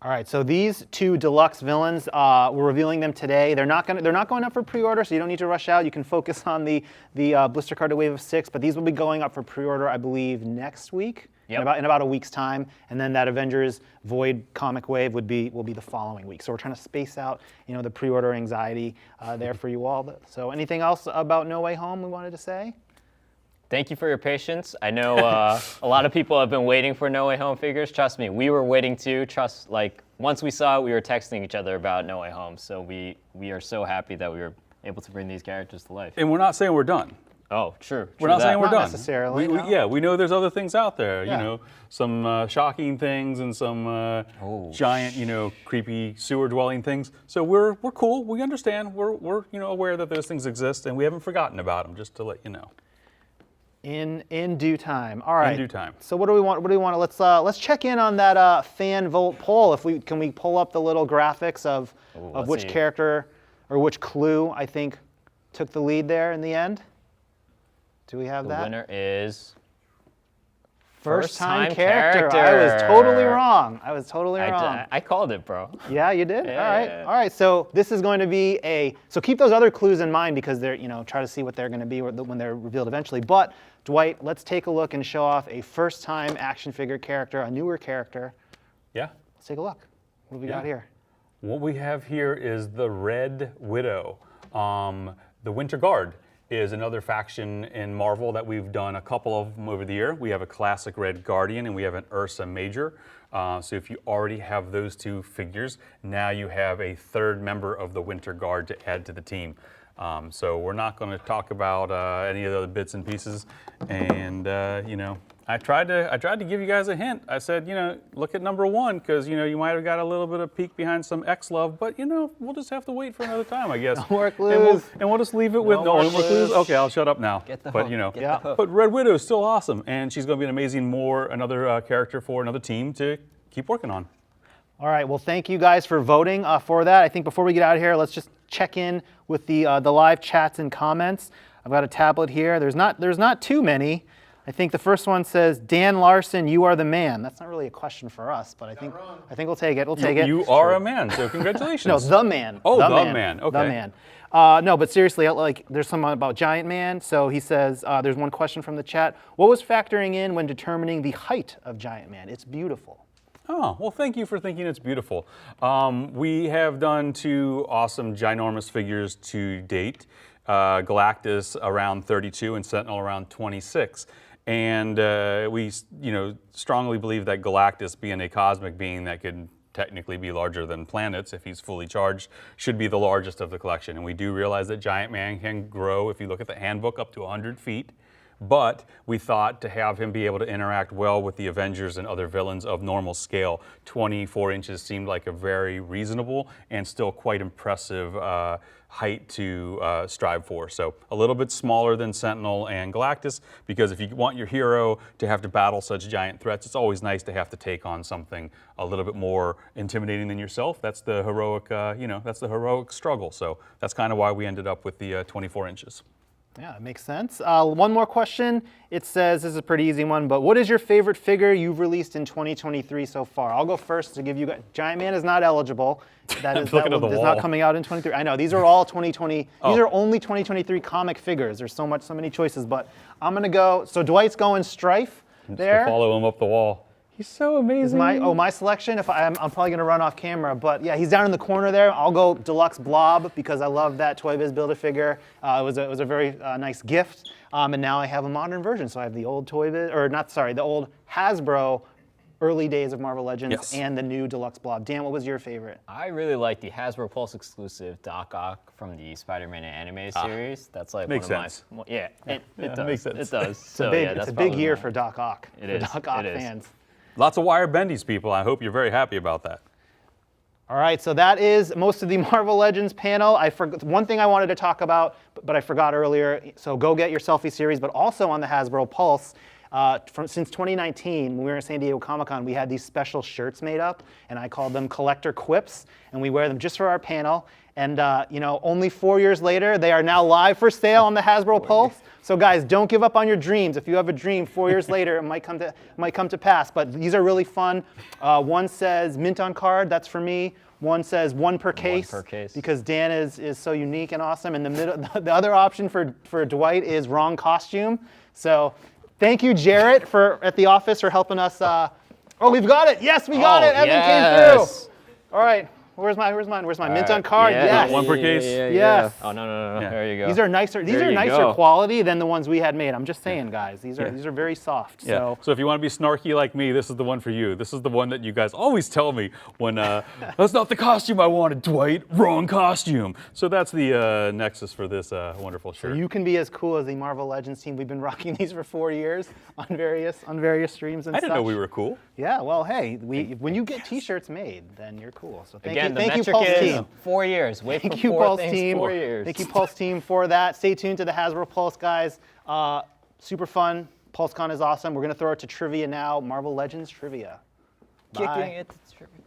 All right, so these two deluxe villains, we're revealing them today. They're not going up for pre-order, so you don't need to rush out. You can focus on the blister card Wave of 6, but these will be going up for pre-order, I believe, next week. Yep. In about a week's time, and then that Avengers Void comic wave will be the following week. So we're trying to space out, the pre-order anxiety there for you all. So anything else about No Way Home we wanted to say? Thank you for your patience. I know a lot of people have been waiting for No Way Home figures. Trust me, we were waiting too. Once we saw it, we were texting each other about No Way Home. So we are so happy that we were able to bring these characters to life. And we're not saying we're done. Oh, true. We're not saying we're done. Not necessarily. We know there's other things out there. Some shocking things and some giant, creepy sewer-dwelling things. So we're cool. We understand. We're aware that those things exist, and we haven't forgotten about them. Just to let you know. In due time. All right. In due time. So what do we want? Let's check in on that fan vote poll. Can we pull up the little graphics of which character or which clue I think took the lead there in the end? Do we have that? The winner is first-time character. I was totally wrong. I called it, bro. Yeah, you did? Yeah, all right. yeah. All right, so this is going to be so keep those other clues in mind because they're, try to see what they're going to be when they're revealed eventually. But Dwight, let's take a look and show off a first-time action figure character, a newer character. Yeah. Let's take a look. What do we got here? What we have here is the Red Widow. The Winter Guard is another faction in Marvel that we've done a couple of them over the year. We have a classic Red Guardian and we have an Ursa Major. So if you already have those two figures, now you have a third member of the Winter Guard to add to the team. So we're not going to talk about any of the other bits and pieces. And I tried to give you guys a hint. I said, look at number 1 because you might have got a little bit of peek behind some X-Love, but we'll just have to wait for another time, I guess. No more clues. And we'll just leave it with no more clues. Okay, I'll shut up now. Get the but hook. But Red Widow is still awesome, and she's going to be another character for another team to keep working on. All right, well, thank you guys for voting for that. I think before we get out of here, let's just check in with the live chats and comments. I've got a tablet here. There's not too many. I think the first one says, Dan Larson, you are the man. That's not really a question for us, but I think we'll take it. We'll take it. You are a man, so congratulations. No, the man. Oh, the man. Okay. The man. No, but seriously, there's something about Giant Man. So he says, there's one question from the chat. What was factoring in when determining the height of Giant Man? It's beautiful. Oh, well, thank you for thinking it's beautiful. We have done 2 awesome, ginormous figures to date. Galactus around 32 and Sentinel around 26. And we, strongly believe that Galactus, being a cosmic being that could technically be larger than planets if he's fully charged, should be the largest of the collection. And we do realize that Giant Man can grow, if you look at the handbook, up to 100 feet. But we thought to have him be able to interact well with the Avengers and other villains of normal scale, 24 inches seemed like a very reasonable and still quite impressive height to strive for. So a little bit smaller than Sentinel and Galactus, because if you want your hero to have to battle such giant threats, it's always nice to have to take on something a little bit more intimidating than yourself. That's the heroic, that's the heroic struggle. So that's kind of why we ended up with the 24 inches. Yeah, it makes sense. One more question. It says, this is a pretty easy one, but what is your favorite figure you've released in 2023 so far? I'll go first to give you guys. Giant Man is not eligible. That is not coming out in 23. I know, these are all 2020. These are only 2023 comic figures. There's so many choices, but I'm going to go. So Dwight's going Strife there. Just follow him up the wall. He's so amazing. My selection, I'm probably going to run off camera, but yeah, he's down in the corner there. I'll go Deluxe Blob because I love that Toy Biz Build-A-Figure. It was a very nice gift, and now I have a modern version. So I have the old Toy Biz, the old Hasbro early days of Marvel Legends and the new Deluxe Blob. Dan, what was your favorite? I really like the Hasbro Pulse exclusive Doc Ock from the Spider-Man animated series. That's like makes one of sense. it does. Makes sense. It does. It's a big year for Doc Ock. It is. Doc Ock fans. Lots of wire bendies, people. I hope you're very happy about that. All right, so that is most of the Marvel Legends panel. One thing I wanted to talk about, but I forgot earlier. So go get your selfie series, but also on the Hasbro Pulse. Since 2019, when we were at San Diego Comic-Con, we had these special shirts made up, and I called them Collector Quips, and we wear them just for our panel. And you know, only 4 years later, they are now live for sale on the Hasbro Pulse. So guys, don't give up on your dreams. If you have a dream 4 years later, it might come to pass. But these are really fun. One says mint on card, that's for me. One says one per case, because Dan is so unique and awesome. And the other option for Dwight is wrong costume. So thank you, Jarrett, at the office for helping us. Oh, we've got it. Yes, we got it. Evan came through. All right. Where's mine? Where's mine? Mint on card. Yes. One per case. Yes. Oh no. There you go. These are nicer. These are nicer quality than the ones we had made. I'm just saying, guys. These are very soft. Yeah. So if you want to be snarky like me, this is the one for you. This is the one that you guys always tell me when that's not the costume I wanted, Dwight. Wrong costume. So that's the nexus for this wonderful shirt. So you can be as cool as the Marvel Legends team. We've been rocking these for 4 years on various streams and I didn't know we were cool. Yeah. Well, hey, when you get T-shirts made, then you're cool. So thank Again, you, Pulse team. 4 years. Wait Thank for you, four Pulse things, team. 4 years. Thank you, Pulse team, for that. Stay tuned to the Hasbro Pulse, guys. Super fun. PulseCon is awesome. We're gonna throw it to trivia now. Marvel Legends trivia. Bye. Kicking it to trivia.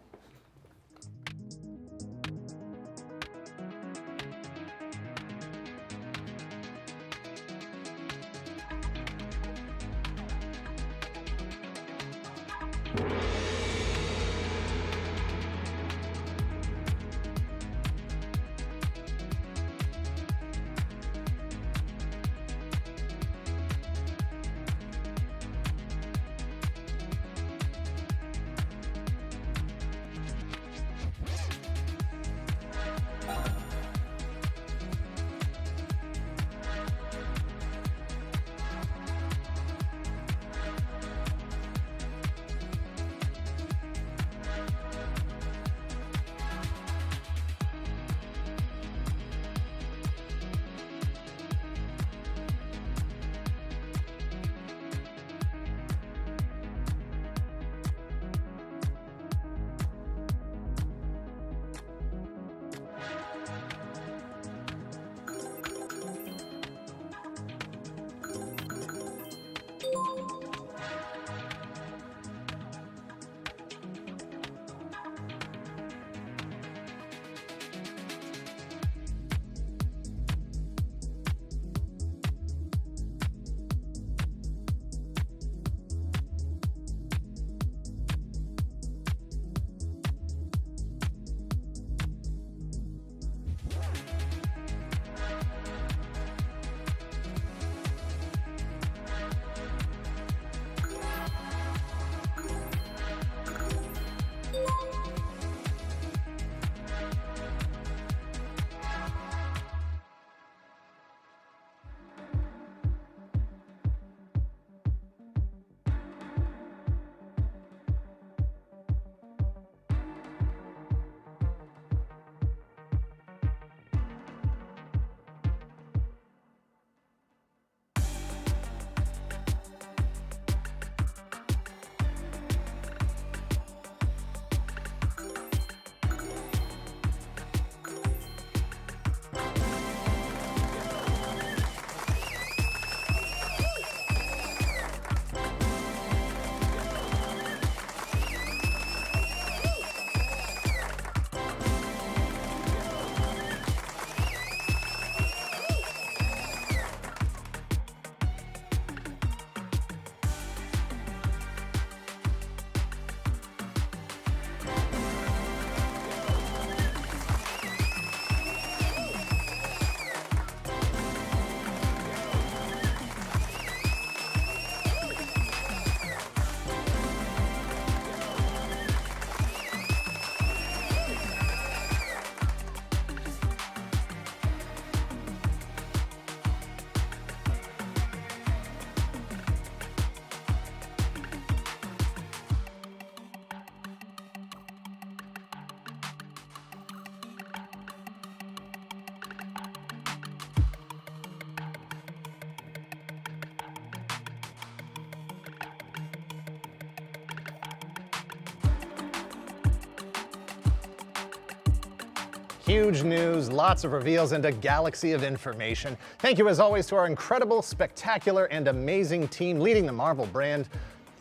Huge news, lots of reveals, and a galaxy of information. Thank you as always to our incredible, spectacular, and amazing team leading the Marvel brand.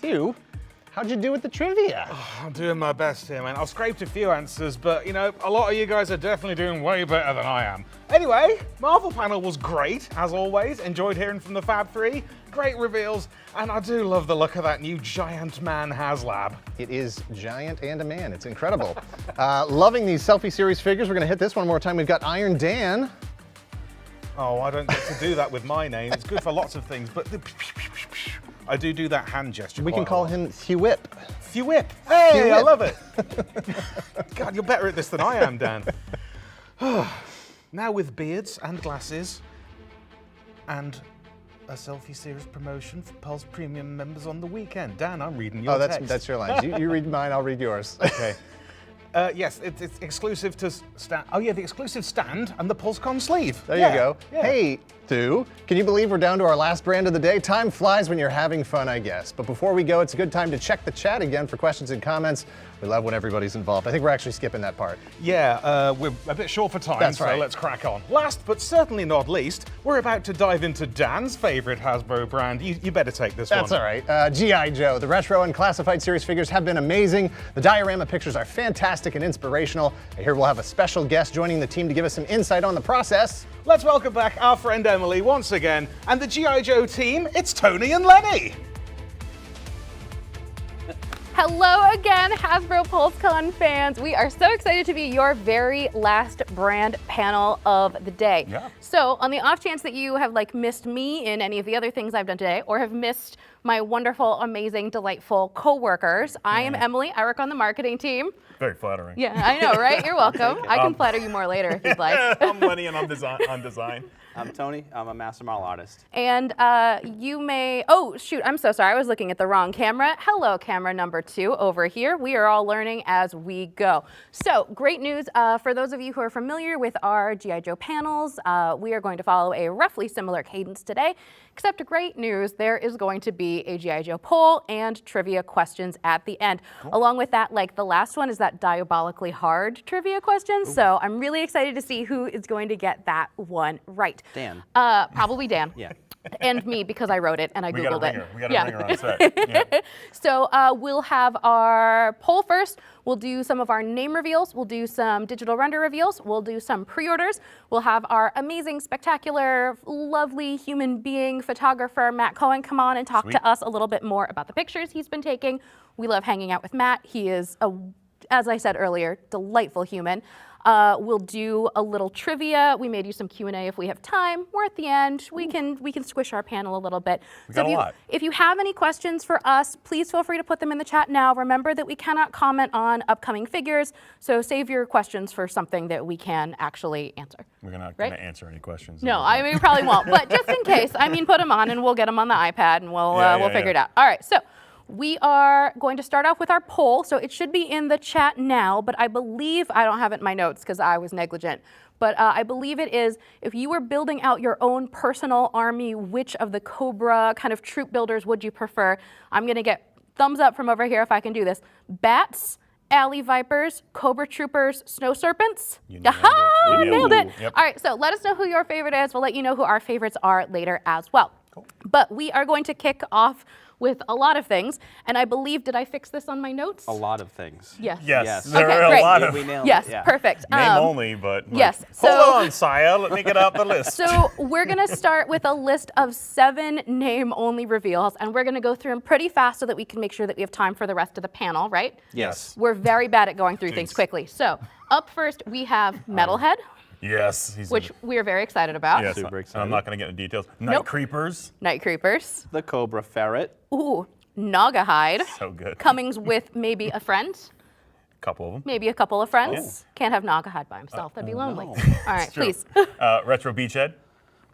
Thew, How'd you do with the trivia? I'm doing my best here, man. I've scraped a few answers, but you know, a lot of you guys are definitely doing way better than I am. Anyway, Marvel panel was great, as always. Enjoyed hearing from the Fab Three. Great reveals, and I do love the look of that new giant man HasLab. It is giant and a man. It's incredible. Loving these selfie series figures. We're going to hit this one more time. We've got Iron Dan. Oh, I don't get to do that with my name. It's good for lots of things, but I do that hand gesture. We can call him Thew Whip. Thew Whip. Hey, Thew I Whip. love it. God, you're better at this than I am, Dan. Now with beards and glasses and a selfie series promotion for Pulse Premium members on the weekend. Dan, I'm reading your text. That's your lines. You read mine, I'll read yours. Okay. Yes, it's exclusive to stand. Oh yeah, the exclusive stand and the PulseCon sleeve. There you go. Yeah. Hey, Thew, can you believe we're down to our last brand of the day? Time flies when you're having fun, I guess. But before we go, it's a good time to check the chat again for questions and comments. We love when everybody's involved. I think we're actually skipping that part. Yeah, we're a bit short for time, That's so right. let's crack on. Last but certainly not least, we're about to dive into Dan's favorite Hasbro brand. You better take this one. That's all right. G.I. Joe. The retro and classified series figures have been amazing. The diorama pictures are fantastic and inspirational. And here we'll have a special guest joining the team to give us some insight on the process. Let's welcome back our friend Emily once again, and the G.I. Joe team. It's Tony and Lenny. Hello again, Hasbro PulseCon fans. We are so excited to be your very last brand panel of the day. Yeah. So on the off chance that you have missed me in any of the other things I've done today, or have missed my wonderful, amazing, delightful co-workers, I am Emily. I work on the marketing team. Very flattering. Yeah, I know, right? You're welcome. I can flatter you more later if you'd like. I'm Lenny and I'm on design. I'm Tony. I'm a master model artist. And you may, oh shoot, I'm so sorry. I was looking at the wrong camera. Hello, camera number 2 over here. We are all learning as we go. So great news for those of you who are familiar with our G.I. Joe panels. We are going to follow a roughly similar cadence today, except great news, there is going to be a G.I. Joe poll and trivia questions at the end. Cool. Along with that, the last one is that diabolically hard trivia question. Ooh. So I'm really excited to see who is going to get that one right. Dan. Probably Dan. Yeah. And me, because I wrote it and I Googled it. We got a ringer on set. Yeah. So we'll have our poll first. We'll do some of our name reveals. We'll do some digital render reveals. We'll do some pre-orders. We'll have our amazing, spectacular, lovely human being photographer, Matt Cohen, come on and talk to us a little bit more about the pictures he's been taking. We love hanging out with Matt. He is, as I said earlier, delightful human. We'll do a little trivia. We may do some Q&A if we have time. We're at the end. We can squish our panel a little bit. If you have any questions for us, please feel free to put them in the chat now. Remember that we cannot comment on upcoming figures, so save your questions for something that we can actually answer. We're not going to answer any questions. No, we probably won't. But just in case, put them on and we'll get them on the iPad and we'll figure it out. All right, so. We are going to start off with our poll, so it should be in the chat now, but I believe, I don't have it in my notes because I was negligent, but I believe it is, if you were building out your own personal army, which of the Cobra kind of troop builders would you prefer? I'm going to get thumbs up from over here if I can do this. Bats, Alley Vipers, Cobra Troopers, Snow Serpents. Aha! Nailed it. Yep. All right, so let us know who your favorite is. We'll let you know who our favorites are later as well. Cool. But we are going to kick off with a lot of things, and I believe, did I fix this on my notes? A lot of things. Yes. Yes. There are great. a lot of. We nailed yes, it. Yeah. perfect. Name only, but yes. Hold on, sire. Let me get out the list. So we're gonna start with a list of 7 name-only reveals, and we're gonna go through them pretty fast so that we can make sure that we have time for the rest of the panel, right? Yes. We're very bad at going through things quickly. So up first, we have Metalhead. Yes. Which we are very excited about. Yes, Super excited. I'm not going to get into details. Night Creepers. Night Creepers. The Cobra Ferret. Ooh, Nagahide. So good. Comings with maybe a friend. Couple of them. Maybe a couple of friends. Can't have Nagahide by himself. That'd be lonely. No. All right, please. Retro Beachhead.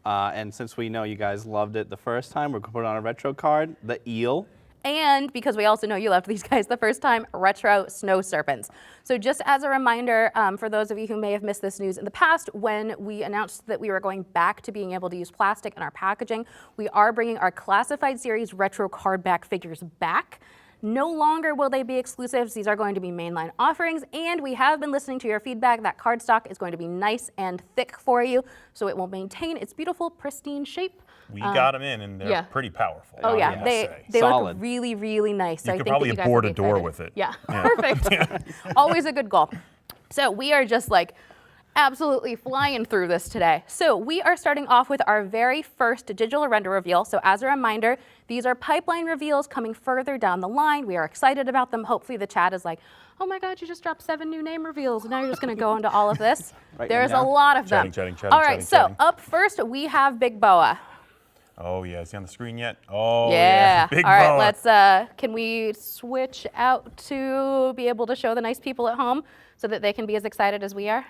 And since we know you guys loved it the first time, we're going to put on a retro card. The Eel. And because we also know you loved these guys the first time, Retro Snow Serpents. So just as a reminder, for those of you who may have missed this news in the past, when we announced that we were going back to being able to use plastic in our packaging, we are bringing our classified series retro card back figures back. No longer will they be exclusives. These are going to be mainline offerings, and we have been listening to your feedback that cardstock is going to be nice and thick for you, so it will maintain its beautiful, pristine shape. We got them in, and they're pretty powerful. Oh yeah, they look really, really nice. You could probably board a door with it. Yeah, perfect. Always a good goal. So we are just like absolutely flying through this today. So we are starting off with our very first digital render reveal. So as a reminder, these are pipeline reveals coming further down the line. We are excited about them. Hopefully the chat is like, oh my God, you just dropped 7 new name reveals. And now you're just gonna go into all of this. There's a lot of them. All right, so up first we have Big Boa. Oh yeah, is he on the screen yet? Oh yeah. Big All right, Boa. let's, can we switch out to be able to show the nice people at home so that they can be as excited as we are?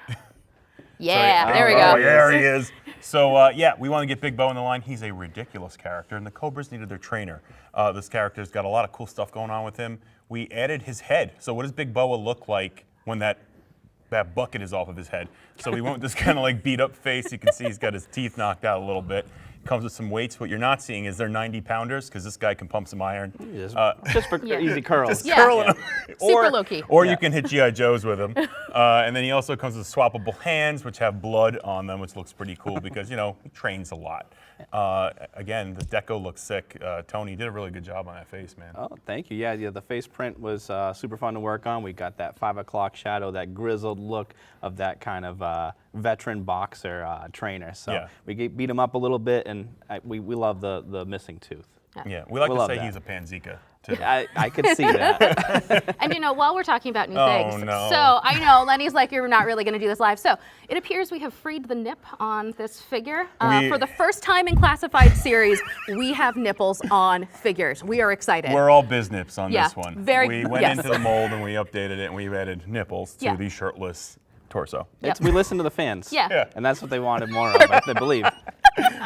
Yeah, there we go. Oh, there he is. So yeah, we want to get Big Bo in the line. He's a ridiculous character, and the Cobras needed their trainer. This character's got a lot of cool stuff going on with him. We added his head. So what does Big Boa look like when that bucket is off of his head? So we went with this kind of like beat up face. You can see he's got his teeth knocked out a little bit. Comes with some weights. What you're not seeing is they're 90-pounders because this guy can pump some iron. Just for easy curls. Just curling them. Super low-key. Or you can hit G.I. Joes with them. And then he also comes with swappable hands, which have blood on them, which looks pretty cool because, you know, he trains a lot. Again, the deco looks sick. Tony, you did a really good job on that face, man. Oh, thank you. Yeah, the face print was super fun to work on. We got that 5 o'clock shadow, that grizzled look of that kind of veteran boxer trainer. So we beat him up a little bit, and we love the missing tooth. Yeah, we like to say he's a panzika, too. I could see that. And you know, while we're talking about new things, no. so I know Lenny's like, you're not really going to do this live. So it appears we have freed the nip on this figure. For the first time in Classified series, we have nipples on figures. We are excited. We're all biznips on this one. We went into the mold and we updated it and we added nipples to the shirtless torso. We listened to the fans. Yeah. And that's what they wanted more of, I believe.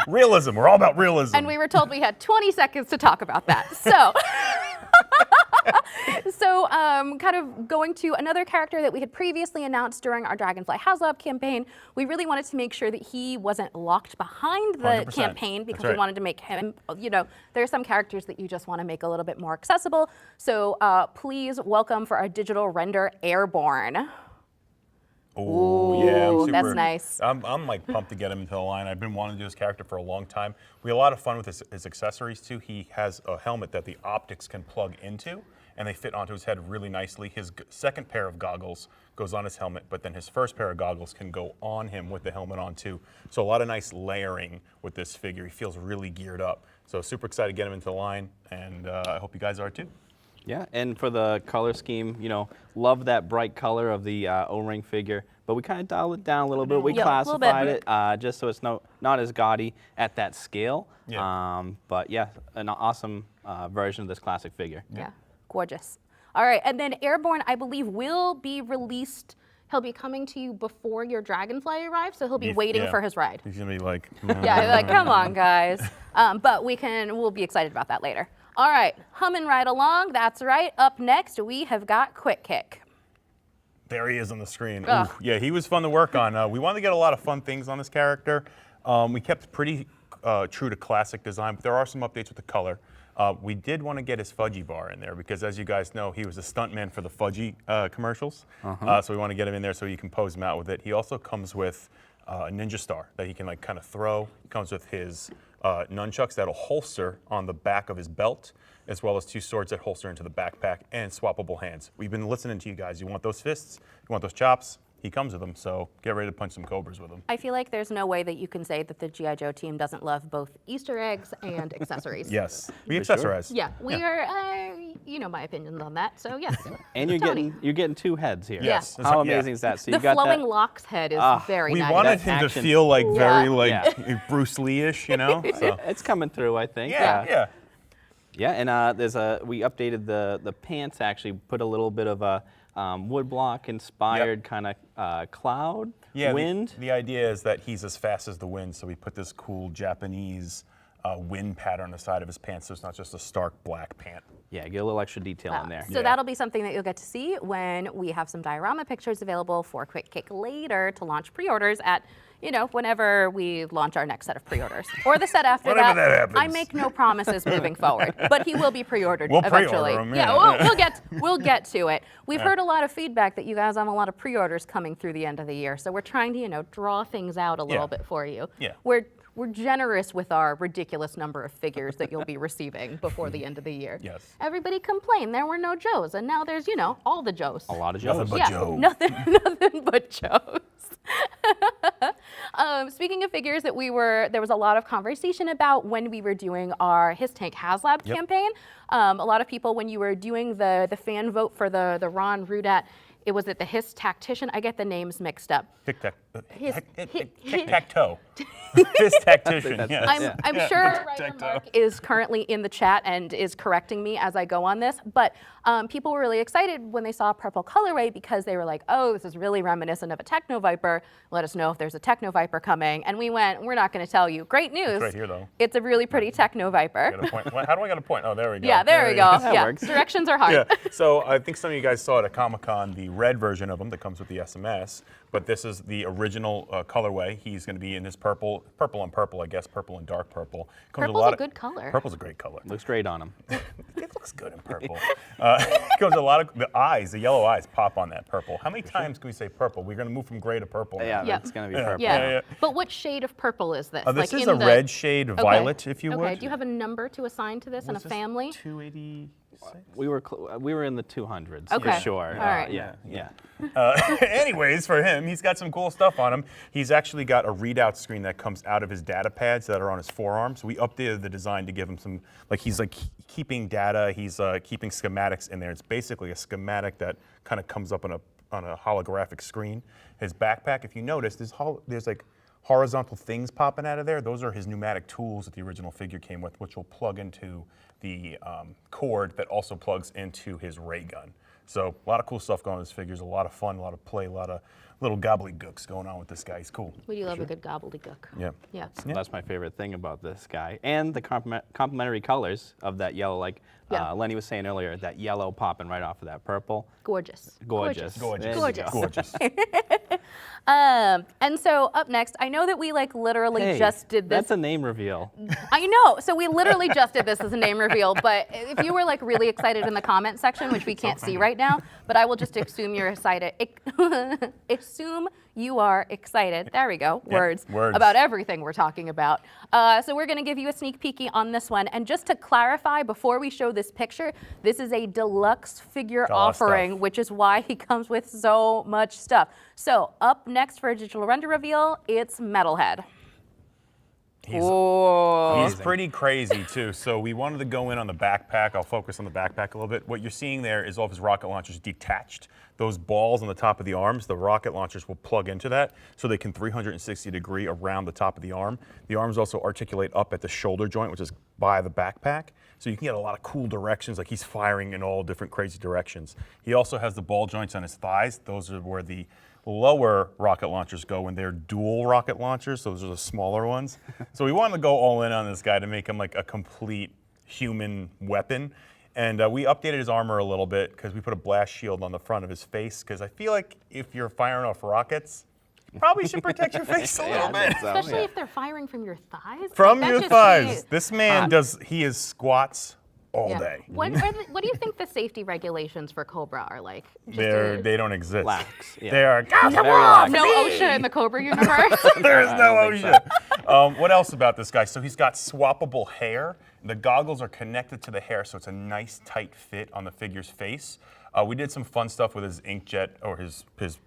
Realism. We're all about realism. And we were told we had 20 seconds to talk about that. So, kind of going to another character that we had previously announced during our Dragonfly HasLab campaign, we really wanted to make sure that he wasn't locked behind the 100%. campaign because That's right. we wanted to make him, you know, there are some characters that you just want to make a little bit more accessible. So please welcome for our digital render Airborne. Oh yeah, I'm super, that's nice. I'm like pumped to get him into the line. I've been wanting to do this character for a long time. We had a lot of fun with his accessories too. He has a helmet that the optics can plug into, and they fit onto his head really nicely. His second pair of goggles goes on his helmet, but then his first pair of goggles can go on him with the helmet on too. So a lot of nice layering with this figure. He feels really geared up. So super excited to get him into the line, and I hope you guys are too. Yeah, and for the color scheme, you know, love that bright color of the O-ring figure, but we kind of dialed it down a little bit. We classified it just so it's not as gaudy at that scale. Yeah. But yeah, an awesome version of this classic figure. Yeah, gorgeous. All right, and then Airborne, I believe, will be released. He'll be coming to you before your Dragonfly arrives, so he'll be waiting for his ride. He's gonna be like, yeah, like, come on, guys. But we'll be excited about that later. All right, humming right along. That's right. Up next, we have got Quick Kick. There he is on the screen. Ooh, yeah, he was fun to work on. We wanted to get a lot of fun things on this character. We kept pretty true to classic design, but there are some updates with the color. We did want to get his Fudgy bar in there because, as you guys know, he was a stuntman for the Fudgy commercials. So we want to get him in there so you can pose him out with it. He also comes with a ninja star that he can like kind of throw. He comes with his nunchucks that'll holster on the back of his belt, as well as 2 swords that holster into the backpack, and swappable hands. We've been listening to you guys. You want those fists? You want those chops? He comes with them, so get ready to punch some cobras with him. I feel like there's no way that you can say that the G.I. Joe team doesn't love both Easter eggs and accessories. Yes, we accessorize. Yeah, we are, you know my opinions on that, so yes. And you're getting 2 heads here. Yes. How amazing is that? So the you got flowing that, locks head is very we nice. wanted him to feel like very like Bruce Lee-ish, you know? So. It's coming through, I think. Yeah. Yeah, and we updated the pants, actually put a little bit of a woodblock inspired kind of cloud, wind. The idea is that he's as fast as the wind, so we put this cool Japanese wind pattern on the side of his pants, so it's not just a stark black pant. Yeah, get a little extra detail in there. So that'll be something that you'll get to see when we have some diorama pictures available for Quick Kick later to launch pre-orders at you know, whenever we launch our next set of pre-orders. Or the set after Whenever that. that happens. I make no promises moving forward, but he will be pre-ordered We'll eventually. pre-order 'em, yeah, yeah. we'll get to it. We've Yeah. heard a lot of feedback that you guys have a lot of pre-orders coming through the end of the year, so we're trying to, you know, draw things out a little bit for you. Yeah. We're generous with our ridiculous number of figures that you'll be receiving before the end of the year. Yes. Everybody complained there were no Joes, and now there's, you know, all the Joes. A lot of Nothing Joes. but Yeah, Joe. nothing but Joes. Speaking of figures that there was a lot of conversation about when we were doing our His Tank HasLab campaign. A lot of people, when you were doing the fan vote for the Ron Rudat, it was the His Tactician. I get the names mixed up. Tic-tac-toe. His tactician, yes. I'm sure Mark is currently in the chat and is correcting me as I go on this, but people were really excited when they saw purple colorway because they were like, oh, this is really reminiscent of a Techno Viper. Let us know if there's a Techno Viper coming. And we went, we're not going to tell you. Great news. It's right here, though. It's a really pretty Techno Viper. Got a point. How do I get a point? Oh, there we go. Yeah, there we go. That Yeah, works. directions are hard. Yeah. So I think some of you guys saw it at Comic-Con, the red version of him that comes with the SMS, but this is the original colorway. He's going to be in this purple and purple, I guess, purple and dark purple. Purple's a good color. Purple's a great color. Looks great on him. It looks good in purple. Comes a lot of the eyes, the yellow eyes pop on that purple. How many times can we say purple? We're going to move from gray to purple. Yeah, Yep. it's going to be purple. Yeah. But what shade of purple is this? This is a red shade, violet, if you would. Okay, do you have a number to assign to this and a family? 280. We were in the 200s Okay. for sure. All right. Yeah. Anyways, for him, he's got some cool stuff on him. He's actually got a readout screen that comes out of his data pads that are on his forearms. We updated the design to give him some, he's keeping data, he's keeping schematics in there. It's basically a schematic that kind of comes up on a holographic screen. His backpack, if you notice, there's like horizontal things popping out of there. Those are his pneumatic tools that the original figure came with, which will plug into the cord that also plugs into his ray gun. So a lot of cool stuff going on with this figure. A lot of fun, a lot of play, a lot of little gobbledygooks going on with this guy. He's cool. We do love a good gobbledygook. Yeah. Yeah. So that's my favorite thing about this guy. And the complementary colors of that yellow, Lenny was saying earlier, that yellow popping right off of that purple. Gorgeous. Gorgeous. Gorgeous. There you go. Gorgeous. And so up next, I know that we literally just did this. That's a name reveal. I know. So we literally just did this as a name reveal. But if you were really excited in the comment section, which we can't see right now, but I will just assume you're excited. Assume you are excited. There we go. Words. About everything we're talking about. So we're going to give you a sneak peeky on this one. And just to clarify, before we show this picture, this is a deluxe figure offering, which is why he comes with so much stuff. So up next for a digital render reveal, it's Metalhead. He's pretty crazy too. So we wanted to go in on the backpack. I'll focus on the backpack a little bit. What you're seeing there is all of his rocket launchers detached. Those balls on the top of the arms, the rocket launchers will plug into that so they can 360 degree around the top of the arm. The arms also articulate up at the shoulder joint, which is by the backpack. So you can get a lot of cool directions, like he's firing in all different crazy directions. He also has the ball joints on his thighs. Those are where the lower rocket launchers go when they're dual rocket launchers. Those are the smaller ones. So we wanted to go all in on this guy to make him like a complete human weapon. And we updated his armor a little bit because we put a blast shield on the front of his face because I feel like if you're firing off rockets, you probably should protect your face a little bit. Especially if they're firing from your thighs. From That your just thighs. seems- This man he is squats all day. What do you think the safety regulations for Cobra are like? They don't exist. Lax. They are, No OSHA in the Cobra universe? There's no OSHA. What else about this guy? So he's got swappable hair. The goggles are connected to the hair, so it's a nice tight fit on the figure's face. We did some fun stuff with his inkjet or his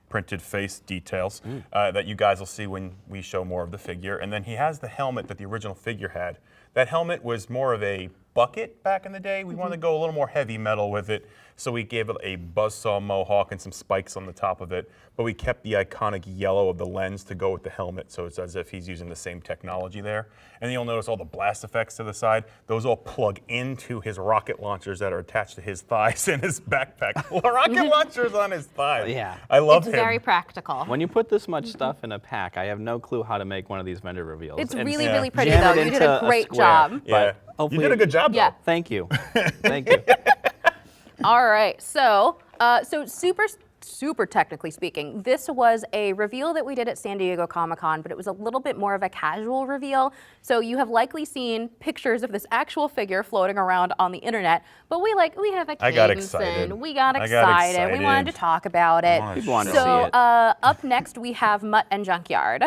printed face details that you guys will see when we show more of the figure. And then he has the helmet that the original figure had. That helmet was more of a bucket back in the day. We wanted to go a little more heavy metal with it, so we gave it a buzzsaw mohawk and some spikes on the top of it, but we kept the iconic yellow of the lens to go with the helmet, so it's as if he's using the same technology there. And you'll notice all the blast effects to the side. Those all plug into his rocket launchers that are attached to his thighs and his backpack. Rocket launchers on his thighs. Yeah. I love him. It's very practical. When you put this much stuff in a pack, I have no clue how to make one of these vendor reveals. It's And really, jam really pretty, it though. You did a into great square. job. Yeah. But You did a good job, Yeah. Thank you. Thank you. All right. So, super super technically speaking. This was a reveal that we did at San Diego Comic-Con, but it was a little bit more of a casual reveal. So you have likely seen pictures of this actual figure floating around on the internet, but we have a cadence and we got excited. We wanted to talk about it. People want to so see it. up next we have Mutt and Junkyard.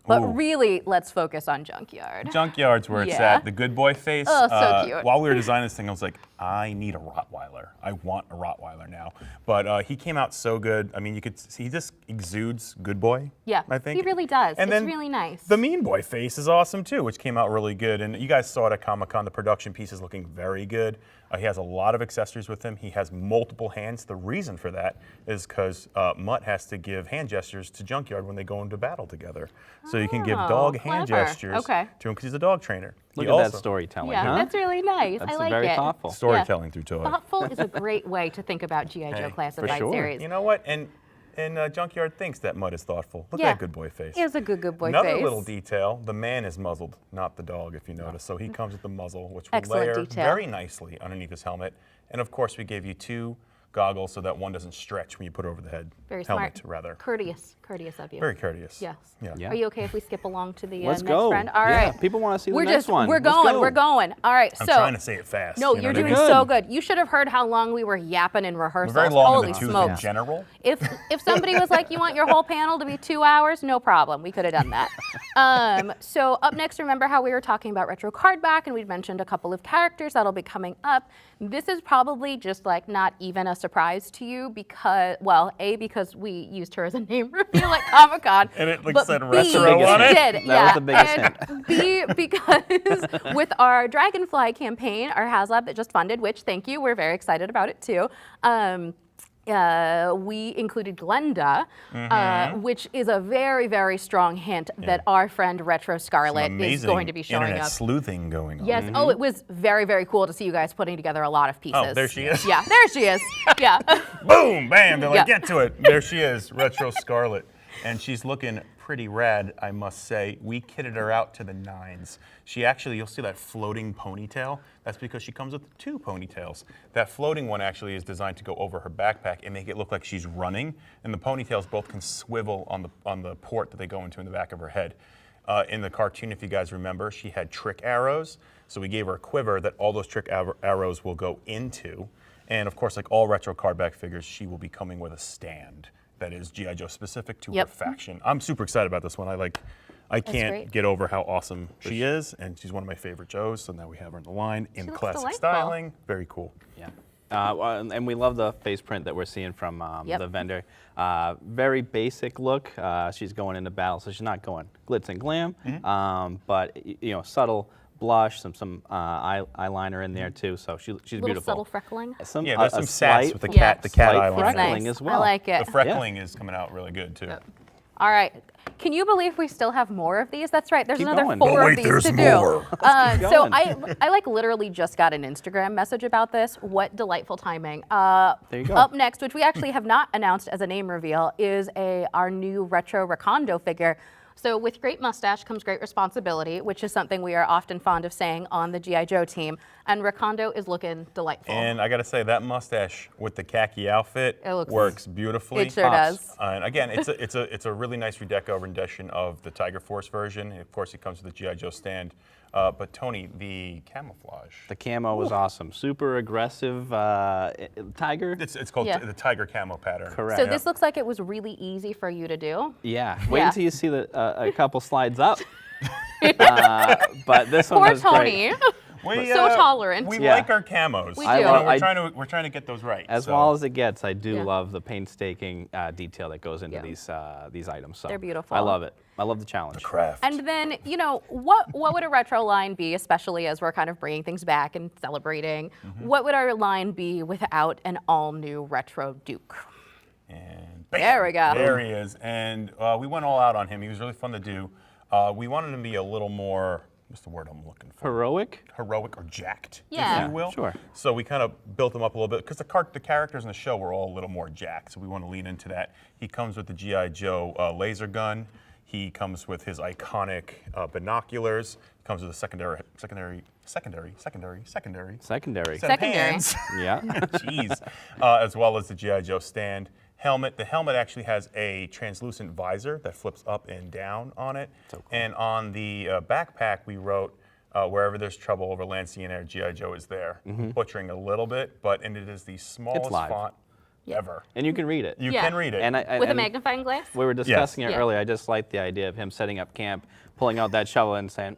But really, let's focus on Junkyard. Junkyard's where it's at. The good boy face. Oh, so cute. While we were designing this thing, I was like, I need a Rottweiler. I want a Rottweiler now. But he came out so good. I mean, you could see he just exudes good boy. Yeah, I think he really does. And it's then really nice. The mean boy face is awesome too, which came out really good. And you guys saw it at Comic-Con. The production piece is looking very good. He has a lot of accessories with him. He has multiple hands. The reason for that is because Mutt has to give hand gestures to Junkyard when they go into battle together. So you can give dog hand gestures to him because he's a dog trainer. Look at that storytelling, Yeah, huh? that's really nice. That's I like very it. thoughtful. Storytelling through toy. Thoughtful is a great way to think about G.I. Joe classified series. You know what? And Junkyard thinks that Mutt is thoughtful. Look at that good boy face. He has a good boy Another face. little detail, the man is muzzled, not the dog, if you notice. So he comes with the muzzle, which will Excellent layer detail. very nicely underneath his helmet. And of course, we gave you 2 goggles so that one doesn't stretch when you put it over the head. Very helmet, smart. rather. Courteous of you. Very courteous. Yes. Yeah. Are you okay if we skip along to the Let's next go. friend? All Yeah, right. people want to see We're the next one. We're Let's going. go. We're going. All right. I'm so trying to say it fast. No, you know you're what I doing mean? so good. You should have heard how long we were yapping in rehearsals. We're very long Holy in the tooth smokes. in general. If somebody was like, you want your whole panel to be 2 hours, no problem. We could have done that. So up next, remember how we were talking about retro card back and we'd mentioned a couple of characters that'll be coming up. This is probably just like not even a surprise to you because, well, A, because we used her as a name reveal at Comic-Con. And it but said B, retro on it. Did, That was the biggest and B, because with our Dragonfly campaign, our HasLab that just funded, which thank you, we're very excited about it too. We included Glenda, which is a very, very strong hint that our friend Retro Scarlet is going to be showing internet up. sleuthing going on. Yes. Oh, it was very, very cool to see you guys putting together a lot of pieces. Oh, there she is. Yeah, there she is. Yeah. Boom, bam, they're like, Yeah. get to it. There she is, Retro Scarlet. And she's looking pretty rad, I must say. We kitted her out to the 9s. She actually, you'll see that floating ponytail. That's because she comes with 2 ponytails. That floating one actually is designed to go over her backpack and make it look like she's running. And the ponytails both can swivel on the port that they go into in the back of her head. In the cartoon, if you guys remember, she had trick arrows. So we gave her a quiver that all those trick arrows will go into. And of course, like all retro cardback figures, she will be coming with a stand that is G.I. Joe specific to her faction. I'm super excited about this one. I can't great. get over how awesome she is, and she's one of my favorite Joes, so now we have her in the line in looks classic delightful. styling. Very cool. Yeah. And we love the face print that we're seeing from Yep. the vendor. Very basic look. She's going into battle, so she's not going glitz and glam, but subtle blush, some eyeliner in there too. So she's Little beautiful. subtle freckling. There's some sass slight- with the cat slight eyeliner. freckling Nice. as well. I like it. The freckling is coming out really good too. All right. Can you believe we still have more of these? That's right. There's Keep another going. 4 Oh, wait, of these there's to more. do. Keep So going. I like literally just got an Instagram message about this. What delightful timing. There you go. Up next, which we actually have not announced as a name reveal, is our new retro Recondo figure. So with great mustache comes great responsibility, which is something we are often fond of saying on the G.I. Joe team. And Recondo is looking delightful. And I gotta say, that mustache with the khaki outfit works beautifully. It sure does. And again, it's a really nice redeco rendition of the Tiger Force version. Of course, it comes with the G.I. Joe stand. But Tony, the camouflage. The camo was awesome. Super aggressive tiger. It's called the Tiger camo pattern. Correct. So this looks like it was really easy for you to do. Yeah. Wait Yeah. until you see a couple slides up. But this one Poor was Tony. great. So tolerant. We Yeah. like our camos. We I do. love- We're trying to get those right. As so. well as it gets, I do Yeah. love the painstaking detail that goes into Yeah. these items. So They're beautiful. I love it. I love the challenge. The craft. And then, what would a retro line be, especially as we're kind of bringing things back and celebrating? What would our line be without an all-new retro Duke? And bam, There we go. There he is. And we went all out on him. He was really fun to do. We wanted him to be a little more, what's the word I'm looking for? Heroic? Heroic or jacked, Yeah. if you will. Sure. So we kind of built him up a little bit because the characters in the show were all a little more jacked. So we want to lean into that. He comes with the G.I. Joe laser gun. He comes with his iconic binoculars. He comes with a secondary set of pans. Yeah. Jeez. As well as the G.I. Joe stand. helmet. The helmet actually has a translucent visor that flips up and down on it. So cool. And on the backpack, we wrote, wherever there's trouble over land, sea, and air, G.I. Joe is there. Butchering a little bit, and it is the smallest font ever. And you can read it. You can read it. With a magnifying glass? We were discussing it earlier. I just like the idea of him setting up camp, pulling out that shovel and saying,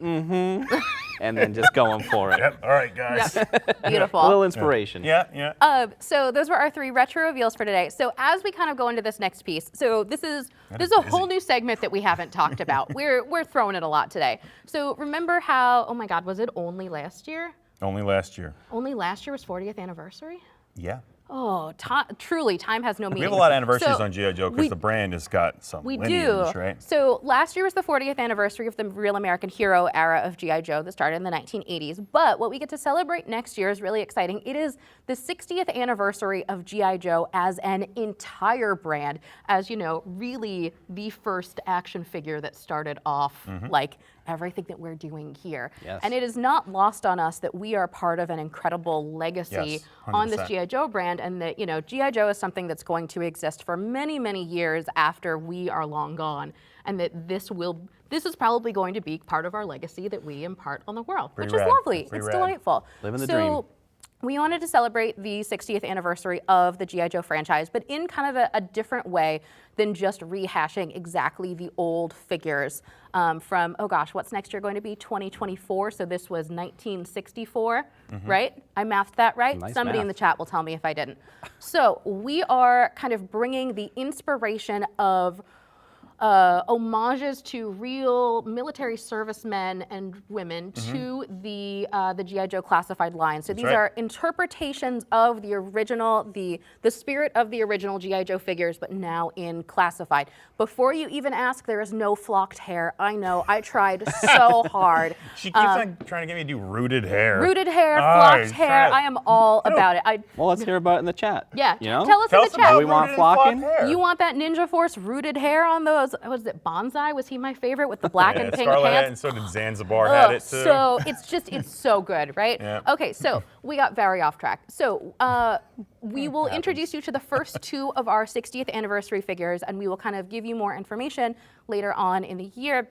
and then just going for it. Yep. All right, guys. Beautiful. A little inspiration. Yeah. So those were our 3 retro reveals for today. So as we kind of go into this next piece, so this is a whole new segment that we haven't talked about. We're throwing it a lot today. So remember how, oh my God, was it only last year? Only last year. Only last year was 40th anniversary? Yeah. Oh, truly, time has no meaning. We have a lot of anniversaries on G.I. Joe because the brand has got some lineage, right? So last year was the 40th anniversary of the Real American Hero era of G.I. Joe that started in the 1980s. But what we get to celebrate next year is really exciting. It is the 60th anniversary of G.I. Joe as an entire brand, as you know, really the first action figure that started off like everything that we're doing here. Yes. And it is not lost on us that we are part of an incredible legacy on this G.I. Joe brand, and that, you know, G.I. Joe is something that's going to exist for many, many years after we are long gone, and that this is probably going to be part of our legacy that we impart on the world, which is lovely. It's delightful. Living the dream. We wanted to celebrate the 60th anniversary of the G.I. Joe franchise, but in kind of a different way than just rehashing exactly the old figures from, oh gosh, what's next year going to be? 2024, so this was 1964, right? I mathed that right? Nice Somebody math. in the chat will tell me if I didn't. So we are kind of bringing the inspiration of homages to real military servicemen and women to the G.I. Joe classified line. So these are interpretations of the original, the spirit of the original G.I. Joe figures, but now in classified. Before you even ask, there is no flocked hair. I know, I tried so hard. She keeps on trying to get me to do rooted hair. Rooted hair, flocked hair, I am all about it. Well, let's hear about it in the chat. Yeah, You know? tell us in the chat. Do we want flocking? You want that Ninja Force rooted hair on those, was it Bonsai? Was he my favorite with the black and pink Scarlet had, pants? and so did Zanzibar had it too. So it's so good, right? Yeah. Okay, so we got very off track. So we will introduce you to the first 2 of our 60th anniversary figures, and we will kind of give you more information later on in the year.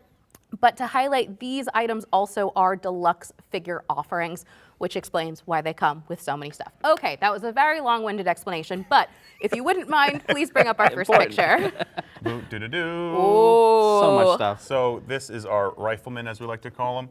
But to highlight, these items also are deluxe figure offerings, which explains why they come with so many stuff. Okay, that was a very long-winded explanation, but if you wouldn't mind, please bring up our first picture. Do-do-do. So much stuff. So this is our rifleman, as we like to call him,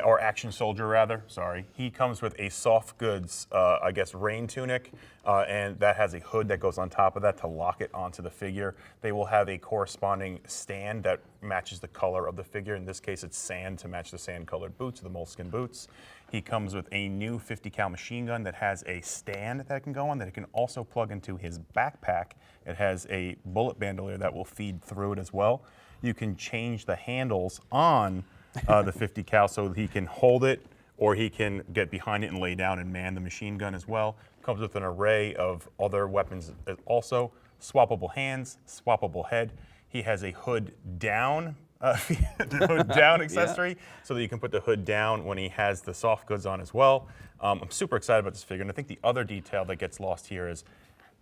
or action soldier rather, sorry. He comes with a soft goods, I guess, rain tunic, and that has a hood that goes on top of that to lock it onto the figure. They will have a corresponding stand that matches the color of the figure. In this case, it's sand to match the sand-colored boots, the moleskin boots. He comes with a new 50 cal machine gun that has a stand that it can go on, that it can also plug into his backpack. It has a bullet bandolier that will feed through it as well. You can change the handles on the 50 cal so he can hold it, or he can get behind it and lay down and man the machine gun as well. Comes with an array of other weapons also. Swappable hands, swappable head. He has a hood down accessory so that you can put the hood down when he has the soft goods on as well. I'm super excited about this figure, and I think the other detail that gets lost here is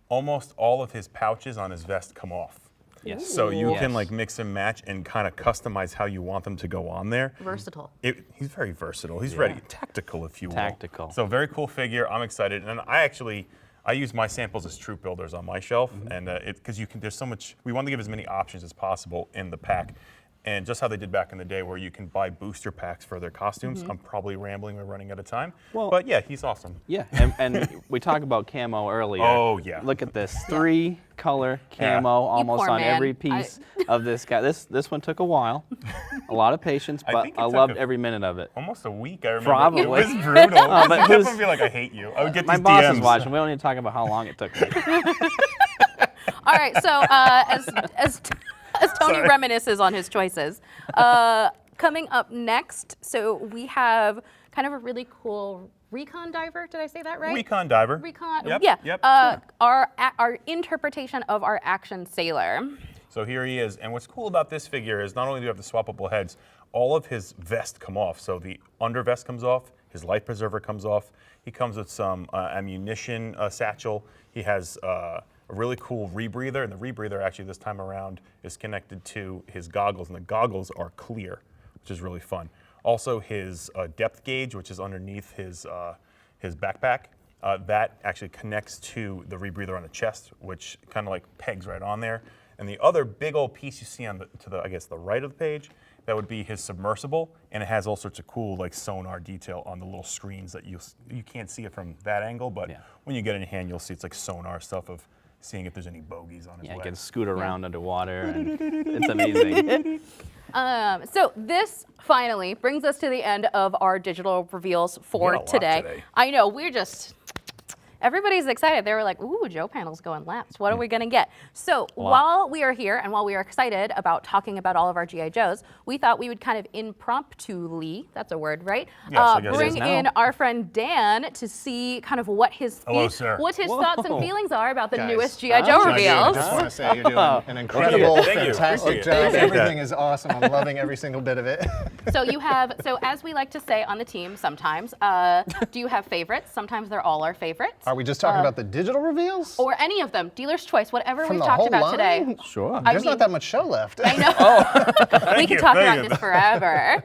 almost all of his pouches on his vest come off. Yes. So you can like mix and match and kind of customize how you want them to go on there. Versatile. He's very versatile. He's ready, tactical, if you will. Tactical. So very cool figure. I'm excited, and I use my samples as troop builders on my shelf, and because there's so much. We want to give as many options as possible in the pack. And just how they did back in the day where you can buy booster packs for their costumes. I'm probably rambling, we're running out of time. Well, but yeah, he's awesome. Yeah, and we talked about camo earlier. Oh, yeah. Look at this, 3-color camo almost on every piece of this guy. This one took a while, a lot of patience, but I loved every minute of it. Almost a week, I remember. Probably. It was brutal. But I definitely feel like I hate you. I would get my these boss DMs. is watching. We don't need to talk about how long it took me. All right, so as Tony reminisces on his choices. Coming up next, so we have kind of a really cool recon diver. Did I say that right? Recon diver. Recon. Yep, Yeah. Yep. Our interpretation of our action sailor. So here he is, and what's cool about this figure is not only do you have the swappable heads, all of his vest come off. So the under vest comes off, his life preserver comes off. He comes with some ammunition satchel. He has a really cool rebreather, and the rebreather actually this time around is connected to his goggles, and the goggles are clear, which is really fun. Also, his depth gauge, which is underneath his backpack, that actually connects to the rebreather on the chest, which kind of like pegs right on there. And the other big old piece you see on I guess the right of the page, that would be his submersible, and it has all sorts of cool like sonar detail on the little screens that you can't see it from that angle, but when you get it in hand, you'll see it's like sonar stuff of seeing if there's any bogeys on his way. Yeah, you can scoot around underwater, and it's amazing. So this finally brings us to the end of our digital reveals for today. I know, everybody's excited. They were like, ooh, Joe panel's going last. What are we going to get? So while we are here and while we are excited about talking about all of our G.I. Joes, we thought we would kind of impromptuly, that's a word, right? Yes, bring in our friend Dan to see kind of what his thoughts and feelings are about the newest G.I. Joe reveals. I just want to say you're doing an incredible, fantastic job. Everything is awesome. I'm loving every single bit of it. So as we like to say on the team sometimes, do you have favorites? Sometimes they're all our favorites. Are we just talking about the digital reveals? Or any of them, dealer's choice, whatever From we've the talked whole about line? today. Sure. There's not that much show left. I know. We could talk about this forever.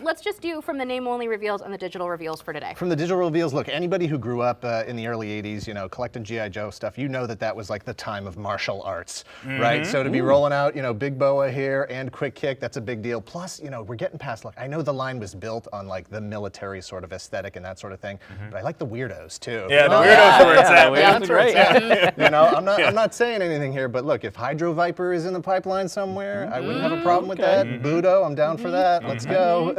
Let's just do from the name-only reveals and the digital reveals for today. From the digital reveals, look, anybody who grew up in the early 80s, collecting G.I. Joe stuff, that was like the time of martial arts, right? So to be rolling out, Big Boa here and Quick Kick, that's a big deal. Plus, we're getting past, I know the line was built on like the military sort of aesthetic and that sort of thing, but I like the weirdos too. Yeah, the weirdos are where it's at. That's great. I'm not saying anything here, but look, if Hydro Viper is in the pipeline somewhere, I wouldn't have a problem with that. Budo, I'm down for that. Let's go.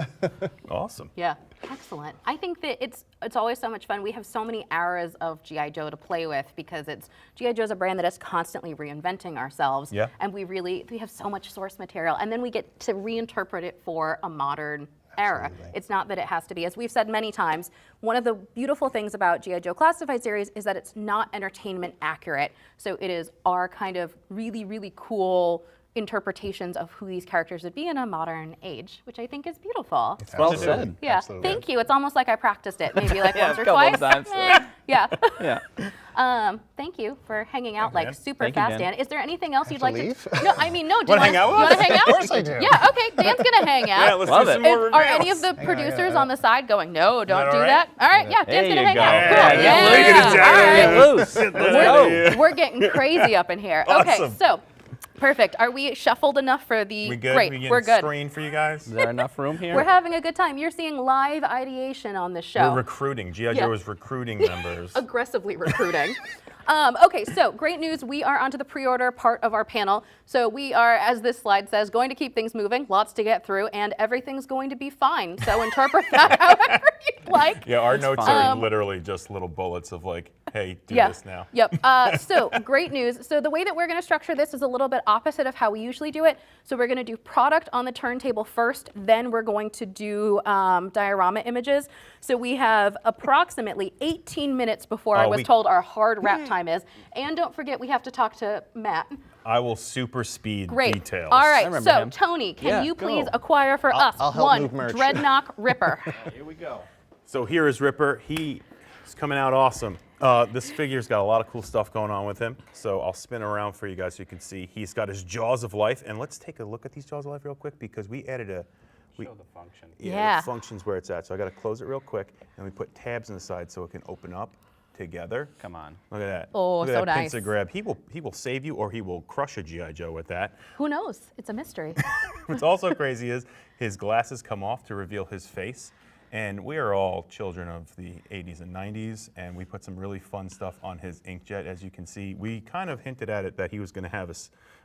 Awesome. Yeah, excellent. I think that it's always so much fun. We have so many eras of G.I. Joe to play with because G.I. Joe's a brand that is constantly reinventing ourselves. Yeah. And we have so much source material, and then we get to reinterpret it for a modern era. It's not that it has to be, as we've said many times, one of the beautiful things about G.I. Joe Classified Series is that it's not entertainment accurate. So it is our kind of really, really cool interpretations of who these characters would be in a modern age, which I think is beautiful. It's well said. Yeah, Absolutely. Thank you. It's almost like I practiced it, maybe like Yeah, once or a couple twice. of times. Yeah. Yeah. Thank you for hanging out like super Thank you, fast, Dan. Dan. Is there anything else you'd to like leave? to? No, I mean, no. Do Wanna hang out with you want us? to hang out? Of course I do. Yeah. Okay. Dan's gonna hang out. Yeah, let's Love do it. some more Are any of reveals. the producers on the side going, no, don't that do all right? that? All right, yeah, Dan's There gonna you hang go. out. Cool. Yeah, look at it, All right. Get loose. Let's go. We're getting crazy up in here. Okay, Awesome. so perfect. Are we shuffled enough for the? We good? Great. We We're good. screen for you guys? Is there enough room here? We're having a good time. You're seeing live ideation on this show. We're recruiting. G.I. Joe is recruiting members. Aggressively recruiting. Okay, so great news. We are onto the pre-order part of our panel. So we are, as this slide says, going to keep things moving, lots to get through, and everything's going to be fine. So interpret that however you'd like. Yeah, our notes are literally just little bullets of like, hey, do this now. Yep. So great news. So the way that we're going to structure this is a little bit opposite of how we usually do it. So we're going to do product on the turntable first, then we're going to do diorama images. So we have approximately 18 minutes before I was told our hard wrap time is. And don't forget, we have to talk to Matt. I will super speed Great. details. All right, so him. Tony, can Yeah, you please go. acquire for us I'll help one move merch. Dreadnought Ripper? Here we go. So here is Ripper. He is coming out awesome. This figure's got a lot of cool stuff going on with him. So I'll spin around for you guys so you can see. He's got his Jaws of Life. And let's take a look at these Jaws of Life real quick because we added a... Show the function. Yeah. The function's where it's at. So I got to close it real quick. And we put tabs on the side so it can open up together. Come on. Look at that. Oh, Look at so that nice. pincer grab. He will save you or he will crush a G.I. Joe with that. Who knows? It's a mystery. What's also crazy is his glasses come off to reveal his face. And we are all children of the 80s and 90s, and we put some really fun stuff on his inkjet. As you can see, we kind of hinted at it that he was going to have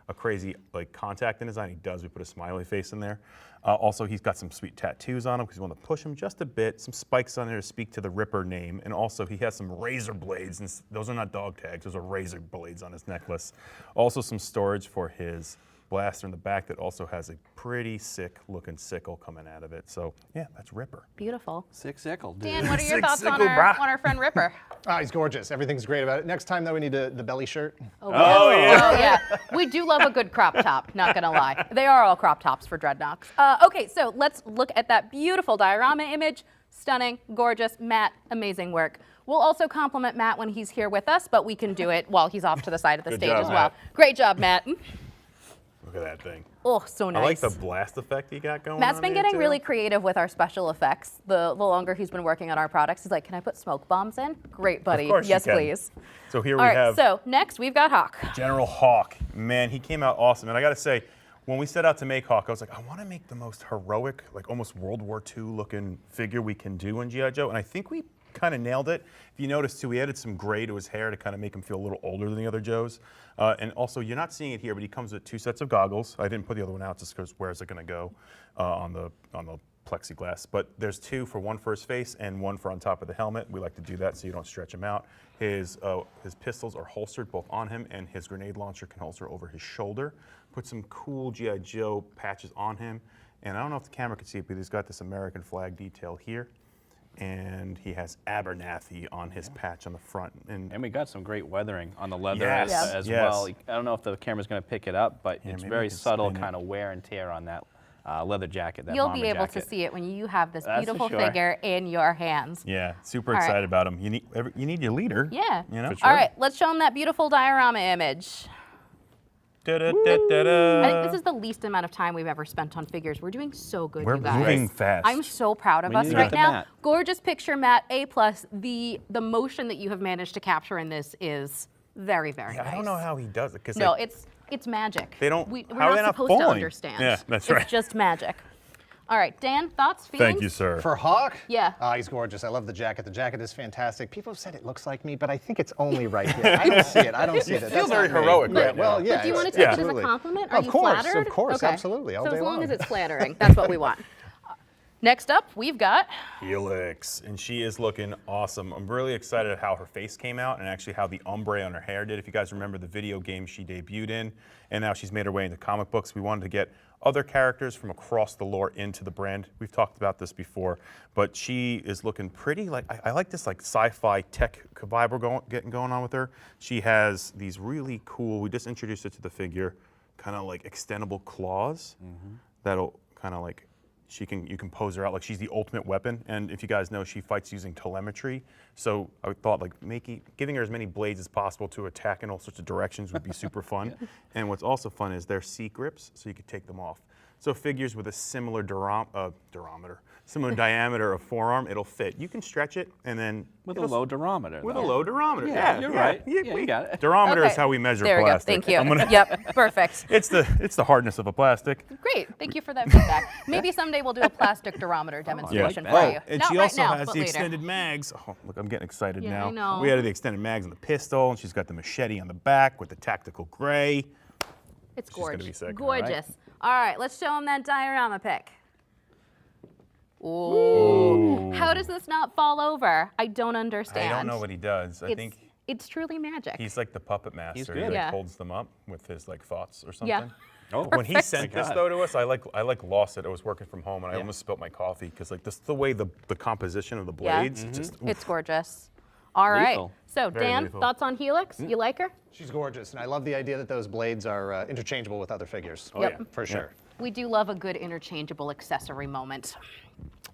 a crazy contact in his eye. And he does. We put a smiley face in there. Also, he's got some sweet tattoos on him because we want to push him just a bit. Some spikes on there to speak to the Ripper name. And also, he has some razor blades. And those are not dog tags. Those are razor blades on his necklace. Also, some storage for his blaster in the back that also has a pretty sick looking sickle coming out of it. So yeah, that's Ripper. Beautiful. Sick sickle, dude. Dan, what are your Sick thoughts on sickle, brah. our friend Ripper? He's gorgeous. Everything's great about it. Next time, though, we need the belly shirt. Oh yeah. We do love a good crop top, not gonna lie. They are all crop tops for Dreadnoughts. Okay, so let's look at that beautiful diorama image. Stunning, gorgeous, Matt, amazing work. We'll also compliment Matt when he's here with us, but we can do it while he's off to the side of the Good stage job, as well. Matt. Great job, Matt. Look at that thing. Oh, so nice. I like the blast effect you got going Matt's on been there, getting too. really creative with our special effects. The longer he's been working on our products, he's like, can I put smoke bombs in? Great, buddy. Of course Yes, you can. please. So here All we right, have so next we've got Hawk. General Hawk. Man, he came out awesome. And I got to say, when we set out to make Hawk, I was like, I want to make the most heroic, like almost World War II looking figure we can do in G.I. Joe. And I think we kind of nailed it. If you notice too, we added some gray to his hair to kind of make him feel a little older than the other Joes. And also, you're not seeing it here, but he comes with 2 sets of goggles. I didn't put the other one out just because where's it going to go on the plexiglass? But there's 2 for one for his face and 1 for on top of the helmet. We like to do that so you don't stretch him out. His pistols are holstered both on him, and his grenade launcher can holster over his shoulder. Put some cool G.I. Joe patches on him. And I don't know if the camera can see it, but he's got this American flag detail here. And he has Abernathy on his patch on the front. And we got some great weathering on the leather Yes. as Yes. well. I don't know if the camera's going to pick it up, but it's maybe very we can subtle spin it. kind of wear and tear on that leather jacket, that You'll bomber be able jacket. to see it when you have this That's for beautiful sure. figure in your hands. Yeah, super All right. excited about him. You need your leader. Yeah. You know? All right, let's show him that beautiful diorama image. Da-da-da-da-da. I think this is the least amount of time we've ever spent on figures. We're doing so good, We're you guys. moving fast. I'm so proud of We us need to right get to now. Matt. Gorgeous picture, Matt. A+. The motion that you have managed to capture in this is very, very nice. I don't know how he does it. 'Cause No, like, it's magic. They don't- We're how are not they not supposed to falling? understand. Yeah, that's It's right. just magic. All right, Dan, thoughts, feelings? Thank you, sir. For Hawk? Yeah. He's gorgeous. I love the jacket. The jacket is fantastic. People have said it looks like me, but I think it's only right here. I don't see it. I don't see it. Feels That's very not me. heroic Yeah, right well, now. yeah. But do you want to it's- take it as a absolutely. compliment? Are Of you course, flattered? of course, Okay. absolutely. All So day as long long. as it's flattering, that's what we want. Next up, we've got Helix, and she is looking awesome. I'm really excited at how her face came out and actually how the ombre on her hair did. If you guys remember the video game she debuted in, and now she's made her way into comic books, we wanted to get other characters from across the lore into the brand. We've talked about this before, but she is looking pretty like, I like this like sci-fi tech vibe we're getting going on with her. She has these really cool, we just introduced it to the figure, kind of like extendable claws that'll kind of like, you can pose her out like she's the ultimate weapon. And if you guys know, she fights using telemetry. So I thought like giving her as many blades as possible to attack in all sorts of directions would be super fun. And what's also fun is they're C-grips, so you could take them off. So figures with a similar similar diameter of forearm, it'll fit. You can stretch it and then With a low durometer. with a though. low durometer. Yeah, Yeah, you're yeah, right. yeah, Yeah, you got it. Durometer is Okay. how we measure There we go. plastic. Thank you. I'm gonna- Yep, perfect. It's the hardness of a plastic. Great. Thank you for that feedback. Maybe someday we'll do a plastic durometer demonstration for you. And Not she right also now, has but the later. extended mags. Oh, look, I'm getting excited Yeah, now. I know. We added the extended mags on the pistol, and she's got the machete on the back with the tactical gray. It's She's gonna gorgeous. be sick, all right? Gorgeous. All right, let's show him that diorama pic. Ooh. How does this not fall over? I don't understand. I don't know what he does. I think it's truly magic. he's like the puppet master. He's He good. like Yeah. holds them up with his like thoughts or something. Yeah. Oh, when he Perfect. sent this God. though to us, I lost it. I was working from home and I Yeah. almost spilled my coffee because like this the way the composition of the Yeah. blades. Just It's gorgeous. All right. Lethal. So, Very Dan, lethal. thoughts on Helix? You like her? She's gorgeous, and I love the idea that those blades are interchangeable with other figures. Oh, Yep. yeah, for sure. We do love a good interchangeable accessory moment.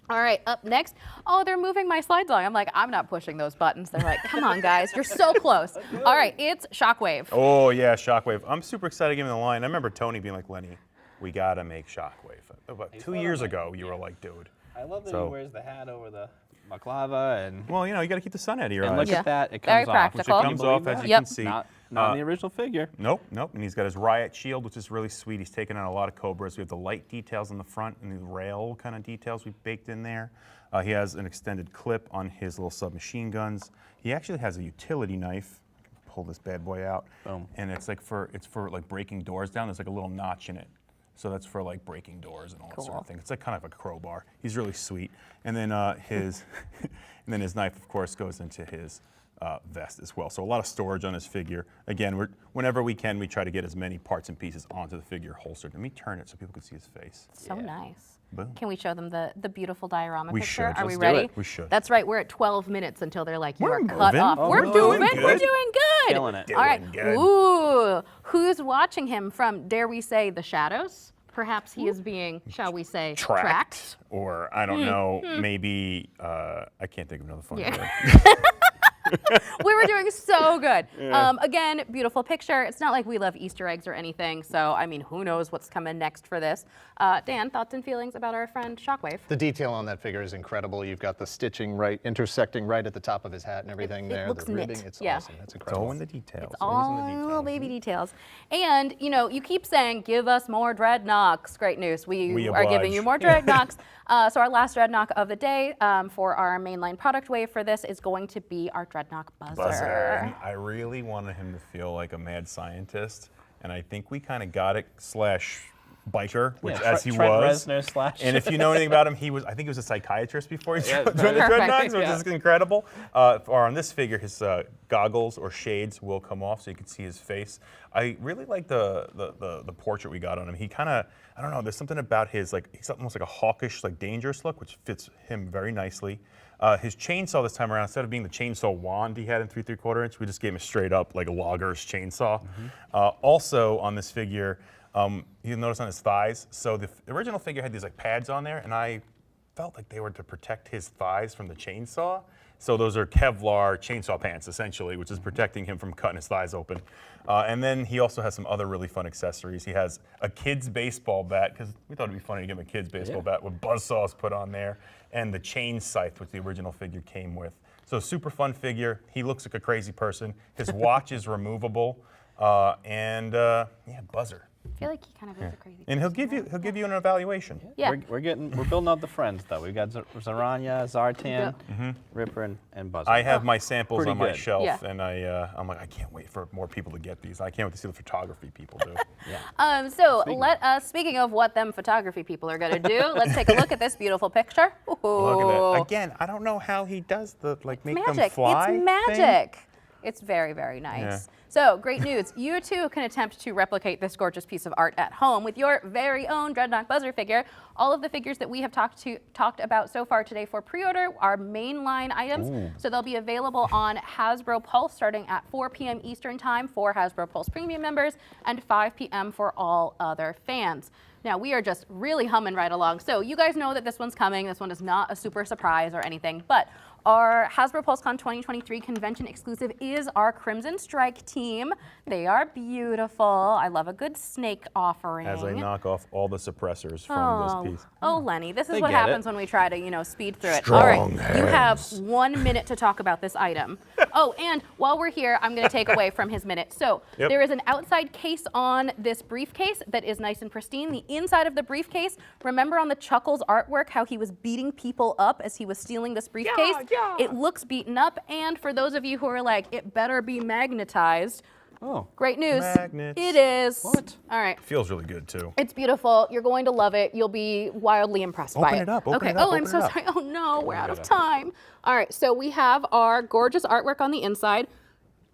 All right, up next. Oh, they're moving my slides on. I'm like, I'm not pushing those buttons. They're like, come on, guys, you're so close. All right, it's Shockwave. Oh yeah, Shockwave. I'm super excited to give him the line. I remember Tony being like, Lenny, we gotta make Shockwave. About 2 years ago, you were like, dude. I love that So- he wears the hat over the baklava and. Well, you know, you got to keep the sun out of your And eyes. look at that, it Very comes off. practical. Which it comes off, as you can see. Not in the original figure. Nope. And he's got his riot shield, which is really sweet. He's taken out a lot of Cobras. We have the light details on the front and the rail kind of details we've baked in there. He has an extended clip on his little submachine guns. He actually has a utility knife. I can pull this bad boy out. Boom. And it's for like breaking doors down. There's like a little notch in it. So that's for like breaking doors and all that sort of thing. It's like kind of a crowbar. He's really sweet. And then his knife, of course, goes into his vest as well. So a lot of storage on his figure. Again, whenever we can, we try to get as many parts and pieces onto the figure holstered. Let me turn it so people can see his face. So nice. Boom. Can we show them the beautiful diorama We picture? should. Are we Let's do ready? it. We should. That's right. We're at 12 minutes until they're like, you We're are cut moving. off. Oh, we're we're moving. doing We're good. doing good. Killing it. All right. Doing good. Ooh. Who's watching him from, dare we say, the shadows? Perhaps he is being, shall we say, tracked. Or I don't know, maybe I can't think of another funny Yeah. word. We were doing so good. Yeah. Again, beautiful picture. It's not like we love Easter eggs or anything, so I mean, who knows what's coming next for this. Dan, thoughts and feelings about our friend Shockwave? The detail on that figure is incredible. You've got the stitching intersecting right at the top of his hat and everything there. looks the ribbing, knit. it's Yeah. awesome. It's incredible. All in the details. All little baby details. And, you know, you keep saying, give us more Dreadnoks. Great news. We are giving you more Dreadnoks. So our last Dreadnok of the day for our mainline product wave for this is going to be our Dreadnok Buzzer. And I really wanted him to feel like a mad scientist, and I think we kind of got it / biker, which as he Trent was. Reznor / And if you know anything about him, I think he was a psychiatrist before he joined the perfect. Dreadnoks, which Yeah. is incredible. Or on this figure, his goggles or shades will come off so you can see his face. I really like the portrait we got on him. He kind of, I don't know, there's something about his, like, he's almost like a hawkish, like dangerous look, which fits him very nicely. His chainsaw this time around, instead of being the chainsaw wand he had in 3 3/4 inch, we just gave him a straight up like a logger's chainsaw. Also on this figure, you'll notice on his thighs, so the original figure had these like pads on there, and I felt like they were to protect his thighs from the chainsaw. So those are Kevlar chainsaw pants, essentially, which is protecting him from cutting his thighs open. And then he also has some other really fun accessories. He has a kid's baseball bat, because we thought it'd be funny to give him a kid's baseball bat with buzzsaws put on there, and the chain scythe, which the original figure came with. So super fun figure. He looks like a crazy person. His watch is removable, and buzzer. I feel like he kind of is a crazy And he'll give you an evaluation. Yeah. We're building out the friends though. We've got Zaranya, Zartan, Ripper, and Buzzer. I have my samples Pretty on my good. shelf, Yeah. and I'm like, I can't wait for more people to get these. I can't wait to see the photography people do. So let us, speaking of what them photography people are going to do, let's take a look at this beautiful picture. Look at that. Again, I don't know how he does the make them Magic. fly. It's magic. It's very, very nice. Yeah. So great news. You too can attempt to replicate this gorgeous piece of art at home with your very own Dreadnok Buzzer figure. All of the figures that we have talked about so far today for pre-order are mainline items. Ooh. So they'll be available on Hasbro Pulse starting at 4 p.m. Eastern Time for Hasbro Pulse Premium members and 5 p.m. for all other fans. Now, we are just really humming right along. So you guys know that this one's coming. This one is not a super surprise or anything, but our Hasbro PulseCon 2023 convention exclusive is our Crimson Strike team. They are beautiful. I love a good snake offering. As I knock off all the suppressors from this piece. Oh, Lenny, this is They what get happens it. when we try to, speed through it. Strong All right, you have hands. 1 minute to talk about this item. Oh, and while we're here, I'm going to take away from his minute. So Yep. there is an outside case on this briefcase that is nice and pristine. The inside of the briefcase, remember on the Chuckles artwork how he was beating people up as he was stealing this briefcase? yeah. It looks beaten up, and for those of you who are like, it better be magnetized, great news. Magnets. It is. What? All right. Feels really good too. It's beautiful. You're going to love it. You'll be wildly impressed by Open it. it up, open okay. it up, Oh, I'm open so it up. sorry. Oh no, we're out of it up. time. All right. So we have our gorgeous artwork on the inside.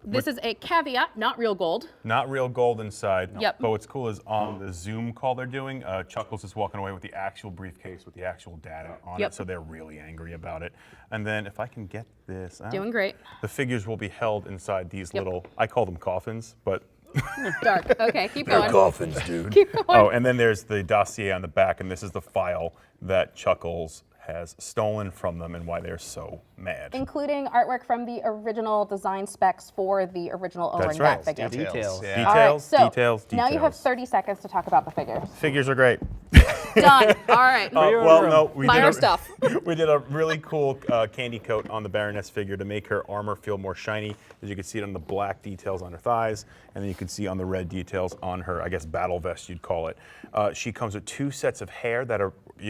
This is a caveat, not real gold. Not real gold inside. Yep. But what's cool is on the Zoom call they're doing, Chuckles is walking away with the actual briefcase with the actual data on Yep. it, so they're really angry about it. And then if I can get this, Doing great. The figures will be held inside these Yep. little, I call them coffins, but Dark. Okay, keep they're going. coffins, dude. Keep going. Oh, and then there's the dossier on the back, and this is the file that Chuckles has stolen from them and why they're so mad. Including artwork from the original design specs for the original O-ring That's right. back figure. Details. All right, Details, so details, now you have details. 30 seconds to talk about the figures. Figures are great. Done. All right. Well, no, we Buy did our a, stuff. we did a really cool candy coat on the Baroness figure to make her armor feel more shiny. As you can see it on the black details on her thighs, and then you can see on the red details on her, I guess, battle vest you'd call it. She comes with 2 sets of hair that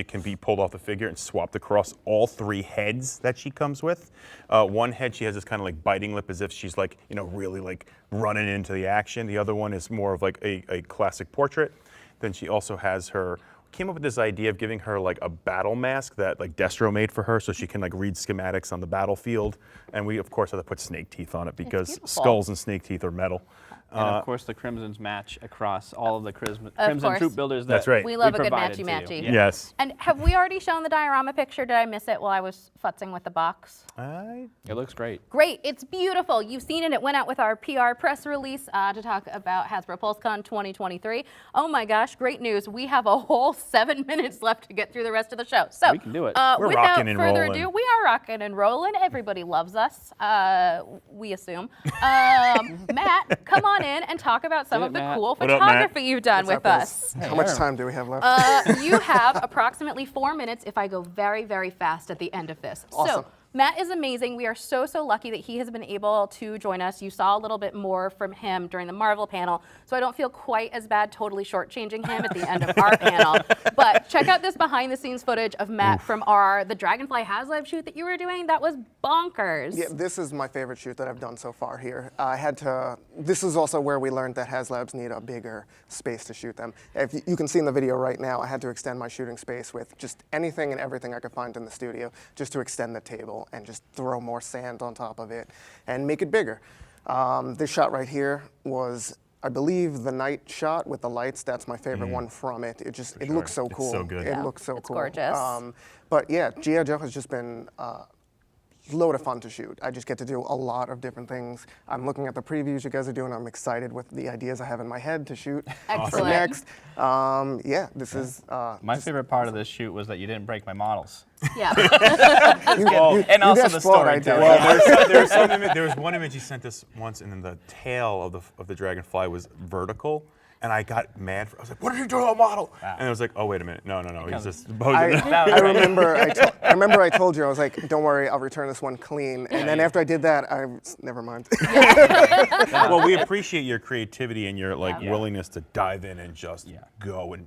can be pulled off the figure and swapped across all 3 heads that she comes with. One head she has this kind of like biting lip as if she's like, really like running into the action. The other one is more of like a classic portrait. Then she also has came up with this idea of giving her like a battle mask that like Destro made for her so she can like read schematics on the battlefield. And we of course had to put snake teeth on it because skulls and snake teeth are metal. And of course, the Crimsons match across all of the Crimson course. troop builders. That's right. We love a good provided to you. matchy-matchy. Yeah. Yes. And have we already shown the diorama picture? Did I miss it while I was futzing with the box? It looks great. Great, it's beautiful. You've seen it. It went out with our PR press release to talk about Hasbro PulseCon 2023. Oh my gosh, great news. We have a whole 7 minutes left to get through the rest of the show. So we can do it. We're without rocking and further rolling. ado, we are rocking and rolling. Everybody loves us, we assume. Matt, come on in and talk about some Get of it, the Matt. cool What up, photography Matt? you've done What's with up, us. guys? How much time do we have left? You have approximately 4 minutes if I go very, very fast at the end of this. Awesome. So Matt is amazing. We are so lucky that he has been able to join us. You saw a little bit more from him during the Marvel panel, so I don't feel quite as bad totally shortchanging him at the end of our panel. But check out this behind the scenes footage of Matt from the Dragonfly HasLab shoot that you were doing. That was bonkers. Yeah, this is my favorite shoot that I've done so far here. This is also where we learned that HasLabs need a bigger space to shoot them. If you can see in the video right now, I had to extend my shooting space with just anything and everything I could find in the studio just to extend the table and just throw more sand on top of it and make it bigger. This shot right here was, I believe, the night shot with the lights. That's my favorite one from it. It looks so cool. It's so good. It looks so It's cool. gorgeous. But yeah, G.I. Joe has just been load of fun to shoot. I just get to do a lot of different things. I'm looking at the previews you guys are doing. I'm excited with the ideas I have in my head to shoot for next. Yeah, this is My favorite part of this shoot was that you didn't break my models. Yeah. And also the storytelling. Well, there was one image he sent us once, and then the tail of the dragonfly was vertical. And I got mad. I was like, "What did you do to the model?" And I was like, "Oh, wait a minute! No, he's just posing." I remember I told you, I was like, "Don't worry, I'll return this one clean." And then after I did that, never mind. Well, we appreciate your creativity and your willingness to dive in and just go and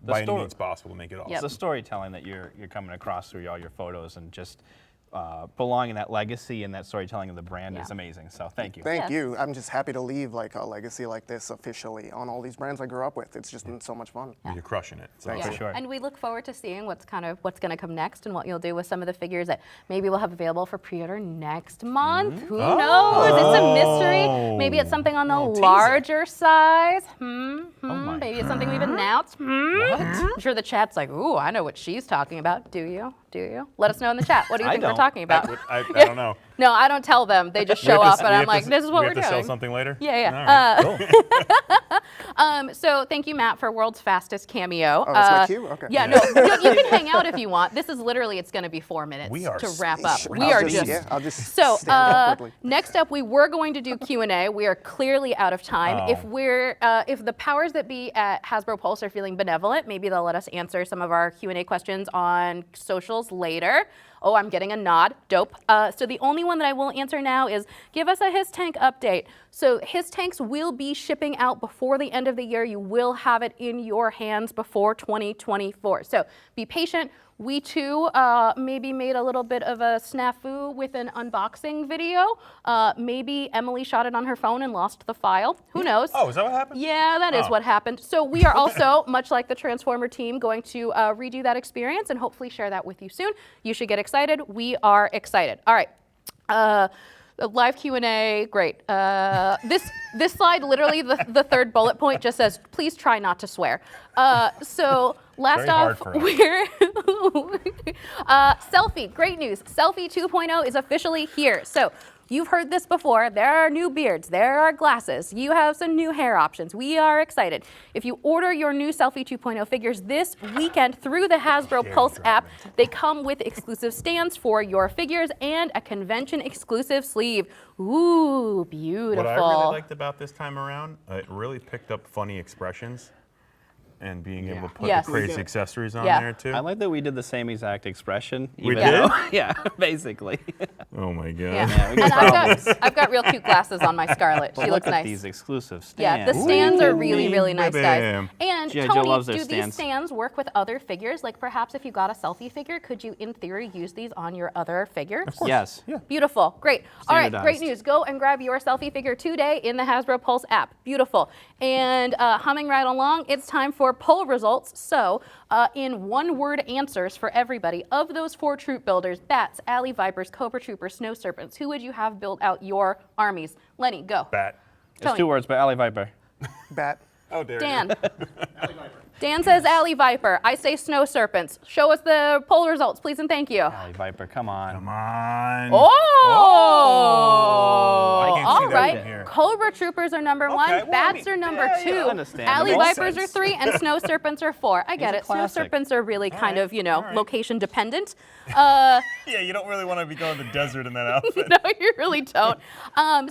by any means possible make it awesome. It's the storytelling that you're coming across through all your photos, and just belonging that legacy and that storytelling of the brand is amazing. So thank you. Thank you. I'm just happy to leave a legacy like this officially on all these brands I grew up with. It's just been so much fun. You're crushing it. So Thanks. For sure. And we look forward to seeing what's going to come next and what you'll do with some of the figures that maybe we'll have available for pre-order next month. Who knows? It's a mystery. Maybe it's something on the larger size. Maybe it's something we've announced. I'm sure the chat's like, ooh, I know what she's talking about. Do you? Let us know in the chat. What do you think we're talking about? I don't know. No, I don't tell them. They just show up, and I'm like, this is what we're doing. We have to sell something later? Yeah. All right, cool. So thank you, Matt, for World's Fastest Cameo. Oh, that's my cue? Okay. Yeah, no, you can hang out if you want. This is literally, it's going to be 4 minutes to wrap up. I'll just So stand awkwardly. next up, we were going to do Q&A. We are clearly out of time. If the powers that be at Hasbro Pulse are feeling benevolent, maybe they'll let us answer some of our Q&A questions on socials later. Oh, I'm getting a nod. Dope. So the only one that I will answer now is give us a His Tank update. So His Tanks will be shipping out before the end of the year. You will have it in your hands before 2024. So be patient. We too maybe made a little bit of a snafu with an unboxing video. Maybe Emily shot it on her phone and lost the file. Who knows? Oh, is that what happened? Yeah, that is what happened. So we are also, much like the Transformer team, going to redo that experience and hopefully share that with you soon. You should get excited. We are excited. All right. Live Q&A, great. This slide, literally the third bullet point just says, please try not to swear. So last off, we're Selfie, great news. Selfie 2.0 is officially here. So you've heard this before. There are new beards. There are glasses. You have some new hair options. We are excited. If you order your new Selfie 2.0 figures this weekend through the Hasbro Pulse app, they come with exclusive stands for your figures and a convention-exclusive sleeve. Ooh, beautiful. What I really liked about this time around, it really picked up funny expressions. And being able to put the crazy accessories on there too. I like that we did the same exact expression. We did? Yeah, basically. Oh my god. Yeah. And I've got real cute glasses on my Scarlet. She looks look nice. at these exclusive stands. Yeah, the stands are really, really nice, guys. Bam. And G.I. Joe Tony, loves their do stands. these stands work with other figures? Like perhaps if you got a Selfie figure, could you, in theory, use these on your other figures? Of course. Yes. Yeah. Beautiful. Great. All right, great Standardized. news. Go and grab your Selfie figure today in the Hasbro Pulse app. Beautiful. And humming right along, it's time for poll results. So, in one-word answers for everybody, of those 4 troop builders, Bats, Alley Vipers, Cobra Troopers, Snow Serpents, who would you have build out your armies? Lenny, go. Bat. It's 2 words, but Alley Viper. Bat. Oh, there Dan. Dan says Alley Viper. I say Snow Serpents. Show us the poll results, please and thank you. Alley Viper, come on. Come on. Oh! I can't see All that right. from here. Cobra Troopers are number 1. well, Bats are number 2. understandable. Alley Makes Vipers are sense. 3, and Snow Serpents are 4. I get a it. Snow classic. Serpents are really kind of, you know, location dependent. Yeah, you don't really want to be going to the desert in that outfit. No, you really don't.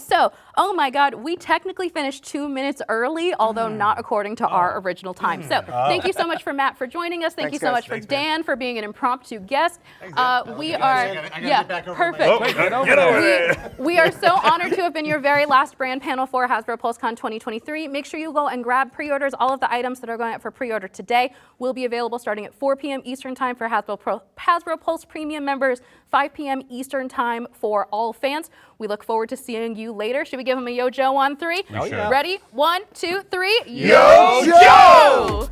So, oh my God, we technically finished 2 minutes early, although not according to our original time. So, thank you so much for Matt for joining us. Thank you so much for Dan for being an impromptu guest. We are, perfect. We are so honored to have been your very last brand panel for Hasbro PulseCon 2023. Make sure you go and grab pre-orders. All of the items that are going out for pre-order today will be available starting at 4 p.m. Eastern Time for Hasbro Pulse Premium members, 5 p.m. Eastern Time for all fans. We look forward to seeing you later. Should we give him a Yo Joe on 3? Oh, yeah. Ready? 1, 2, 3. Yo Joe!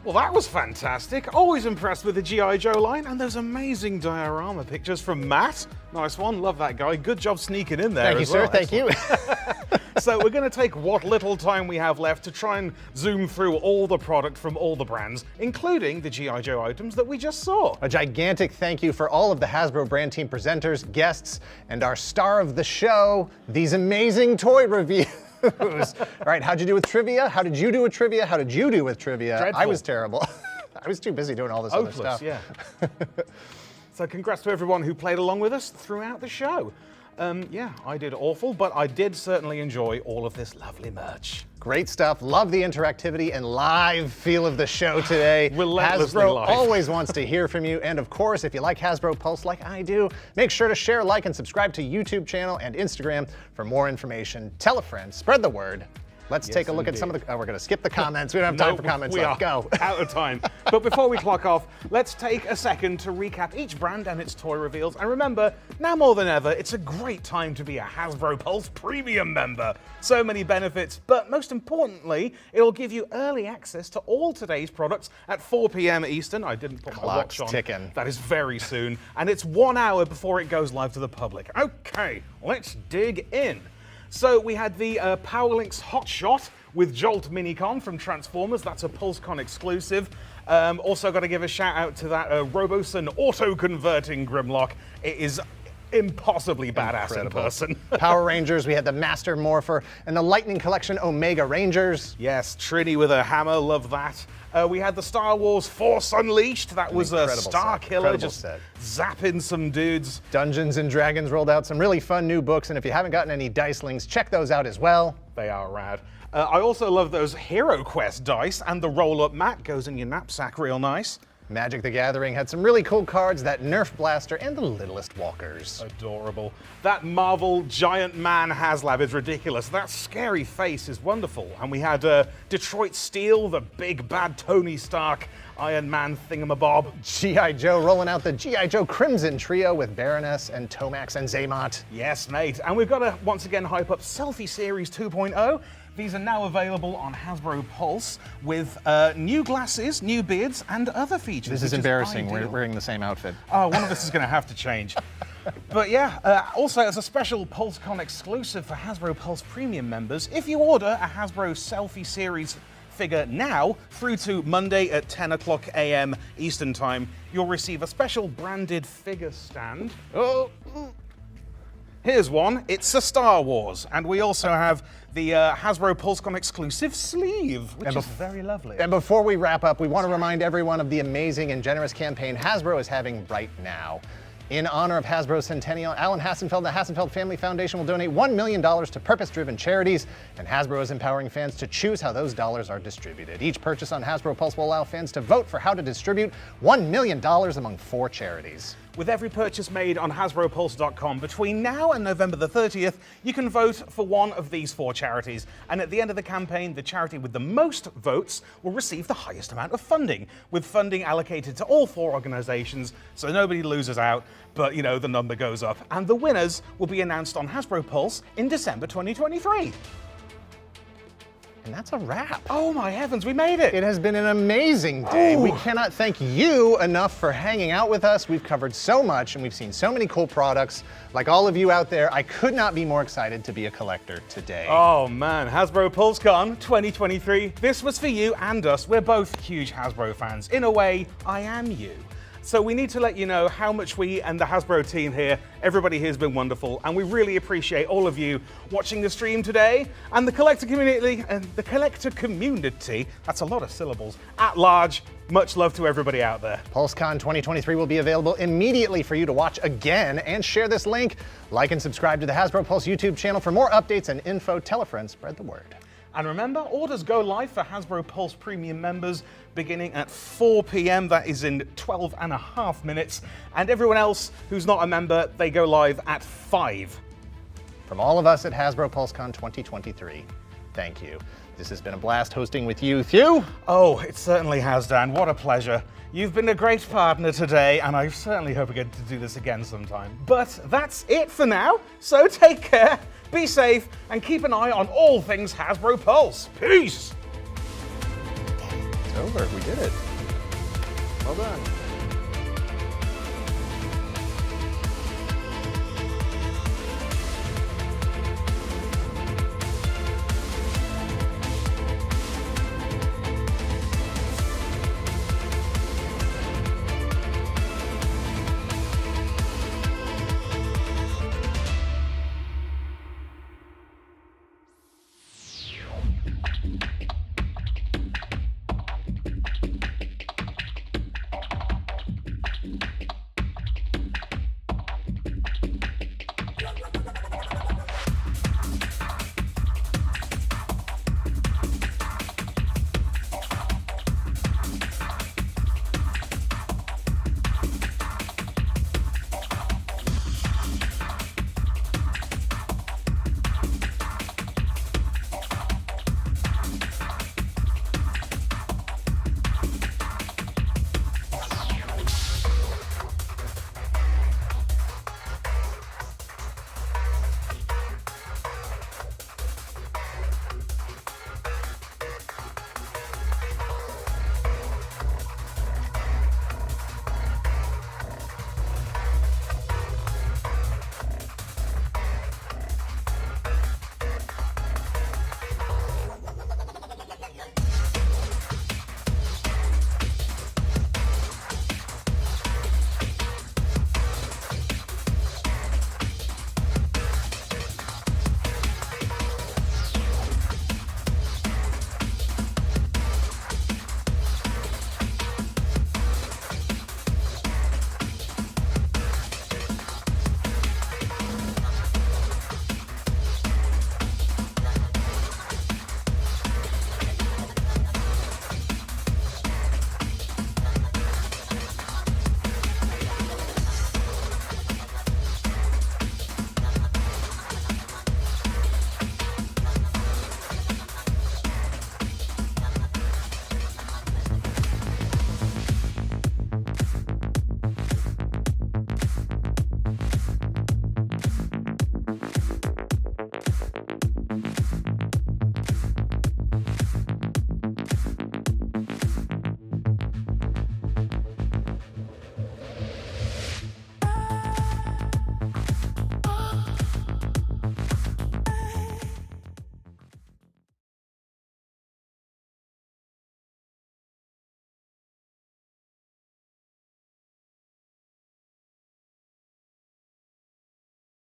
Well, that was fantastic. Always impressed with the G.I. Joe line and those amazing diorama pictures from Matt. Nice one. Love that guy. Good job sneaking in there. Thank you, sir. Thank you. So we're going to take what little time we have left to try and zoom through all the product from all the brands, including the G.I. Joe items that we just saw. A gigantic thank you for all of the Hasbro brand team presenters, guests, and our star of the show, these amazing toy reviews. All right, how'd you do with trivia? How did you do with trivia? How did you do with trivia? Dreadful. I was terrible. I was too busy doing all this other stuff. Yeah. So congrats to everyone who played along with us throughout the show. Yeah, I did awful, but I did certainly enjoy all of this lovely merch. Great stuff. Love the interactivity and live feel of the show today. Relentlessly Hasbro live. always wants to hear from you. And of course, if you like Hasbro Pulse like I do, make sure to share, like, and subscribe to YouTube channel and Instagram for more information. Tell a friend, spread the word. Let's take a look at some of the, we're going to skip the comments. We don't have time for comments. We Let's are go. out of time. But before we clock off, let's take a second to recap each brand and its toy reveals. And remember, now more than ever, it's a great time to be a Hasbro Pulse Premium member. So many benefits, but most importantly, it'll give you early access to all today's products at 4 p.m. Eastern. I didn't put my Clock's watch on. ticking. That is very soon. And it's 1 hour before it goes live to the public. Okay, let's dig in. So we had the Powerlinks Hot Shot with Jolt Minicon from Transformers. That's a PulseCon exclusive. Also got to give a shout out to that Robosun auto-converting Grimlock. It is impossibly badass in person. Power Rangers, we had the Master Morpher and the Lightning Collection Omega Rangers. Yes, Trini with a hammer, love that. We had the Star Wars Force Unleashed. That was a Star Killer, just zapping some dudes. Dungeons and Dragons rolled out some really fun new books, and if you haven't gotten any Dicelings, check those out as well. They are rad. I also love those Hero Quest dice, and the roll-up mat goes in your knapsack real nice. Magic the Gathering had some really cool cards, that Nerf Blaster and the Littlest Walkers. Adorable. That Marvel Giant Man HasLab is ridiculous. That scary face is wonderful. And we had Detroit Steel, the big bad Tony Stark Iron Man thingamabob. G.I. Joe rolling out the G.I. Joe Crimson Trio with Baroness and Tomax and Zaymot. Yes, Nate. And we've got to once again hype up Selfie Series 2.0. These are now available on Hasbro Pulse with new glasses, new beards, and other features. This is embarrassing. We're wearing the same outfit. Oh, one of us is going to have to change. But yeah, also as a special PulseCon exclusive for Hasbro Pulse Premium members, if you order a Hasbro Selfie Series figure now through to Monday at 10 o'clock a.m. Eastern Time, you'll receive a special branded figure stand. Oh, here's one. It's a Star Wars. And we also have the Hasbro PulseCon exclusive sleeve, which is very lovely. And before we wrap up, we want to remind everyone of the amazing and generous campaign Hasbro is having right now. In honor of Hasbro's centennial, Alan Hassenfeld and the Hassenfeld Family Foundation will donate $1 million to purpose-driven charities, and Hasbro is empowering fans to choose how those dollars are distributed. Each purchase on Hasbro Pulse will allow fans to vote for how to distribute $1 million among 4 charities. With every purchase made on HasbroPulse.com between now and November the 30th, you can vote for one of these 4 charities. And at the end of the campaign, the charity with the most votes will receive the highest amount of funding, with funding allocated to all 4 organizations, so nobody loses out, but you know, the number goes up. And the winners will be announced on Hasbro Pulse in December 2023. And that's a wrap. Oh my heavens, we made it. It has been an amazing day. Ooh. We cannot thank you enough for hanging out with us. We've covered so much and we've seen so many cool products. Like all of you out there, I could not be more excited to be a collector today. Oh man, Hasbro PulseCon 2023. This was for you and us. We're both huge Hasbro fans. In a way, I am you. So we need to let you know how much we and the Hasbro team here, everybody here has been wonderful, and we really appreciate all of you watching the stream today, and the collector community, that's a lot of syllables, at large. Much love to everybody out there. PulseCon 2023 will be available immediately for you to watch again, and share this link. Like and subscribe to the Hasbro Pulse YouTube channel for more updates and info. Tell a friend, spread the word. And remember, orders go live for Hasbro Pulse Premium members beginning at 4 p.m. That is in 12.5 minutes. And everyone else who's not a member, they go live at 5. From all of us at Hasbro PulseCon 2023, thank you. This has been a blast hosting with you, Thew. Oh, it certainly has, Dan. What a pleasure. You've been a great partner today, and I certainly hope we get to do this again sometime. But that's it for now, so take care. Be safe and keep an eye on all things Hasbro Pulse. Peace! It's over. We did it. Well done.